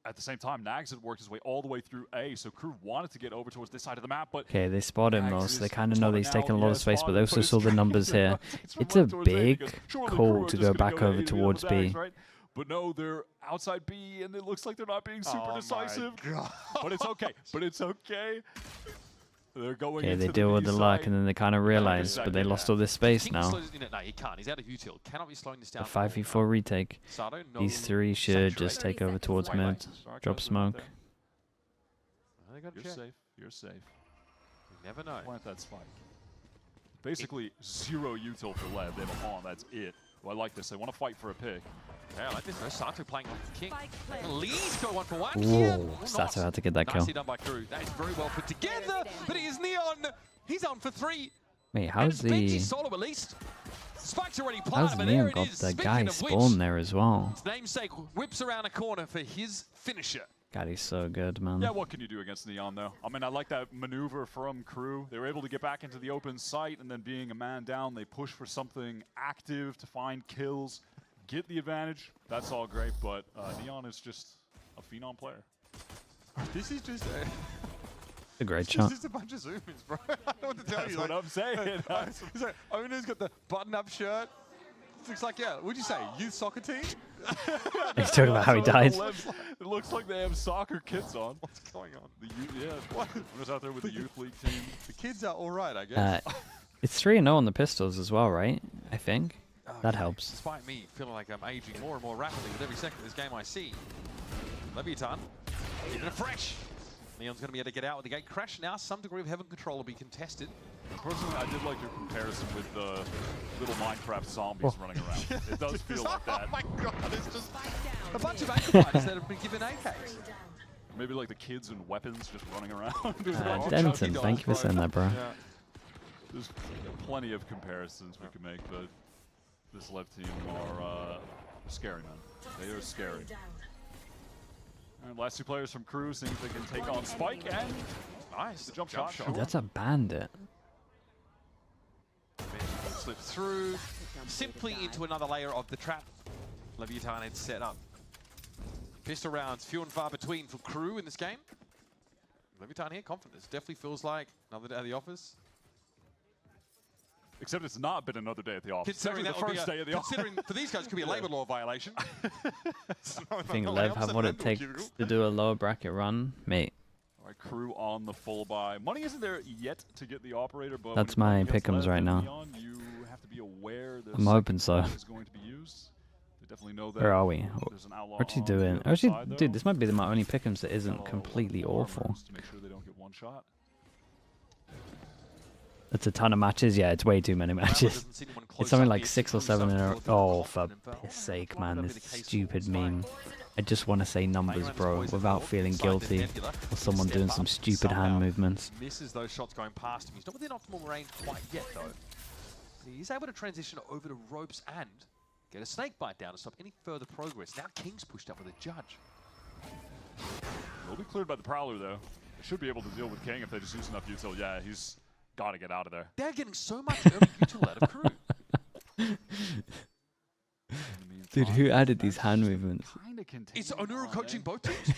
At the same time, Nags had worked his way all the way through A, so KRU wanted to get over towards this side of the map, but... Okay, they spot him though, so they kind of know that he's taking a lot of space, but they also saw the numbers here. It's a big call to go back over towards B. But no, they're outside B, and it looks like they're not being super decisive. But it's okay, They're going okay, they deal with the luck, and then they kind of realize, but they lost all this space now. No, he can't. He's out of util. Cannot be slowing this down. The 5v4 retake. These three should just take over towards mid. Drop smoke. You're safe. You're safe. You never know. Plant that spike. Basically, 0 util for Lev. They have a pawn. That's it. Well, I like this. They want to fight for a pick. Yeah, I like this. Sato playing off the king. Lee's got 1 for 1 Ooh, here. Sato had to get that kill. Nicely done by KRU. That is very well put together, but it is Neon. He's on for 3. Wait, how's the... solo at least. Spike's already planted, How's but Neon there got it is. the Speaking guy of spawn which, there as well? his namesake whips around a corner for his finisher. God, he's so good, man. Yeah, what can you do against Neon, though? I mean, I like that maneuver from KRU. They were able to get back into the open site, and then being a man down, they push for something active to find kills, get the advantage. That's all great, but Neon is just a phenom player. This is just... a great shot. It's just a bunch of zoom-ins, bro. I don't know what to tell you. That's what I'm saying. He's like, Ona's got the button-up shirt. Looks like, yeah, what'd you say, youth soccer team? He's talking about how he died. It looks like they have soccer kits on. What's going on? The youth, yeah, what? I'm just out there with the youth league team. The kids are all right, I guess. It's 3-0 on the pistols as well, right? I think. That helps. Despite me feeling like I'm aging more and more rapidly with every second of this game I see. LEVIATAN, even fresh. Neon's going to be able to get out with the gate crash. Now some degree of heaven control will be contested. Personally, I did like your comparison with the little Minecraft zombies running around. It does feel like that. Oh my god, it's just a bunch of acrobats that have been given AKs. Maybe like the kids and weapons just running around. Denton, thank you for saying that, bro. Yeah. There's plenty of comparisons we can make, but this LEV team are scary, man. They are scary. And last two players from KRU, seeing if they can take on Spike, and nice, the jump shot. Dude, that's a bandit. Slip through, simply into another layer of the trap. LEVIATAN had set up. Pistol rounds, few and far between for KRU in this game. LEVIATAN here, confident. This definitely feels like another day at the office. Except it's not been another day at the office. Considering that the first day at the office. Considering for these guys, it could be a labor law violation. I think Lev have what it takes to do a lower bracket run, mate. All right, KRU on the full buy. Money isn't there yet to get the operator, but that's my pick'ems right now. Neon, you have to be aware I'm hoping so. Is going to be used. They definitely know that. Where are we? What's he doing? Actually, dude, this might be my only pick'ems that isn't completely awful. To make sure they don't get one shot. It's a ton of matches. Yeah, it's way too many matches. It's something like 6 or 7 in a row. Oh, for piss sake, man. This stupid meme. I just want to say numbers, bro, without feeling guilty or someone doing some stupid hand movements. Misses those shots going past him. He's not within optimal range quite yet, though. He's able to transition over to ropes and get a snake bite down to stop any further progress. Now King's pushed up with a judge. Will be cleared by the Prowler, though. They should be able to deal with King if they just use enough util. Yeah, he's got to get out of there. They're getting so much early util out of KRU. Dude, who added these hand movements? Is Onuru coaching both teams?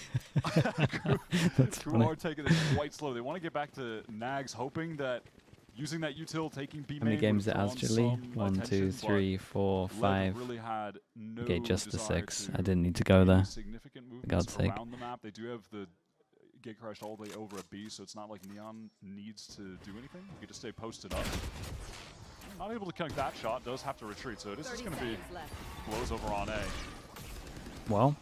That's KRU funny. are taking it quite slow. They want to get back to Nags, hoping that using that util, taking B How many games it has, Chili? 1, 2, 3, 4, 5. Really had no Okay, just the desire 6. to I didn't need to go there. significant For God's movements sake. around the map. They do have the get crashed all the way over a B, so it's not like Neon needs to do anything. You can just stay posted up. Not able to connect that shot, does have to retreat, so this is going to be blows over on A. Well,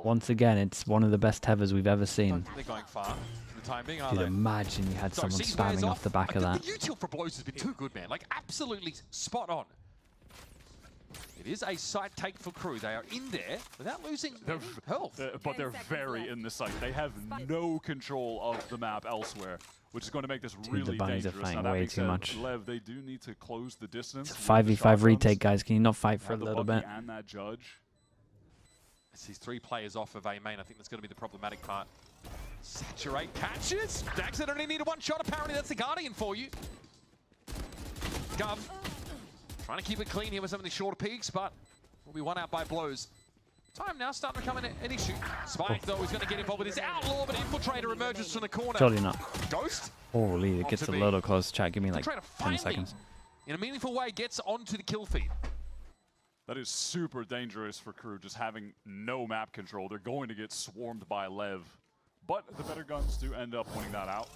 once again, it's one of the best tethers we've ever seen. They're going far for the time being, Dude, imagine you had someone spamming off the back of that. The util for blows has been too good, man. Like, absolutely spot on. It is a site take for KRU. They are in there without losing health. But they're very in the site. They have no control of the map elsewhere, which is going to make this Dude, really the bunnies are dangerous. fighting Now, that way being too said, much. Lev, they do need to close the distance. It's a 5v5 retake, guys. Can you not fight for a little bit? And that judge. It's these 3 players off of A main. I think that's going to be the problematic part. Saturate catches. Dax said only needed 1 shot. Apparently that's the Guardian for you. Gov trying to keep it clean here with some of the shorter peaks, but will be won out by blows. Time now starting to become an issue. Spike, though, is going to get involved with his outlaw, but Infiltrator emerges from the corner. Surely not. Ghost? Holy, it gets a little close. Chat, give me like Infiltrator 10 finally, seconds. in a meaningful way, gets onto the kill feed. That is super dangerous for KRU, just having no map control. They're going to get swarmed by Lev. But the better guns do end up winning that out.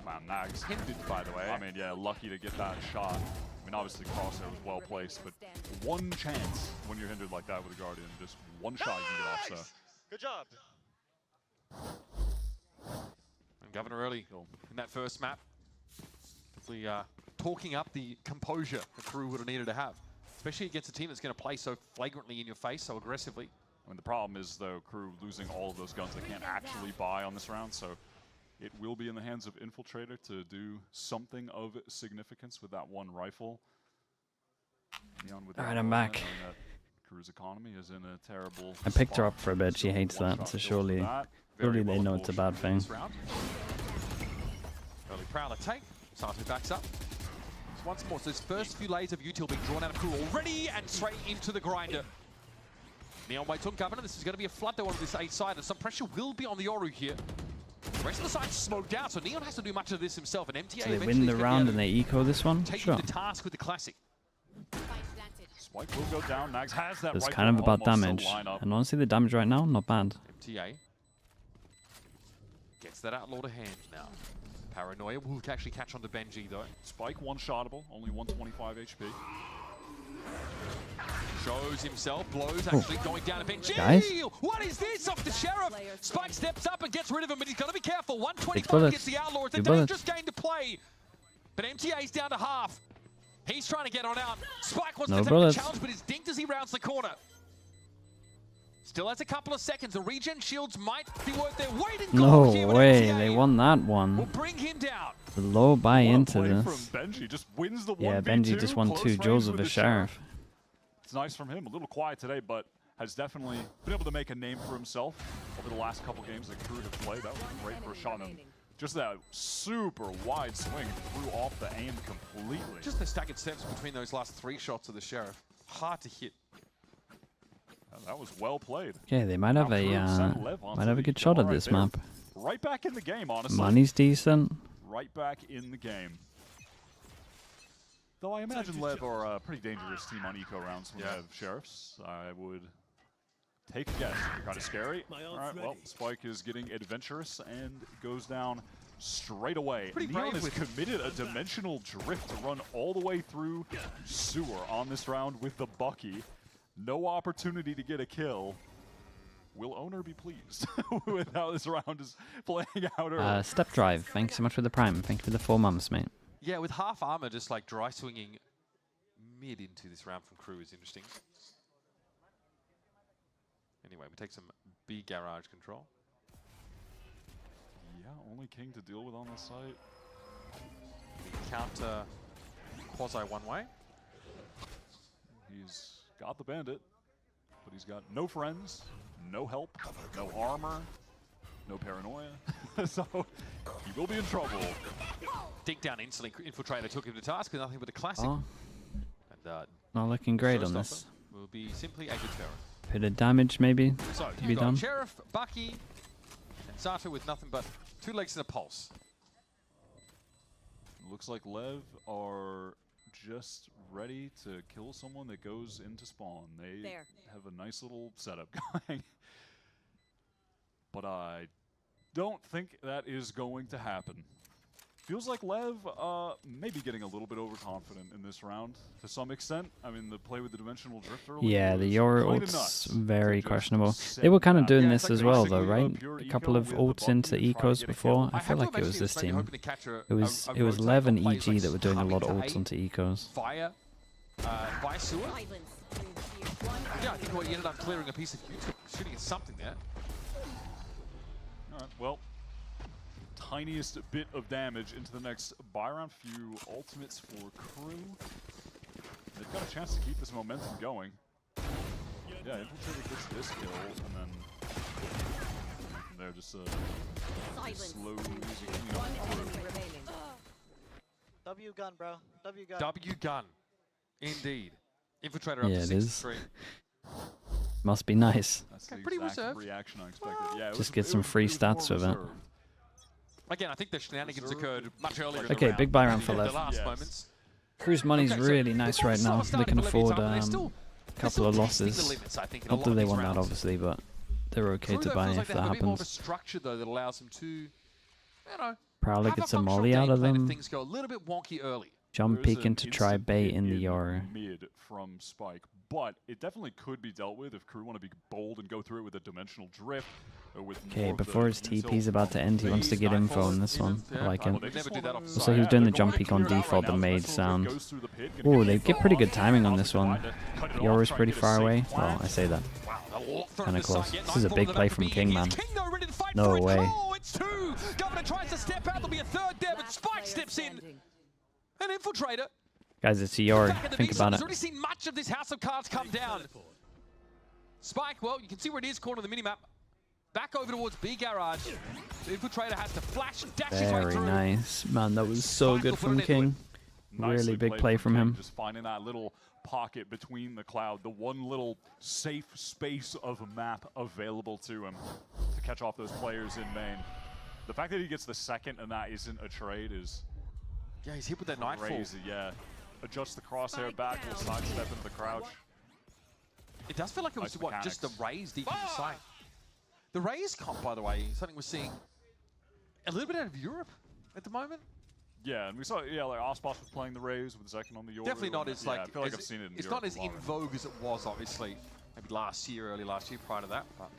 Man, Nags hindered, by the way. I mean, yeah, lucky to get that shot. I mean, obviously, Crosshair was well placed, but one chance when you're hindered like that with a Guardian, just one shot you can get off, so. Good job. And Governor early in that first map. Definitely talking up the composure that KRU would have needed to have. Especially against a team that's going to play so flagrantly in your face, so aggressively. I mean, the problem is, though, KRU losing all of those guns they can't actually buy on this round, so it will be in the hands of Infiltrator to do something of significance with that one rifle. All right, I'm back. KRU's economy is in a terrible I picked her spot. up for a bit. She hates that, so surely they know it's a bad thing. Early Prowler take. Sartu backs up. So once more, so those first few layers of util being drawn out of KRU already and straight into the grinder. Neon waits on Governor. This is going to be a flood though on this A side, and some pressure will be on the Yoru here. The rest of the side's smoked out, so Neon has to do much of this himself. And MTA So they win the round and they eco this one? Taking Sure. the task with the classic. Spike will go down. Nags has that It's rifle kind of about almost damage. to line up. And honestly, the damage right now, not bad. MTA gets that outlaw to hand now. Paranoia will actually catch on to Benji though. Spike one-shottable, only 125 HP. Shows himself, blows actually going down to Benji. Guys? What is this off the Sheriff? Spike steps up and gets rid of him, but he's got to be careful. 125 bullets. gets the outlaw. It's a 2 bullets. dangerous game to play. But MTA's down to half. He's trying to get on out. Spike wants No to take bullets. the challenge, but is dinked as he rounds the corner. Still has a couple of seconds. The regen shields might be worth their weight in No gold here, but way, MTA they won that will one. bring him down. The low buy into Play this. from Benji, just wins the Yeah, 1v2, Benji just won close 2 range jewels with with the the Sheriff. It's nice from him. A little quiet today, but has definitely been able to make a name for himself over the last couple games that KRU have played. That was great for a shot. And just that super wide swing threw off the aim completely. Just the staggered steps between those last 3 shots of the Sheriff. Hard to hit. And that was well played. Okay, they might have Now a KRU sent Lev onto might have a the good shot at right this there. map. Right back in the game, honestly. Money's decent. Right back in the game. Though I imagine Lev are a pretty dangerous team on eco rounds when they have Sheriffs. I would take a guess. Kind of scary. All right, well, Spike is getting adventurous and goes down straight away. Pretty Neon brave has with committed a dimensional drift to run all the way through sewer on this round with the Bucky. No opportunity to get a kill. Will owner be pleased with how this round is playing out? Step Drive, thanks so much for the prime. Thank you for the 4 months, mate. Yeah, with half armor, just like dry swinging mid into this round from KRU is interesting. Anyway, we take some B garage control. Yeah, only King to deal with on the site. We counter quasi one way. He's got the bandit, but he's got no friends, no help, no armor, no paranoia. So he will be in trouble. Dig down instantly. Infiltrator took him to task with nothing but a classic. Oh. And Not looking great on this. will be simply a deterrent. Bit of damage maybe So to you be got done. Sheriff, Bucky, and Sato with nothing but 2 legs and a pulse. Looks like Lev are just ready to kill someone that goes into spawn. They have a nice little setup going. But I don't think that is going to happen. Feels like Lev may be getting a little bit overconfident in this round to some extent. I mean, the play with the dimensional drift early. Yeah, the Yoru ult's very questionable. set They were kind of that. doing Yeah, this it's as like well, though, basically a right? pure A eco couple of with the ults Bucky into to try and ecos get a before. kill. I feel like it was this team. It was Lev and EG that were doing a lot of ults onto ecos. Fire, by sewer. Yeah, I think what he ended up clearing a piece of shooting at something there. All right, well, tiniest bit of damage into the next buy round. Few ultimates for KRU. They've got a chance to keep this momentum going. Yeah, Infiltrator gets this kill, and then from there just slow, easy cleanup. W gun, bro. W gun. W gun. Indeed. Infiltrator up Yeah, to it is. 63. Must be nice. That's the pretty exact reserved. reaction I expected. Yeah, it Just was- get some free it was more stats with it. reserved. Again, I think the shenanigans occurred much earlier in the Okay, round. big buy round for The Lev. last moments. KRU's money's Okay, so really nice they've got a right now. solid They start can for afford LEVIATAN, but a they're still couple of testing the losses. limits, I think, in a Not lot that of they these won that, rounds. obviously, but they're okay KRU, to though, buy feels like if they that have a bit more of a happens. structure, though, that allows them to, you know, Prowler have a gets a functional molly out game of plan if them. things go a little bit wonky early. Jump There's peeking an to try instant bait hit in the Yoru. mid from Spike, but it definitely could be dealt with if KRU want to be bold and go through it with a dimensional drift. Or with Okay, more of before the his intel TP's about to end, he wants to get info on this one. I like him. Also, he was doing the jump peek on default, the made sound. Oh, they get pretty good timing on this one. Yoru's pretty far away. Well, I say that. Kind of close. This is a big play from King, man. No way. Oh, it's 2! Governor tries to step out. There'll be a 3rd there, but Spike steps in. An Infiltrator. Guys, it's a Yoru. Back at the Think VCT. about He's it. already seen much of this House of Cards come down. Spike, well, you can see where it is, corner of the minimap. Back over towards B Garage. The Infiltrator has to flash and dash his way Very through. nice. Man, that was so Spike will good put from it into King. Nicely big played play from him. Just finding that little pocket between the cloud, the one little safe space of a map available to him to catch off those players in main. The fact that he gets the second and that isn't a trade is he's hit with that nightfall. crazy. Yeah, adjust the crosshair back, will sidestep into the crouch. It does feel like it was just the raise deep in the site. The raise comp, by the way, something we're seeing a little bit out of Europe at the moment. Yeah, and we saw like Ospas was playing the raise with Zekin on the Yoru. Definitely not as like I feel like I've seen it in it's Europe not as in vogue as it was, obviously, maybe early last year prior to that, but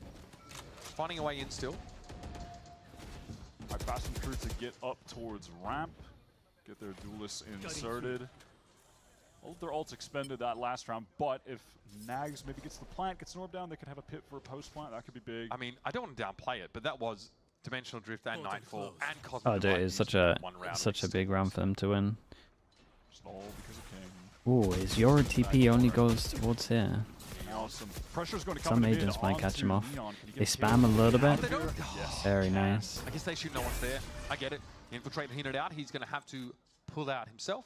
finding a way in still. Alright, Fast and Crew to get up towards ramp, get their duelists inserted. Well, their ults expended that last round, but if Nags maybe gets the plant, gets an orb down, they could have a pit for a post plant. That could be big. I mean, I don't want to downplay it, but that was Dimensional Drift and Nightfall and Cosmic. Oh, dude, it's such a big round for them to win. Just all because of King. Ooh, his Yoru TP only goes towards here. Now pressure's going to come Some agents might catch him off. They spam a little bit. Very nice. I guess they should know what's there. I get it. The Infiltrator hinted out. He's going to have to pull out himself.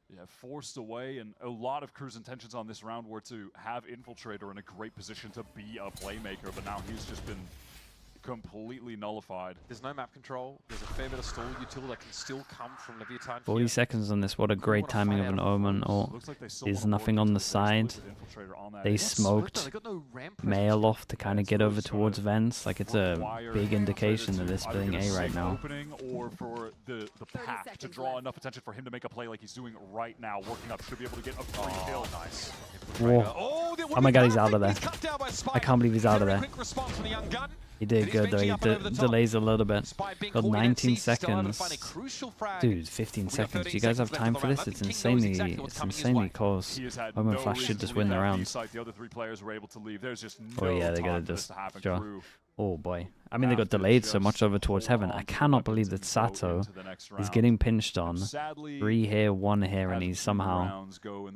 Yeah, forced away, and a lot of Crew's intentions on this round were to have Infiltrator in a great position to be a playmaker, but now he's just been completely nullified. There's no map control. There's a fair bit of stall util that can still come from LEVIATAN. 40 seconds on this. What a great timing of an Omen. Or there's nothing on the side. They smoked Mail off to kind of get over towards Vents. Like, it's a big indication that they're splitting A right now. Or for the pack to draw enough attention for him to make a play like he's doing right now, working up, should be able to get a free kill. Nice. Whoa. Oh my god, he's out of there. I can't believe he's out of there. He did good though, he delays a little bit. Got 19 seconds. Dude, 15 seconds. Do you guys have time for this? It's insanely close. Omen Flash should just win the round. Oh yeah, they gotta just draw. Oh boy. I mean, they got delayed so much over towards heaven. I cannot believe that Sato is getting pinched on. 3 here, 1 here, and he's somehow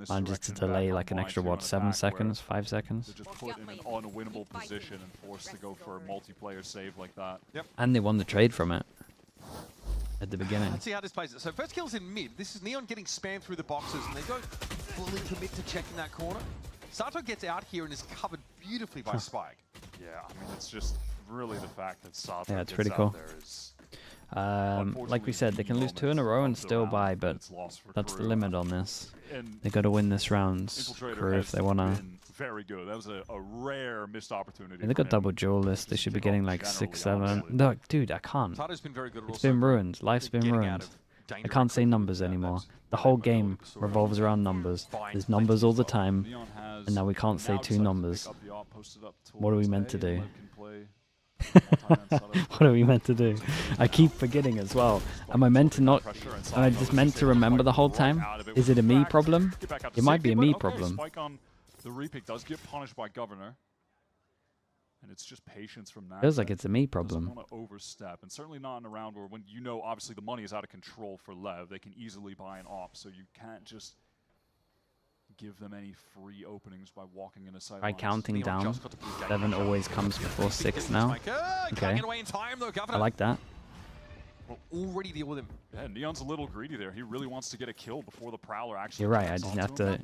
manages to delay like an extra, what, 7 seconds, 5 seconds? Just put in an unwinnable position and forced to go for a multiplayer save like that. Yep. And they won the trade from it at the beginning. Let's see how this plays it. So first kill's in mid. This is Neon getting spammed through the boxes, and they don't fully commit to checking that corner. Sato gets out here and is covered beautifully by Spike. Yeah, I mean, it's just really the fact that Sato it's pretty cool. Like we said, they can lose 2 in a row and still buy, but that's the limit on this. They got to win this round, Crew, if they want to. Very good. That was a rare missed opportunity. They got double duelists. They should be getting like 6, 7. No, dude, I can't. Sato's been very good. It's been ruined. Life's been ruined. I can't say numbers anymore. The whole game revolves around numbers. There's numbers all the time, and now we can't say 2 numbers. What are we meant to do? What are we meant to do? I keep forgetting as well. Am I meant to not? Am I just meant to remember the whole time? Is it a me problem? It might be a me problem. The repick does get punished by Governor. And it's just patience from that. Feels like it's a me problem. Doesn't want to overstep, and certainly not in a round where, when you know obviously the money is out of control for LEV, they can easily buy an op, so you can't just give them any free openings by walking in a side. By counting down, 7 always comes before 6 now. Okay, I like that. We'll already deal with him. Yeah, Neon's a little greedy there. He really wants to get a kill before the Prowler actually. You're right. I just have to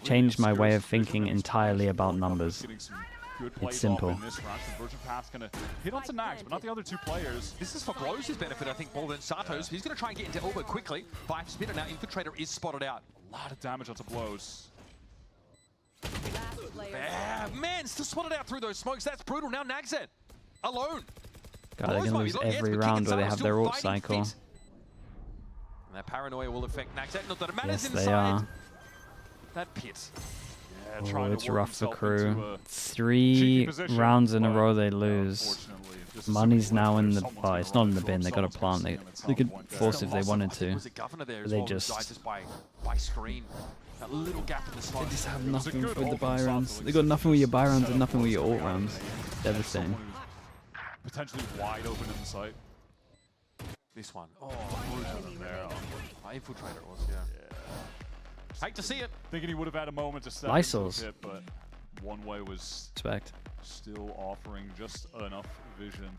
change my way of thinking entirely about numbers. It's simple. Gonna hit onto Nags, but not the other 2 players. This is for Glow's benefit, I think, more than Sato's. He's going to try and get into elbow quickly. 5 spinner now. Infiltrator is spotted out. A lot of damage onto Blows. Man, still spotted out through those smokes. That's brutal. Now Nagset alone. God, they're going to lose every round where they have their ult cycle. And that paranoia will affect Nagset. Not that it matters yes, inside. they are. That pit. Oh, it's rough for Crew. 3 rounds in a row they lose. Money's now in the... Oh, it's not in the bin. They got a plant. They could force if they wanted to. But they just... By screen. That little gap in the smoke. They just have nothing with the buy rounds. They got nothing with your buy rounds and nothing with your ult rounds. Devastating. Potentially wide open in the site. This one. Oh, Infiltrator it was, yeah. Hate to see it. Thinking he would have had a moment to step into the pit, but One Way was still offering just enough vision.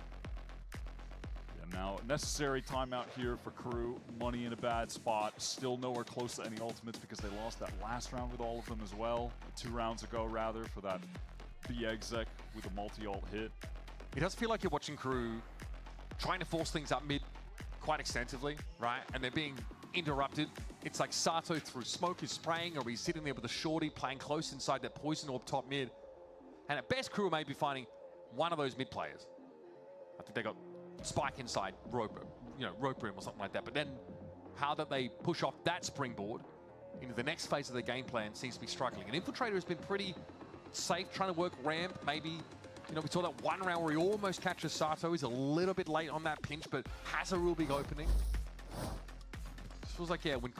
Yeah, Now, necessary timeout here for KRU. Money in a bad spot. Still nowhere close to any ultimates because they lost that last round with all of them as well. 2 rounds ago, rather, for that B exec with a multi-ult hit. It does feel like you're watching KRU trying to force things up mid quite extensively, right? And they're being interrupted. It's like Sato through smoke is spraying, or he's sitting there with a shorty playing close inside that poison orb top mid. And at best, KRU may be finding one of those mid players. I think they got Spike inside rope room or something like that. But then how that they push off that springboard into the next phase of their game plan seems to be struggling. And Infiltrator has been pretty safe, trying to work ramp. Maybe, we saw that one round where he almost catches Sato. He's a little bit late on that pinch, but has a real big opening. It feels like, yeah, when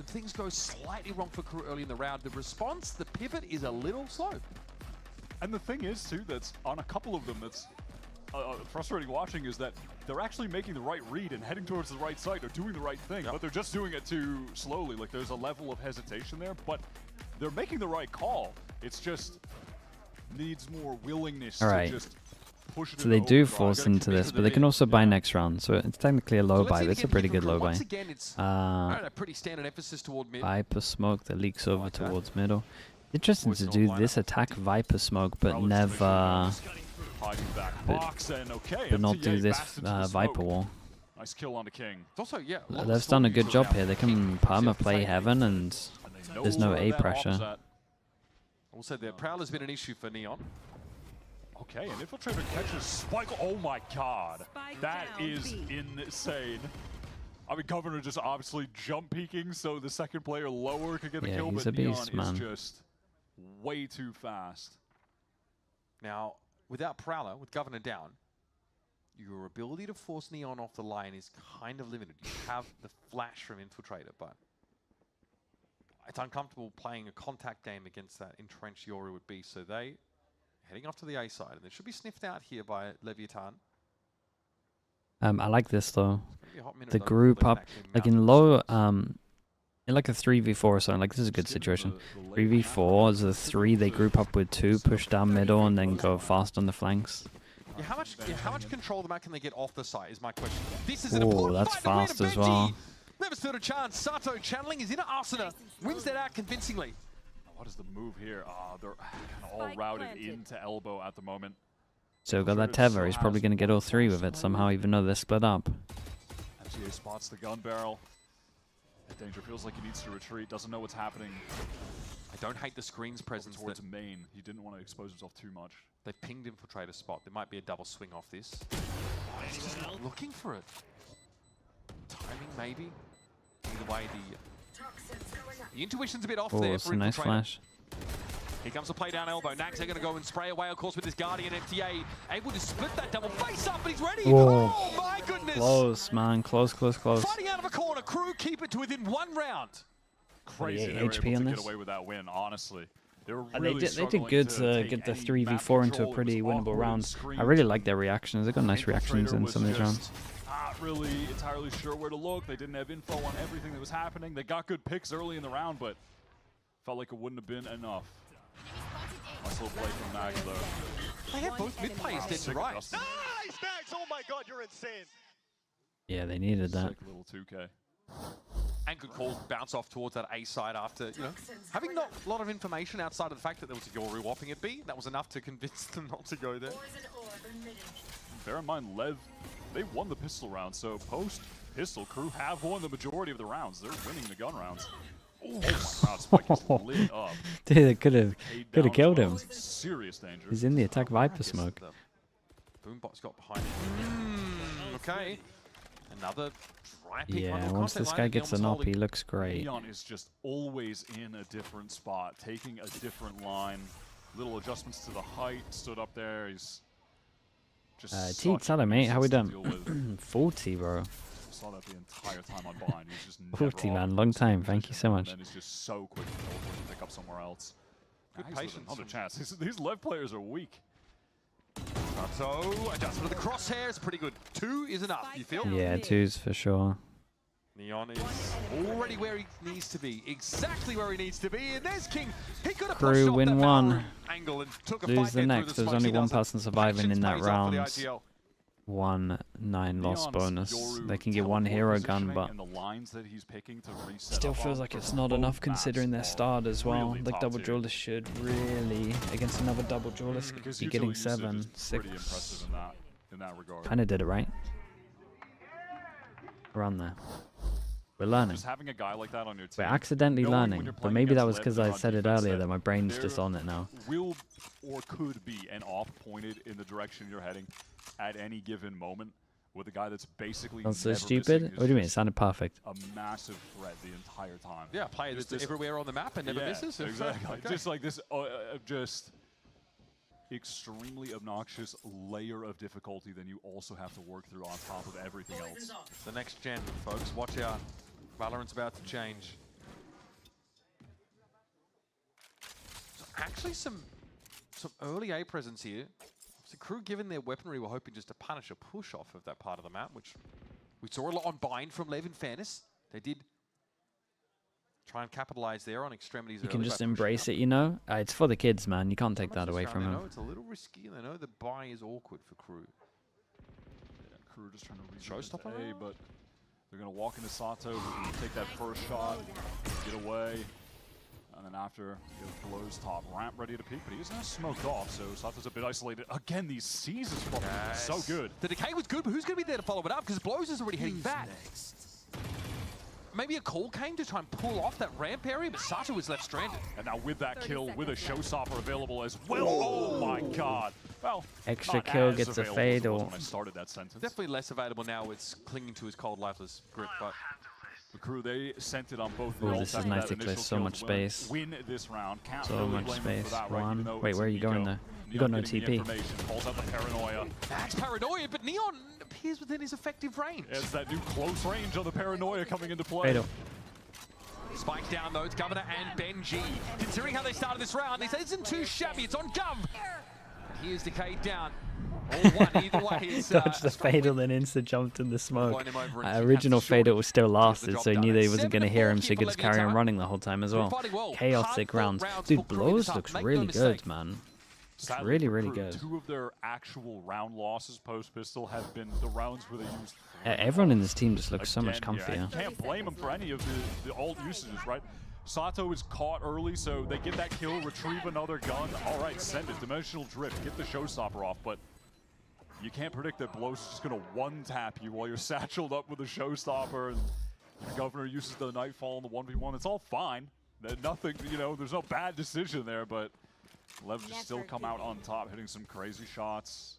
things go slightly wrong for KRU early in the round, the response, the pivot is a little slow. And the thing is, too, that's on a couple of them that's frustrating watching is that they're actually making the right read and heading towards the right side. They're doing the right thing, but they're just doing it too slowly. Like, there's a level of hesitation there, but they're making the right call. It's just needs more willingness to just push it. So they do force into this, but they can also buy next round. So it's technically a low buy. It's a pretty good low buy. Once again, it's a pretty standard emphasis toward mid. Viper smoke that leaks over towards middle. Interesting to do this attack Viper smoke, but never... but not do this Viper wall. Nice kill on the King. Also, yeah, they've done a good job here. They can perma play Heaven, and there's no A pressure. Also, their Prowler's been an issue for Neon. Okay, and Infiltrator catches Spike. Oh my god. That is insane. I mean, Governor just obviously jump peeking, so the second player lower could get the kill, but Neon is just way too fast. Now, without Prowler, with Governor down, your ability to force Neon off the line is kind of limited. You have the flash from Infiltrator, but it's uncomfortable playing a contact game against that entrenched Yoru would be. So they heading off to the A side, and they should be sniffed out here by LEVIATAN. I like this though. The group up, like in low, in like a 3v4 or something. Like, this is a good situation. 3v4 is a 3. They group up with 2, push down middle, and then go fast on the flanks. Yeah, how much control of the map can they get off the site is my question. This is Oh, that's fast as well. Never stood a chance. Sato channeling is into Arsena. Wins that out convincingly. What is the move here? They're all routed into elbow at the moment. So we've got that Tether. He's probably going to get all 3 with it somehow, even though they're split up. FGA spots the gun barrel. Danger feels like he needs to retreat, doesn't know what's happening. I don't hate the screen's presence. Towards main. He didn't want to expose himself too much. They've pinged Infiltrator spot. There might be a double swing off this. He's just not looking for it. Timing, maybe. Either way, the intuition's a bit off there It's for a nice Infiltrator. flash. Here comes the play down elbow. Nags are going to go and spray away, of course, with his Guardian FTA. Able to split that double face up, but he's ready. Whoa. Oh, my goodness. Close, man. Close. Fighting out of a corner. KRU keep it to within 1 round. Crazy. They were HP able on to this. get away with that win, honestly. They were really They did good to get the 3v4 into a pretty winnable round. I really like their reactions. They got nice reactions in some of these rounds. Not really entirely sure where to look. They didn't have info on everything that was happening. They got good picks early in the round, but felt like it wouldn't have been enough. Nice little play from Mags, though. They had both mid players dead to right. Nice, Max! Oh my god, you're insane. Yeah, they needed that. Sick little 2K. And good call, bounce off towards that A side after, having not a lot of information outside of the fact that there was a Yoru whopping at B. That was enough to convince them not to go there. Bear in mind, LEV, they won the pistol round, so post-pistol, KRU have won the majority of the rounds. They're winning the gun rounds. Oh my god, Spike is lit up. Dude, they could have killed him. Serious danger. He's in the attack Viper smoke. Boombot's got behind him. Okay. Another dry pick. Yeah, once this guy gets an op, he looks great. Neon is just always in a different spot, taking a different line. Little adjustments to the height, stood up there. He's just Teats, hello mate, how we done? 40, bro. Saw that the entire time on Bind. He's just 40, man, long time. Thank you so much. And he's just so quick to teleport and pick up somewhere else. Good Nice, patience. another chance. These LEV players are weak. So, adjustment of the crosshairs, pretty good. 2 is enough, you feel? Yeah, 2's for sure. Neon is already where he needs to be, exactly where he needs to be, and there's King. He could have pushed KRU off win that 1, Valorant angle and took a lose fight the through next. There's smoke. only He one does it. person surviving in Patience that pays off for the round. IGL. 1-9 loss bonus. They can get one hero gun, but still feels like it's not enough considering their start as well. Like double duelist should really, against another double duelist, be getting 7, 6. Kind of did it right. Around there. We're learning. Just having a guy like that on your team, we're accidentally learning, but maybe that was because I said it earlier that my brain's just on it now. Will or could be an off pointed in the direction you're heading at any given moment with a guy that's basically That's so stupid? What do you mean? It sounded perfect. A massive threat the entire time. Yeah, player that's everywhere on the map and never misses. Exactly. Okay. Just like this, just extremely obnoxious layer of difficulty then you also have to work through on top of everything else. The next gen, folks. Watch out. Valorant's about to change. So actually some early A presence here. So KRU, given their weaponry, were hoping just to punish a push off of that part of the map, which we saw a lot on bind from LEV in fairness. They did try and capitalize there on extremities. You can just embrace it, you know? It's for the kids, man. You can't take that away from them. They know it's a little risky, and they know the buy is awkward for KRU. Yeah, KRU just trying to showstopper A, but they're going to walk into Sato, take that first shot, get away, and then after, he blows top ramp ready to peek, but he's not smoked off, so Sato's a bit isolated. Again, these seasons from him, so good. The decay was good, but who's going to be there to follow it up? Because Blows is already heading back. Maybe a call came to try and pull off that ramp area, but Sato was left stranded. And now with that kill, with a showstopper available as well. Oh my god. Well, extra kill gets a fade or... I started that sentence. Definitely less available now. It's clinging to his cold, lifeless grip, but... The KRU, they sent it on both. Oh, this is nice to clear so much space. Win this round. Can't so really much blame space. That, One. right? Wait, where are you going there? You got no TP. Calls out the paranoia. That's paranoia, but Neon appears within his effective range. It's that new close range on the paranoia coming into play. Fatal. Spike down though, it's Governor and Benji. Considering how they started this round, they say it isn't too shabby, it's on Gov. And here's Decay down. All one, either way. It's, dodged the fatal and insta jumped in the smoke. Original fatal was still lasted, so he knew that he wasn't going to hear him, so he could just carry on running the whole time as well. Chaotic rounds. Dude, Blows looks really good, man. It's really, really good. 2 of their actual round losses post-pistol have been the rounds where they used... Everyone in this team just looks so much comfier. You can't blame them for any of the alt usages, right? Sato is caught early, so they get that kill, retrieve another gun. All right, send it. Dimensional drift, get the showstopper off, but you can't predict that Blows is just going to one-tap you while you're satcheled up with a showstopper, and the Governor uses the Nightfall in the 1v1. It's all fine. Nothing, you know, there's no bad decision there, but LEV just still come out on top, hitting some crazy shots.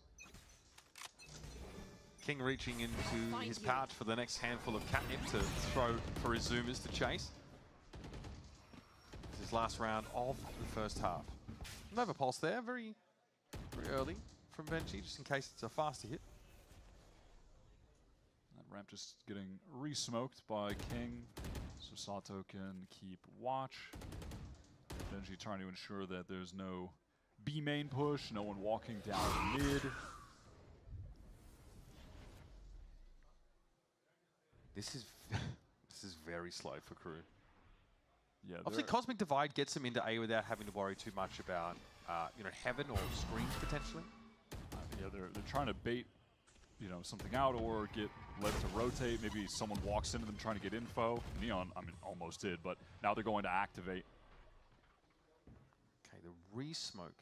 King reaching into his pouch for the next handful of catnip to throw for his Zoomers to chase. This is his last round of the first half. Nova Pulse there, very early from Benji, just in case it's a faster hit. That ramp just getting re-smoked by King, so Sato can keep watch. Benji trying to ensure that there's no B main push, no one walking down mid. This is very slow for KRU. Yeah, obviously Cosmic Divide gets them into A without having to worry too much about you know, Heaven or screens potentially. Yeah, they're trying to bait, you know, something out or get LEV to rotate. Maybe someone walks into them trying to get info. Neon, I mean, almost did, but now they're going to activate. Okay, the re-smoke.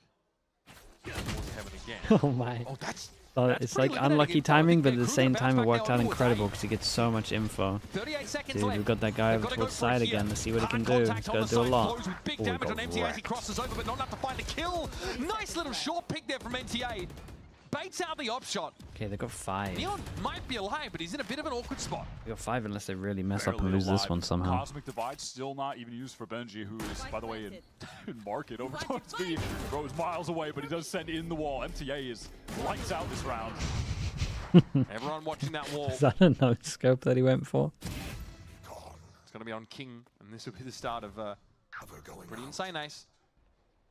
Heaven again. Oh my. Oh, that's it's like unlucky timing, but at the same time it worked out incredible because he gets so much info. 38 seconds Dude, left. we've got that guy over towards side again. Let's see what he can do. He's got to do a lot. Big damage on MTA as he crosses over, but not enough to find a kill. Nice little short pick there from MTA. Baits out the op shot. Okay, they got 5. Neon might be alive, but he's in a bit of an awkward spot. They got 5 unless they really mess up and lose this one somehow. Cosmic Divide still not even used for Benji, who is, by the way, in market over towards B. Bro is miles away, but he does send in the wall. MTA is lights out this round. Everyone watching that wall. Is that a no scope that he went for? It's going to be on King, and this will be the start of a pretty insane ace.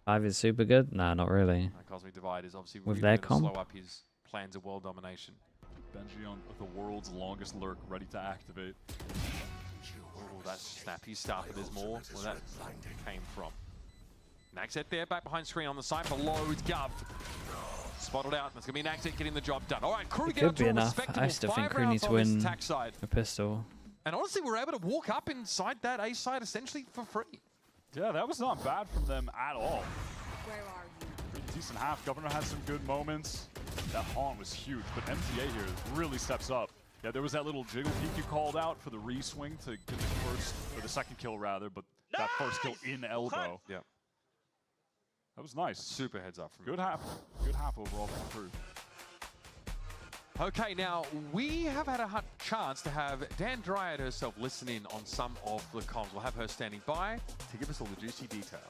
5 is super good? Nah, not really. Cosmic Divide is obviously with really their going to comp. slow up his plans of world domination. Benji on the world's longest lurk, ready to activate. Oh, that snappy start, but there's more where that came from. Naxet there, back behind screen on the side below. It's Gov. Spotted out. That's going to be an accent getting the job done. All right, KRU It get up could to be a enough. respectable I still think 5 KRU need rounds to on this win attack side. a pistol. And honestly, we're able to walk up inside that A side essentially for free. Yeah, that was not bad from them at all. Pretty decent half. Governor had some good moments. That haunt was huge, but MTA here really steps up. Yeah, there was that little jiggle peek you called out for the re-swing to get the first, or the second kill rather, but that first kill in elbow. Yeah. That was nice. Super heads up from Good half overall from KRU. Okay, now we have had a chance to have Dan Dryad herself listen in on some of the comms. We'll have her standing by to give us all the juicy details.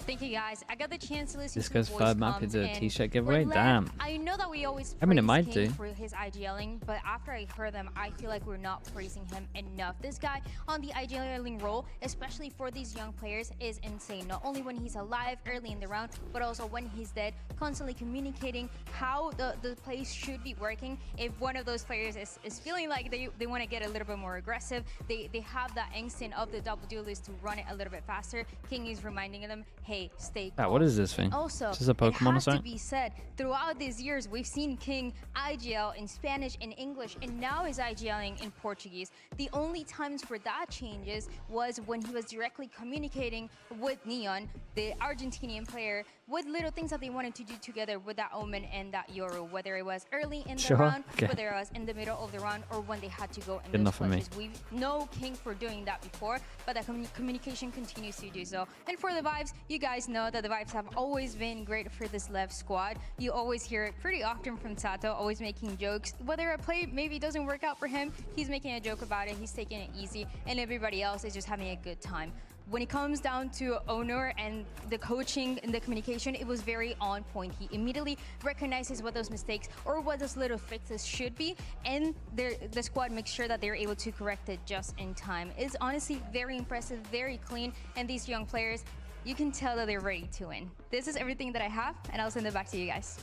Thank you guys. I got the chance to listen This to guy's voice third map comms, is a and t-shirt for giveaway. Lev, Damn. I know that we always I mean, it praise might King do. for his IGLing, but after I heard them, I feel like we're not praising him enough. This guy on the IGLing role, especially for these young players, is insane. Not only when he's alive early in the round, but also when he's dead, constantly communicating how the plays should be working. If one of those players is feeling like they want to get a little bit more aggressive, they have that instinct of the double duelist to run it a little bit faster. King is reminding them, hey, stay calm. What is this thing? Also, is this a Pokemon it or has to something? be said, throughout these years, we've seen King IGL in Spanish and English, and now is IGLing in Portuguese. The only times where that changes was when he was directly communicating with Neon, the Argentinian player, with little things that they wanted to do together with that Omen and that Yoru, whether it was early in the round, whether it was in the middle of the round, or when they had to go in those clutches. We know King for doing that before, but that communication continues to do so. And for the vibes, you guys know that the vibes have always been great for this LEV squad. You always hear it pretty often from Sato, always making jokes. Whether a play maybe doesn't work out for him, he's making a joke about it, he's taking it easy, and everybody else is just having a good time. When it comes down to Onur and the coaching and the communication, it was very on point. He immediately recognizes what those mistakes or what those little fixes should be, and the squad makes sure that they're able to correct it just in time. It's honestly very impressive, very clean, and these young players, you can tell that they're ready to win. This is everything that I have, and I'll send it back to you guys.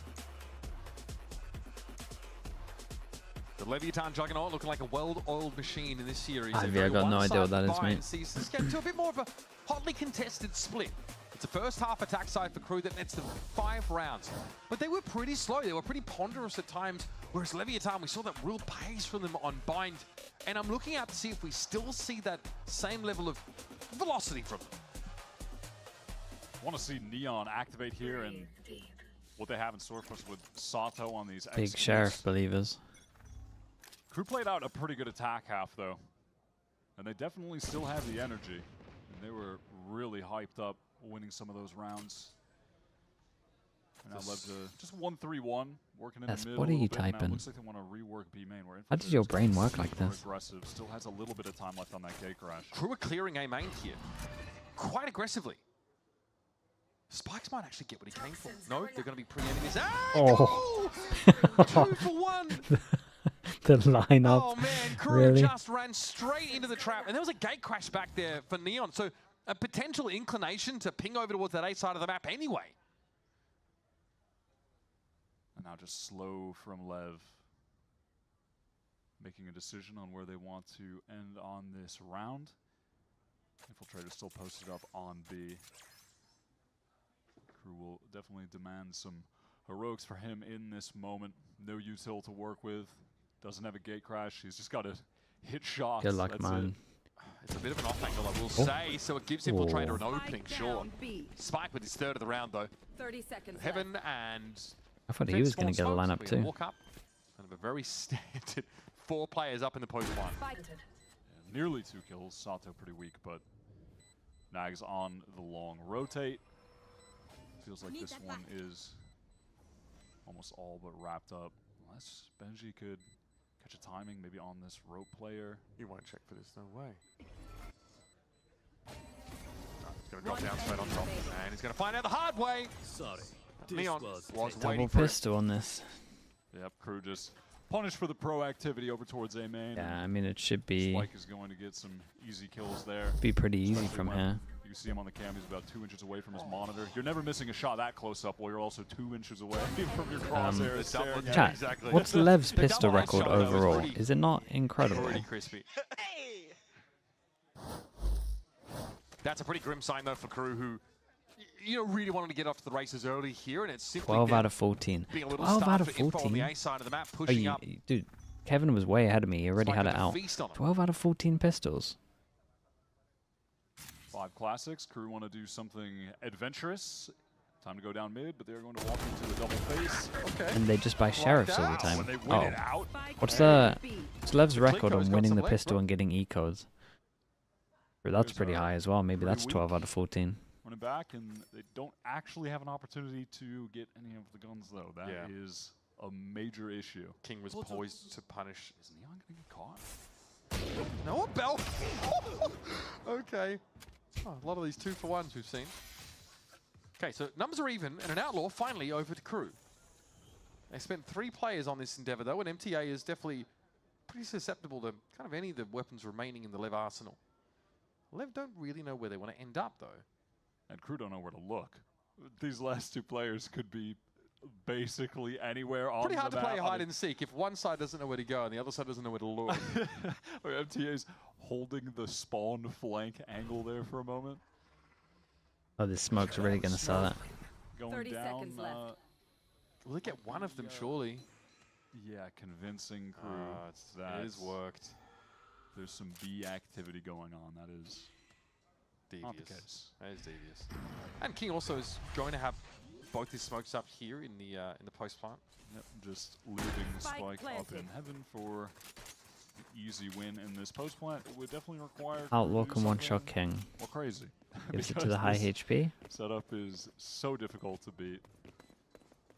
The Leviathan Juggernaut looking like a well-oiled machine in this series. I got no idea what that is, mate. Sees this get to a bit more of a hotly contested split. It's a first half attack side for KRU that nets them 5 rounds. But they were pretty slow. They were pretty ponderous at times. Whereas Leviathan, we saw that real pace from them on bind. And I'm looking out to see if we still see that same level of velocity from them. I want to see Neon activate here and what they have in store for us with Sato on these Big Sheriff believers. KRU played out a pretty good attack half, though. And they definitely still have the energy. And they were really hyped up winning some of those rounds. And I love to just 1-3-1, working in the middle. What are you bit. Now, typing? looks like they want to rework B main. How does your brain work like this? Aggressive. Still has a little bit of time left on that gate crash. KRU are clearing A main here quite aggressively. Spikes might actually get what he came for. No, they're going to be preempting this. Oh. 2 for 1. The lineup. Oh man, KRU really? just ran straight into the trap, and there was a gate crash back there for Neon, so a potential inclination to ping over towards that A side of the map anyway. And now just slow from LEV, making a decision on where they want to end on this round. Infiltrator still posted up on B. KRU will definitely demand some heroics for him in this moment. No util to work with. Doesn't have a gate crash. He's just got to hit shots. Good luck, man. It's a bit of an off angle, I will say, so it gives Infiltrator an opening, sure. Spike with his 3rd of the round, though. 30 seconds Heaven and... I thought he was going to get a lineup too. Walk up. Kind of a very standard 4 players up in the post one. Yeah, nearly 2 kills. Sato pretty weak, but Nags on the long rotate. Feels like this one is almost all but wrapped up. Unless Benji could catch a timing maybe on this rope player. You won't check for this, no way. He's going to drop down straight on top. And he's going to find out the hard way. Sorry. Neon was Double waiting for it. pistol on this. Yep, KRU just punished for the proactivity over towards A main. Yeah, I mean, it should be Sliggy is going to get some easy kills there. be pretty easy from here. You can see him on the cam. He's about 2 inches away from his monitor. You're never missing a shot that close up while you're also 2 inches away from your crosshairs. staring at Chat, it. Exactly. what's Lev's The pistol double record headshot, though, is overall? pretty- Is it not incredible? Pretty crispy. That's a pretty grim sign, though, for KRU, who really wanting to get off to the races early here, and it's simply 12 out of 14. 12 out of 14? on the A side of the map, pushing up. Dude, Kevin was way ahead of me. He already had it gonna out. feast on him. 12 out of 14 pistols. 5 classics. Crew want to do something adventurous. Time to go down mid, but they're going to walk into a double face. Okay. And they just buy sheriffs all the time. When they win it out. What's Lev's record on winning the pistol and getting eco's? That's pretty high as well. Maybe that's 12 out of 14. Running back, and they don't actually have an opportunity to get any of the guns, though. That is a major issue. King was poised to punish. Is Neon going to get caught? No, a bell. Okay. Oh, a lot of these 2-for-1s we've seen. Okay, so numbers are even, and an outlaw finally over to crew. They spent 3 players on this endeavor, though, and MTA is definitely pretty susceptible to kind of any of the weapons remaining in the LEV arsenal. LEV don't really know where they want to end up, though. And crew don't know where to look. These last 2 players could be basically anywhere on the map. Pretty hard to play hide and seek if one side doesn't know where to go and the other side doesn't know where to look. MTA's holding the spawn flank angle there for a moment. Oh, this smoke's really going to sell that. Going 30 down. seconds left. Will they get one of them, surely? Yeah, convincing crew. It is worked. There's some B activity going on. That is devious. Not the case. That is devious. And King also is going to have both his smokes up here in the post plant. Yep, just leaving Spike up in heaven for an easy win in this post plant. It would definitely require Outlaw can one-shot King. Well, crazy. Gives it to the high HP. Setup is so difficult to beat.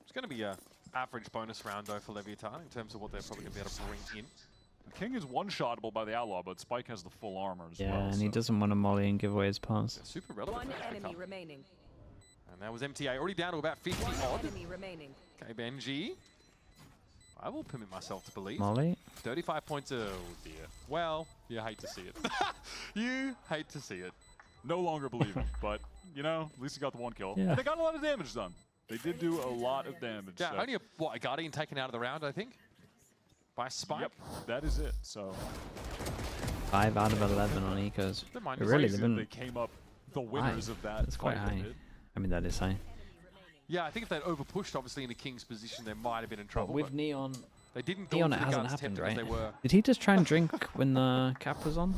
It's going to be a average bonus round though for Leviathan in terms of what they're probably going to be able to bring in. King is one-shottable by the Outlaw, but Spike has the full armor as well. Yeah, and he doesn't want to molly and give away his pass. Super relevant. One enemy remaining. And that was MTA already down to about 50 odd. Enemy remaining. Okay, Benji. I will permit myself to believe. Molly. 35 points. Oh dear. Well, you hate to see it. You hate to see it. No longer believe it, but you know, at least he got the 1 kill. Yeah. And they got a lot of damage done. They did do a lot of damage. Yeah, so. only a Guardian taken out of the round, I think. By Spike. Yep, that is it. So 5 out of 11 on ecos. Really, they came up the winners of that. That's quite high. I mean, that is high. Yeah, I think if they'd over-pushed, obviously, in the King's position, they might have been in trouble. With Neon, they didn't go Neon for the hasn't guns happened, tempted as right? they were. Did he just try and drink when the cap was on?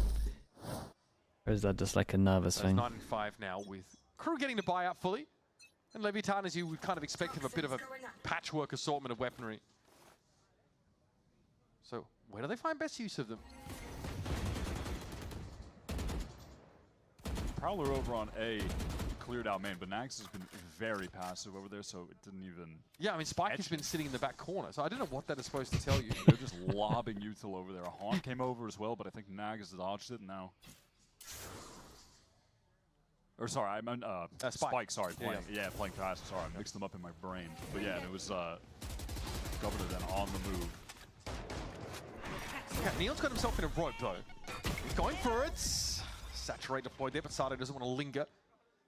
Or is that just like a nervous thing? 9 and 5 now with crew getting to buy out fully. And Leviathan, as you would kind of expect, have a bit of a patchwork assortment of weaponry. So, where do they find best use of them? Prowler over on A cleared out main, but Nags has been very passive over there, so it didn't even... Yeah, I mean, Spike has been sitting in the back corner, so I don't know what that is supposed to tell you. They're just lobbing util over there. A Haunt came over as well, but I think Nags dodged it now. Or sorry, I meant Spike, sorry, playing, playing fast. Sorry, I mixed them up in my brain. But yeah, it was Governor then on the move. Okay, Neon's got himself in a rope, though. He's going for it. Saturate deployed there, but Sato doesn't want to linger.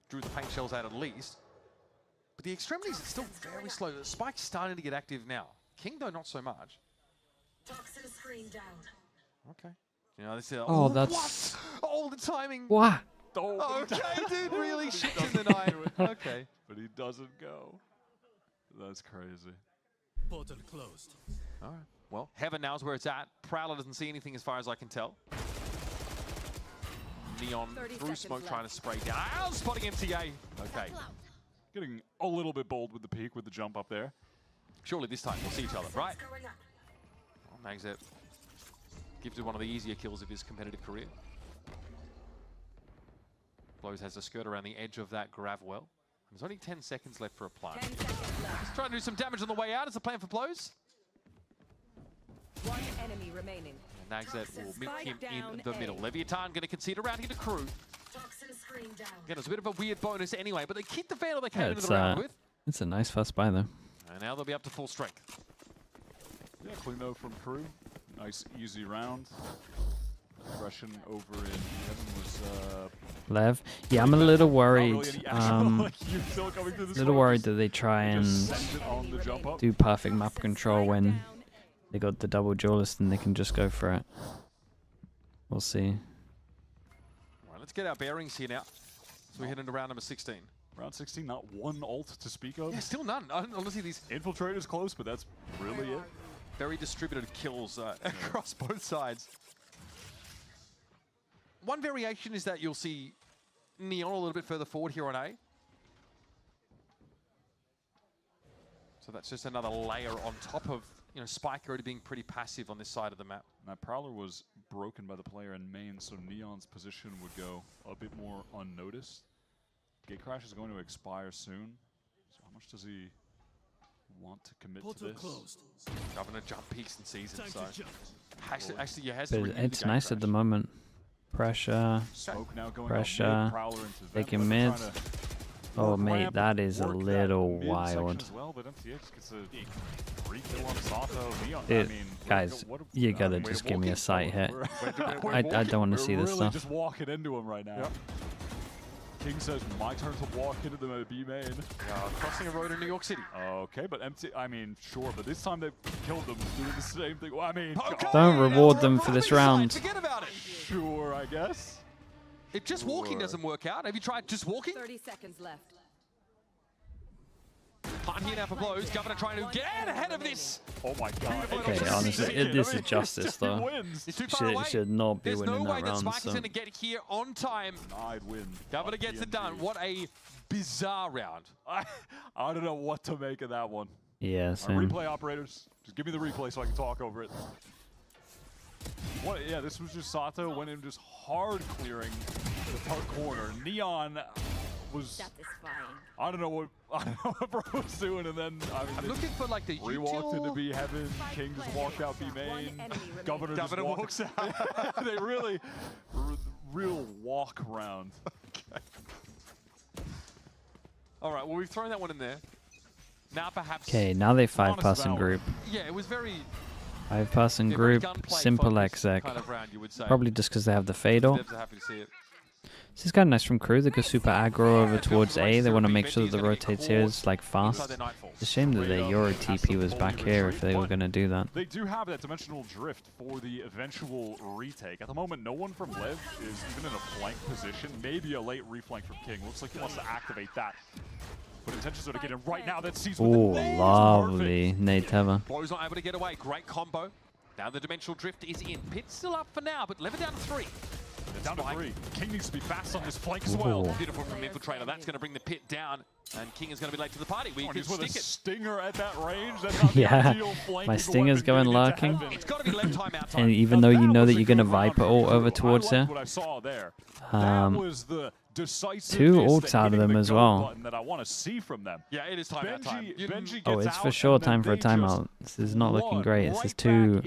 Drew the paint shells out at least. But the extremities are still very slow. Spike's starting to get active now. King, though, not so much. Toxin screen down. Okay. You know, this is... Oh, that's... What? Oh, the timing. What? Oh, okay, dude, really shit in the night. Okay. But he doesn't go. That's crazy. Portal closed. All right. Well, Heaven now is where it's at. Prowler doesn't see anything as far as I can tell. Neon through smoke trying to spray down. Ah, spotting MTA. Okay. Getting a little bit bold with the peak with the jump up there. Surely this time we'll see each other, right? Well, Magzet gifted one of the easier kills of his competitive career. Blows has a skirt around the edge of that grav well. There's only 10 seconds left for a plant. Let's try and do some damage on the way out. Is the plan for Blows? One enemy remaining. And Nagzet will meet him in the middle. Leviathan going to concede around here to crew. Again, it's a bit of a weird bonus anyway, but they keep the Vandal they came into the round with. It's a nice first buy, though. And now they'll be up to full strength. Yeah, clean though from crew. Nice, easy round. Aggression over in Heaven was... Lev. Yeah, I'm a little worried. Little worried that they try and do perfect map control when they got the double duelist and they can just go for it. We'll see. All right, let's get our bearings here now. So we head into round number 16. Round 16, not one ult to speak of. Yeah, still none. Honestly, these Infiltrator's close, but that's really it. very distributed kills across both sides. One variation is that you'll see Neon a little bit further forward here on A. So that's just another layer on top of, you know, Spike already being pretty passive on this side of the map. That Prowler was broken by the player in main, so Neon's position would go a bit more unnoticed. Gate Crash is going to expire soon, so how much does he want to commit to this? Governor jump peaks and season, so actually he has But to renew it's the nice Gate at the moment. Pressure. Smoke now going Pressure. Taking mid. Oh, mate, that is a little wild. Dude, guys, you gotta just give me a sight hit. I don't want to see this stuff. Just walking into him right now. Yep. King says, my turn to walk into the B main. Crossing a road in New York City. Okay, but empty. I mean, sure, but this time they've killed them doing the same thing. Well, I mean, Don't reward them for this round. Forget about it. Sure, I guess. If just walking doesn't work out, have you tried just walking? 30 seconds left. Hunt here now for blows. Governor trying to get ahead of this. Oh my god. Okay, honestly, this is justice, though. He's too far away. Should not be There's winning no way that that round. Spike is going to get here on time. I'd win. Governor gets it done. What a bizarre round. I don't know what to make of that one. Yeah, same. Replay operators, just give me the replay so I can talk over it. What? Yeah, this was just Sato went in just hard clearing the top corner. Neon was. I don't know what bro was doing, and then I mean, I'm looking for like the walked into B heaven. King just walked out B main. Governor just walks out. They really, real walk round. Okay. All right. Well, we've thrown that one in there. Now perhaps. Okay, now they 5-person group. Yeah, it was very. 5-person group, simple exec. Kind of round, you would say. Probably just because they have the fatal. Devs are happy to see it. This is kind of nice from Crew. They go super aggro over towards A. They want to make sure that the rotates here is like fast. It's a shame that their Euro TP was back here if they were going to do that. They do have that dimensional drift for the eventual retake. At the moment, no one from LEV is even in a flank position. Maybe a late reflank from King. Looks like he wants to activate that. But intentions are to get in right now. That sees Oh, lovely. Nate Teva. Blow's not able to get away. Great combo. Now the dimensional drift is in. Pit's still up for now, but Lever down to 3. Down to 3. King needs to be fast on this flank as well. Beautiful from Infiltrator. That's going to bring the Pit down, and King is going to be late to the party. We can with a stick it. stinger at that range. That's not Yeah, my stinger's going lurking. It's got to be left time out time. And even though you know that you're going to Viper ult over towards her, what I saw there. That was the two ults out of them as well. That I want to see from them. Yeah, it is timeout time. Oh, it's for sure time for a timeout. This is not looking great. This is two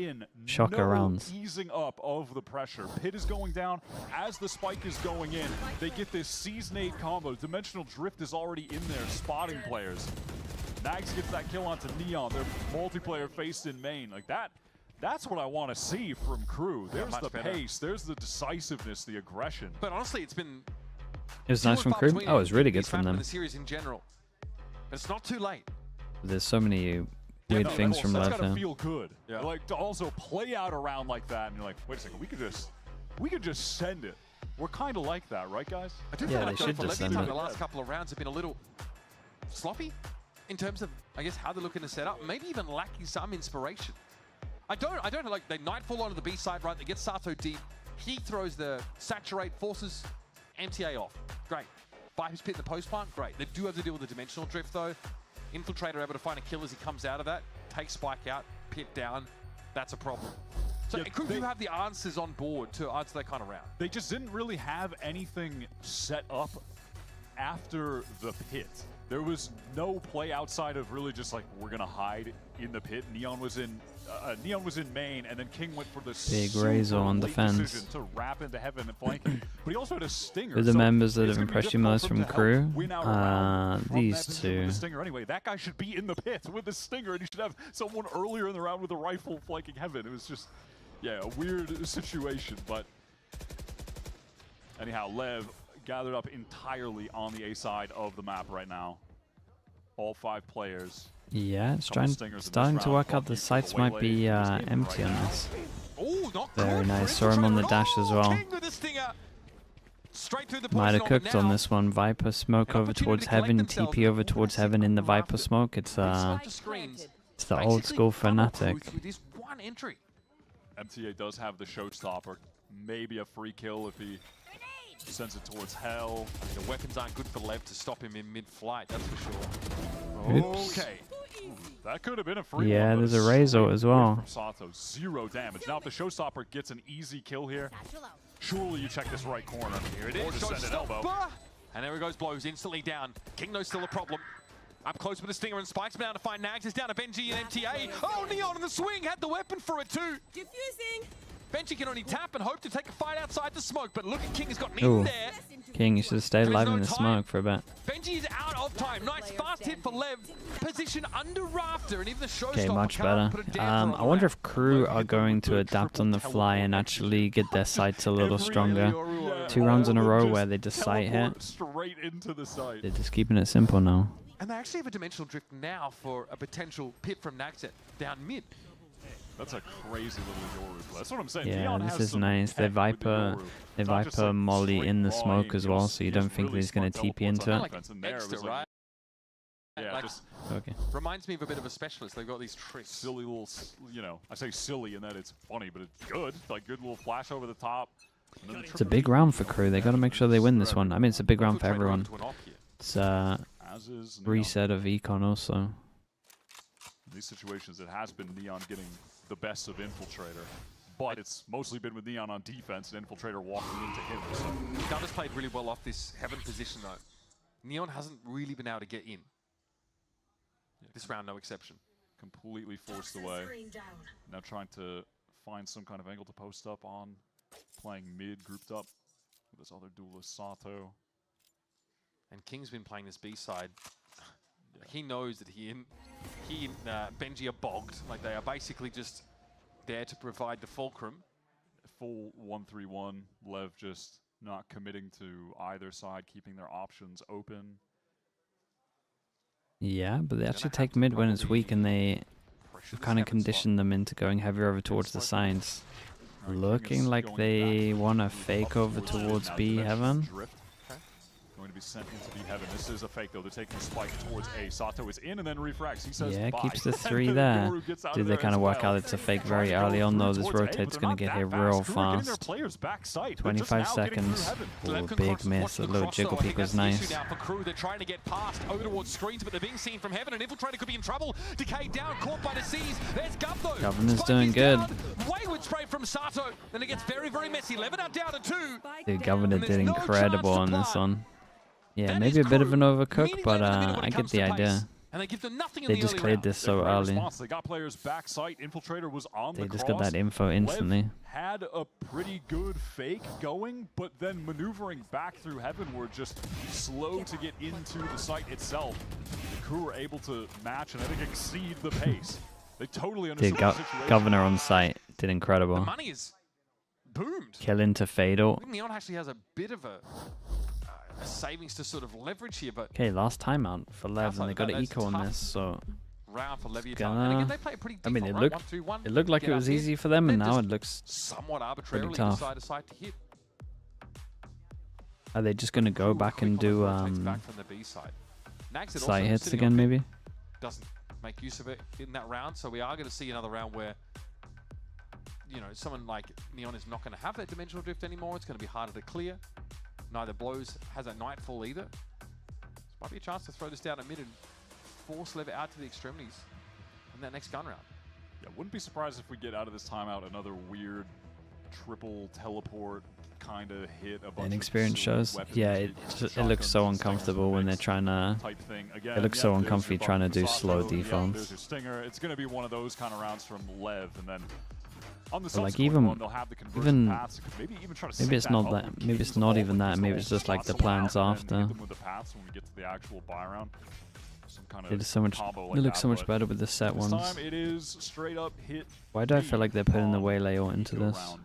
shocker rounds. Easing up of the pressure. Pit is going down as the spike is going in. They get this Seize Nade combo. Dimensional Drift is already in there, spotting players. Nags gets that kill onto Neon. They're multiplayer faced in main. Like that. That's what I want to see from Crew. There's the pace. There's the decisiveness, the aggression. But honestly, it's been. It was nice from Crew. Oh, it was really good from them. The series in general. But it's not too late. There's so many weird things from That's left gotta now. feel good. Yeah. Like to also play out around like that, and you're like, wait a second, we could just send it. We're kind of like that, right, guys? I do feel like for LEVIATAN, the last couple of rounds have been a little sloppy in terms of, I guess, how they're looking to set up. Maybe even lacking some inspiration. I don't like they Nightfall onto the B side, right? They get Sato deep. He throws the saturate, forces MTA off. Great. Viper's Pit in the post plant. Great. They do have to deal with the dimensional drift though. Infiltrator able to find a kill as he comes out of that. Take Spike out. Pit down. That's a problem. So yeah, Crew do have the answers on board to answer that kind of round. They just didn't really have anything set up after the pit. There was no play outside of really just like, we're gonna hide in the pit. Neon was in main, and then King went for the big Razor on defense. To wrap into heaven and flank. But he also had a stinger. Who are the members that have impressed you most from Crew? These two. The stinger anyway. That guy should be in the pit with the stinger, and he should have someone earlier in the round with a rifle flanking heaven. It was just, yeah, a weird situation. But anyhow, Lev gathered up entirely on the A side of the map right now. All 5 players. Yeah, it's starting to work out. The sights might be empty on this. Ooh, not very nice. Saw him on the dash as well. Straight through the Might have poison cooked on this one. Viper smoke over towards heaven, TP over towards heaven in the Viper smoke. It's the old school Fnatic. With this one entry. MTA does have the showstopper. Maybe a free kill if he sends it towards hell. I mean, the weapons aren't good for Lev to stop him in mid-flight, that's for sure. Oops. Okay. That could have been a free Yeah, one, there's but a Razor as well. From Sato, 0 damage. Now if the showstopper gets an easy kill here, surely you check this right corner. Here it Or is, just send an elbow. And there he goes, blows instantly down. Kingno's still a problem. Up close with the Stinger and Spikes, but down to find Nags. It's down to Benji and MTA. Oh, Neon in the swing, had the weapon for it too. Diffusing. Benji can only tap and hope to take a fight outside the smoke, but look at King has got Ooh. in there. King, you should have stayed There is alive no in the time. smoke for a bit. Benji is out of time. Nice fast hit for Lev. Position under Rafter, and even the showstopper Okay, much cannot better. put a damper on I wonder if crew are going to adapt on the fly and actually get their sights a little stronger. 2 rounds in a row where they just sight hit. Straight into the site. They're just keeping it simple now. And they actually have a dimensional drift now for a potential pit from Naxet down mid. That's a crazy little Yoru play. That's what I'm saying. Yeah, Neon this has is some nice. They tech with the Viper, Yoru. they It's not just, Viper like, molly straight in the raw smoke aim. as well, He so you has don't think really he's going to smart TP into teleports on it. defense, and there Extra, was, like, right? Yeah, Like, just Okay. reminds me of a bit of a specialist. They've got these tricks. silly little, I say silly in that it's funny, but it's good. Like good little flash over the top. And then the It's a big round for crew. They got to make sure they win this one. I mean, it's a big round for everyone. It's As is Neon. reset of Econ also. In these situations, it has been Neon getting the best of Infiltrator, but it's mostly been with Neon on defense and Infiltrator walking into him. So. Dallas played really well off this heaven position though. Neon hasn't really been able to get in. This round, no exception. Completely forced away. Now trying to find some kind of angle to post up on. Playing mid, grouped up with this other duelist, Sato. And King's been playing this B side. Like, he knows that he and Benji are bogged. Like they are basically just there to provide the fulcrum. Full 1-3-1. Lev just not committing to either side, keeping their options open. Yeah, but they actually take mid when it's weak, and they kind of condition them into going heavier over towards the sides. Looking like they want to fake over towards B heaven. Going to be sent into B heaven. This is a fake though. They're taking a spike towards A. Sato is in and then refracts. He says Yeah, bye. keeps the 3 there. Did they kind of work out it's a fake very early on though? This rotate's going to get here real fast. 25 seconds. Ooh, big miss. A little jiggle peek was nice. Now for crew, they're trying to get past over towards screens, but they're being seen from heaven, and Infiltrator could be in trouble. Decay down, caught by the seas. There's Gov though. Governor's doing good. Wayward spray from Sato. Then it gets very, very messy. LEVIATAN down to 2. Dude, Governor did incredible on this one. Yeah, maybe a bit of an overcook, but I get the idea. And they give them nothing in They the just early cleared round. this so early. They got players back sight. Infiltrator was on They the just cross. got that info instantly. Lev had a pretty good fake going, but then maneuvering back through heaven were just slow to get into the site itself. The crew were able to match and I think exceed the pace. They totally understood the situation. Governor on site did incredible. The money is boomed. Kill into Fatal. Neon actually has a bit of a savings to sort of leverage here, but Okay, last timeout for Lev, and they got an eco on this, so round for LEVIATAN. gonna. And again, they play a pretty I mean, default, right? 1-2-1, it looked like get it up was here, easy for them, and then now just it looks somewhat pretty arbitrarily tough. side to side to hit. Are they just gonna go back and do Back from the B side. Nags side also hits sitting again, on maybe? doesn't make use of it in that round, so we are going to see another round where, you know, someone like Neon is not going to have that dimensional drift anymore. It's going to be harder to clear. Neither Blows has a Nightfall either. This might be a chance to throw this down at mid and force Lev out to the extremities in that next gun round. Yeah, wouldn't be surprised if we get out of this timeout another weird triple teleport kind of hit. A bunch Inexperience of shows. weapons, Yeah, it looks so uncomfortable when they're trying to. Again, It looks so uncomfy trying to do slow defense. There's your stinger. It's going to be one of those kind of rounds from Lev, and then on the But like subsequent one, they'll have the conversion even paths. Maybe even try to maybe set it's that not up that. when Maybe King's it's not even that. involved, Maybe because it's just like the they'll plans spot them and after. hit them with the paths when we get to the actual buy round. Some kind It of is so much. combo It like looks that, so much but better with the set this ones. time it is straight up hit. Why do I feel like they're putting the waylay all into this? Round.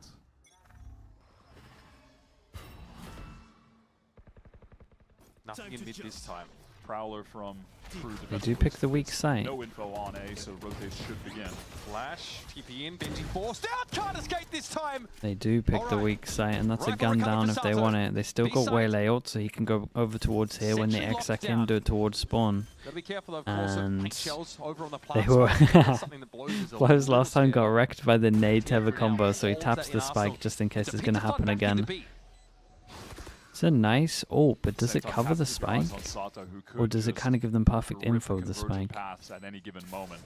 Nothing in mid this time. Prowler from Crew. They do pick the weak site. No info on A, so rotate should begin. Flash, TP in, Benji forced out, can't escape this time. They do pick the weak site, and that's a gun down if they want it. They still got Waylay ult, so he can go over towards here when they exec him, do it towards spawn. Gotta be careful of course of paint shells over on the They were Blows last time got wrecked by the nade tether combo, so he taps the spike just in case it's gonna happen again. It's a nice ult, but does it cover the spike? Or does it kind of give them perfect info of the spike? At any given moment.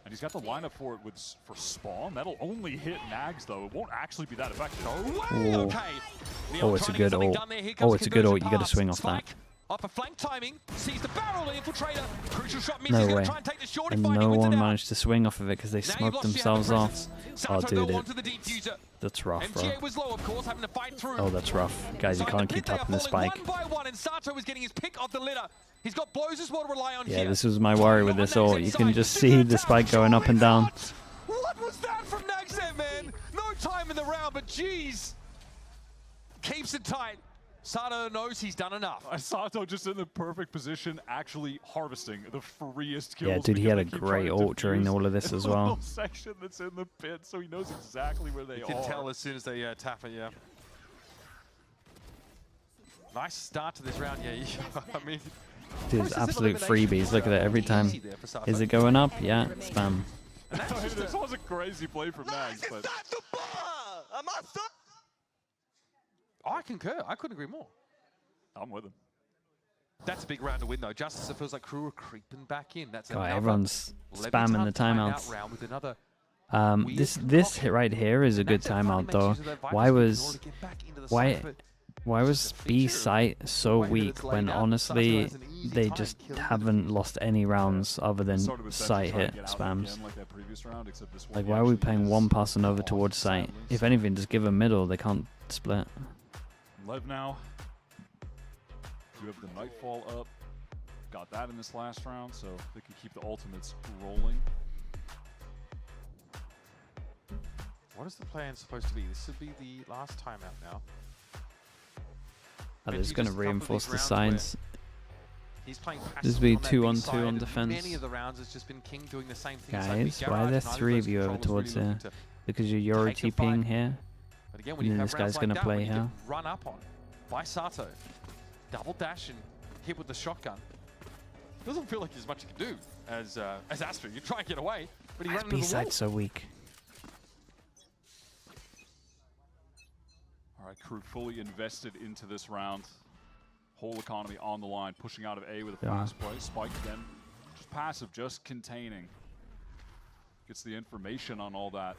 And he's got the lineup for it for spawn. That'll only hit Nags though. It won't actually be that effective. Oh, it's a good ult. Oh, it's a good ult. You gotta swing off that. Up for flank timing, sees the barrel infiltrator. Crucial shot means No he's way. gonna try and take the short. And no one managed to swing off of it because they smoked themselves off. Oh, dude, that's rough, bro. Was low, of course, having to fight through. Oh, that's rough. Guys, you can't keep tapping the spike. One by one, and Sato was getting his pick of the litter. He's got blows as well to rely on Yeah, here. this was my worry with this ult. You can just see the spike going up and down. What was that from Nagset, man? No time in the round, but jeez. Keeps it tight. Sato knows he's done enough. Sato just in the perfect position, actually harvesting the freest kills. Yeah, dude, he had a great ult during all of this as well. Little section that's in the pit, so he knows exactly where they are. You can tell as soon as they tap it, yeah. Nice start to this round, yeah. I mean, Dude, it's absolute freebies. Look at it every time. Is it going up? Yeah, spam. This was a crazy play from Nags, but I concur. I couldn't agree more. I'm with him. That's a big round to win, though. Just as it feels like Crew are creeping back in. That's God, everyone's spamming the timeouts. Round with another This hit right here is a good timeout, though. Why was B site so weak when honestly they just haven't lost any rounds other than site hit spams? Like, why are we playing one person over towards site? If anything, just give them middle. They can't split. LEV now. You have the Nightfall up. Got that in this last round, so they can keep the ultimates rolling. What is the plan supposed to be? This would be the last timeout now. They're just going to reinforce the sides. He's playing This will be 2-on-2 on defense. Many of the rounds it's just been King doing the same thing. Guys, why are there 3 of you over towards there? Because you're Yoro TPing here. But again, when And you then have this guy's going to play you here. get run up on by Sato. Double dash and hit with the shotgun. Doesn't feel like there's much you can do as Astra. You try and get away, but he ran into the wall. B-side's so weak. All right, Crew fully invested into this round. Whole economy on the line, pushing out of A with a fast play. Spike again, just passive, just containing. Gets the information on all that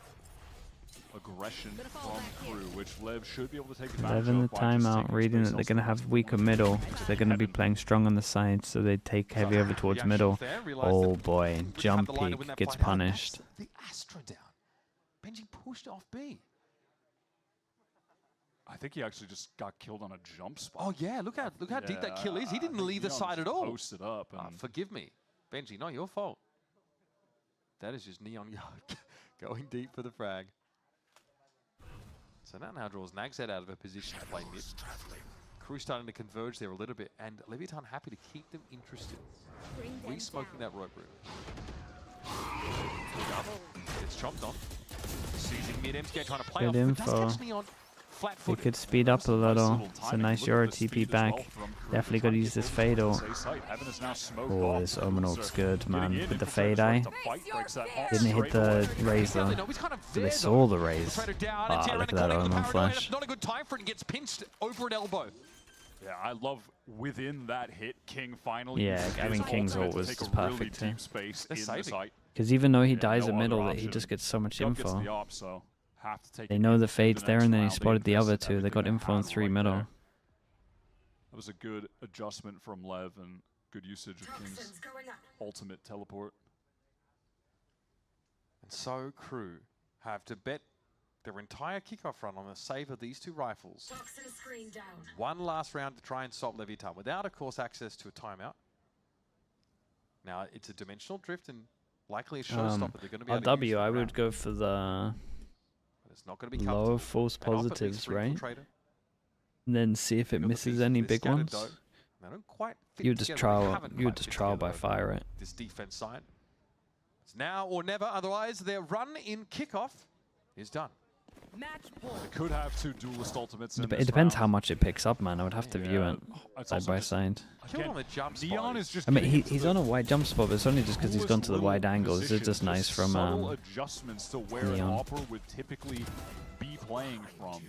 aggression from Crew, which LEV should be able to take advantage of. LEV in the timeout, reading that they're going to have weaker middle, so they're going to be playing strong on the sides, so they take heavy over towards middle. Oh boy, jump peek gets punished. The Astra down. Benji pushed off B. I think he actually just got killed on a jump spot. Oh yeah, look how deep that kill is. He didn't leave the side at all. Posted up. And forgive me, Benji, not your fault. That is just Neon going deep for the frag. So that now draws Nagset out of a position to play mid. Crew starting to converge there a little bit, and LEVIATAN happy to keep them interested. Re-smoking that rope room. It's chopped on. Seizing mid, MTK trying to play Good off. info. Does catch Neon. They could speed up a little. It's a nice Yoro TP back. Definitely got to use this fade ult. Oh, this Omen ult's good, man. With the fade eye. Didn't hit the raise though. They saw the raise. Ah, look at that Omen flash. Not a good time for it. Gets pinched over an elbow. Yeah, I love within that hit, King finally. Yeah, I mean King's ult was just perfect here. Because Because even though he dies in middle, he just gets so much info. They know the fade's there, and then he spotted the other two. They got info on 3 middle. That was a good adjustment from LEV and good usage of King's ultimate teleport. And so Crew have to bet their entire kickoff run on the save of these 2 rifles. One last round to try and stop LEVIATAN without, of course, access to a timeout. Now, it's a dimensional drift and likely a showstopper. They're going to be able to use RW, I would go for the it's not going to be low false positives, right? And then see if it misses any big ones. They don't quite fit You just together. They trial. haven't You quite just fit trial together by fire it. this defense side. It's now or never. Otherwise, their run in kickoff is done. They could have 2 duelist ultimates in It this depends round. how much it picks up, man. I would have to view it It's side also by just- side. Killed on the jump spot. Neon is just I mean, getting into he's the on a wide jump spot, but it's only just because he's gone to the coolest wide little angles. It's just positions, nice from subtle adjustments to where an Neon. AWPer would typically be playing from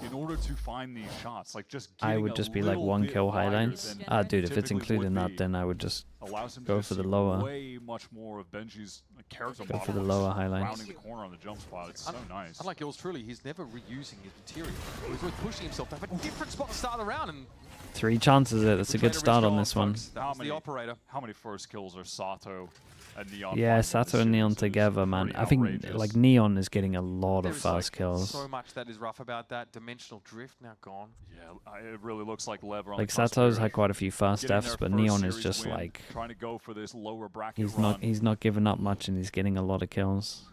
in order to find these shots. Like just I would getting just a be like little 1 bit kill wider highlights. than Ah, dude, if it's typically included in would that, be. then I would just Allows him go to for the see lower. way much more of Benji's character Go for model the just lower highlights. rounding the corner on the jump spot. It's so nice. Unlike yours truly, he's never reusing his material. He's always pushing himself to have a different spot to start the round. And 3 chances. That's a good start on this one. that was the operator. How many first kills are Sato and Neon? Yeah, Sato and Neon together, man. I think like Neon is getting a lot of There's fast kills. so much that is rough about that. Dimensional drift now gone. Yeah, it really looks like Lev are on Like the cusp Sato's here. had quite a few fast Getting deaths, their but first Neon is series just win, like trying to go for this lower bracket he's not giving up much, and he's getting a lot of kills.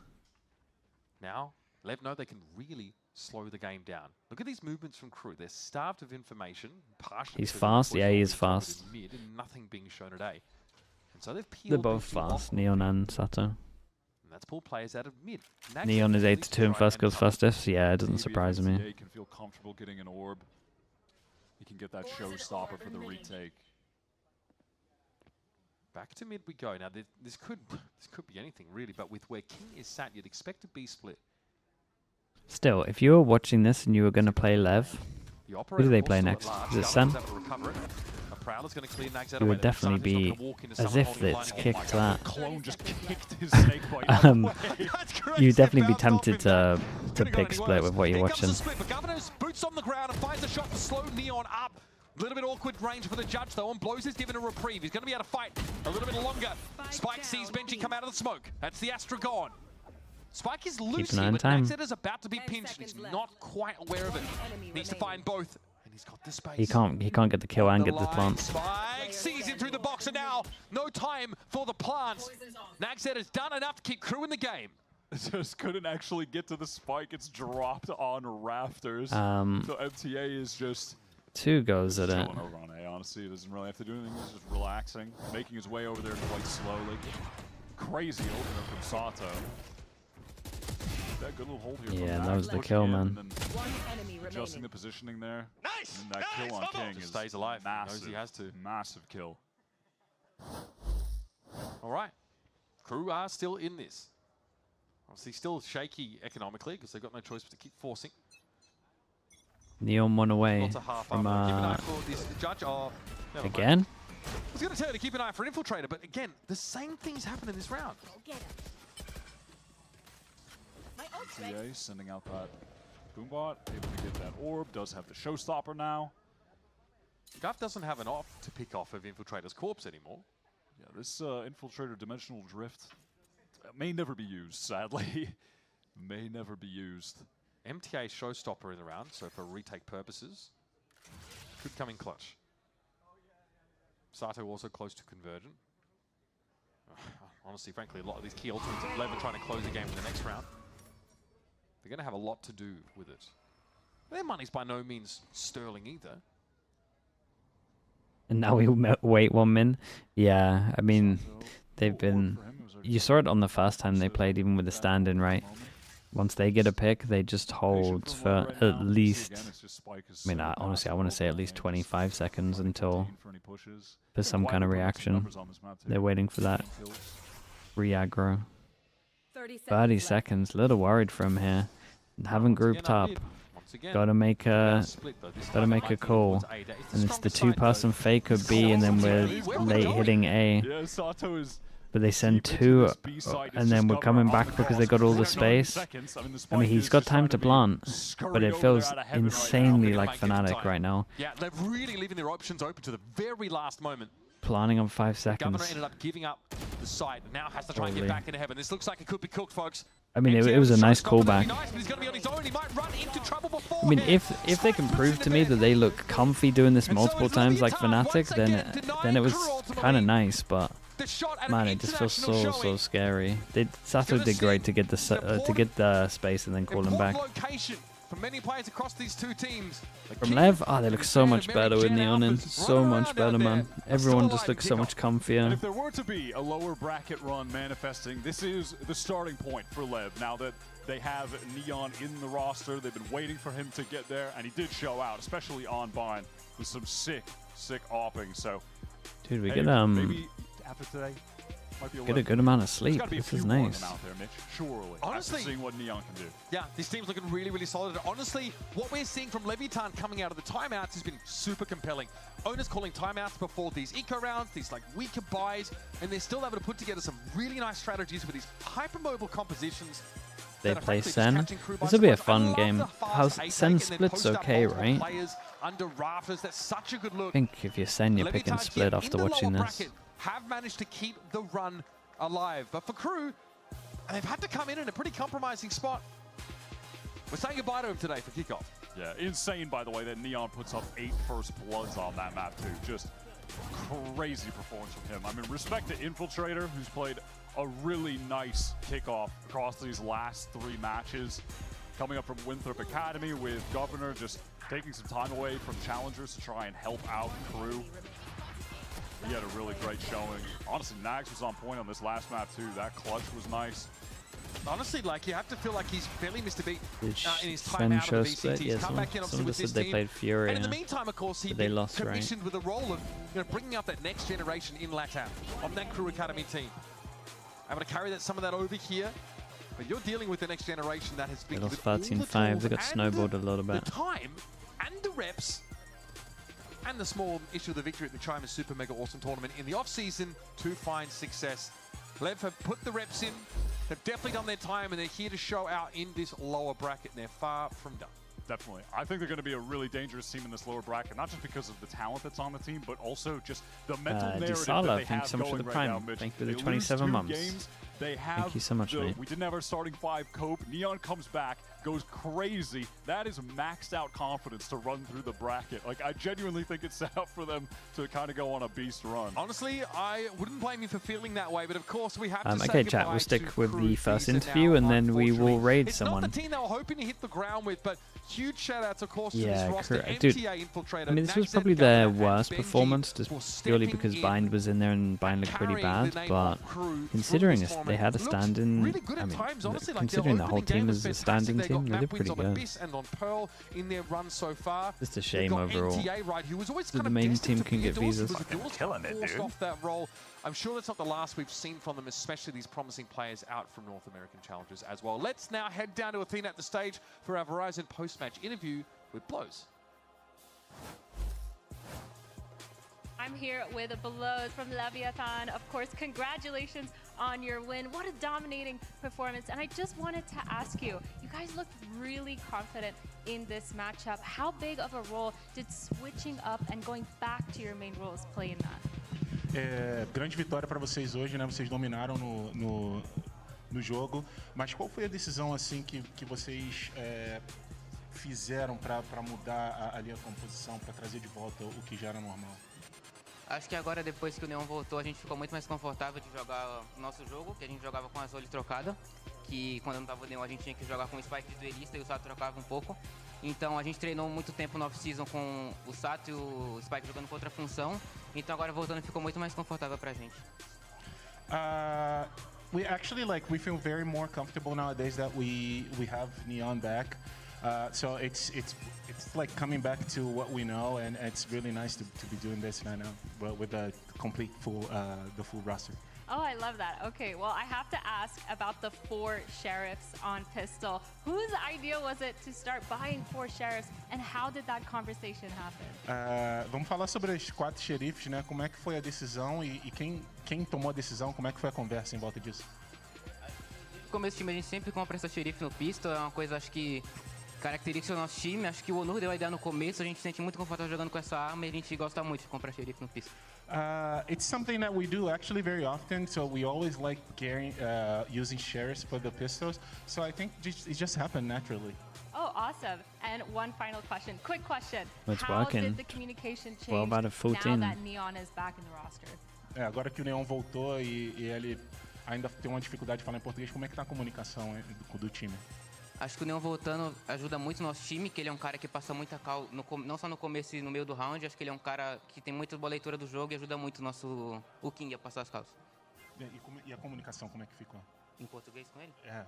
Now, Lev know they can really slow the game down. Look at these movements from KRU. They're starved of information. Partially He's because fast. of the Yeah, he push is over the top fast. of the mid and nothing being shown at A. And so they've peeled They're both these two off, fast, Neon and Sato. and that's pulled players out of mid. Nags Neon is at 8 least to 2 in try first and kills, cover. fast deaths. Yeah, it doesn't Maybe if surprise me. NCA can feel comfortable getting an orb. He can get that showstopper for the retake. Back to mid we go. Now this could be anything really, but with where King is sat, you'd expect a B split. Still, if you were watching this and you were going to play Lev, The who operator do they will play still at next? large. Is it Gunner Sam? was able to recover it. A Prowler's going to clear Nags out It of would way. definitely Summon's not be gonna walk into as someone if holding it's line again. kicked that. Clone just kicked his snake bite away. You'd definitely be tempted to pick split with what you're Here watching. comes the split, but Governor's boots on the ground and finds a shot to slow Neon up. A little bit awkward range for the judge though, and Blows is given a reprieve. He's going to be able to fight a little bit longer. Spike sees Benji come out of the smoke. That's the Astra gone. Spike is loose an eye here, on but time. Naxed is about to be pinched. He's not quite aware of it. Needs to find both, and he's got the space. He can't get the kill and get the plant. Spike sees him through the box, and now no time for the plants. Naxed has done enough to keep KRU in the game. Just couldn't actually get to the spike. It's dropped on rafters. So MTA is just 2 goes at it. chilling over on A. Honestly, he doesn't really have to do anything. He's just relaxing, making his way over there quite slowly. Crazy opener from Sato. That good little hold here. Yeah, from that Nax, was the pushing kill, in man. and then adjusting the positioning there. Nice. And that kill on King Just is stays alive. He knows massive. he has to. Massive kill. All right. KRU are still in this. Obviously still shaky economically because they've got no choice but to keep forcing. Neon 1 away Lots of half from armor. Keep an eye for this judge. Oh, never mind. again. I was going to tell you to keep an eye for an infiltrator, but again, the same things happen in this round. MTA sending out that Boombot, able to get that orb, does have the showstopper now. Guff doesn't have an off to pick off of Infiltrator's corpse anymore. Yeah, this Infiltrator Dimensional Drift may never be used, sadly. May never be used. MTA showstopper in the round, so for retake purposes, could come in clutch. Sato also close to conversion. Honestly, frankly, a lot of these key ultimates of LEV are trying to close the game in the next round. They're going to have a lot to do with it. Their money's by no means sterling either. And now we wait 1 min. Yeah, I mean, they've been... You saw it on the first time they played, even with the stand-in, right? Once they get a pick, they just hold for at least... I mean, honestly, I want to say at least 25 seconds until there's some kind of reaction. They're waiting for that re-aggro. 30 seconds. A little worried from here. Haven't grouped up. Gotta make a call. And it's the 2-person fake of B, and then we're late hitting A. Yeah, Sato is... But they send 2, and then we're coming back because they got all the space. I mean, he's got time to plant, but it feels insanely like Fnatic right now. Yeah, they're really leaving their options open to the very last moment. Planning on 5 Governor seconds. ended up giving up the site, and now has to try and get Totally. back into heaven. This looks like it could be cooked, folks. I mean, it was a nice callback. Nice, but he's gonna be on his own. He might run into trouble I mean, beforehand. if they can prove to me that they look comfy doing this multiple times like Fnatic, then it was kind of nice, but man, it just feels so scary. Sato did great to get the space and then call him back. Location for many players across these two teams. From LEV, oh, they look so much better with Neon in. So much better, man. Everyone just looks so much comfier. And if there were to be a lower bracket run manifesting, this is the starting point for LEV. Now that they have Neon in the roster, they've been waiting for him to get there, and he did show out, especially on Bind, with some sick opping. So, dude, we hey, get maybe after today, might be get a good amount of sleep. This is nice. Out there, Mitch. Surely. Honestly, seeing what Neon can do. Yeah, this team's looking really solid. Honestly, what we're seeing from LEVIATAN coming out of the timeouts has been super compelling. Owners calling timeouts before these eco rounds, these like weaker buys, and they're still able to put together some really nice strategies with these hypermobile compositions. They play Sen. This will be a fun game. How's Sen split's okay, right? Under rafters, that's such a good look. I think if you're Sen, you're picking split after watching this. Have managed to keep the run alive, but for KRU, they've had to come in a pretty compromising spot. We're saying goodbye to him today for kickoff. Yeah, insane, by the way, that Neon puts up 8 first bloods on that map, too. Just crazy performance from him. I mean, respect to Infiltrator, who's played a really nice kickoff across these last 3 matches. Coming up from Winthrop Academy with Governor, just taking some time away from challengers to try and help out KRU. He had a really great showing. Honestly, Nags was on point on this last map, too. That clutch was nice. Honestly, like, you have to feel like he's barely missed a beat in his Sven time out of the split? VCT. Yeah, Come back in, someone with just said this they team. played Fury. And in the meantime, of course, he's been commissioned with the role of bringing up that next generation in LATAM on that KRU Academy team. Able to carry some of that over here. But you're dealing with the next generation that has been They lost 13-5. They got snowballed a little bit. The time and the reps and the small issue of the victory at the China Super Mega Awesome Tournament in the off-season to find success. LEV have put the reps in. They've definitely done their time, and they're here to show out in this lower bracket, and they're far from done. Definitely. I think they're going to be a really dangerous team in this lower bracket, not just because of the talent that's on the team, but also just the mental narrative that they have going right now, Mitch. Thank you for the They 27 lose 2 months. games. They have Thank you so much, mate. We didn't have our starting 5 cope. Neon comes back, goes crazy. That is maxed out confidence to run through the bracket. Like, I genuinely think it's set up for them to kind of go on a beast run. Honestly, I wouldn't blame you for feeling that way, but of course we have to say okay, chat, we'll stick with the first interview and then we will raid someone. It's not the team they were hoping to hit the ground with, but huge shout-outs, of course, to Yeah, this roster. dude, MTA Infiltrator, I mean, this was probably their worst performance, just purely because Bind was in there and Bind looked pretty bad, but considering they had a stand-in, really good I at mean, times, honestly, like considering the their whole opening team game is was a standing fantastic. team, They they got did map pretty wins on good. Abyss and on Pearl in their run so far. Just a shame They've got overall NTA, right, who was always that kind the of main destined team to can be get a duelist. visas. He was a duelist, Killing it, forced dude. off that role. I'm sure that's not the last we've seen from them, especially these promising players out from North American challengers as well. Let's now head down to Athena at the stage for our Verizon post-match interview with Blows. I'm here with Blows from LEVIATAN. Of course, congratulations on your win. What a dominating performance. And I just wanted to ask you, you guys looked really confident in this matchup. How big of a role did switching up and going back to your main roles play in that? Grande vitória para vocês hoje, né? Vocês dominaram no jogo. Mas qual foi a decisão assim que vocês fizeram para mudar ali a composição, para trazer de volta o que já era normal? Acho que agora, depois que o Neon voltou, a gente ficou muito mais confortável de jogar o nosso jogo, que a gente jogava com as roles trocadas, que quando não tava o Neon a gente tinha que jogar com o Spike de duelista e o Sato trocava um pouco. Então a gente treinou muito tempo no off-season com o Sato e o Spike jogando com outra função, então agora voltando ficou muito mais confortável pra gente. We actually we feel very more comfortable nowadays that we have Neon back. So it's like coming back to what we know, and it's really nice to be doing this right now with the complete full roster. Oh, I love that. Okay, well, I have to ask about the 4 sheriffs on pistol. Whose idea was it to start buying 4 sheriffs, and how did that conversation happen? Vamos falar sobre os 4 xerifes, né? Como é que foi a decisão e quem tomou a decisão? Como é que foi a conversa em volta disso? No começo do time a gente sempre compra essa xerife no pistol, é uma coisa acho que característica do nosso time. Acho que o Onur deu a ideia no começo, a gente se sente muito confortável jogando com essa arma e a gente gosta muito de comprar xerife no pistol. It's something that we do actually very often, so we always like using sheriffs for the pistols. So I think it just happened naturally. Oh, awesome. And one final question. Quick question. It's How working. did the communication change 12 out of 14. now that Neon is back in the roster? Agora que o Neon voltou e ele ainda tem uma dificuldade de falar em português, como é que tá a comunicação do time? Acho que o Neon voltando ajuda muito o nosso time, que ele é um cara que passa muita cal, não só no começo e no meio do round, acho que ele é um cara que tem muita boa leitura do jogo e ajuda muito o King a passar as calças. E a comunicação, como é que ficou? Em português com ele? É,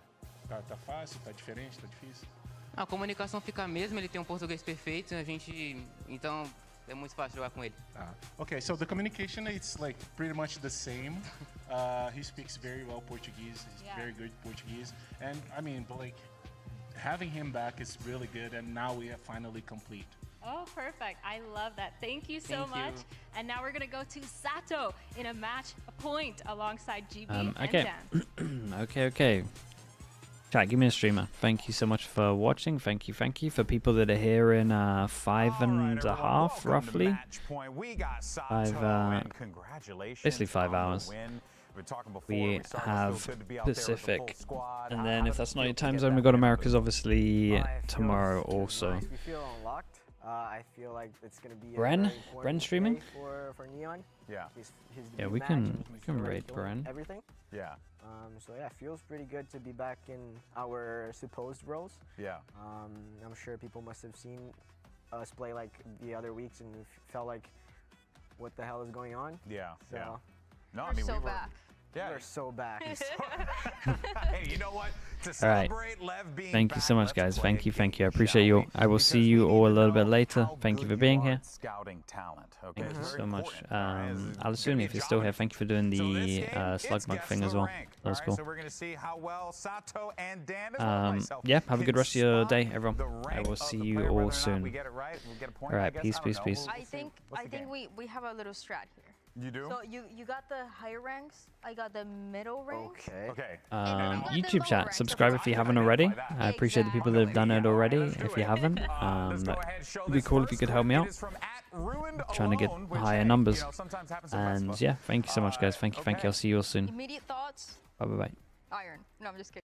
tá fácil, tá diferente, tá difícil? A comunicação fica a mesma, ele tem um português perfeito, então é muito fácil jogar com ele. Okay, so the communication it's like pretty much the same. He speaks very well Portuguese. He's very good Portuguese, and I mean, but like having him back is really good, and now we are finally complete. Oh, perfect. I love that. Thank you so much. And now we're going to go to Sato in a match point alongside GB and Dan. Okay. Chat, give me a streamer. Thank you so much for watching. Thank you for people that are here in 5.5 roughly. Basically 5 hours. We have Pacific, and then if that's not your time zone, we've got Americas obviously tomorrow also. I feel like it's gonna be Bren streaming for Neon. Yeah. Yeah, we can raid Bren. Everything. Yeah. So yeah, feels pretty good to be back in our supposed roles. Yeah. I'm sure people must have seen us play like the other weeks and felt like, what the hell is going on? Yeah. So, yeah. No, I mean, we were back. Yeah, we're so back. Hey, you know what? To All right. Lev being Thank you so much, guys. Thank you. I appreciate you. I will see because you we all a need to little bit know later. how Thank you good for being are here. at Scouting talent. Okay. Thank you It's so very much. important, I'll assume if you're still here, thank you for doing the slug mug thing as well. That was cool. So we're gonna see how well Sato and Dan, as well as myself, yeah, have a good rest of your day, spot everyone. the I rank will of see the you player, all whether or not soon. we get it right, we'll get a point, All I right, guess. peace, I don't peace, know. peace. I think we have a little strat here. You do? So you got the higher ranks, I got the middle ranks. Okay. YouTube chat, subscribe if you haven't already. I appreciate the people that have done it already. If you haven't, that would be cool if you could help me out. Trying to get higher numbers. And yeah, thank you so much, guys. Thank you. I'll see you all soon. Immediate thoughts? Bye. Iron. No, I'm just kidding.